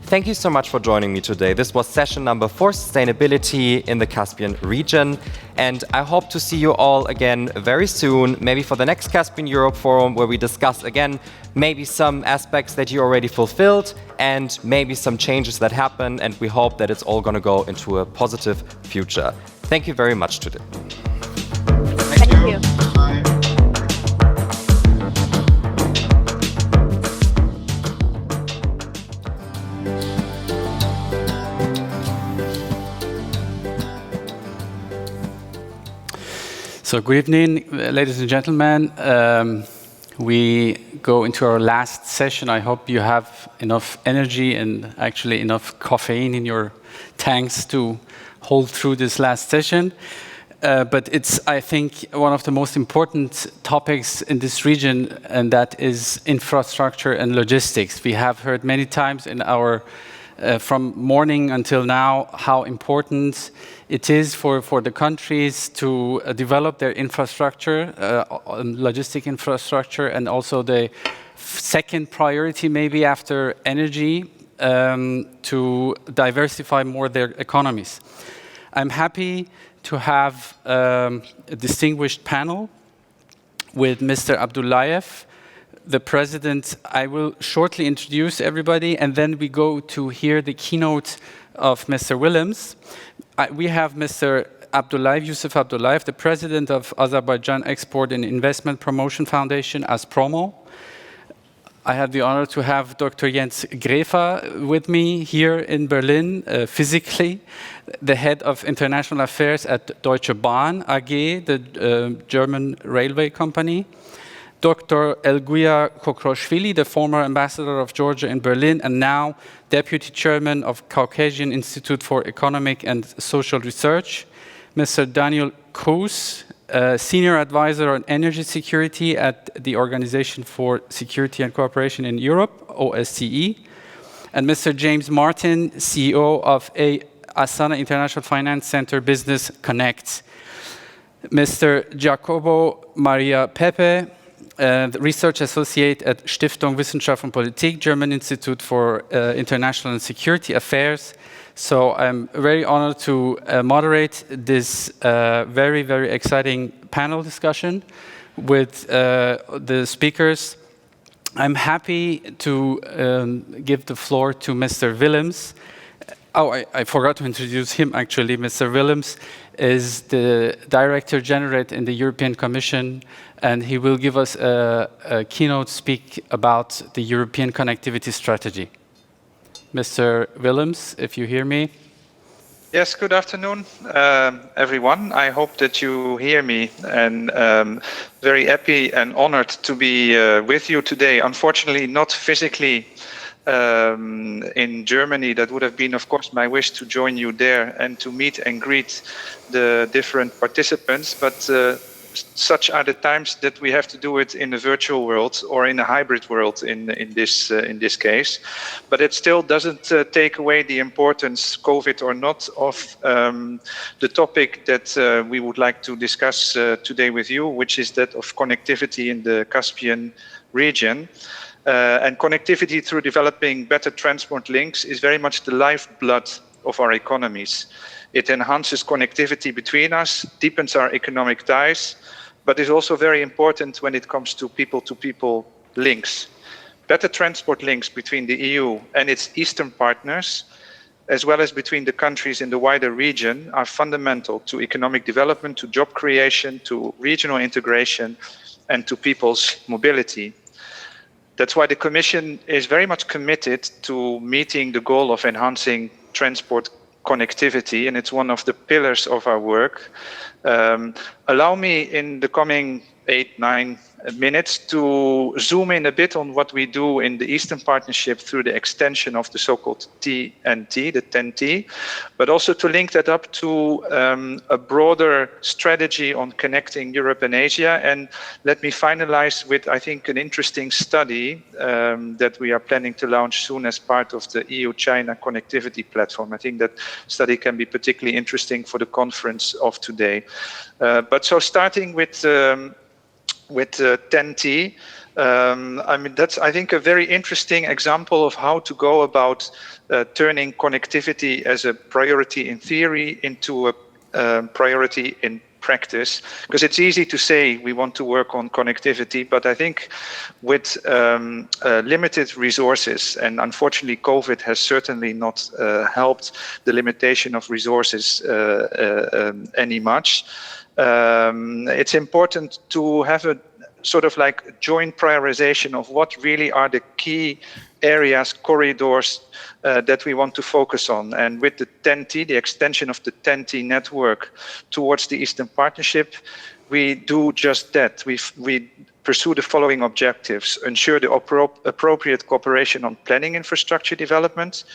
Thank you so much for joining me today. This was session number 4, Sustainability in the Caspian region. And I hope to see you all again very soon, maybe for the next Caspian Europe Forum, where we discuss again maybe some aspects that you already fulfilled and maybe some changes that happen. And we hope that it's all going to go into a positive future. Thank you very much today. Thank you. Bye. So good evening, ladies and gentlemen. We go into our last session. I hope you have enough energy and actually enough caffeine in your tanks to hold through this last session. But it's, I think, one of the most important topics in this region, and that is infrastructure and logistics. We have heard many times in our from morning until now how important it is for the countries to develop their infrastructure, logistic infrastructure, and also the second priority maybe after energy, to diversify more their economies. I'm happy to have a distinguished panel with Mr. Abdullayev, the president. I will shortly introduce everybody, and then we go to hear the keynote of Mr. Willems. We have Mr. Abdullayev, Yusuf Abdullayev, the president of Azerbaijan Export and Investment Promotion Foundation, ASPROMO. I had the honor to have Dr. Jens Grefa with me here in Berlin, physically, the head of international affairs at Deutsche Bahn AG, the German railway company. Dr. Elguya Kokroshvili, the former ambassador of Georgia in Berlin and now deputy chairman of Caucasian Institute for Economic and Social Research. Mr. Daniel Koos, senior advisor on energy security at the Organization for Security and Cooperation in Europe, OSCE. And Mr. James Martin, CEO of Astana International Finance Center Business Connect. Mr. Giacomo Maria Pepe, Research Associate at Stiftung Wissenschaft und Politik, German Institute for International and Security Affairs. So I'm very honored to moderate this very, very exciting panel discussion with the speakers. I'm happy to give the floor to Mr. Willems. Oh, I forgot to introduce him actually. Mr. Willems is the Director General in the European Commission, and he will give us a keynote speak about the European connectivity strategy. Mr. Willems, if you hear me. Yes, good afternoon, everyone. I hope that you hear me, and very happy and honored to be with you today. Unfortunately, not physically in Germany. That would have been, of course, my wish to join you there and to meet and greet the different participants. But such are the times that we have to do it in a virtual world or in a hybrid world in this case. But it still doesn't take away the importance, COVID or not, of the topic that we would like to discuss today with you, which is that of connectivity in the Caspian region. And connectivity through developing better transport links is very much the lifeblood of our economies. It enhances connectivity between us, deepens our economic ties, but is also very important when it comes to people-to-people links. Better transport links between the EU and its eastern partners, as well as between the countries in the wider region, are fundamental to economic development, to job creation, to regional integration, and to people's mobility. That's why the Commission is very much committed to meeting the goal of enhancing transport connectivity, and it's one of the pillars of our work. Allow me in the coming 8-9 minutes to zoom in a bit on what we do in the Eastern Partnership through the extension of the so-called TNT, the 10T, but also to link that up to a broader strategy on connecting Europe and Asia. And let me finalize with, I think, an interesting study that we are planning to launch soon as part of the EU-China connectivity platform. I think that study can be particularly interesting for the conference of today. But so starting with 10T, I mean, that's, I think, a very interesting example of how to go about turning connectivity as a priority in theory into a priority in practice. Because it's easy to say we want to work on connectivity, but I think with limited resources, and unfortunately COVID has certainly not helped the limitation of resources any much. It's important to have a sort of like joint prioritization of what really are the key areas, corridors that we want to focus on. And with the 10T, the extension of the 10T network towards the Eastern Partnership, we do just that. We pursue the following objectives: ensure the appropriate cooperation on planning infrastructure development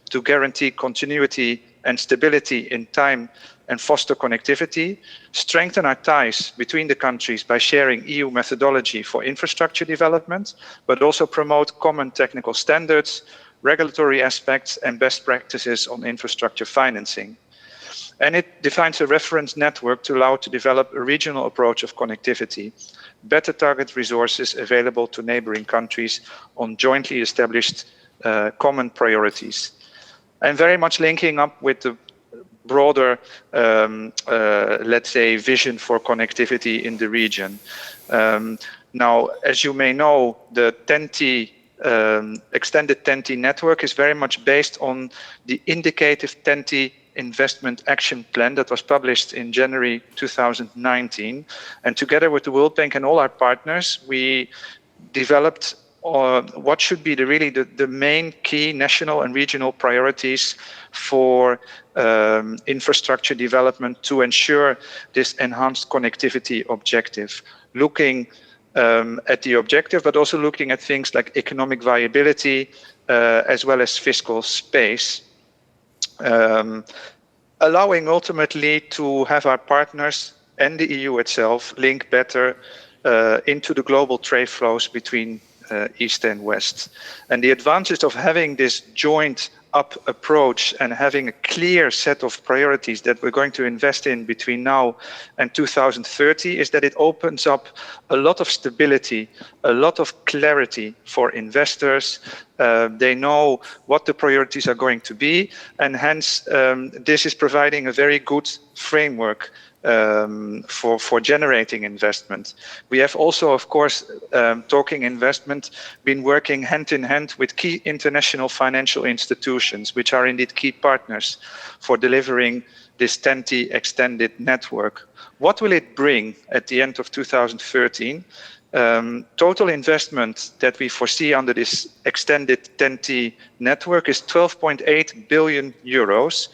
to guarantee continuity and stability in time and foster connectivity, strengthen our ties between the countries by sharing EU methodology for infrastructure development, but also promote common technical standards, regulatory aspects, and best practices on infrastructure financing. And it defines a reference network to allow to develop a regional approach of connectivity, better target resources available to neighboring countries on jointly established common priorities. And very much linking up with the broader, let's say, vision for connectivity in the region. Now, as you may know, the 10T, extended 10T network is very much based on the indicative 10T investment action plan that was published in January 2019. And together with the World Bank and all our partners, we developed what should be the main key national and regional priorities for infrastructure development to ensure this enhanced connectivity objective, looking at the objective, but also looking at things like economic viability as well as fiscal space, allowing ultimately to have our partners and the EU itself link better into the global trade flows between East and West. And the advantage of having this joint up approach and having a clear set of priorities that we're going to invest in between now and 2030 is that it opens up a lot of stability, a lot of clarity for investors. They know what the priorities are going to be, and hence this is providing a very good framework for generating investment. We have also, of course, talking investment, been working hand in hand with key international financial institutions, which are indeed key partners for delivering this TEN-T extended network. What will it bring at the end of 2013? Total investment that we foresee under this extended TEN-T network is 12.8 billion euros,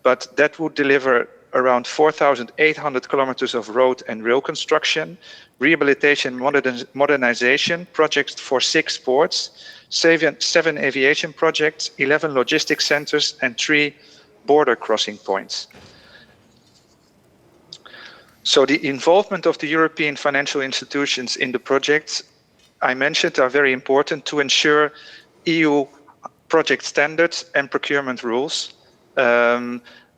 but that would deliver around 4,800 kilometers of road and rail construction, rehabilitation, modernization projects for 6 ports, 7 aviation projects, 11 logistics centers, and 3 border crossing points. So the involvement of the European financial institutions in the projects I mentioned are very important to ensure EU project standards and procurement rules.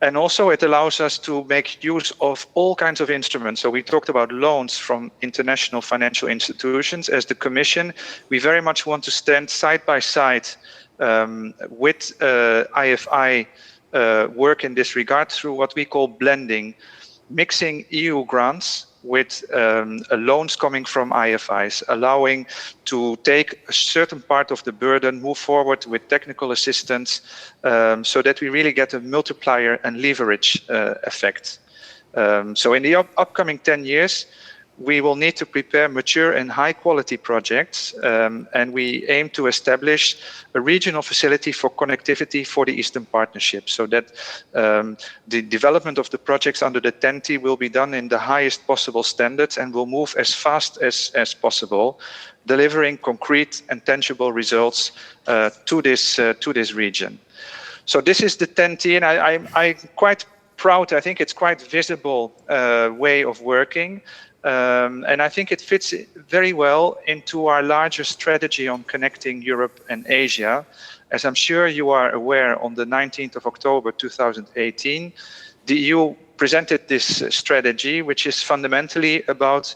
And also it allows us to make use of all kinds of instruments. So we talked about loans from international financial institutions. As the Commission, we very much want to stand side by side with IFI work in this regard through what we call blending, mixing EU grants with loans coming from IFIs, allowing to take a certain part of the burden, move forward with technical assistance, so that we really get a multiplier and leverage effect. So in the upcoming 10 years, we will need to prepare mature and high quality projects, and we aim to establish a regional facility for connectivity for the Eastern Partnership, so that the development of the projects under the TEN-T will be done in the highest possible standards and will move as fast as possible, delivering concrete and tangible results to this region. So this is the TEN-T, and I'm quite proud. I think it's quite visible way of working. And I think it fits very well into our larger strategy on connecting Europe and Asia. As I'm sure you are aware, on the 19th of October 2018, the EU presented this strategy, which is fundamentally about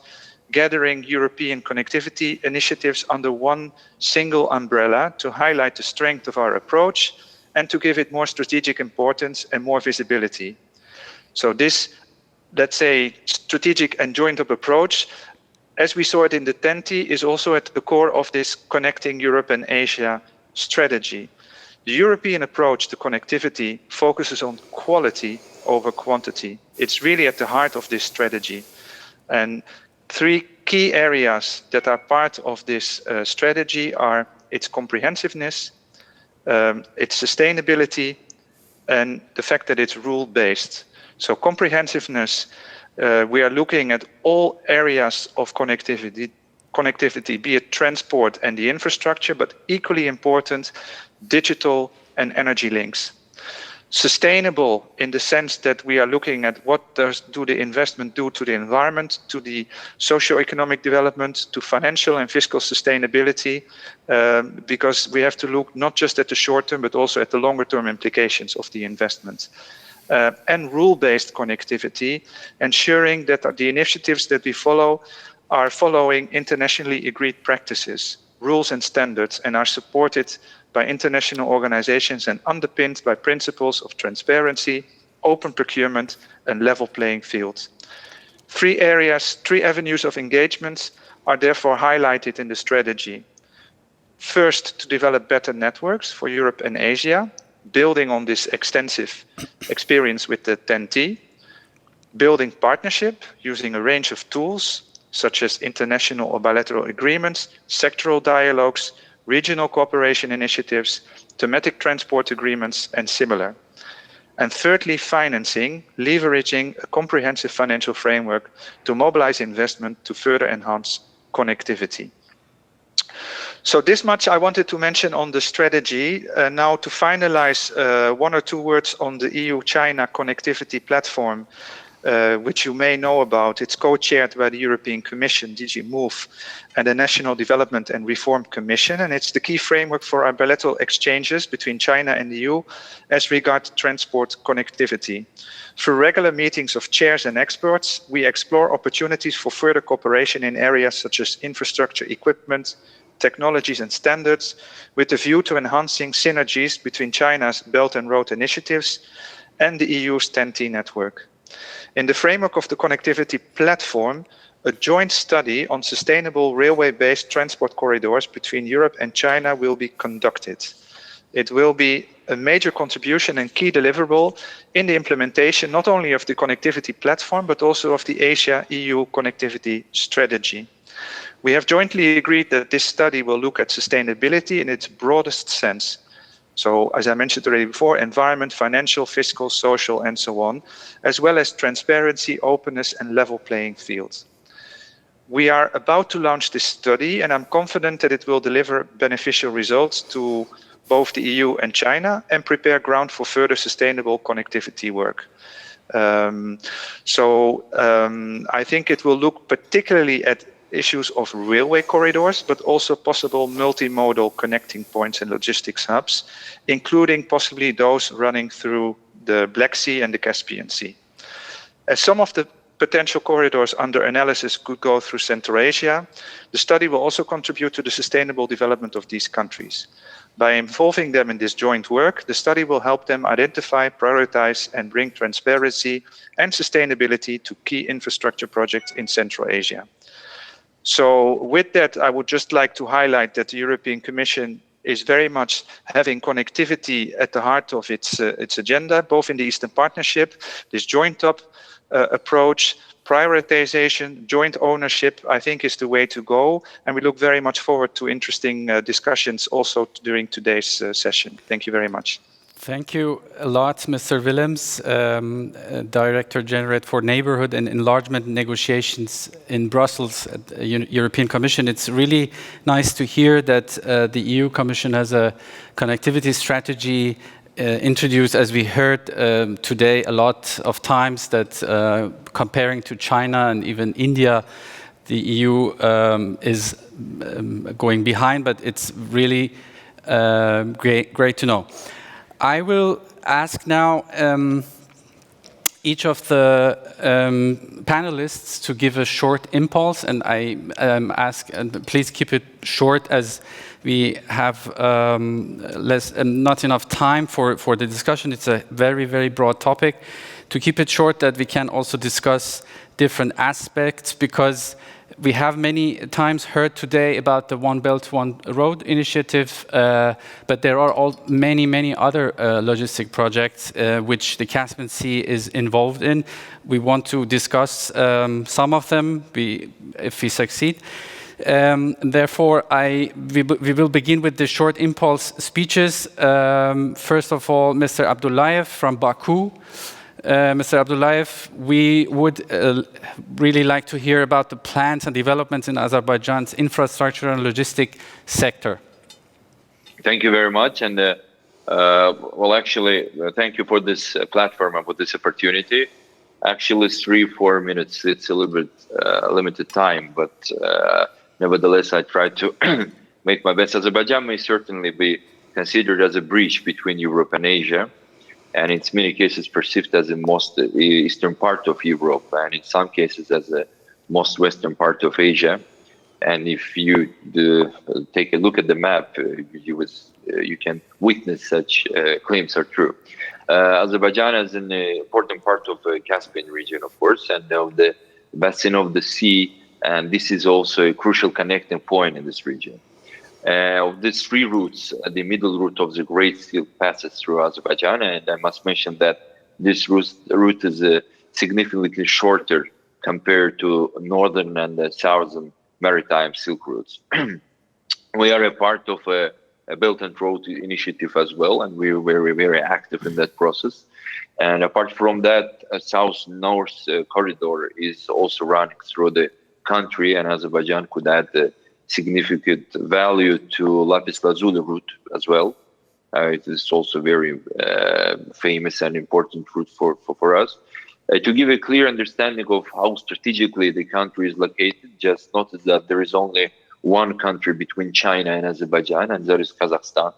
gathering European connectivity initiatives under one single umbrella to highlight the strength of our approach and to give it more strategic importance and more visibility. So this, let's say, strategic and joint-up approach, as we saw it in the TEN-T, is also at the core of this Connecting Europe and Asia strategy. The European approach to connectivity focuses on quality over quantity. It's really at the heart of this strategy. And 3 key areas that are part of this strategy are its comprehensiveness, its sustainability, and the fact that it's rule-based. So comprehensiveness, we are looking at all areas of connectivity, be it transport and the infrastructure, but equally important, digital and energy links. Sustainable in the sense that we are looking at what do the investment do to the environment, to the socio-economic development, to financial and fiscal sustainability, because we have to look not just at the short term, but also at the longer term implications of the investment. And rule-based connectivity, ensuring that the initiatives that we follow are following internationally agreed practices, rules and standards, and are supported by international organizations and underpinned by principles of transparency, open procurement, and level playing field. 3 avenues of engagement are therefore highlighted in the strategy. First, to develop better networks for Europe and Asia, building on this extensive experience with the TEN-T, building partnership using a range of tools, such as international or bilateral agreements, sectoral dialogues, regional cooperation initiatives, thematic transport agreements, and similar. And thirdly, financing, leveraging a comprehensive financial framework to mobilize investment to further enhance connectivity. So this much I wanted to mention on the strategy. Now to finalize, 1 or 2 words on the EU-China connectivity platform, which you may know about. It's co-chaired by the European Commission, DG MOVE, and the National Development and Reform Commission. And it's the key framework for our bilateral exchanges between China and the EU as regards transport connectivity. Through regular meetings of chairs and experts, we explore opportunities for further cooperation in areas such as infrastructure equipment, technologies and standards, with a view to enhancing synergies between China's Belt and Road initiatives and the EU's TEN-T network. In the framework of the connectivity platform, a joint study on sustainable railway-based transport corridors between Europe and China will be conducted. It will be a major contribution and key deliverable in the implementation not only of the connectivity platform, but also of the Asia-EU connectivity strategy. We have jointly agreed that this study will look at sustainability in its broadest sense. So, as I mentioned already before, environment, financial, fiscal, social, and so on, as well as transparency, openness, and level playing fields. We are about to launch this study, and I'm confident that it will deliver beneficial results to both the EU and China and prepare ground for further sustainable connectivity work. I think it will look particularly at issues of railway corridors, but also possible multimodal connecting points and logistics hubs, including possibly those running through the Black Sea and the Caspian Sea. As some of the potential corridors under analysis could go through Central Asia, the study will also contribute to the sustainable development of these countries. By involving them in this joint work, the study will help them identify, prioritize, and bring transparency and sustainability to key infrastructure projects in Central Asia. So with that, I would just like to highlight that the European Commission is very much having connectivity at the heart of its agenda, both in the Eastern Partnership, this joint-up approach, prioritization, joint ownership, I think is the way to go. And we look very much forward to interesting discussions also during today's session. Thank you very much. Thank you a lot, Mr. Willems, Director General for Neighborhood and Enlargement Negotiations in Brussels at the European Commission. It's really nice to hear that the EU Commission has a connectivity strategy introduced, as we heard today a lot of times, that comparing to China and even India, the EU is going behind, but it's really great to know. I will ask now each of the panelists to give a short impulse, and I ask, and please keep it short as we have not enough time for the discussion. It's a very, very broad topic. To keep it short, that we can also discuss different aspects, because we have many times heard today about the One Belt, One Road initiative, but there are many other logistic projects which the Caspian Sea is involved in. We want to discuss some of them if we succeed. Therefore, we will begin with the short impulse speeches. First of all, Mr. Abdullayev from Baku. Mr. Abdullayev, we would really like to hear about the plans and developments in Azerbaijan's infrastructure and logistic sector. Thank you very much. And thank you for this platform and for this opportunity. Actually, it's 3-4 minutes. It's a little bit limited time, but nevertheless, I try to make my best. Azerbaijan may certainly be considered as a bridge between Europe and Asia, and in many cases perceived as the most eastern part of Europe, and in some cases as the most western part of Asia. And if you take a look at the map, you can witness such claims are true. Azerbaijan is an important part of the Caspian region, of course, and of the basin of the sea, and this is also a crucial connecting point in this region. Of these 3 routes, the middle route of the Great Seal passes through Azerbaijan, and I must mention that this route is significantly shorter compared to northern and the southern maritime Silk routes. We are a part of a Belt and Road initiative as well, and we're very active in that process. And apart from that, a south-north corridor is also running through the country, and Azerbaijan could add significant value to Lapis Lazuli route as well. It is also very famous and important route for us. To give a clear understanding of how strategically the country is located, just notice that there is only one country between China and Azerbaijan, and that is Kazakhstan.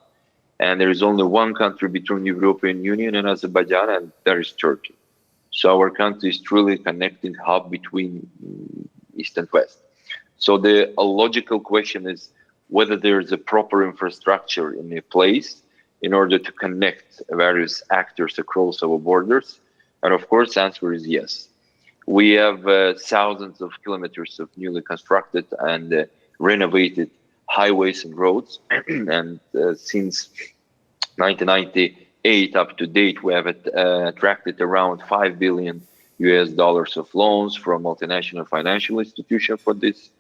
And there is only one country between the European Union and Azerbaijan, and that is Turkey. So our country is truly a connecting hub between East and West. So the logical question is whether there is a proper infrastructure in place in order to connect various actors across our borders. And of course, the answer is yes. We have thousands of kilometers of newly constructed and renovated highways and roads. And since 1998 up to date, we have attracted around $5 billion of loans from multinational financial institutions for this.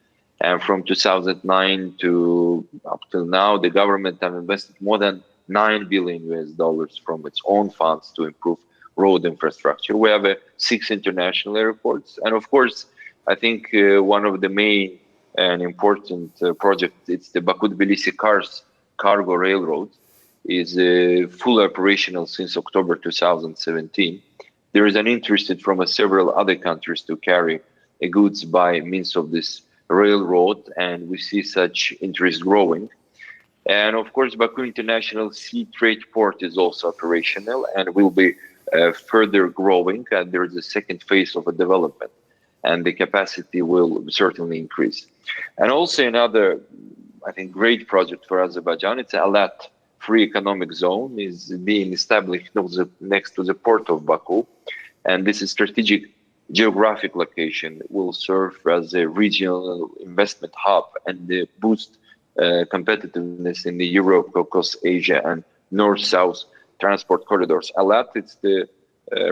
And from 2009 to up till now, the government have invested more than $9 billion from its own funds to improve road infrastructure. We have 6 international airports. And of course, I think one of the main and important projects, it's the Baku-Tbilisi-Kars cargo railroad, is fully operational since October 2017. There is an interest from several other countries to carry goods by means of this railroad, and we see such interest growing. And of course, Baku International Sea Trade Port is also operational and will be further growing. And there is a second phase of a development, and the capacity will certainly increase. And also another, I think, great project for Azerbaijan, it's Alat Free Economic Zone, is being established next to the port of Baku. And this is strategic geographic location will serve as a regional investment hub and boost competitiveness in the Europe, Caucasus, Asia, and North-South transport corridors. Alat, it's the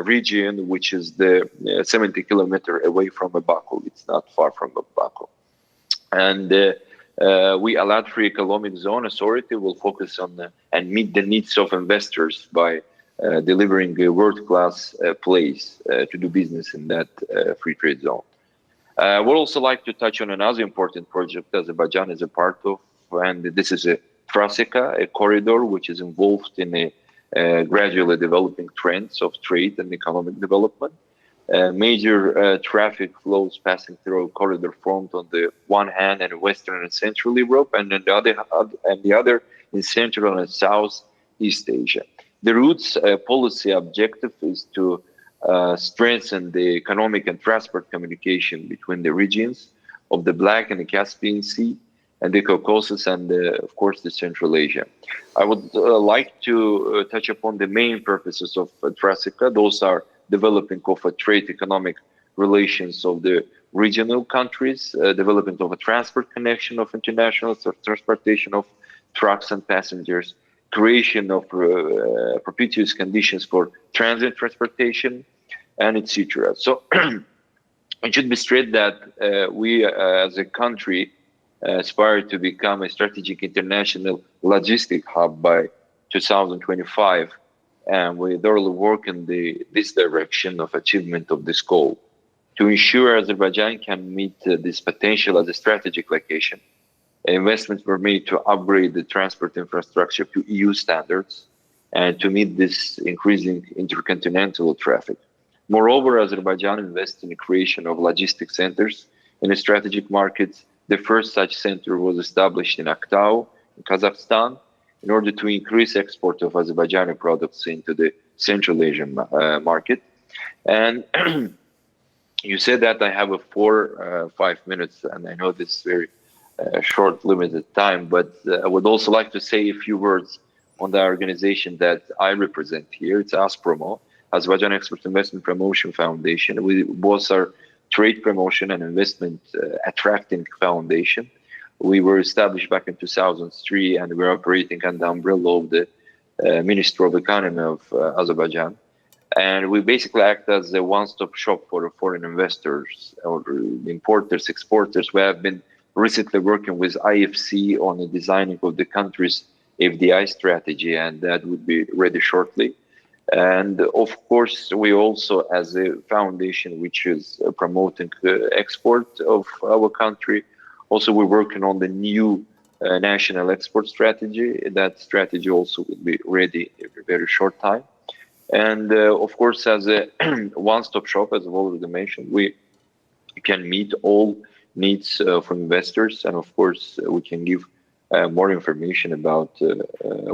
region which is the 70 kilometer away from Baku. It's not far from Baku. And we Alat Free Economic Zone Authority will focus on and meet the needs of investors by delivering a world-class place to do business in that free trade zone. We'd also like to touch on another important project Azerbaijan is a part of, and this is a Trasica, a corridor which is involved in a gradually developing trends of trade and economic development. Major traffic flows passing through a corridor formed on the one hand in Western and Central Europe, and on the other in Central and Southeast Asia. The route's policy objective is to strengthen the economic and transport communication between the regions of the Black and the Caspian Sea and the Caucasus and, of course, the Central Asia. I would like to touch upon the main purposes of Trasica. Those are developing of a trade economic relations of the regional countries, development of a transport connection of international transportation of trucks and passengers, creation of propitious conditions for transit transportation, and etc. So it should be stressed that we as a country aspire to become a strategic international logistic hub by 2025, and we thoroughly work in this direction of achievement of this goal. To ensure Azerbaijan can meet this potential as a strategic location, investments were made to upgrade the transport infrastructure to EU standards and to meet this increasing intercontinental traffic. Moreover, Azerbaijan invests in the creation of logistics centers in the strategic markets. The first such center was established in Aktau, in Kazakhstan, in order to increase export of Azerbaijani products into the Central Asian market. And you said that I have 5 minutes, and I know this is very short, limited time, but I would also like to say a few words on the organization that I represent here. It's ASPROMO, Azerbaijan Export Investment Promotion Foundation. We both are trade promotion and investment attracting foundation. We were established back in 2003, and we're operating under the umbrella of the Ministry of Economy of Azerbaijan. And we basically act as a one-stop shop for foreign investors or importers, exporters. We have been recently working with IFC on the designing of the country's FDI strategy, and that would be ready shortly. And of course, we also, as a foundation which is promoting the export of our country, also we're working on the new national export strategy. That strategy also will be ready in a very short time. And of course, as a one-stop shop, as I've already mentioned, we can meet all needs from investors, and of course, we can give more information about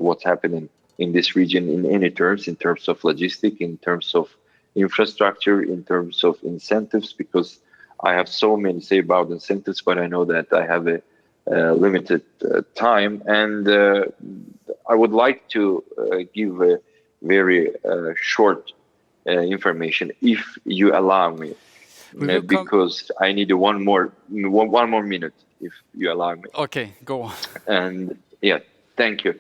what's happening in this region in any terms, in terms of logistics, in terms of infrastructure, in terms of incentives, because I have so many to say about incentives, but I know that I have a limited time, and I would like to give a very short information, if you allow me, because I need one more minute, if you allow me. Okay, go on. And yeah, thank you.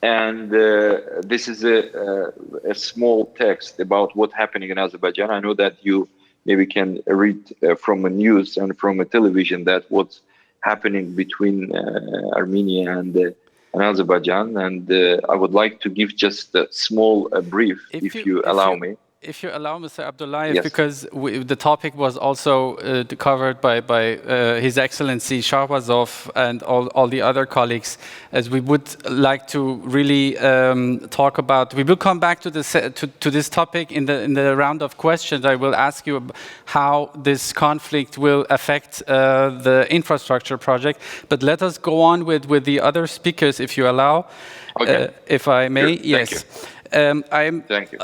And this is a small text about what's happening in Azerbaijan. I know that you maybe can read from a news and from a television that what's happening between Armenia and Azerbaijan. And I would like to give just a small brief, if you allow me. If you allow, Mr. Abdullayev, Yes. because the topic was also covered by His Excellency Shahbazov and all the other colleagues, as we would like to really talk about. We will come back to this topic in the round of questions. I will ask you how this conflict will affect the infrastructure project. But let us go on with the other speakers, if you allow. Okay. If I may, Sure. yes. Thank you. Thank you.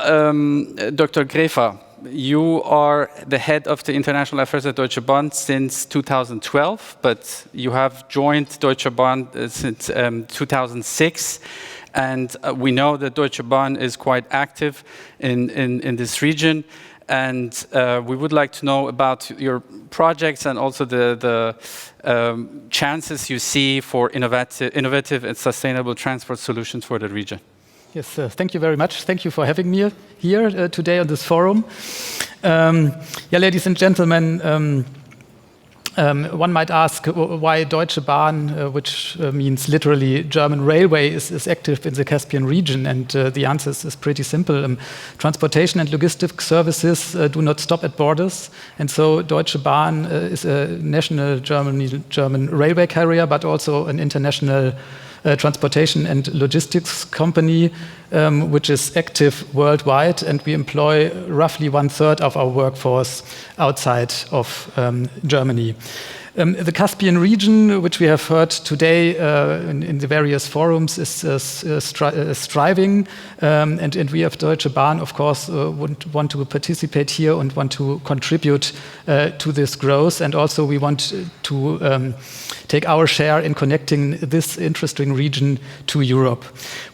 Dr. Grefa, you are the head of the International Affairs at Deutsche Bahn since 2012, but you have joined Deutsche Bahn since 2006. And we know that Deutsche Bahn is quite active in this region. And we would like to know about your projects and also the chances you see for innovative and sustainable transport solutions for the region. Yes, thank you very much. Thank you for having me here today on this forum. Ladies and gentlemen, one might ask why Deutsche Bahn, which means literally German railway, is active in the Caspian region. And the answer is pretty simple. Transportation and logistics services do not stop at borders. And so Deutsche Bahn is a national German railway carrier, but also an international transportation and logistics company, which is active worldwide, and we employ roughly 1/3 of our workforce outside of Germany. The Caspian region, which we have heard today in the various forums, is striving, and we of Deutsche Bahn, of course, want to participate here and want to contribute to this growth, and also we want to take our share in connecting this interesting region to Europe.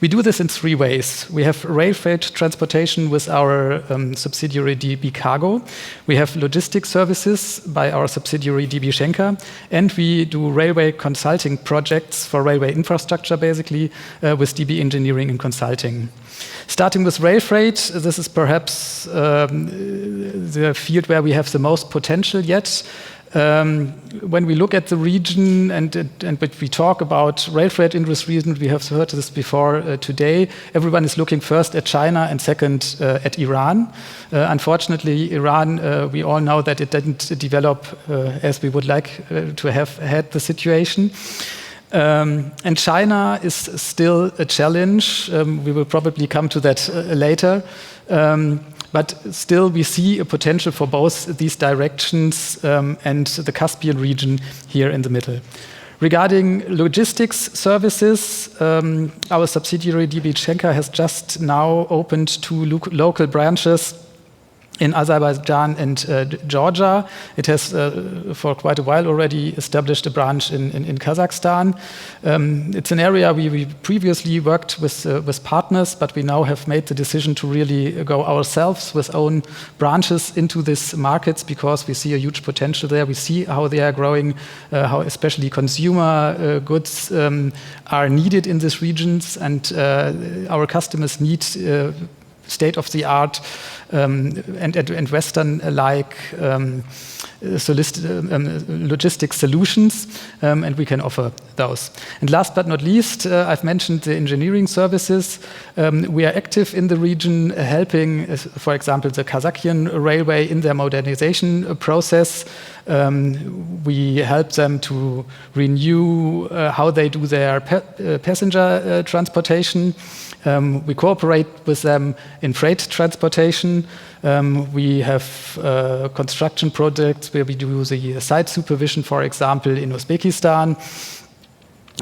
We do this in 3 ways. We have rail freight transportation with our subsidiary DB Cargo. We have logistics services by our subsidiary DB Schenker, and we do railway consulting projects for railway infrastructure, basically, with DB Engineering and Consulting. Starting with rail freight, this is perhaps the field where we have the most potential yet. When we look at the region and when we talk about rail freight industry, we have heard this before today, everyone is looking first at China and second at Iran. Unfortunately, Iran, we all know that it didn't develop as we would like to have had the situation. And China is still a challenge. We will probably come to that later. But still, we see a potential for both these directions and the Caspian region here in the middle. Regarding logistics services, our subsidiary DB Schenker has just now opened 2 local branches in Azerbaijan and Georgia. It has, for quite a while already, established a branch in Kazakhstan. It's an area we previously worked with partners, but we now have made the decision to really go ourselves with own branches into these markets because we see a huge potential there. We see how they are growing, how especially consumer goods are needed in these regions, and our customers need state-of-the-art and Western-like logistic solutions, and we can offer those. And last but not least, I've mentioned the engineering services. We are active in the region, helping, for example, the Kazakhstan railway in their modernization process. We help them to renew how they do their passenger transportation. We cooperate with them in freight transportation. We have construction projects where we do the site supervision, for example, in Uzbekistan.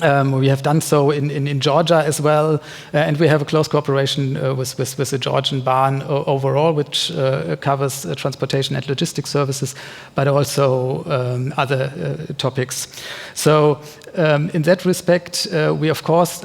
We have done so in Georgia as well, and we have a close cooperation with the Georgian Bahn overall, which covers transportation and logistics services, but also other topics. So in that respect, we of course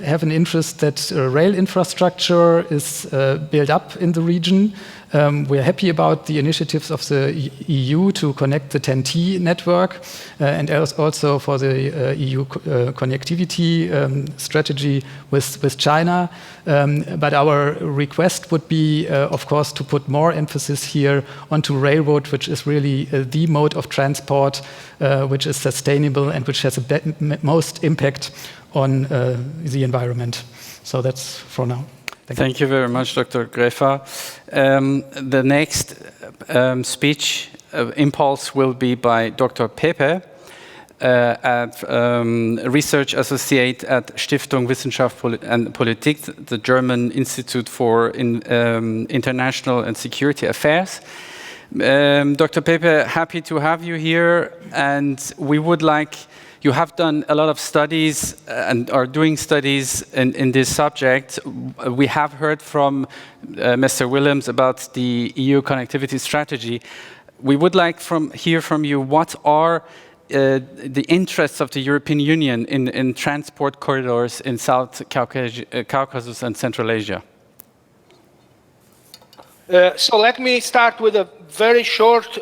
have an interest that rail infrastructure is built up in the region. We are happy about the initiatives of the EU to connect the TEN-T network and also for the EU connectivity strategy with China. But our request would be, of course, to put more emphasis here onto railroad, which is really the mode of transport which is sustainable and which has the most impact on the environment. So that's for now. Thank you very much, Dr. Grefa. The next speech impulse will be by Dr. Pepe, Research Associate at Stiftung Wissenschaft und Politik, the German Institute for International and Security Affairs. Dr. Pepe, happy to have you here, and we would like, you have done a lot of studies and are doing studies in this subject. We have heard from Mr. Williams about the EU connectivity strategy. We would like hear from you, what are the interests of the European Union in transport corridors in South Caucasus and Central Asia? So let me start with a very short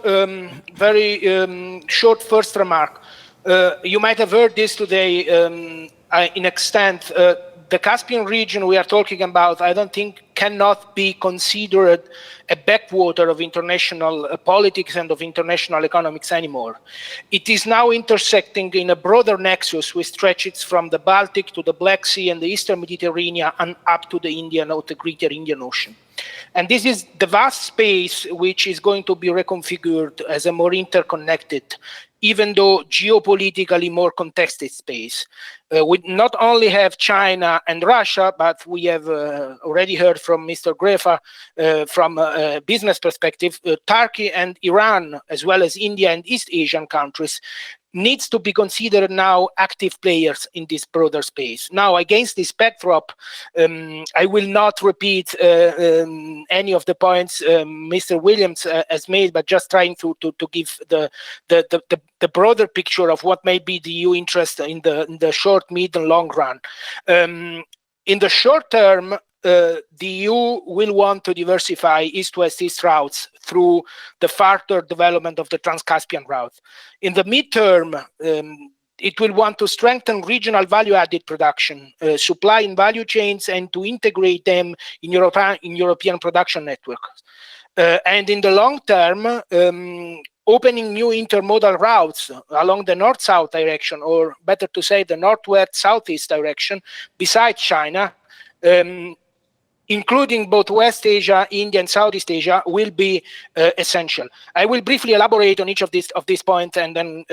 first remark. You might have heard this today in extent. The Caspian region we are talking about, I don't think, cannot be considered a backwater of international politics and of international economics anymore. It is now intersecting in a broader nexus which stretches from the Baltic to the Black Sea and the Eastern Mediterranean and up to the Indian or the Greater Indian Ocean. And this is the vast space which is going to be reconfigured as a more interconnected, even though geopolitically more contested space. We not only have China and Russia, but we have already heard from Mr. Grefa from a business perspective, Turkey and Iran, as well as India and East Asian countries, needs to be considered now active players in this broader space. Now, against this backdrop, I will not repeat any of the points Mr. Williams has made, but just trying to give the broader picture of what may be the EU interest in the short, mid, and long run. In the short term, the EU will want to diversify east-west-east routes through the further development of the Trans-Caspian route. In the midterm, it will want to strengthen regional value-added production, supply and value chains, and to integrate them in European production networks. And in the long term, opening new intermodal routes along the north-south direction, or better to say the northwest-southeast direction, besides China, including both West Asia, India, and Southeast Asia, will be essential. I will briefly elaborate on each of these points and then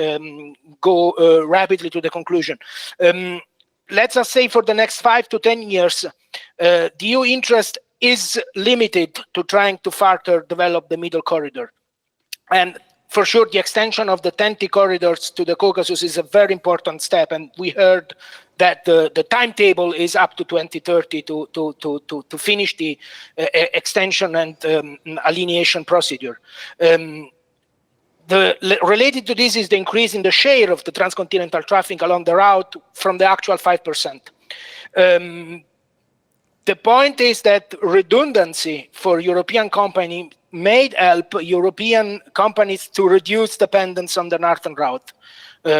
go rapidly to the conclusion. Let's just say for the next 5 to 10 years, the EU interest is limited to trying to further develop the middle corridor. And for sure, the extension of the TEN-T corridors to the Caucasus is a very important step, and we heard that the timetable is up to 2030 to finish the extension and alienation procedure. Related to this is the increase in the share of the transcontinental traffic along the route from the actual 5%. The point is that redundancy for European companies may help European companies to reduce dependence on the northern route.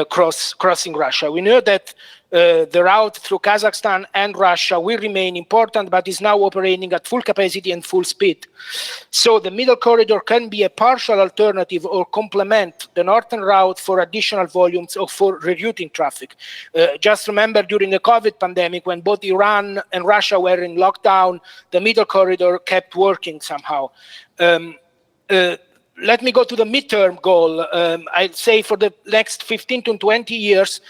crossing Russia. We know that the route through Kazakhstan and Russia will remain important, but is now operating at full capacity and full speed. So the middle corridor can be a partial alternative or complement the northern route for additional volumes or for rerouting traffic. Just remember during the COVID pandemic, when both Iran and Russia were in lockdown, the middle corridor kept working somehow. Let me go to the midterm goal. I'd say for the next 15 to 20 years,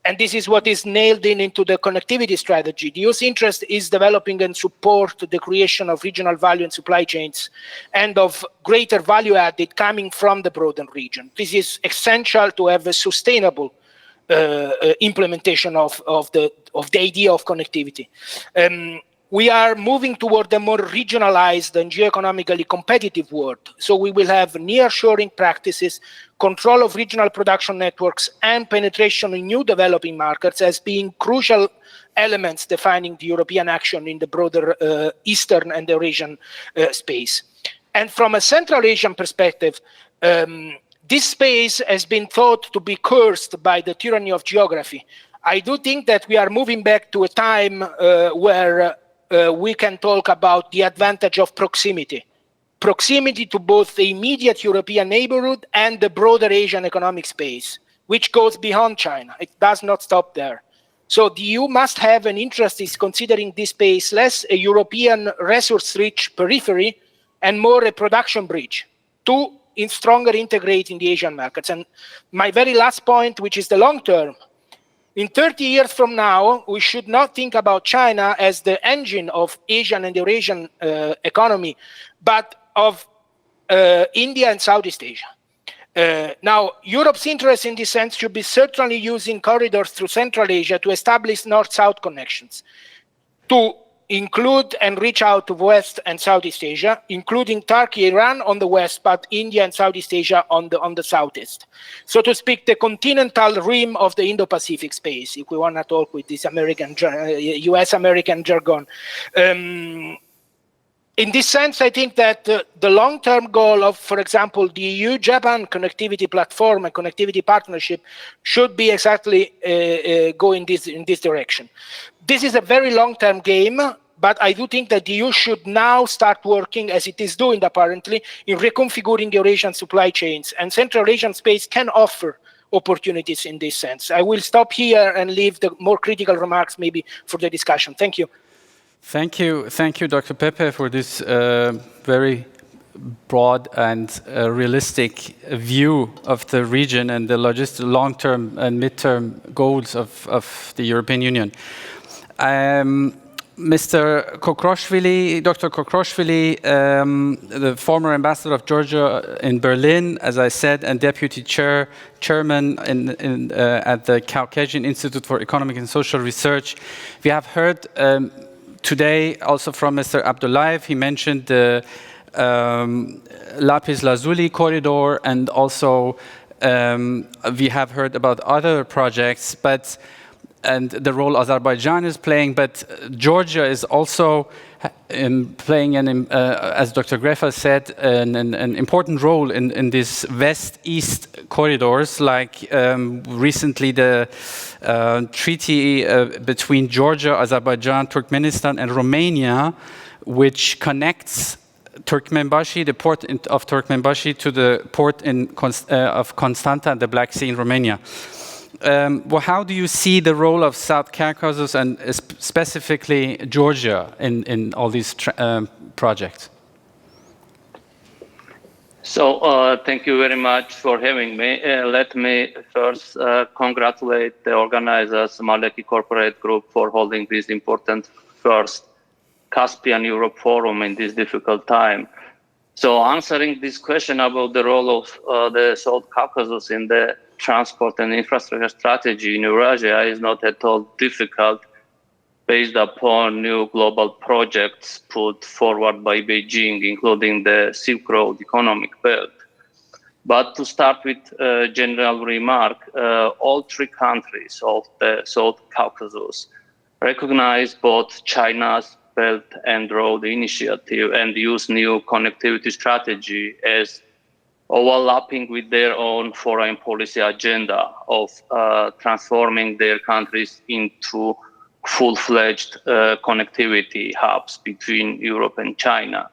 and this is what is nailed into the connectivity strategy. The EU's interest is developing and support the creation of regional value and supply chains and of greater value added coming from the broader region. This is essential to have a sustainable implementation of the idea of connectivity. We are moving toward a more regionalized and geoeconomically competitive world. So we will have nearshoring practices, control of regional production networks, and penetration in new developing markets as being crucial elements defining the European action in the broader Eastern and Eurasian space. And from a Central Asian perspective, this space has been thought to be cursed by the tyranny of geography. I do think that we are moving back to a time where we can talk about the advantage of proximity. Proximity to both the immediate European neighborhood and the broader Asian economic space, which goes beyond China. It does not stop there. So the EU must have an interest in considering this space less a European resource-rich periphery and more a production bridge to stronger integrate in the Asian markets. And my very last point, which is the long term, in 30 years from now, we should not think about China as the engine of Asian and Eurasian economy, but of India and Southeast Asia. Now, Europe's interest in this sense should be certainly using corridors through Central Asia to establish North-South connections, to include and reach out to West and Southeast Asia, including Turkey, Iran on the west, but India and Southeast Asia on the southeast. So to speak, the continental rim of the Indo-Pacific space, if we want to talk with this US-American jargon. In this sense, I think that the long-term goal of, for example, the EU-Japan connectivity platform and connectivity partnership should be exactly go in this direction. This is a very long-term game, but I do think that the EU should now start working, as it is doing apparently, in reconfiguring Eurasian supply chains, and Central Asian space can offer opportunities in this sense. I will stop here and leave the more critical remarks maybe for the discussion. Thank you. Thank you, Dr. Pepe, for this very broad and realistic view of the region and the long-term and mid-term goals of the European Union. Mr. Kokroshvili, Dr. Kokroshvili, the former ambassador of Georgia in Berlin, as I said, and deputy chairman at the Caucasian Institute for Economic and Social Research. We have heard today also from Mr. Abdullayev. He mentioned the Lapis Lazuli corridor, and also we have heard about other projects, and the role Azerbaijan is playing, but Georgia is also playing, as Dr. Grefa said, an important role in these west-east corridors, like recently the treaty between Georgia, Azerbaijan, Turkmenistan, and Romania, which connects Turkmenbashi, the port of Turkmenbashi, to the port of Constanta and the Black Sea in Romania. Well, how do you see the role of South Caucasus and specifically Georgia in all these projects? So thank you very much for having me. Let me first congratulate the organizers, Maleki Corporate Group, for holding this important first Caspian Europe Forum in this difficult time. So answering this question about the role of the South Caucasus in the transport and infrastructure strategy in Eurasia is not at all difficult, based upon new global projects put forward by Beijing, including the Silk Road Economic Belt. But to start with a general remark, all three countries of the South Caucasus recognize both China's Belt and Road Initiative and use new connectivity strategy as overlapping with their own foreign policy agenda of transforming their countries into full-fledged connectivity hubs between Europe and China.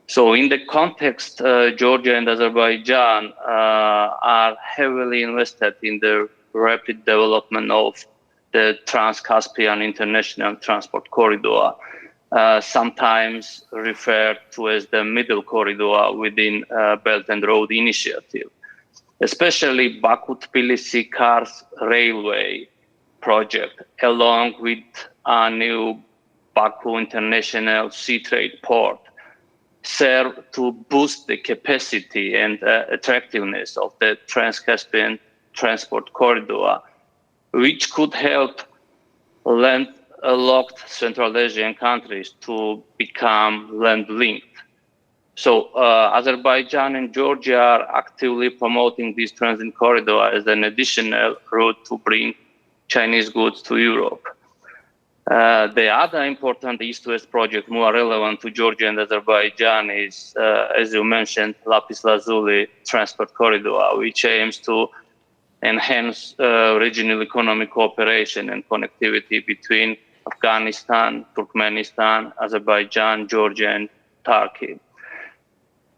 So in the context, Georgia and Azerbaijan are heavily invested in the rapid development of the Trans-Caspian International Transport Corridor, sometimes referred to as the Middle Corridor within Belt and Road Initiative. Especially Baku-Tbilisi Kars Railway project, along with a new Baku International Sea Trade Port, serve to boost the capacity and attractiveness of the Trans-Caspian Transport Corridor, which could help landlocked Central Asian countries to become land-linked. So Azerbaijan and Georgia are actively promoting this transit corridor as an additional route to bring Chinese goods to Europe. The other important East-West project more relevant to Georgia and Azerbaijan is, as you mentioned, Lapis Lazuli Transport Corridor, which aims to enhance regional economic cooperation and connectivity between Afghanistan, Turkmenistan, Azerbaijan, Georgia, and Turkey.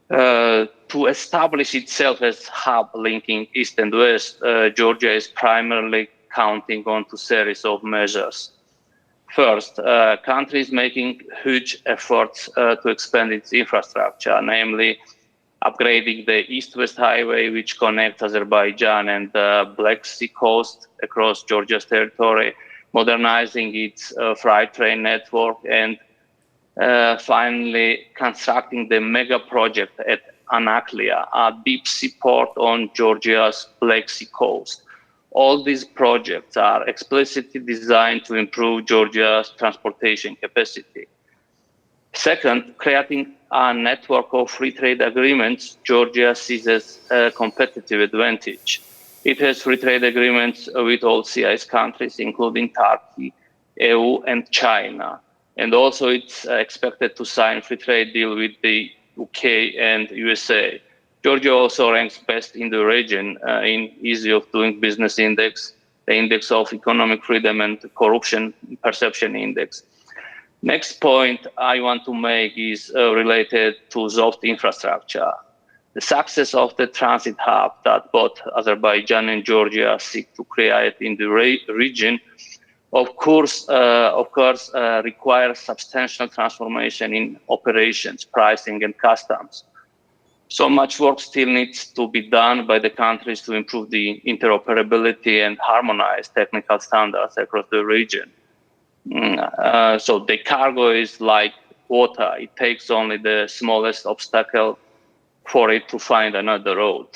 To establish itself as hub linking East and West, Georgia is primarily counting on two series of measures. First, countries making huge efforts to expand its infrastructure, namely upgrading the East-West highway, which connects Azerbaijan and the Black Sea coast across Georgia's territory, modernizing its freight train network, and finally constructing the mega project at Anaklia, a deep sea port on Georgia's Black Sea coast. All these projects are explicitly designed to improve Georgia's transportation capacity. Second, creating a network of free trade agreements, Georgia sees as a competitive advantage. It has free trade agreements with all CIS countries, including Turkey, EU, and China. And also it's expected to sign free trade deal with the UK and USA. Georgia also ranks best in the region in Ease of Doing Business Index, the Index of Economic Freedom and Corruption Perception Index. Next point I want to make is related to soft infrastructure. The success of the transit hub that both Azerbaijan and Georgia seek to create in the region, of course, requires substantial transformation in operations, pricing, and customs. So much work still needs to be done by the countries to improve the interoperability and harmonize technical standards across the region. So the cargo is like water. It takes only the smallest obstacle for it to find another road.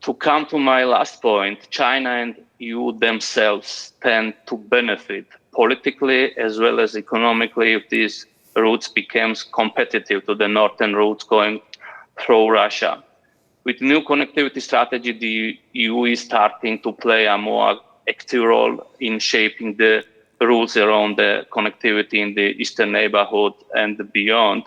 To come to my last point, China and EU themselves tend to benefit politically as well as economically if these routes becomes competitive to the northern routes going through Russia. With new connectivity strategy, the EU is starting to play a more active role in shaping the rules around the connectivity in the eastern neighborhood and beyond.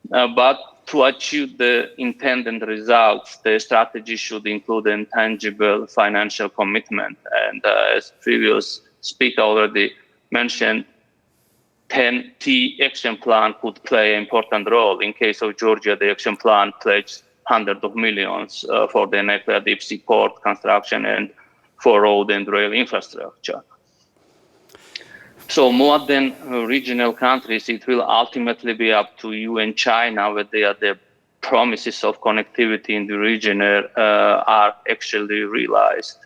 But to achieve the intended results, the strategy should include a tangible financial commitment. And as previous speaker already mentioned, 10T action plan could play an important role. In case of Georgia, the action plan pledged hundreds of millions for the Anaklia deep sea port construction and for road and rail infrastructure. So more than regional countries, it will ultimately be up to you and China whether the promises of connectivity in the region are actually realized.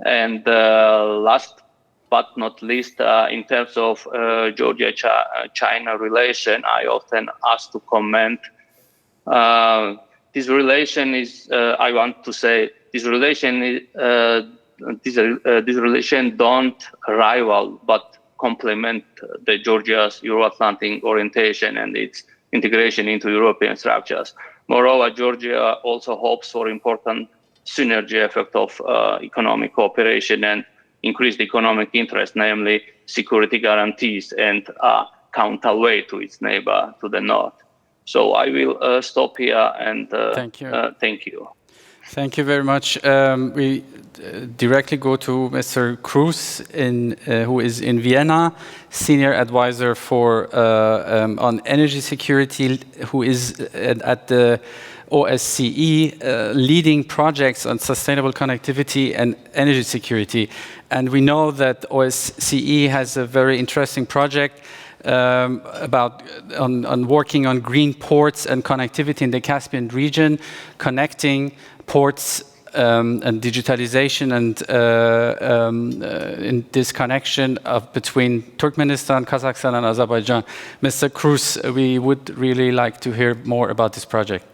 And last but not least, in terms of Georgia-China relation, I often ask to comment. This relation is, I want to say, this relation don't rival, but complement the Georgia's Euro-Atlantic orientation and its integration into European structures. Moreover, Georgia also hopes for important synergy effect of economic cooperation and increased economic interest, namely security guarantees and counterweight to its neighbor to the north. So I will stop here and thank you. Thank you. Thank you very much. We directly go to Mr. Cruz, who is in Vienna, senior advisor for on energy security, who is at the OSCE, leading projects on sustainable connectivity and energy security. And we know that OSCE has a very interesting project on working on green ports and connectivity in the Caspian region, connecting ports and digitalization and in this connection between Turkmenistan, Kazakhstan and Azerbaijan. Mr. Cruz, we would really like to hear more about this project.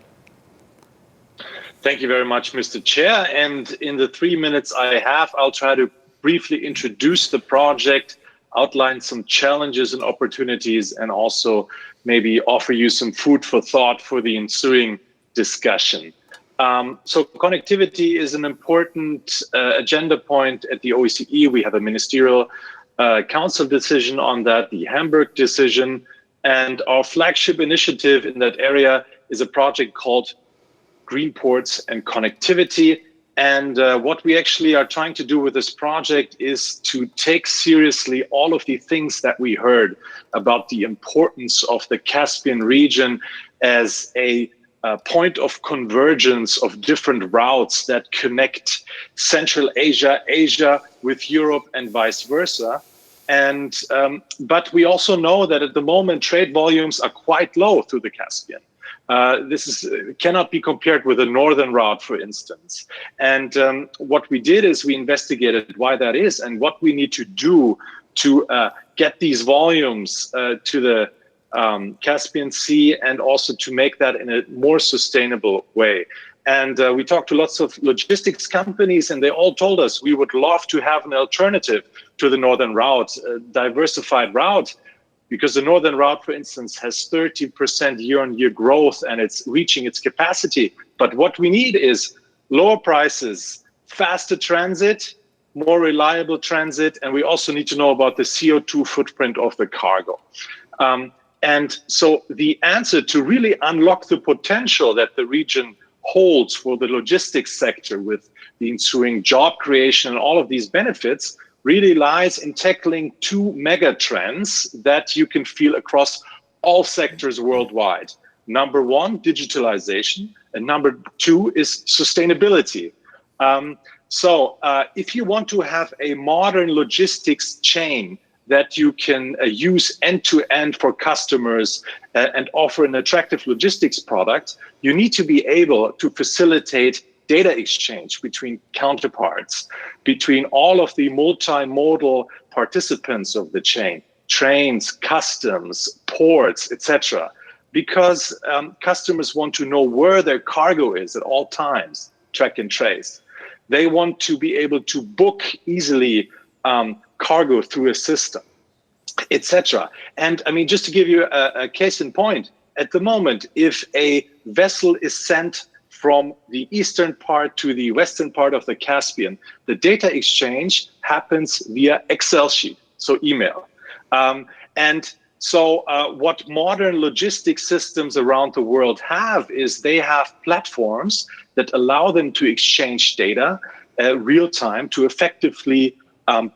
Thank you very much, Mr. Chair. And in the 3 minutes I have, I'll try to briefly introduce the project, outline some challenges and opportunities, and also maybe offer you some food for thought for the ensuing discussion. So connectivity is an important agenda point at the OSCE. We have a ministerial council decision on that, the Hamburg decision, and our flagship initiative in that area is a project called Green Ports and Connectivity. And what we actually are trying to do with this project is to take seriously all of the things that we heard about the importance of the Caspian region as a point of convergence of different routes that connect Central Asia, Asia with Europe and vice versa. And but we also know that at the moment trade volumes are quite low through the Caspian. This cannot be compared with the northern route, for instance. And what we did is we investigated why that is and what we need to do to get these volumes to the Caspian Sea and also to make that in a more sustainable way. And we talked to lots of logistics companies and they all told us we would love to have an alternative to the northern route, a diversified route. Because the northern route, for instance, has 30% year-on-year growth and it's reaching its capacity. But what we need is lower prices, faster transit, more reliable transit, and we also need to know about the CO2 footprint of the cargo. And so the answer to really unlock the potential that the region holds for the logistics sector with the ensuing job creation and all of these benefits really lies in tackling two mega trends that you can feel across all sectors worldwide. Number one, digitalization, and number two is sustainability. So if you want to have a modern logistics chain that you can use end-to-end for customers and offer an attractive logistics product, you need to be able to facilitate data exchange between counterparts, between all of the multimodal participants of the chain, trains, customs, ports, etc. Because customers want to know where their cargo is at all times, track and trace. They want to be able to book easily cargo through a system, etc. And I mean, just to give you a case in point, at the moment, if a vessel is sent from the eastern part to the western part of the Caspian, the data exchange happens via Excel sheet, so email. And so what modern logistics systems around the world have is they have platforms that allow them to exchange data real time to effectively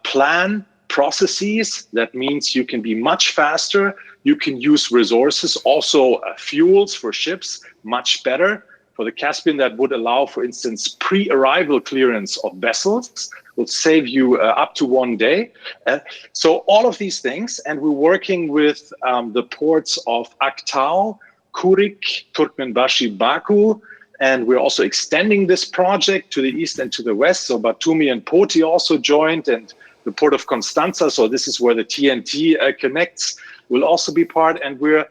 plan processes. That means you can be much faster. You can use resources, also fuels for ships, much better. For the Caspian, that would allow, for instance, pre-arrival clearance of vessels, will save you up to 1 day. So all of these things, and we're working with the ports of Aktau, Kurik, Turkmenbashi, Baku, and we're also extending this project to the east and to the west. So Batumi and Poti also joined, and the port of Constanza, so this is where the TNT connects, will also be part, and we're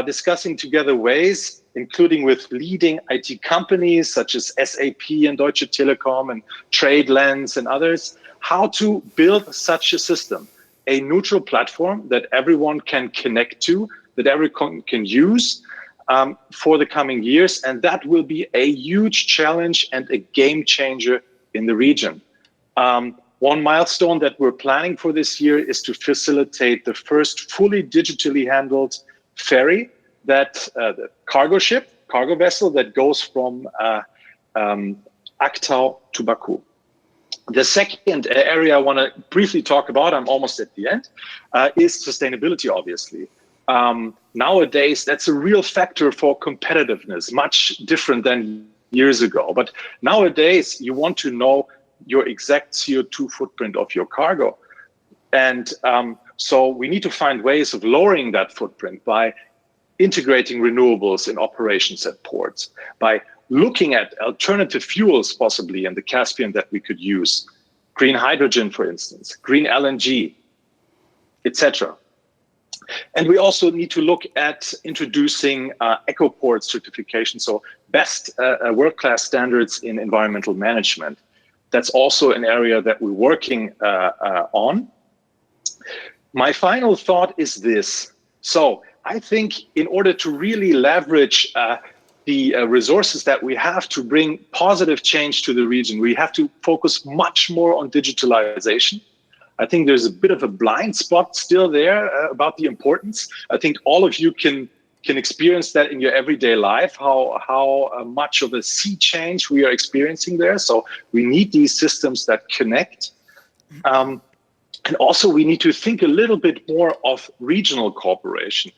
discussing together ways, including with leading IT companies such as SAP and Deutsche Telekom and TradeLens and others, how to build such a system, a neutral platform that everyone can connect to, that everyone can use for the coming years. And that will be a huge challenge and a game changer in the region. One milestone that we're planning for this year is to facilitate the first fully digitally handled ferry the cargo vessel that goes from Aktau to Baku. The second area I want to briefly talk about, I'm almost at the end, is sustainability, obviously. Nowadays, that's a real factor for competitiveness, much different than years ago. But nowadays, you want to know your exact CO2 footprint of your cargo. And so we need to find ways of lowering that footprint by integrating renewables in operations at ports, by looking at alternative fuels possibly in the Caspian that we could use, green hydrogen, for instance, green LNG, etc. And we also need to look at introducing EcoPort certification, so best world-class standards in environmental management. That's also an area that we're working on. My final thought is this. So I think in order to really leverage the resources that we have to bring positive change to the region, we have to focus much more on digitalization. I think there's a bit of a blind spot still there about the importance. I think all of you can experience that in your everyday life, how much of a sea change we are experiencing there. So we need these systems that connect. And also we need to think a little bit more of regional cooperation.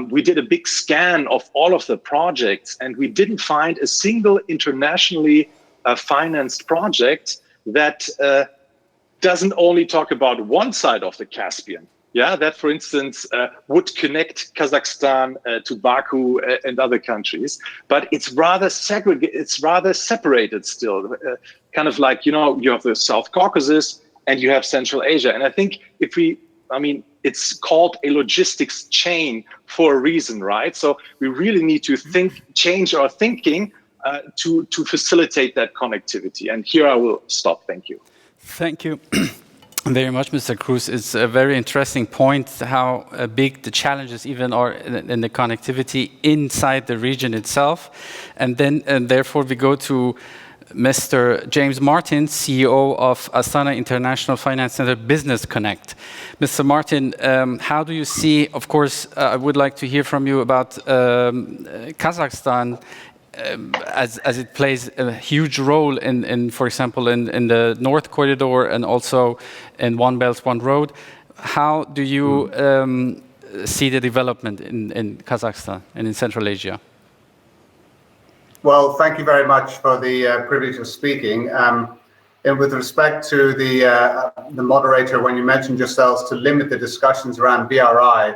We did a big scan of all of the projects and we didn't find a single internationally financed project that doesn't only talk about one side of the Caspian. Yeah, that, for instance, would connect Kazakhstan to Baku and other countries, but it's rather segregated. It's rather separated still, kind of like, you know, you have the South Caucasus and you have Central Asia. And I think it's called a logistics chain for a reason, right? So we really need to change our thinking to facilitate that connectivity. And here I will stop. Thank you. Thank you very much, Mr. Cruz. It's a very interesting point how big the challenges even are in the connectivity inside the region itself. And therefore we go to Mr. James Martin, CEO of Astana International Finance Center Business Connect. Mr. Martin, how do you see, of course, I would like to hear from you about Kazakhstan as it plays a huge role in for example, in the North Corridor and also in One Belt, One Road. How do you see the development in Kazakhstan and in Central Asia? Well, thank you very much for the privilege of speaking. And with respect to the moderator, when you mentioned yourselves to limit the discussions around BRI,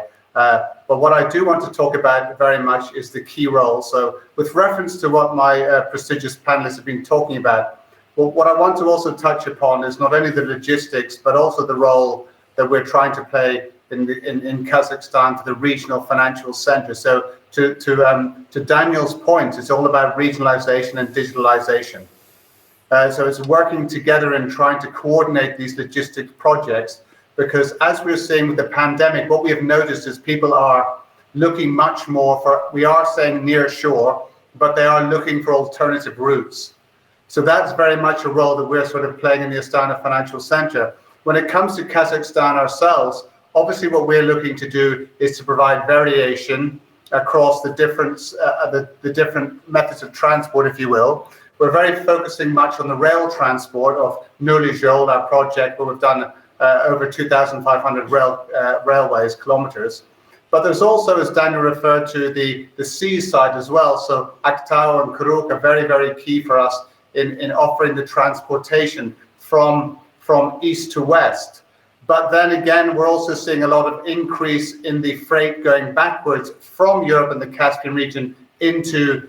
but what I do want to talk about very much is the key role. So with reference to what my prestigious panelists have been talking about, well, what I want to also touch upon is not only the logistics, but also the role that we're trying to play in Kazakhstan for the regional financial center. So to Daniel's point, it's all about regionalization and digitalization. So it's working together and trying to coordinate these logistic projects, because as we're seeing with the pandemic, what we have noticed is people are looking much more for, we are saying near shore, but they are looking for alternative routes. So that's very much a role that we're sort of playing in the Astana Financial Center. When it comes to Kazakhstan ourselves, obviously what we're looking to do is to provide variation across the different methods of transport, if you will. We're very focusing much on the rail transport of Nulizhol, our project, where we've done over 2,500 railways kilometers. But there's also, as Daniel referred to, the sea side as well. So Aktau and Kuruk are very, very key for us in offering the transportation from east to west. But then again, we're also seeing a lot of increase in the freight going backwards from Europe and the Caspian region into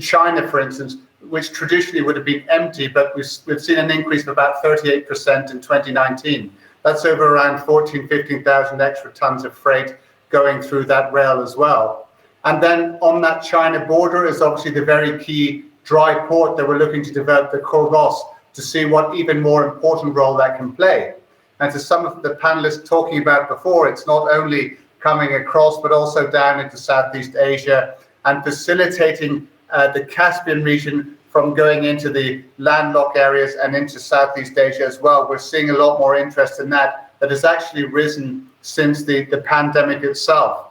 China, for instance, which traditionally would have been empty, but we've seen an increase of about 38% in 2019. That's over around 15,000 extra tons of freight going through that rail as well. And then on that China border is obviously the very key dry port that we're looking to develop, the Khorgos, to see what even more important role that can play. And to some of the panelists talking about before, it's not only coming across, but also down into Southeast Asia and facilitating the Caspian region from going into the landlocked areas and into Southeast Asia as well. We're seeing a lot more interest in that has actually risen since the pandemic itself.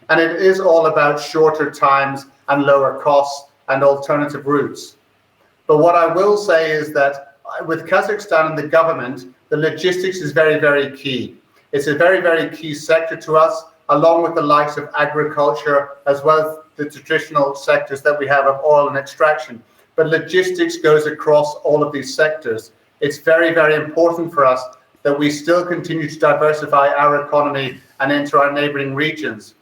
And it is all about shorter times and lower costs and alternative routes. But what I will say is that with Kazakhstan and the government, the logistics is very, very key. It's a very, very key sector to us, along with the likes of agriculture, as well as the traditional sectors that we have of oil and extraction. But logistics goes across all of these sectors. It's very, very important for us that we still continue to diversify our economy and enter our neighboring regions.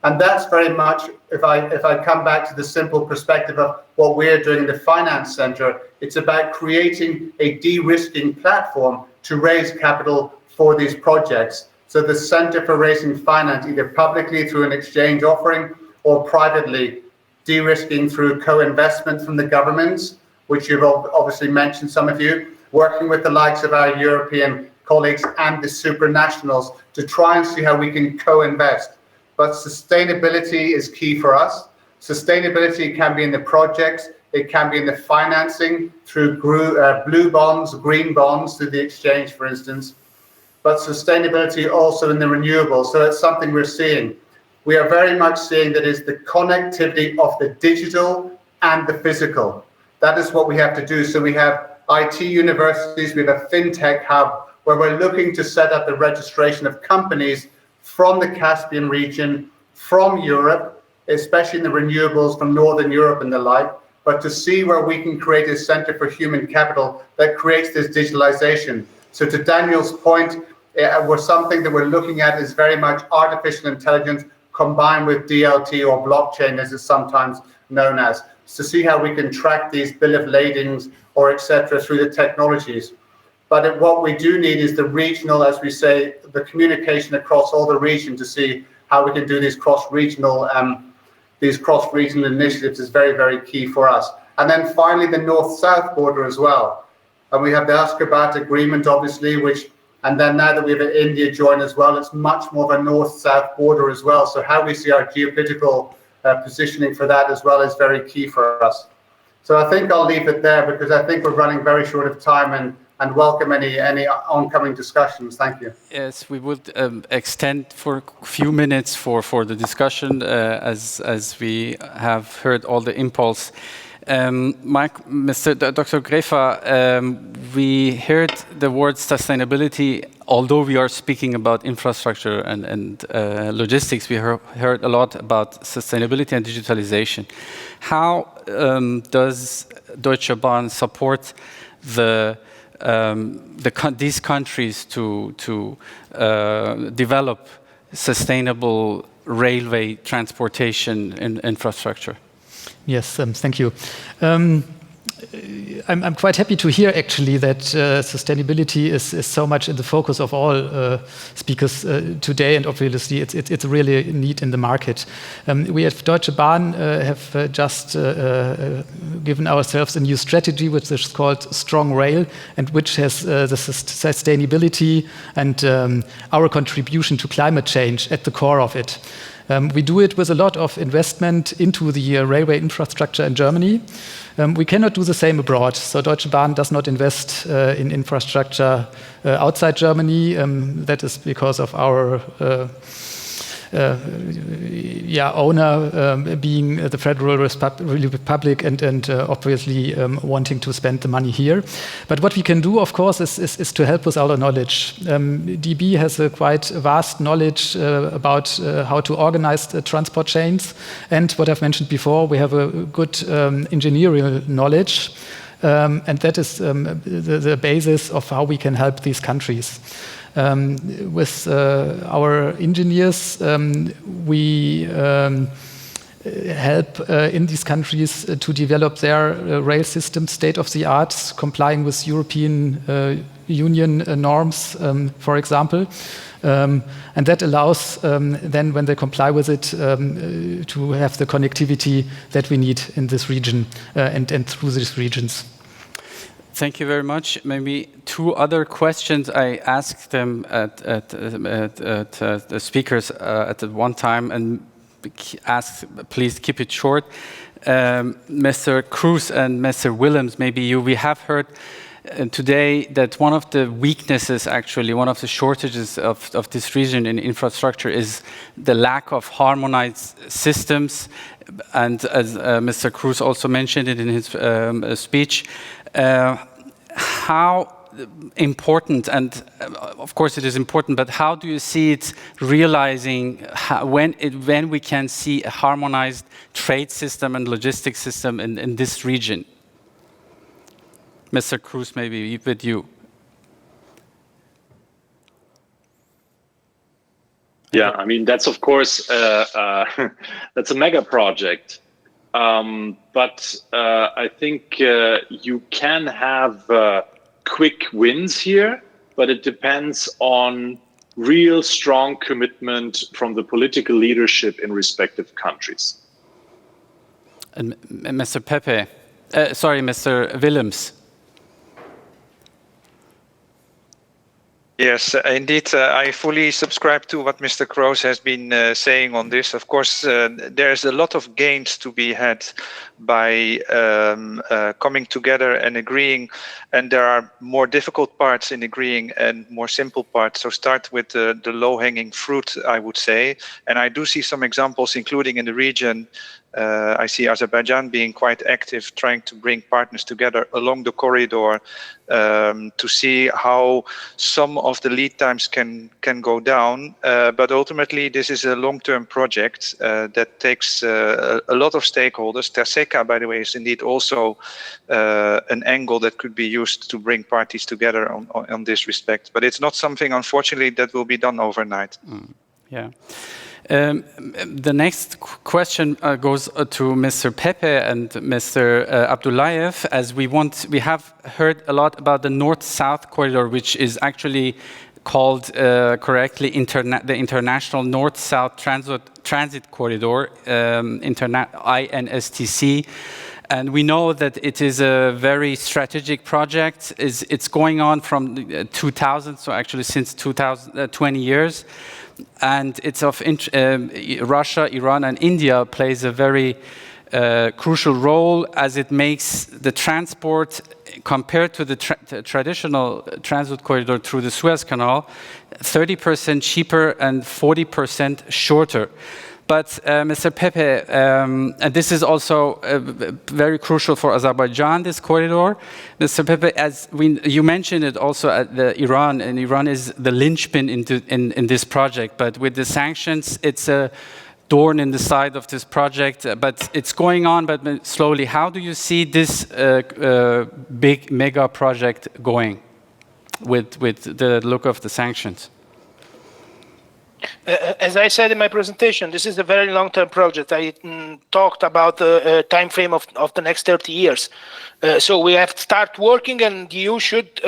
And that's very much, if I come back to the simple perspective of what we're doing in the Finance Center, it's about creating a de-risking platform to raise capital for these projects. So the Center for Raising Finance, either publicly through an exchange offering or privately, de-risking through co-investment from the governments, which you've obviously mentioned, some of you, working with the likes of our European colleagues and the supranationals to try and see how we can co-invest. But sustainability is key for us. Sustainability can be in the projects, it can be in the financing through blue bonds, green bonds, through the exchange, for instance. But sustainability also in the renewables. So it's something we're seeing. We are very much seeing that is the connectivity of the digital and the physical. That is what we have to do. So we have IT universities, we have a fintech hub where we're looking to set up the registration of companies from the Caspian region, from Europe, especially in the renewables from Northern Europe and the like, but to see where we can create a center for human capital that creates this digitalization. So to Daniel's point, something that we're looking at is very much artificial intelligence combined with DLT or blockchain, as it's sometimes known as, to see how we can track these bill of ladings or etc. through the technologies. But what we do need is the regional, as we say, the communication across all the region to see how we can do these cross-regional initiatives is very, very key for us. And then finally, the north-south border as well. And we have the Ashgabat agreement, obviously, and then now that we have India join as well, it's much more of a north-south border as well. So how we see our geopolitical positioning for that as well is very key for us. So I think I'll leave it there because I think we're running very short of time and welcome any oncoming discussions. Thank you. Yes, we would extend for a few minutes for the discussion as we have heard all the impulse. Dr. Grefa, we heard the word sustainability, although we are speaking about infrastructure and logistics, we heard a lot about sustainability and digitalization. How does Deutsche Bahn support these countries to develop sustainable railway transportation infrastructure? Yes, thank you. I'm quite happy to hear actually that sustainability is so much in the focus of all speakers today, and obviously it's really a need in the market. We at Deutsche Bahn have just given ourselves a new strategy which is called Strong Rail, and which has the sustainability and our contribution to climate change at the core of it. We do it with a lot of investment into the railway infrastructure in Germany. We cannot do the same abroad. So Deutsche Bahn does not invest in infrastructure outside Germany. That is because of our owner being the Federal Republic and obviously wanting to spend the money here. But what we can do, of course, is to help with our knowledge. DB has a quite vast knowledge about how to organize the transport chains. And what I've mentioned before, we have a good engineering knowledge. And that is the basis of how we can help these countries. With our engineers, we help in these countries to develop their rail system state-of-the-art, complying with European Union norms, for example. And that allows then, when they comply with it, to have the connectivity that we need in this region and through these regions. Thank you very much. Maybe two other questions I asked them at the speakers at one time, and ask, please keep it short. Mr. Cruz and Mr. Willems, maybe we have heard today that one of the weaknesses, actually, one of the shortages of this region in infrastructure is the lack of harmonized systems. And as Mr. Cruz also mentioned it in his speech, how important, and of course it is important, but how do you see it realizing when we can see a harmonized trade system and logistics system in this region? Mr. Cruz, maybe with you. Yeah, I mean, that's of course, that's a mega project. But I think you can have quick wins here, but it depends on real strong commitment from the political leadership in respective countries. And Mr. Pepe, Mr. Willems. Yes, indeed, I fully subscribe to what Mr. Kroes has been saying on this. Of course, there's a lot of gains to be had by coming together and agreeing, and there are more difficult parts in agreeing and more simple parts. So start with the low-hanging fruit, I would say. And I do see some examples, including in the region. I see Azerbaijan being quite active, trying to bring partners together along the corridor to see how some of the lead times can go down. But ultimately, this is a long-term project that takes a lot of stakeholders. Terseca, by the way, is indeed also an angle that could be used to bring parties together on this respect. But it's not something, unfortunately, that will be done overnight. Yeah. The next question goes to Mr. Pepe and Mr. Abdullayev, as we have heard a lot about the North-South corridor, which is actually called correctly the International North-South Transit Corridor, INSTC. And we know that it is a very strategic project. It's going on from 2000, so actually since 20 years. And it's of Russia, Iran, and India plays a very crucial role, as it makes the transport, compared to the traditional transit corridor through the Suez Canal, 30% cheaper and 40% shorter. But Mr. Pepe, and this is also very crucial for Azerbaijan, this corridor. Mr. Pepe, as you mentioned it also at Iran, and Iran is the linchpin in this project. But with the sanctions, it's a thorn in the side of this project. But it's going on, but slowly. How do you see this big mega project going with the look of the sanctions? As I said in my presentation, this is a very long-term project. I talked about the time frame of the next 30 years. So we have to start working, and you should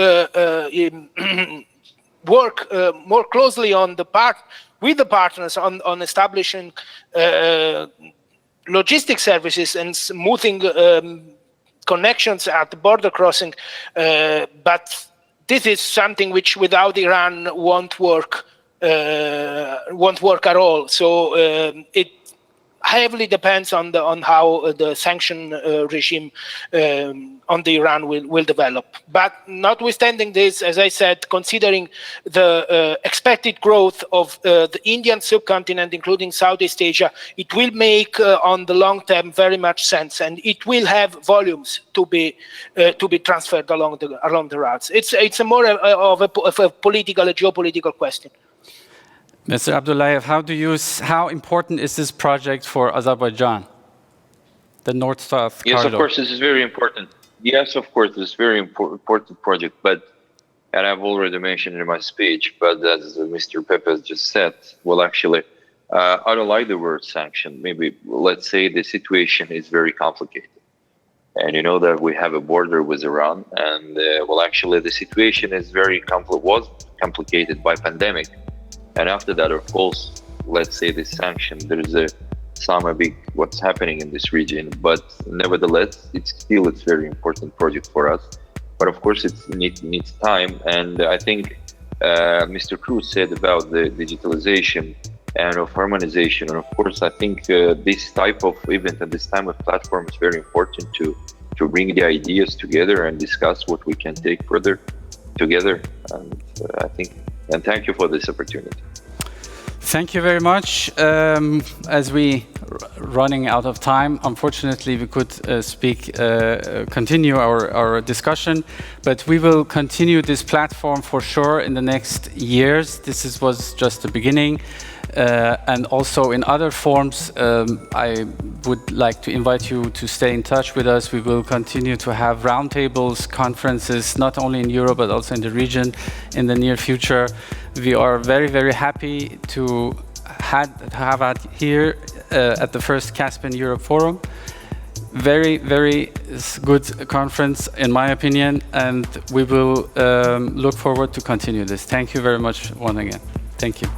work more closely on with the partners on establishing logistics services and smoothing connections at the border crossing. But this is something which without Iran won't work at all. So it heavily depends on how the sanction regime on the Iran will develop. But notwithstanding this, as I said, considering the expected growth of the Indian subcontinent, including Southeast Asia, it will make on the long term very much sense, and it will have volumes to be transferred along the routes. It's a more of a political, a geopolitical question. Mr. Abdullayev, how important is this project for Azerbaijan, the North-South corridor? Yes, of course, this is very important. Yes, of course, this is a very important project. And I've already mentioned in my speech, but as Mr. Pepe has just said, well, actually, I don't like the word sanction. Maybe let's say the situation is very complicated. And you know that we have a border with Iran, and well, actually, the situation is was complicated by pandemic. And after that, of course, let's say this sanction, there is some big what's happening in this region. But nevertheless, it's very important project for us. But of course, it needs time. And I think Mr. Cruz said about the digitalization and of harmonization. And of course, I think this type of event and this type of platform is very important to bring the ideas together and discuss what we can take further together. And I think, and thank you for this opportunity. Thank you very much. As we running out of time, unfortunately, we could continue our discussion, but we will continue this platform for sure in the next years. Was just the beginning. And also in other forms, I would like to invite you to stay in touch with us. We will continue to have roundtables, conferences, not only in Europe, but also in the region in the near future. We are very, very happy to have it here at the first Caspian Europe Forum. Very, very good conference, in my opinion, and we will look forward to continue this. Thank you very much once again. Thank you.